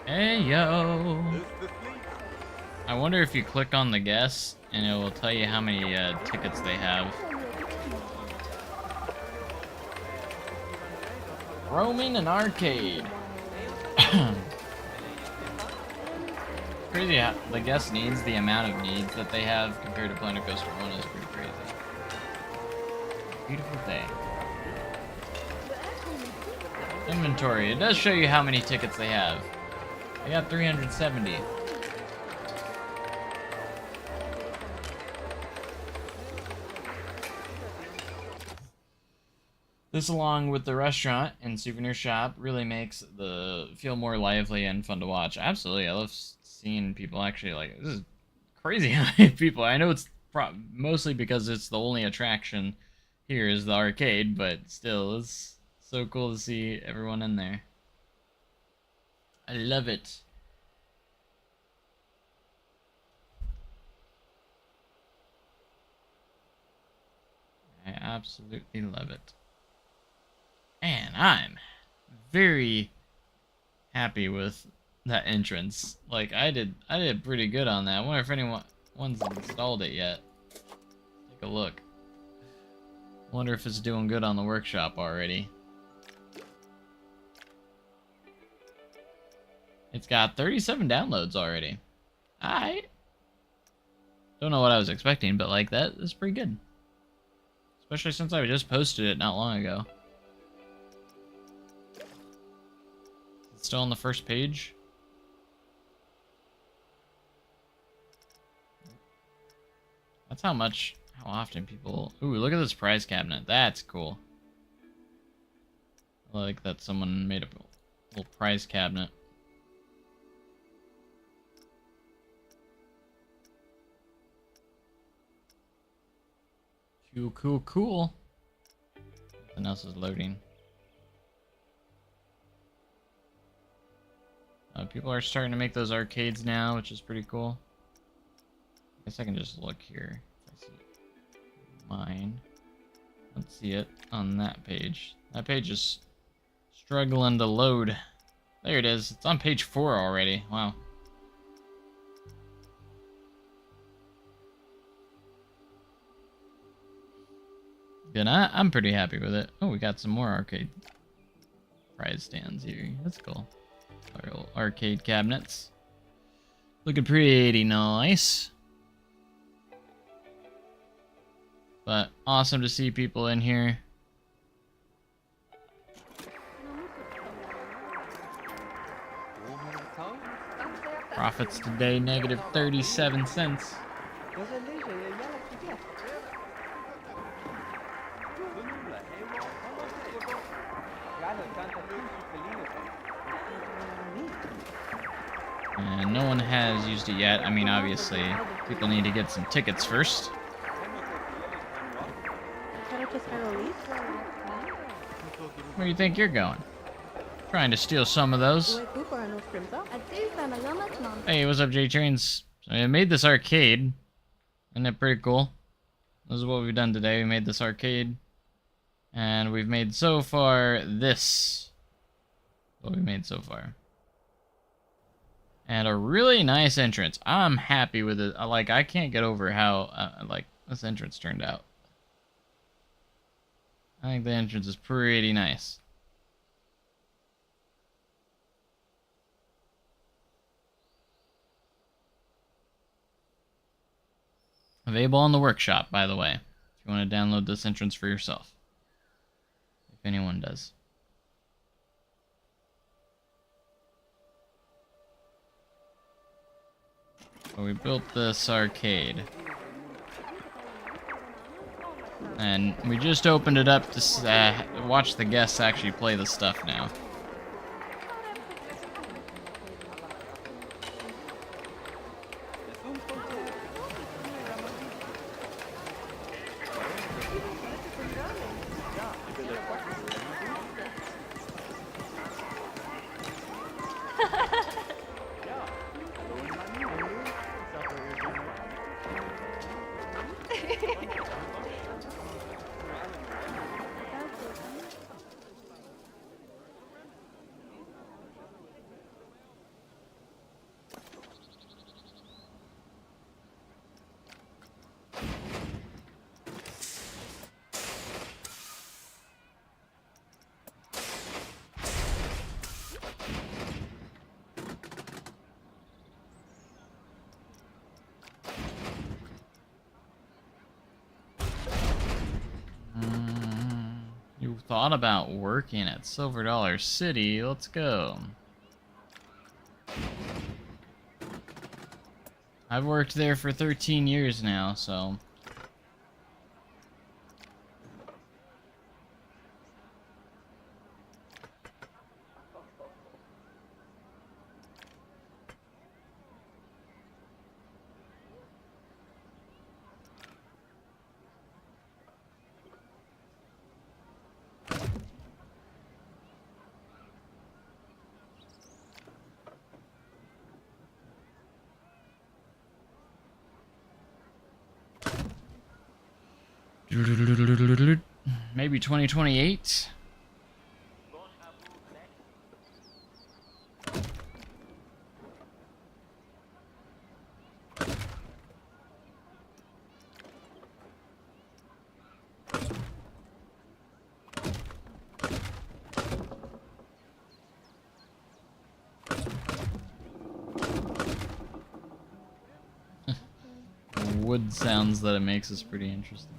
[SPEAKER 1] Hey, yo. I wonder if you click on the guests and it will tell you how many tickets they have. Roaming an arcade. Crazy how the guest needs, the amount of needs that they have compared to Planet Coaster 1 is pretty crazy. Beautiful day. Inventory. It does show you how many tickets they have. They got 370. This, along with the restaurant and souvenir shop, really makes the feel more lively and fun to watch. Absolutely, I love seeing people actually like. This is crazy how many people. I know it's mostly because it's the only attraction here is the arcade, but still, it's so cool to see everyone in there. I love it. I absolutely love it. And I'm very happy with that entrance. Like I did pretty good on that. I wonder if anyone's installed it yet. Take a look. Wonder if it's doing good on the workshop already. It's got 37 downloads already. Alright. Don't know what I was expecting, but like that is pretty good. Especially since I just posted it not long ago. It's still on the first page. That's how often people... Ooh, look at this prize cabinet. That's cool. I like that someone made a little prize cabinet. Cool, cool, cool. Something else is loading. People are starting to make those arcades now, which is pretty cool. I guess I can just look here. If I see mine. Let's see it on that page. That page is struggling to load. There it is. It's on page 4 already. Wow. Good. I'm pretty happy with it. Oh, we got some more arcade prize stands here. That's cool. Our little arcade cabinets. Looking pretty nice. But awesome to see people in here. Profits today, negative 37 cents. And no one has used it yet. I mean, obviously, people need to get some tickets first. Where do you think you're going? Trying to steal some of those. Hey, what's up, J-Trains? So I made this arcade. Isn't it pretty cool? This is what we've done today. We made this arcade. And we've made so far this. What we made so far. And a really nice entrance. I'm happy with it. Like, I can't get over how, like, this entrance turned out. I think the entrance is pretty nice. Available on the workshop, by the way, if you want to download this entrance for yourself. If anyone does. So we built this arcade. And we just opened it up to watch the guests actually play the stuff now. thought about working at Silver Dollar City. Let's go. I've worked there for 13 years now, so... Maybe 2028? Wood sounds that it makes is pretty interesting.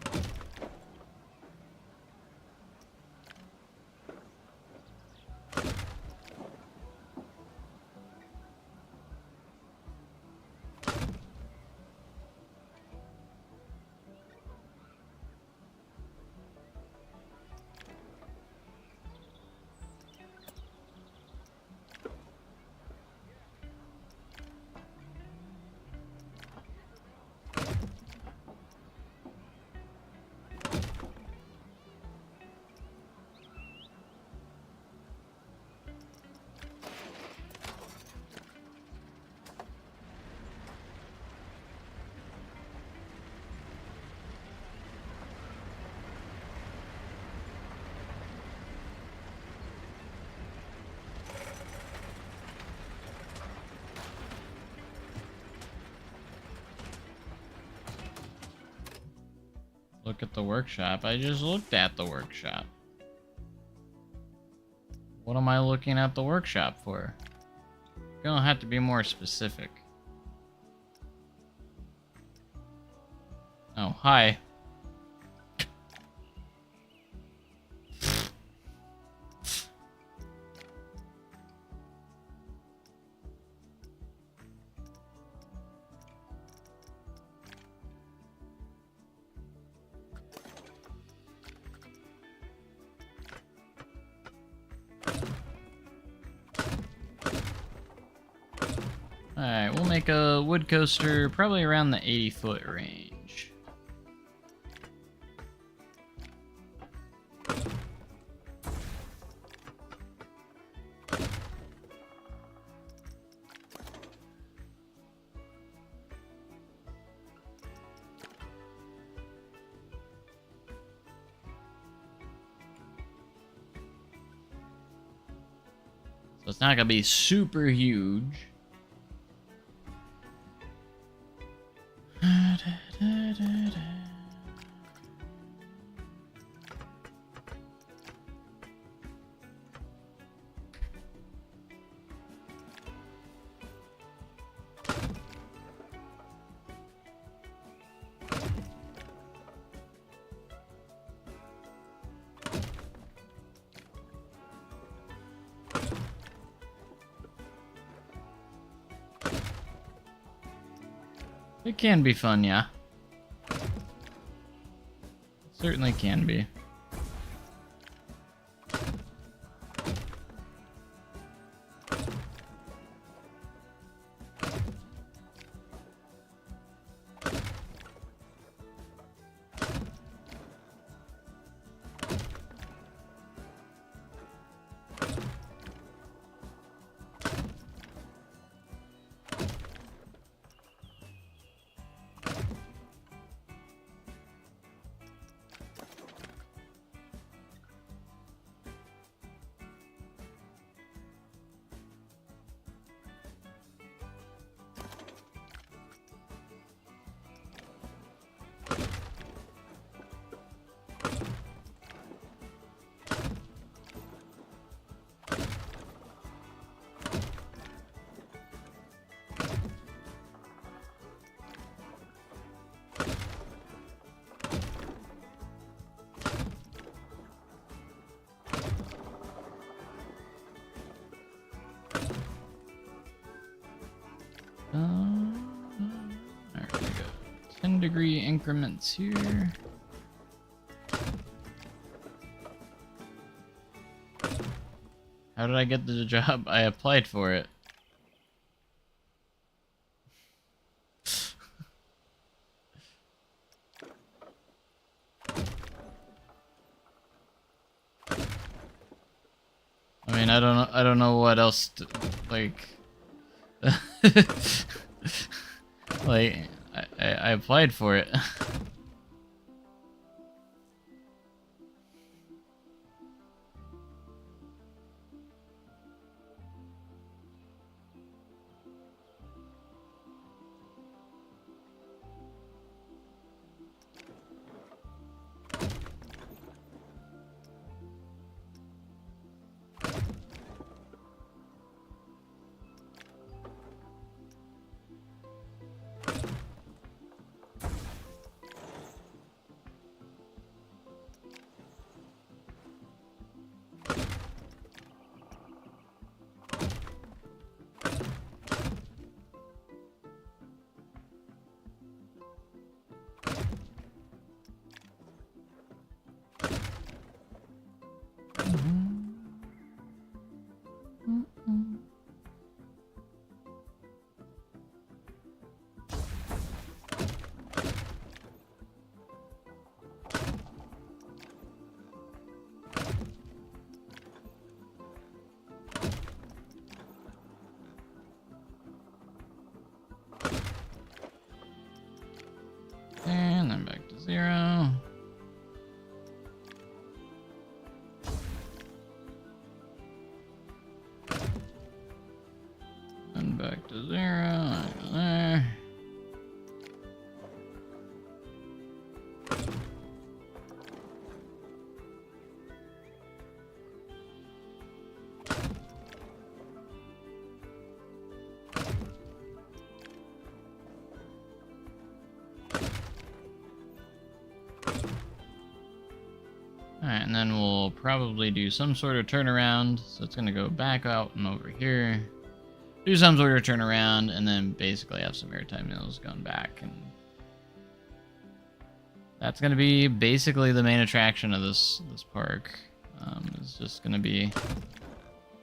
[SPEAKER 1] Look at the workshop. I just looked at the workshop. What am I looking at the workshop for? You're gonna have to be more specific. Oh, hi. Alright, we'll make a wood coaster probably around the 80-foot range. So it's not gonna be super huge. It can be fun, yeah. It certainly can be. 10-degree increments here. How did I get the job? I applied for it. I mean, I don't know what else to, like like I applied for it. And then back to 0. And back to 0. There. Alright, and then we'll probably do some sort of turnaround. So it's going to go back out and over here. Do some sort of turnaround, and then basically have some airtime mills going back. And that's going to be basically the main attraction of this park. It's just going to be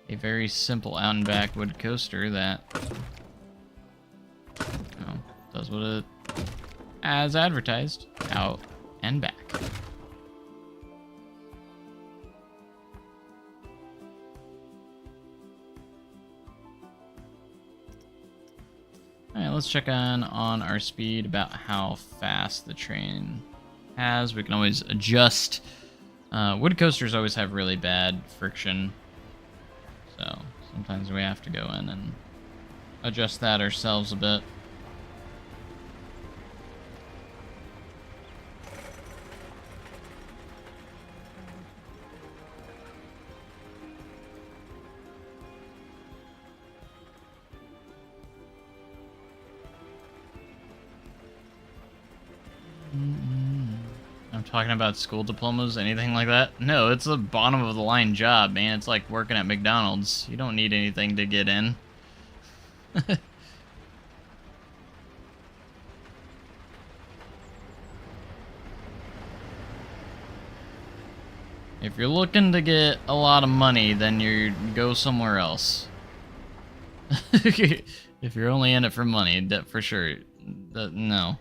[SPEAKER 1] a very simple out and back wood coaster that does what it as advertised, out and back. Alright, let's check on our speed about how fast the train has. We can always adjust. Wood coasters always have really bad friction, so sometimes we have to go in and adjust that ourselves a bit. I'm talking about school diplomas, anything like that? No, it's a bottom of the line job, man. It's like working at McDonald's. You don't need anything to get in. If you're looking to get a lot of money, then you go somewhere else. If you're only in it for money, that for sure. No.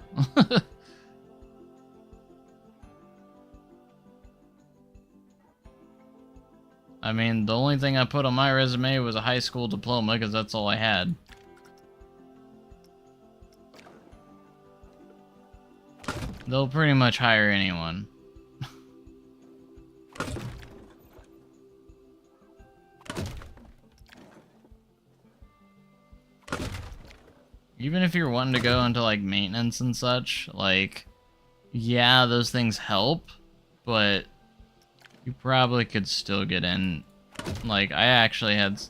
[SPEAKER 1] I mean, the only thing I put on my resume was a high school diploma, because that's all I had. They'll pretty much hire anyone. Even if you're wanting to go into, like, maintenance and such, like, yeah, those things help, but you probably could still get in. Like, I actually had,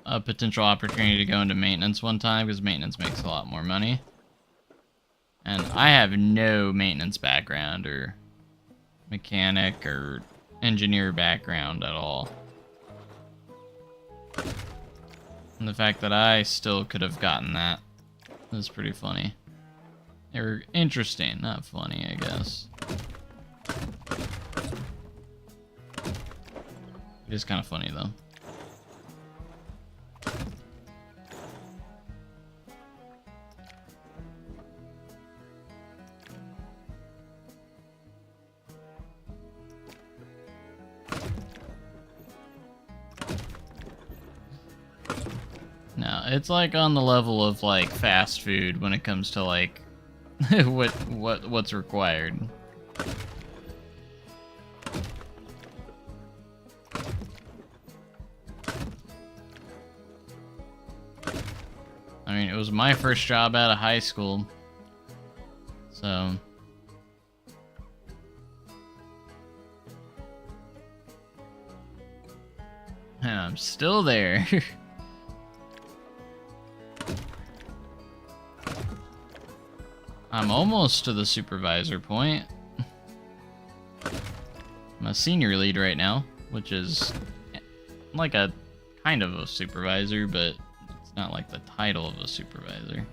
[SPEAKER 1] a potential opportunity to go into maintenance one time, because maintenance makes a lot more money. And I have no maintenance background, or mechanic, or engineer background at all. And the fact that I still could have gotten that is pretty funny. Or interesting, not funny, I guess. It is kind of funny, though. No, it's like on the level of like fast food when it comes to like what's required. I mean, it was my first job out of high school, so and I'm still there. I'm almost to the supervisor point. I'm a senior lead right now, which is like a kind of a supervisor, but it's not like the title of a supervisor.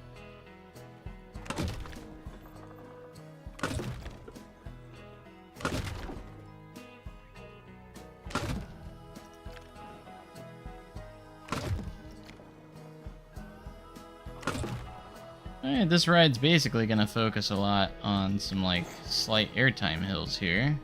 [SPEAKER 1] Alright, this ride's basically gonna focus a lot on some like slight airtime hills here.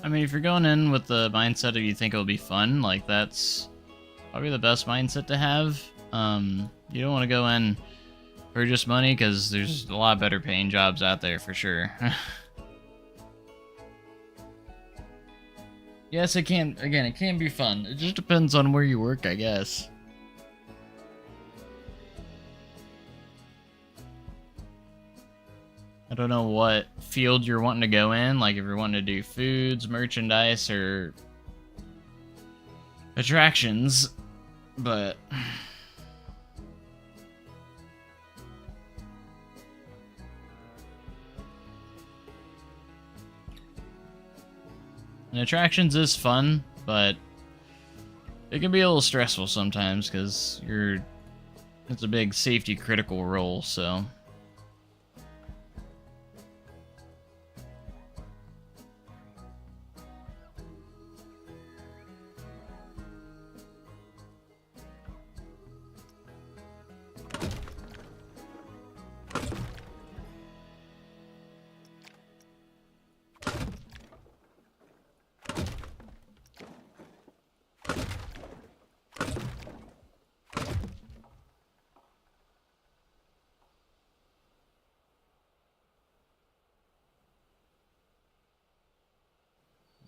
[SPEAKER 1] I mean, if you're going in with the mindset of you think it'll be fun, like that's probably the best mindset to have. You don't want to go in for just money because there's a lot better paying jobs out there for sure. Yes, it can. Again, it can be fun. It just depends on where you work, I guess. I don't know what field you're wanting to go in, like if you're wanting to do foods, merchandise, or attractions, but and attractions is fun, but it can be a little stressful sometimes because it's a big safety critical role, so.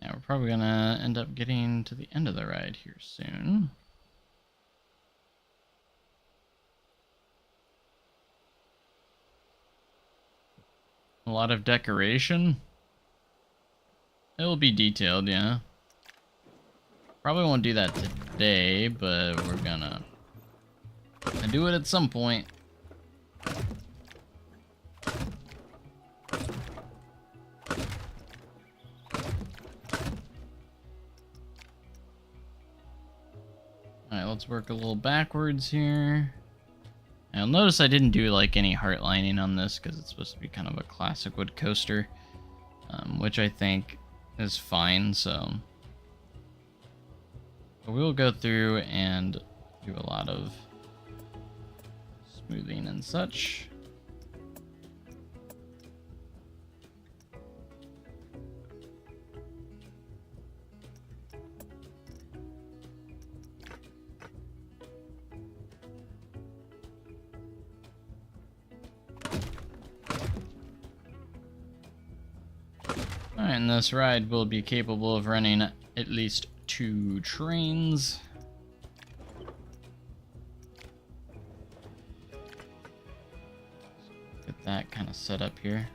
[SPEAKER 1] Now we're probably gonna end up getting to the end of the ride here soon. A lot of decoration. It will be detailed, yeah. Probably won't do that today, but we're gonna do it at some point. Alright, let's work a little backwards here. And you'll notice I didn't do like any heart lining on this because it's supposed to be kind of a classic wood coaster, which I think is fine, so we'll go through and do a lot of smoothing and such. point in this ride, we'll be capable of running at least 2 trains. Get that kind of set up here.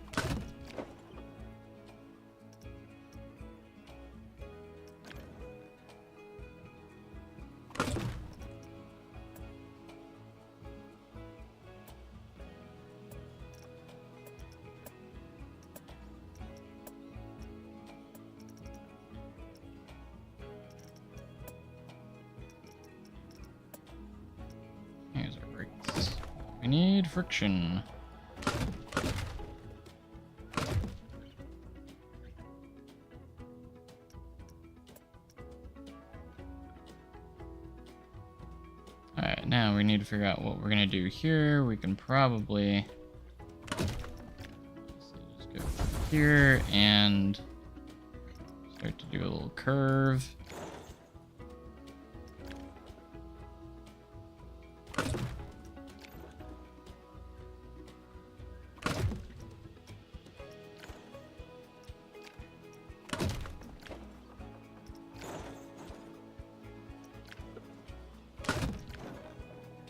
[SPEAKER 1] Here's our brakes. We need friction. Alright, now we need to figure out what we're gonna do here. We can probably just go here and start to do a little curve.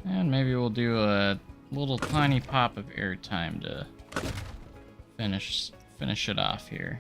[SPEAKER 1] And maybe we'll do a little tiny pop of airtime to finish it off here.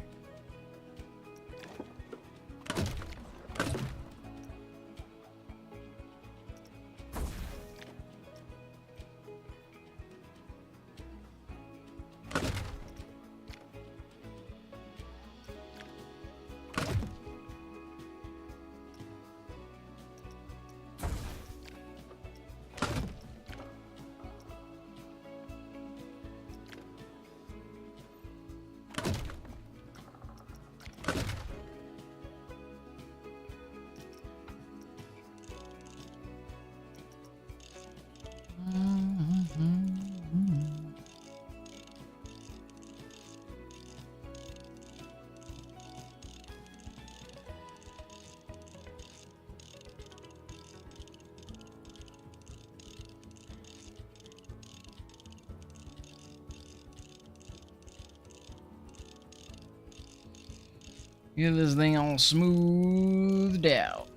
[SPEAKER 1] Get this thing all smoothed out.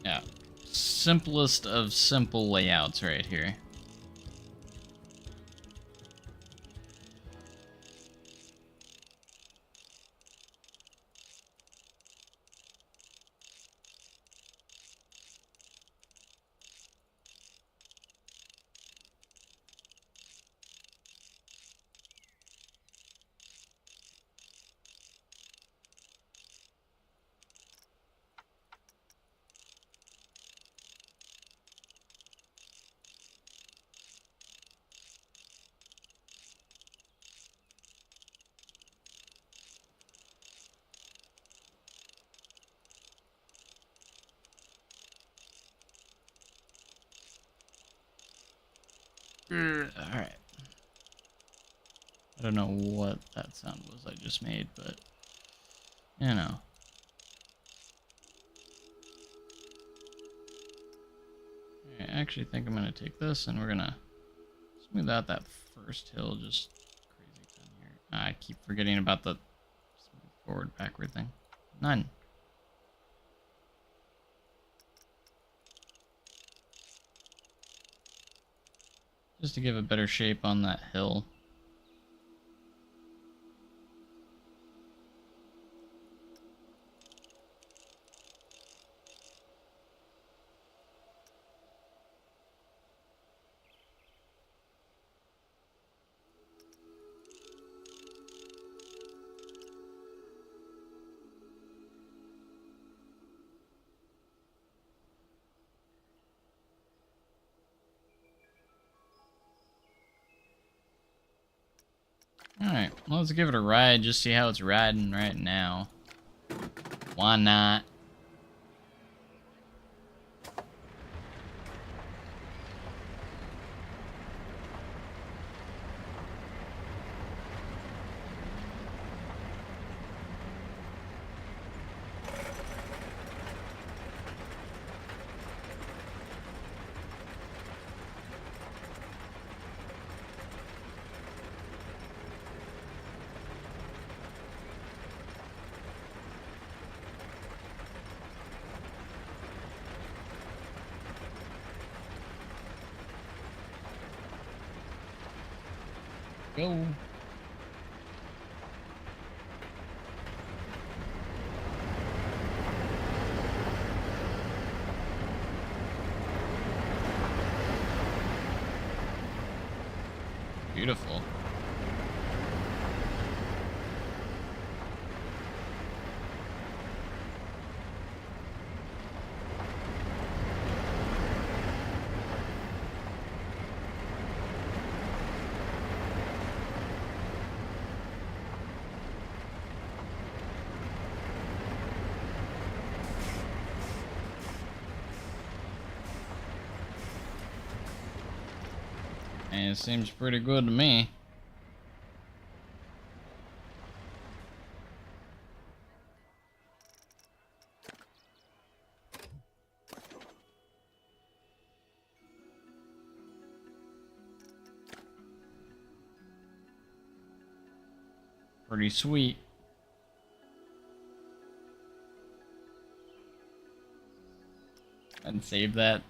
[SPEAKER 1] Yeah, simplest of simple layouts right here. Alright. I don't know what that sound was I just made, but you know. I actually think I'm gonna take this and we're gonna smooth out that first hill just crazy ton here. I keep forgetting about the smooth forward backward thing. None. Just to give a better shape on that hill. Alright, well, let's give it a ride, just see how it's riding right now. Why not? Go. Beautiful. And it seems pretty good to me. Pretty sweet. And save that.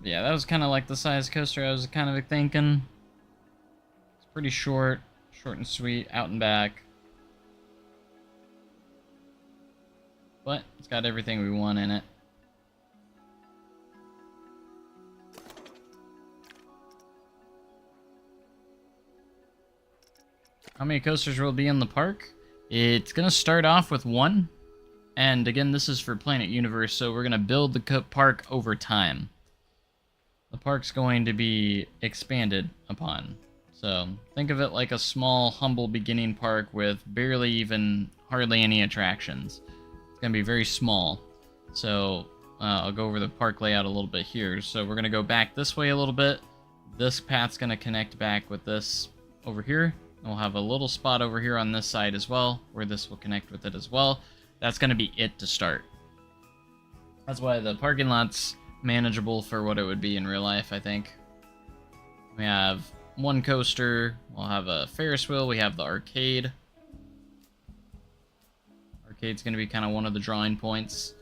[SPEAKER 1] Yeah, that was kind of like the size coaster I was kind of thinking. It's pretty short and sweet, out and back. But it's got everything we want in it. How many coasters will be in the park? It's going to start off with 1. And again, this is for Planet Universe, so we're going to build the park over time. The park's going to be expanded upon. So think of it like a small, humble beginning park with hardly any attractions. It's going to be very small. So I'll go over the park layout a little bit here. So we're going to go back this way a little bit. This path's going to connect back with this over here. And we'll have a little spot over here on this side as well, where this will connect with it as well. That's going to be it to start. That's why the parking lot's manageable for what it would be in real life, I think. We have 1 coaster. We'll have a Ferris wheel. We have the arcade. Arcade's going to be kind of one of the drawing points.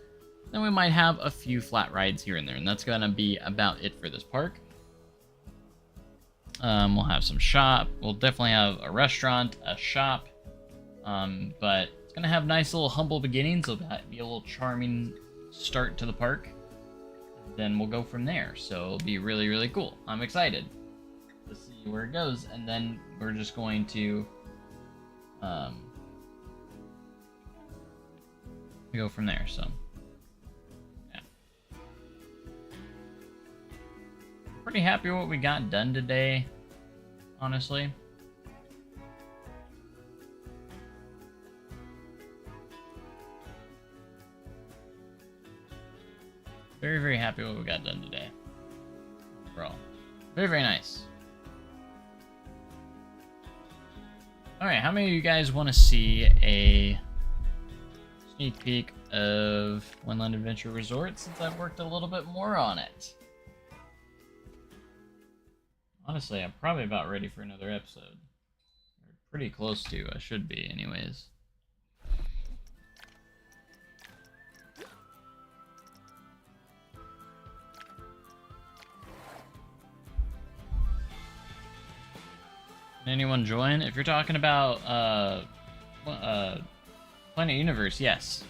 [SPEAKER 1] Then we might have a few flat rides here and there, and that's going to be about it for this park. We'll have some shop. We'll definitely have a restaurant, a shop, but it's going to have nice little humble beginnings. It'll be a little charming start to the park. Then we'll go from there. So it'll be really, really cool. I'm excited to see where it goes. And then we're just going to go from there. So, yeah. Pretty happy with what we got done today, honestly. Very, very happy with what we got done today. Overall. Very, very nice. Alright, how many of you guys want to see a sneak peek of Windland Adventure Resort since I've worked a little bit more on it? Honestly, I'm probably about ready for another episode. Or pretty close to, I should be anyways. Can anyone join? If you're talking about Planet Universe, yes.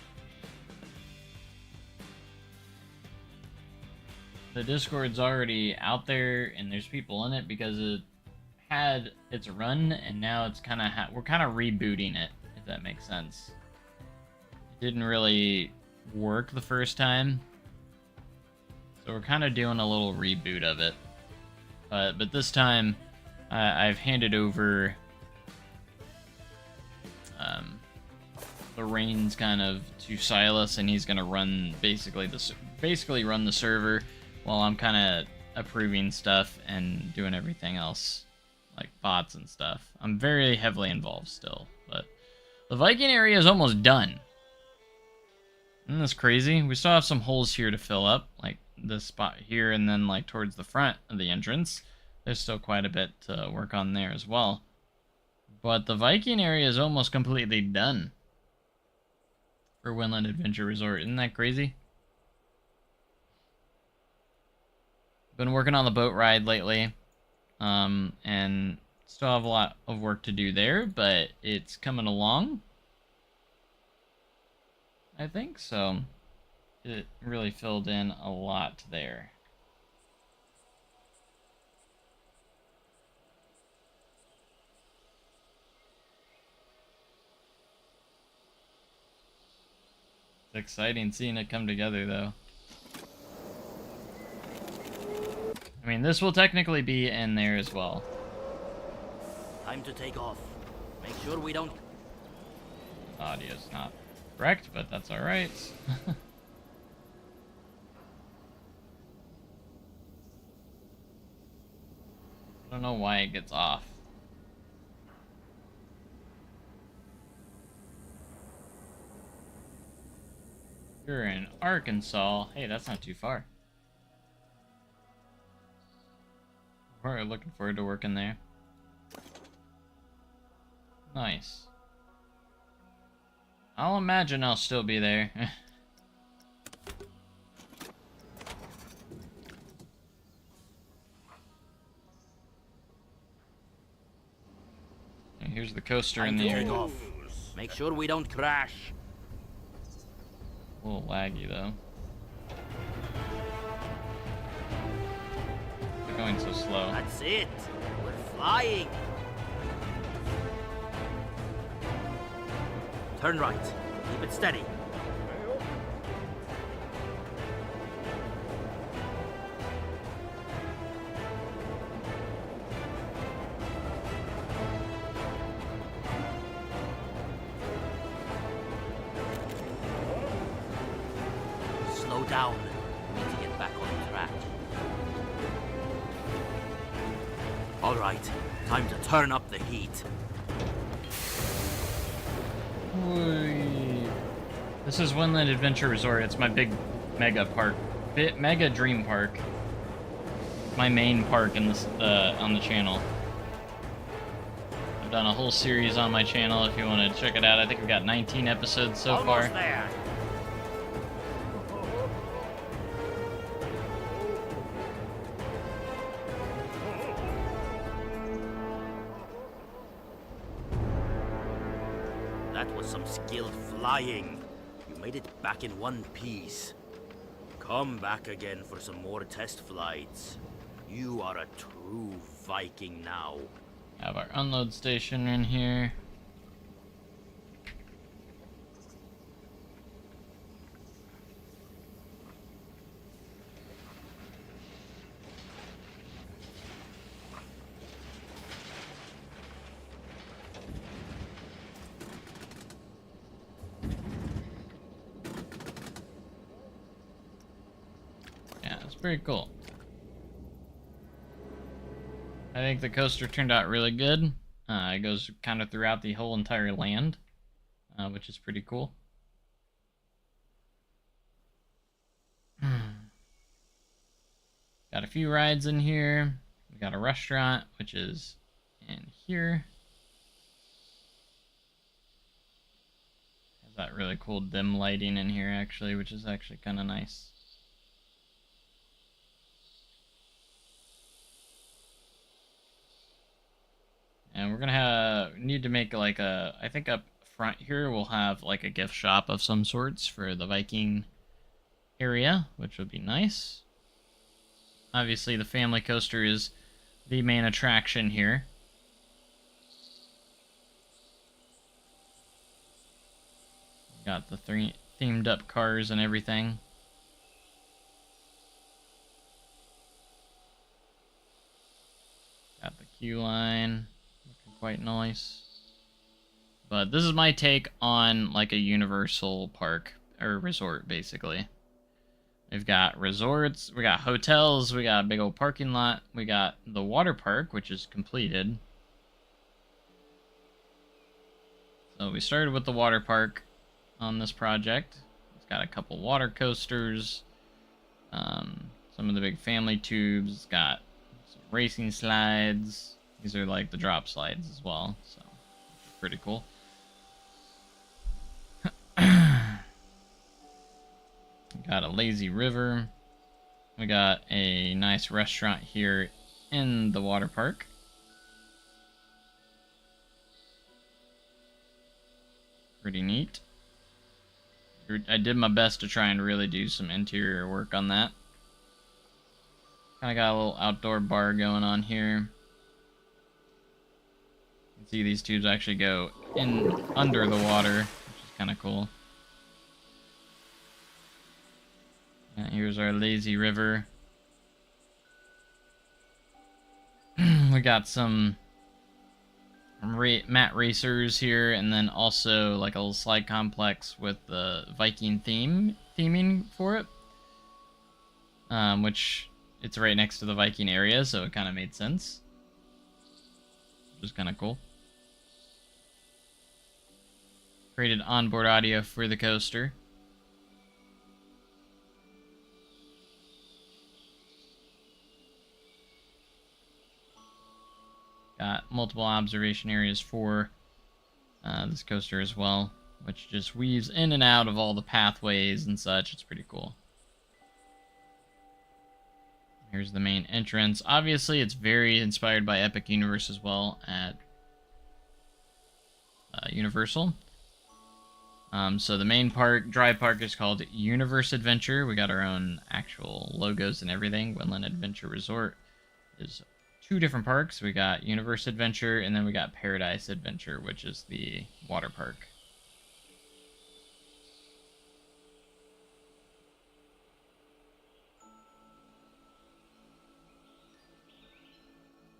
[SPEAKER 1] The Discord's already out there, and there's people in it because it had its run, and now it's kind of we're kind of rebooting it, if that makes sense. It didn't really work the first time, so we're kind of doing a little reboot of it. But this time, I've handed over the reins kind of to Silas, and he's gonna run basically run the server while I'm kind of approving stuff and doing everything else, like bots and stuff. I'm very heavily involved still, but the Viking area is almost done. Isn't this crazy? We still have some holes here to fill up, like this spot here, and then like towards the front of the entrance. There's still quite a bit to work on there as well. But the Viking area is almost completely done for Windland Adventure Resort. Isn't that crazy? been working on the boat ride lately, and still have a lot of work to do there, but it's coming along, I think, so it really filled in a lot there. It's exciting seeing it come together, though. I mean, this will technically be in there as well.
[SPEAKER 2] Time to take off. Make sure we don't...
[SPEAKER 1] Audio's not correct, but that's alright. I don't know why it gets off. You're in Arkansas. Hey, that's not too far. We're looking forward to working there. Nice. I'll imagine I'll still be there. Here's the coaster in the air.
[SPEAKER 2] Off. Make sure we don't crash.
[SPEAKER 1] A little laggy though. They're going so slow.
[SPEAKER 2] That's it. We're flying. Turn right. Keep it steady. Slow down. We need to get back on track. All right. Time to turn up the heat.
[SPEAKER 1] This is Winland Adventure Resort. It's my big mega park, mega dream park. My main park in this on the channel. I've done a whole series on my channel. If you want to check it out, I think we've got 19 episodes so far.
[SPEAKER 2] Almost there. That was some skilled flying. You made it back in one piece. Come back again for some more test flights. You are a true Viking now.
[SPEAKER 1] Have our unload station in here. Pretty cool. I think the coaster turned out really good. It goes kind of throughout the whole entire land, which is pretty cool. Got a few rides in here. We got a restaurant, which is in here. Has that really cool dim lighting in here, actually, which is actually kind of nice. And we're gonna need to make like a, I think up front here we'll have like a gift shop of some sorts for the Viking area, which would be nice. Obviously the family coaster is the main attraction here. Got the three themed up cars and everything. Got the queue line. Quite nice. But this is my take on like a universal park or resort, basically. We've got resorts, we got hotels, we got a big old parking lot, we got the water park, which is completed. So we started with the water park on this project. It's got a couple water coasters, some of the big family tubes, it's got some racing slides. These are like the drop slides as well, so pretty cool. Got a lazy river, We got a nice restaurant here in the water park. Pretty neat. I did my best to try and really do some interior work on that. Kind of got a little outdoor bar going on here. You can see these tubes actually go in under the water, which is kind of cool. And here's our lazy river. We got some mat racers here, and then also like a little slide complex with the Viking theming for it, which it's right next to the Viking area, so it kind of made sense, which is kind of cool. Created onboard audio for the coaster. Got multiple observation areas for this coaster as well, which just weaves in and out of all the pathways and such. It's pretty cool. Here's the main entrance. Obviously, it's very inspired by Epic Universe as well at Universal. So the main park, drive park, is called Universe Adventure. We got our own actual logos and everything. Winland Adventure Resort is 2 different parks. We got Universe Adventure, and then we got Paradise Adventure, which is the water park.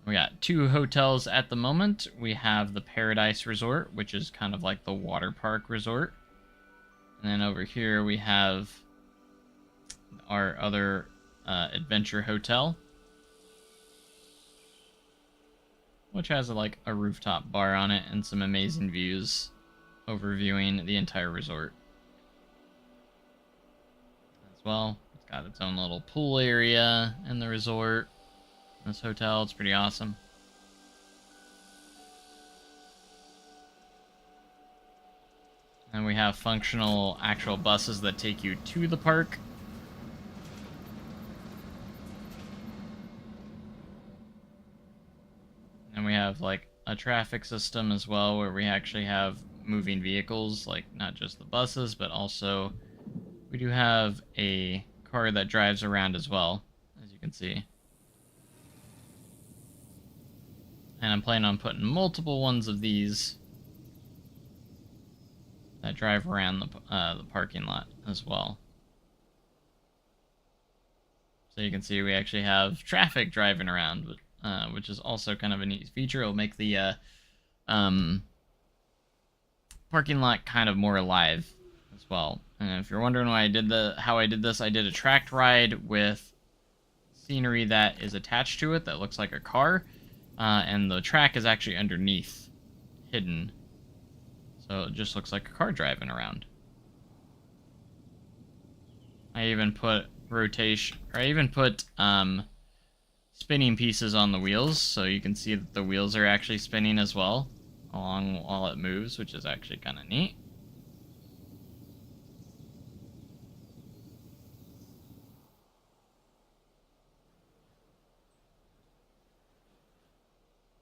[SPEAKER 1] We got 2 hotels at the moment. We have the Paradise Resort, which is kind of like the water park resort. And then over here we have our other adventure hotel, which has like a rooftop bar on it and some amazing views overviewing the entire resort. As well, it's got its own little pool area in the resort. This hotel, it's pretty awesome. And we have functional actual buses that take you to the park. And we have like a traffic system as well, where we actually have moving vehicles, like not just the buses, but also we do have a car that drives around as well, as you can see. And I'm planning on putting multiple ones of these that drive around the parking lot as well. So you can see we actually have traffic driving around, which is also kind of a neat feature. It'll make the parking lot kind of more alive as well. And if you're wondering why how I did this, I did a tracked ride with scenery that is attached to it that looks like a car, and the track is actually underneath, hidden. So it just looks like a car driving around. I even put spinning pieces on the wheels, so you can see that the wheels are actually spinning as well along while it moves, which is actually kind of neat.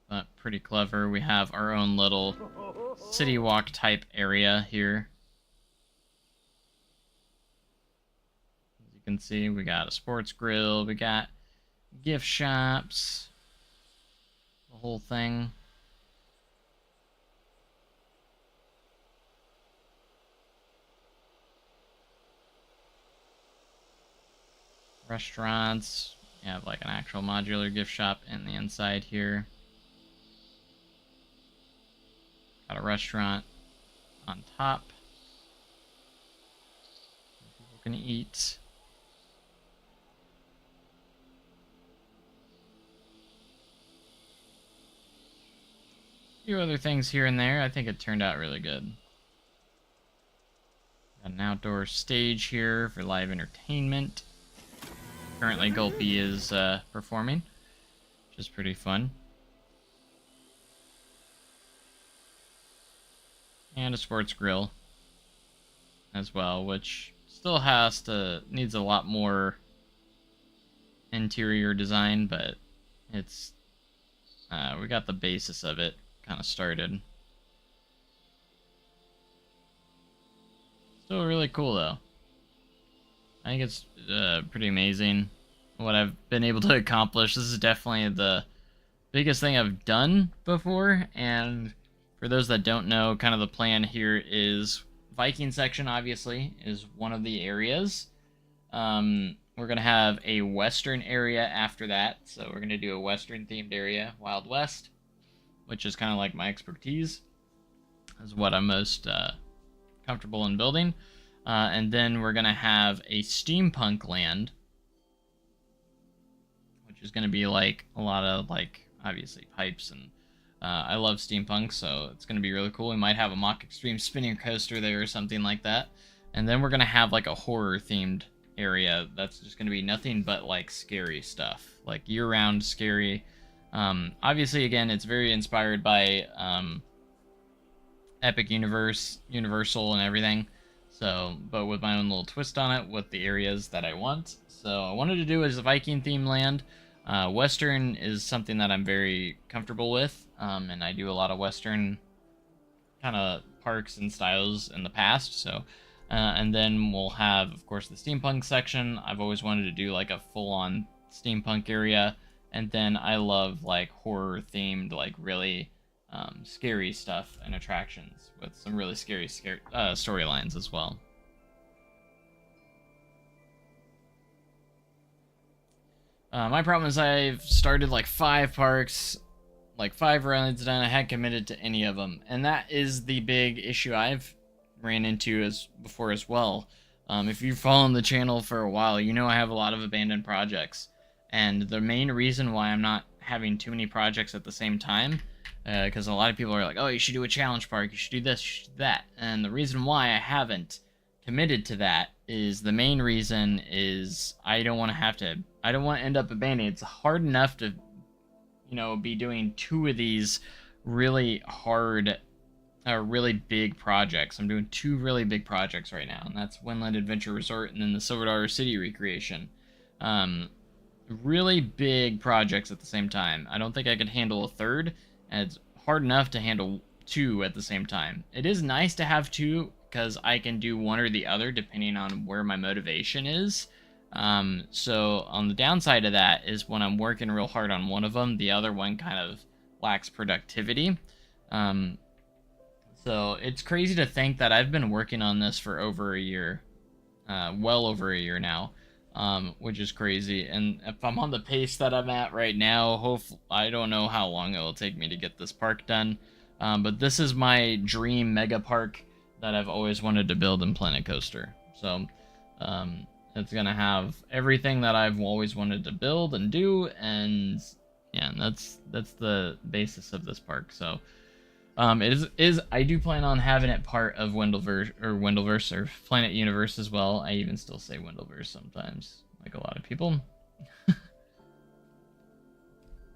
[SPEAKER 1] But pretty clever. We have our own little city walk type area here. As you can see, we got a sports grill, we got gift shops, the whole thing. Restaurants. You have like an actual modular gift shop in the inside here. Got a restaurant on top. People can eat. A few other things here and there. I think it turned out really good. Got an outdoor stage here for live entertainment. Currently Gulpy is performing, which is pretty fun. And a sports grill as well, which still needs a lot more interior design, but it's we got the basis of it kind of started. Still really cool though. I think it's pretty amazing what I've been able to accomplish. This is definitely the biggest thing I've done before, and for those that don't know, kind of the plan here is Viking section obviously is one of the areas. We're going to have a western area after that, so we're going to do a western themed area, Wild West, which is kind of like my expertise. Is what I'm most comfortable in building. And then we're going to have a steampunk land, which is going to be like a lot of like obviously pipes, and I love steampunk, so it's going to be really cool. We might have a mock extreme spinning coaster there or something like that. And then we're going to have like a horror themed area that's just going to be nothing but like scary stuff, like year-round scary. Obviously, again, it's very inspired by Epic Universal and everything. So, but with my own little twist on it with the areas that I want. So I wanted to do is a Viking themed land. Western is something that I'm very comfortable with, and I do a lot of Western kind of parks and styles in the past. So, and then we'll have, of course, the steampunk section. I've always wanted to do like a full-on steampunk area, and then I love like horror themed, like really scary stuff and attractions with some really scary storylines as well. My problem is I've started like 5 parks, like 5 rides done. I hadn't committed to any of them, and that is the big issue I've ran into before as well. If you've followed the channel for a while, you know I have a lot of abandoned projects, and the main reason why I'm not having too many projects at the same time, because a lot of people are like, oh, you should do a challenge park, you should do this, you should do that, and the reason why I haven't committed to that is the main reason is I don't want to end up abandoning. It's hard enough to, be doing 2 of these really hard, really big projects. I'm doing 2 really big projects right now, and that's Windland Adventure Resort and then the Silver Dollar City recreation. Really big projects at the same time. I don't think I could handle a third, and it's hard enough to handle 2 at the same time. It is nice to have 2 because I can do one or the other depending on where my motivation is. So on the downside of that is when I'm working real hard on one of them, the other one kind of lacks productivity. So it's crazy to think that I've been working on this for over a year, well over a year now, which is crazy. And if I'm on the pace that I'm at right now, I don't know how long it will take me to get this park done. But this is my dream mega park that I've always wanted to build in Planet Coaster. So it's gonna have everything that I've always wanted to build and do, and yeah, that's the basis of this park. So I do plan on having it part of Windleverse or Planet Universe as well. I even still say Windleverse sometimes, like a lot of people.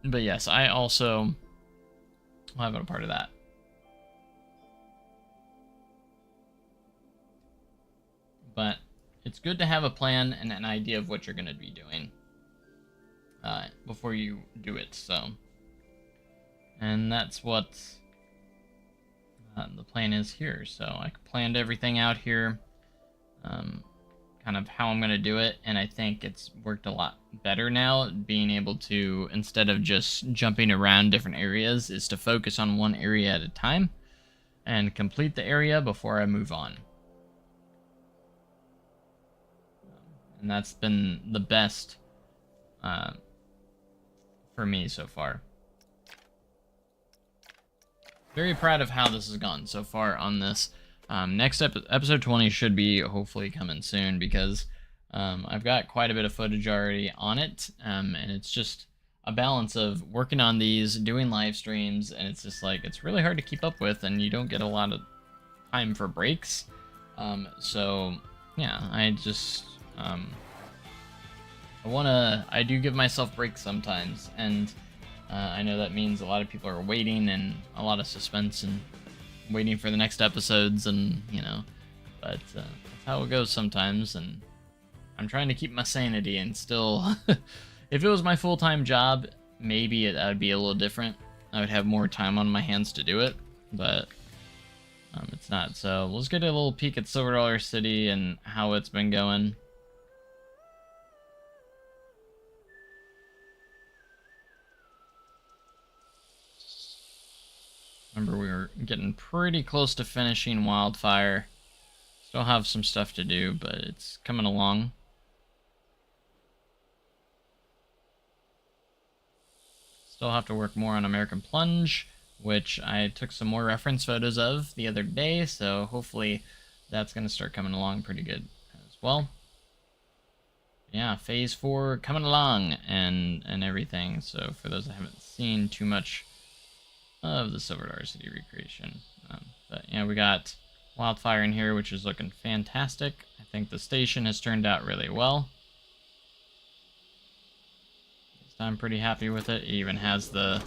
[SPEAKER 1] But yes, I also will have it a part of that. But it's good to have a plan and an idea of what you're going to be doing before you do it. So, and that's what the plan is here. So I planned everything out here, kind of how I'm going to do it, and I think it's worked a lot better now, being able to, instead of just jumping around different areas, is to focus on one area at a time and complete the area before I move on. And that's been the best for me so far. Very proud of how this has gone so far on this. Next episode 20 should be hopefully coming soon, because I've got quite a bit of footage already on it, and it's just a balance of working on these, doing live streams, and it's just like, it's really hard to keep up with, and you don't get a lot of time for breaks. So yeah, I do give myself breaks sometimes, and I know that means a lot of people are waiting, and a lot of suspense, and waiting for the next episodes, and but that's how it goes sometimes, and I'm trying to keep my sanity and still If it was my full-time job, maybe that would be a little different. I would have more time on my hands to do it, but it's not. So let's get a little peek at Silver Dollar City and how it's been going. Remember, we were getting pretty close to finishing Wildfire. Still have some stuff to do, but it's coming along. Still have to work more on American Plunge, which I took some more reference photos of the other day, so hopefully that's going to start coming along pretty good as well. Yeah, Phase 4 coming along and everything. So for those that haven't seen too much of the Silver Dollar City recreation. But yeah, we got Wildfire in here, which is looking fantastic. I think the station has turned out really well. I'm pretty happy with it. It even has the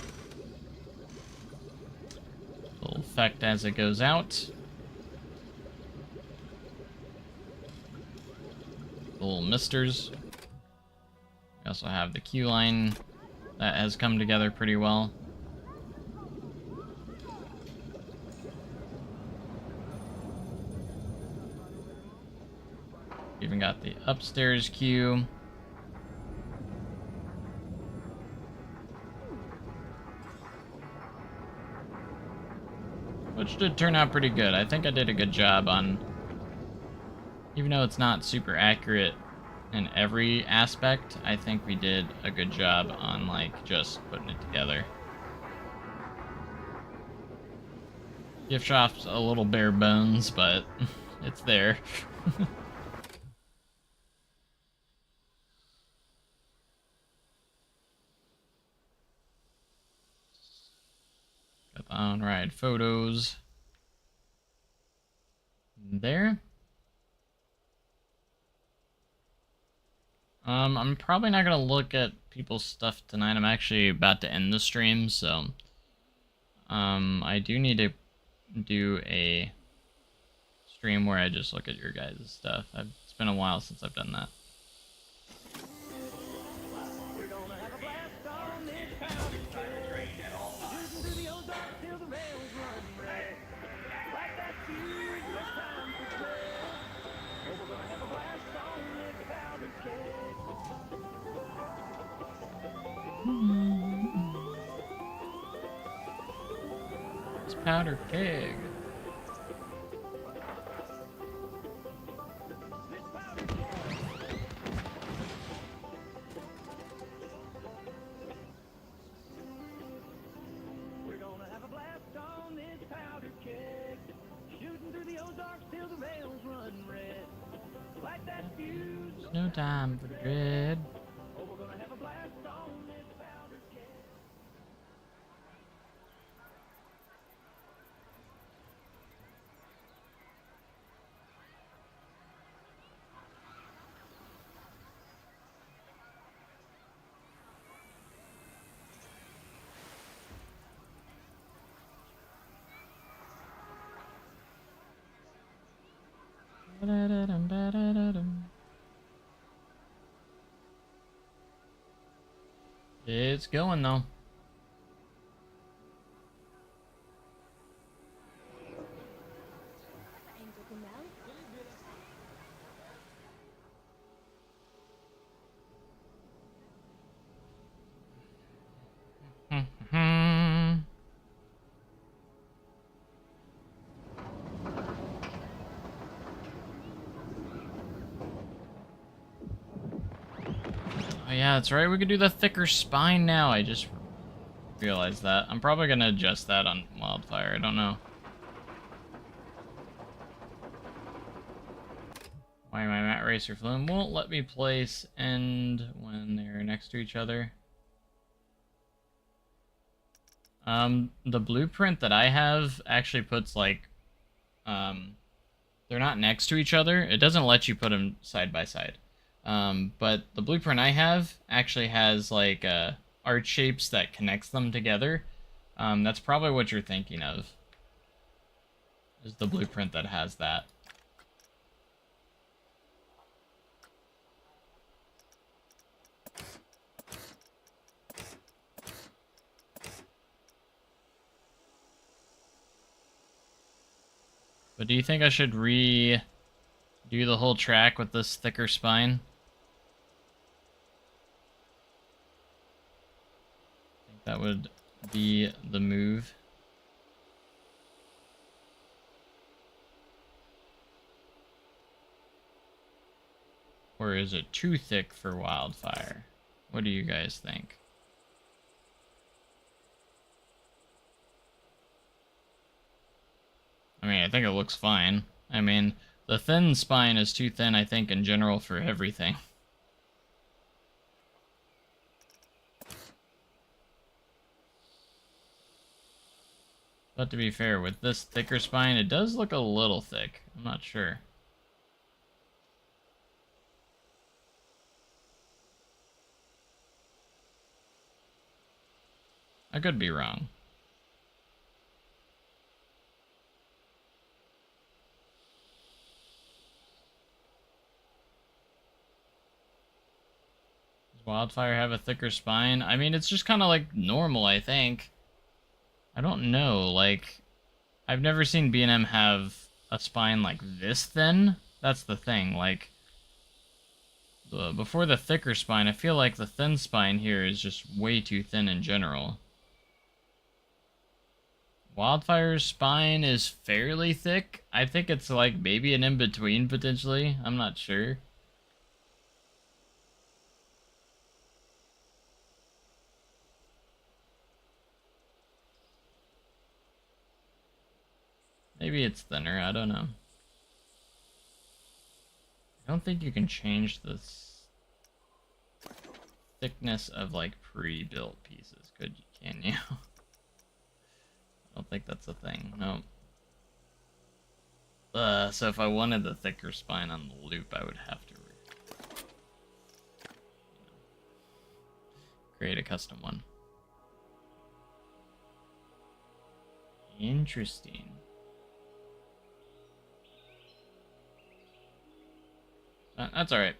[SPEAKER 1] little effect as it goes out. Little misters. We also have the queue line that has come together pretty well. Even got the upstairs queue. Which did turn out pretty good. I think I did a good job on, even though it's not super accurate in every aspect, I think we did a good job on like just putting it together. Gift shop's a little bare bones, but it's there. Got the on-ride photos there. I'm probably not gonna look at people's stuff tonight. I'm actually about to end the stream, so I do need to do a stream where I just look at your guys' stuff. It's been a while since I've done that. It's powder keg.
[SPEAKER 3] We're gonna have a blast on this powder keg, shooting through the Ozarks till the rails run red. Light that fuse.
[SPEAKER 1] There's no time for dread.
[SPEAKER 3] Oh, we're gonna have a blast on this powder keg.
[SPEAKER 1] It's going though. Oh yeah, that's right. We could do the thicker spine now. I just realized that. I'm probably gonna adjust that on Wildfire. I don't know. Why my Mat Racer Flume won't let me place end when they're next to each other. The blueprint that I have actually puts like, they're not next to each other. It doesn't let you put them side by side. But the blueprint I have actually has like arch shapes that connects them together. That's probably what you're thinking of. Is the blueprint that has that. But do you think I should do the whole track with this thicker spine? I think that would be the move. Or is it too thick for wildfire? What do you guys think? I mean, I think it looks fine. I mean, the thin spine is too thin, I think, in general for everything. But to be fair, with this thicker spine, it does look a little thick. I'm not sure. I could be wrong. Does Wildfire have a thicker spine? I mean, it's just kind of like normal, I think. I don't know, like, I've never seen B&M have a spine like this thin. That's the thing, like, before the thicker spine, I feel like the thin spine here is just way too thin in general. Wildfire's spine is fairly thick. I think it's like maybe an in-between, potentially. I'm not sure. Maybe it's thinner, I don't know. I don't think you can change the thickness of like pre-built pieces, can you? I don't think that's a thing, no. So if I wanted the thicker spine on the loop, I would have to create a custom one. Interesting. That's alright.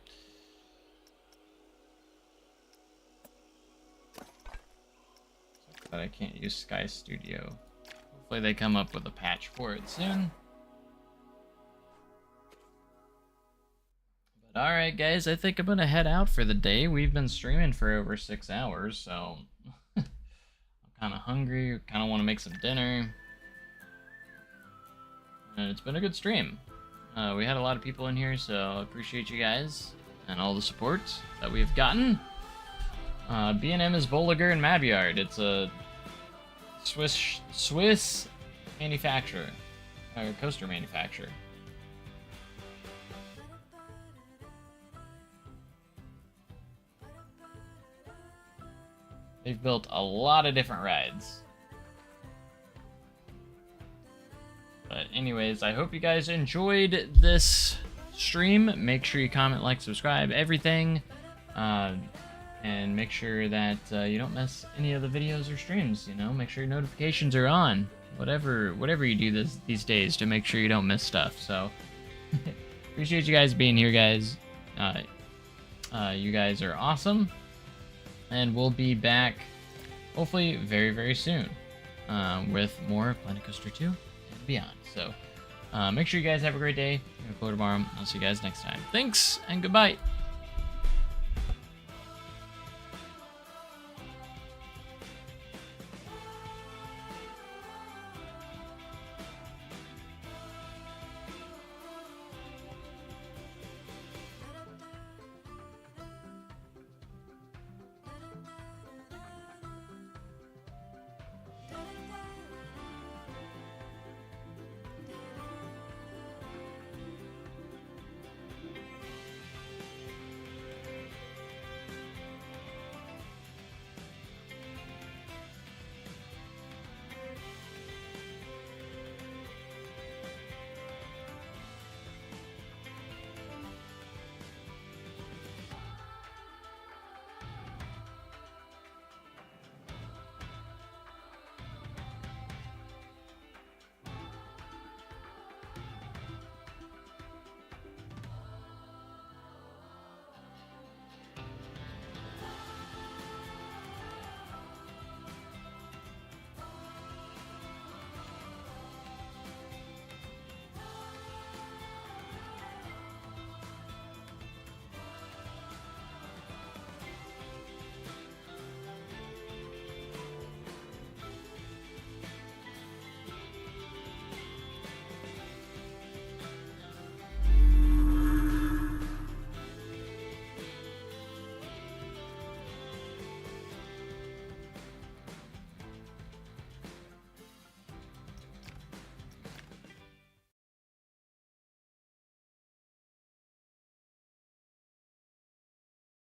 [SPEAKER 1] But I can't use Sky Studio. Hopefully they come up with a patch for it soon. But alright guys, I think I'm gonna head out for the day. We've been streaming for over 6 hours, so I'm kinda hungry, kinda wanna make some dinner. And it's been a good stream. We had a lot of people in here, so I appreciate you guys and all the support that we've gotten. B&M is Bolliger and Mabyard. It's a Swiss manufacturer, or coaster manufacturer. They've built a lot of different rides. But anyways, I hope you guys enjoyed this stream. Make sure you comment, like, subscribe, everything. And make sure that you don't miss any of the videos or streams, you know? Make sure your notifications are on. Whatever you do these days to make sure you don't miss stuff. So, appreciate you guys being here, guys. You guys are awesome. And we'll be back, hopefully, very, very soon. With more Planet Coaster 2 and beyond. So, make sure you guys have a great day. I'm gonna go tomorrow. I'll see you guys next time. Thanks, and goodbye.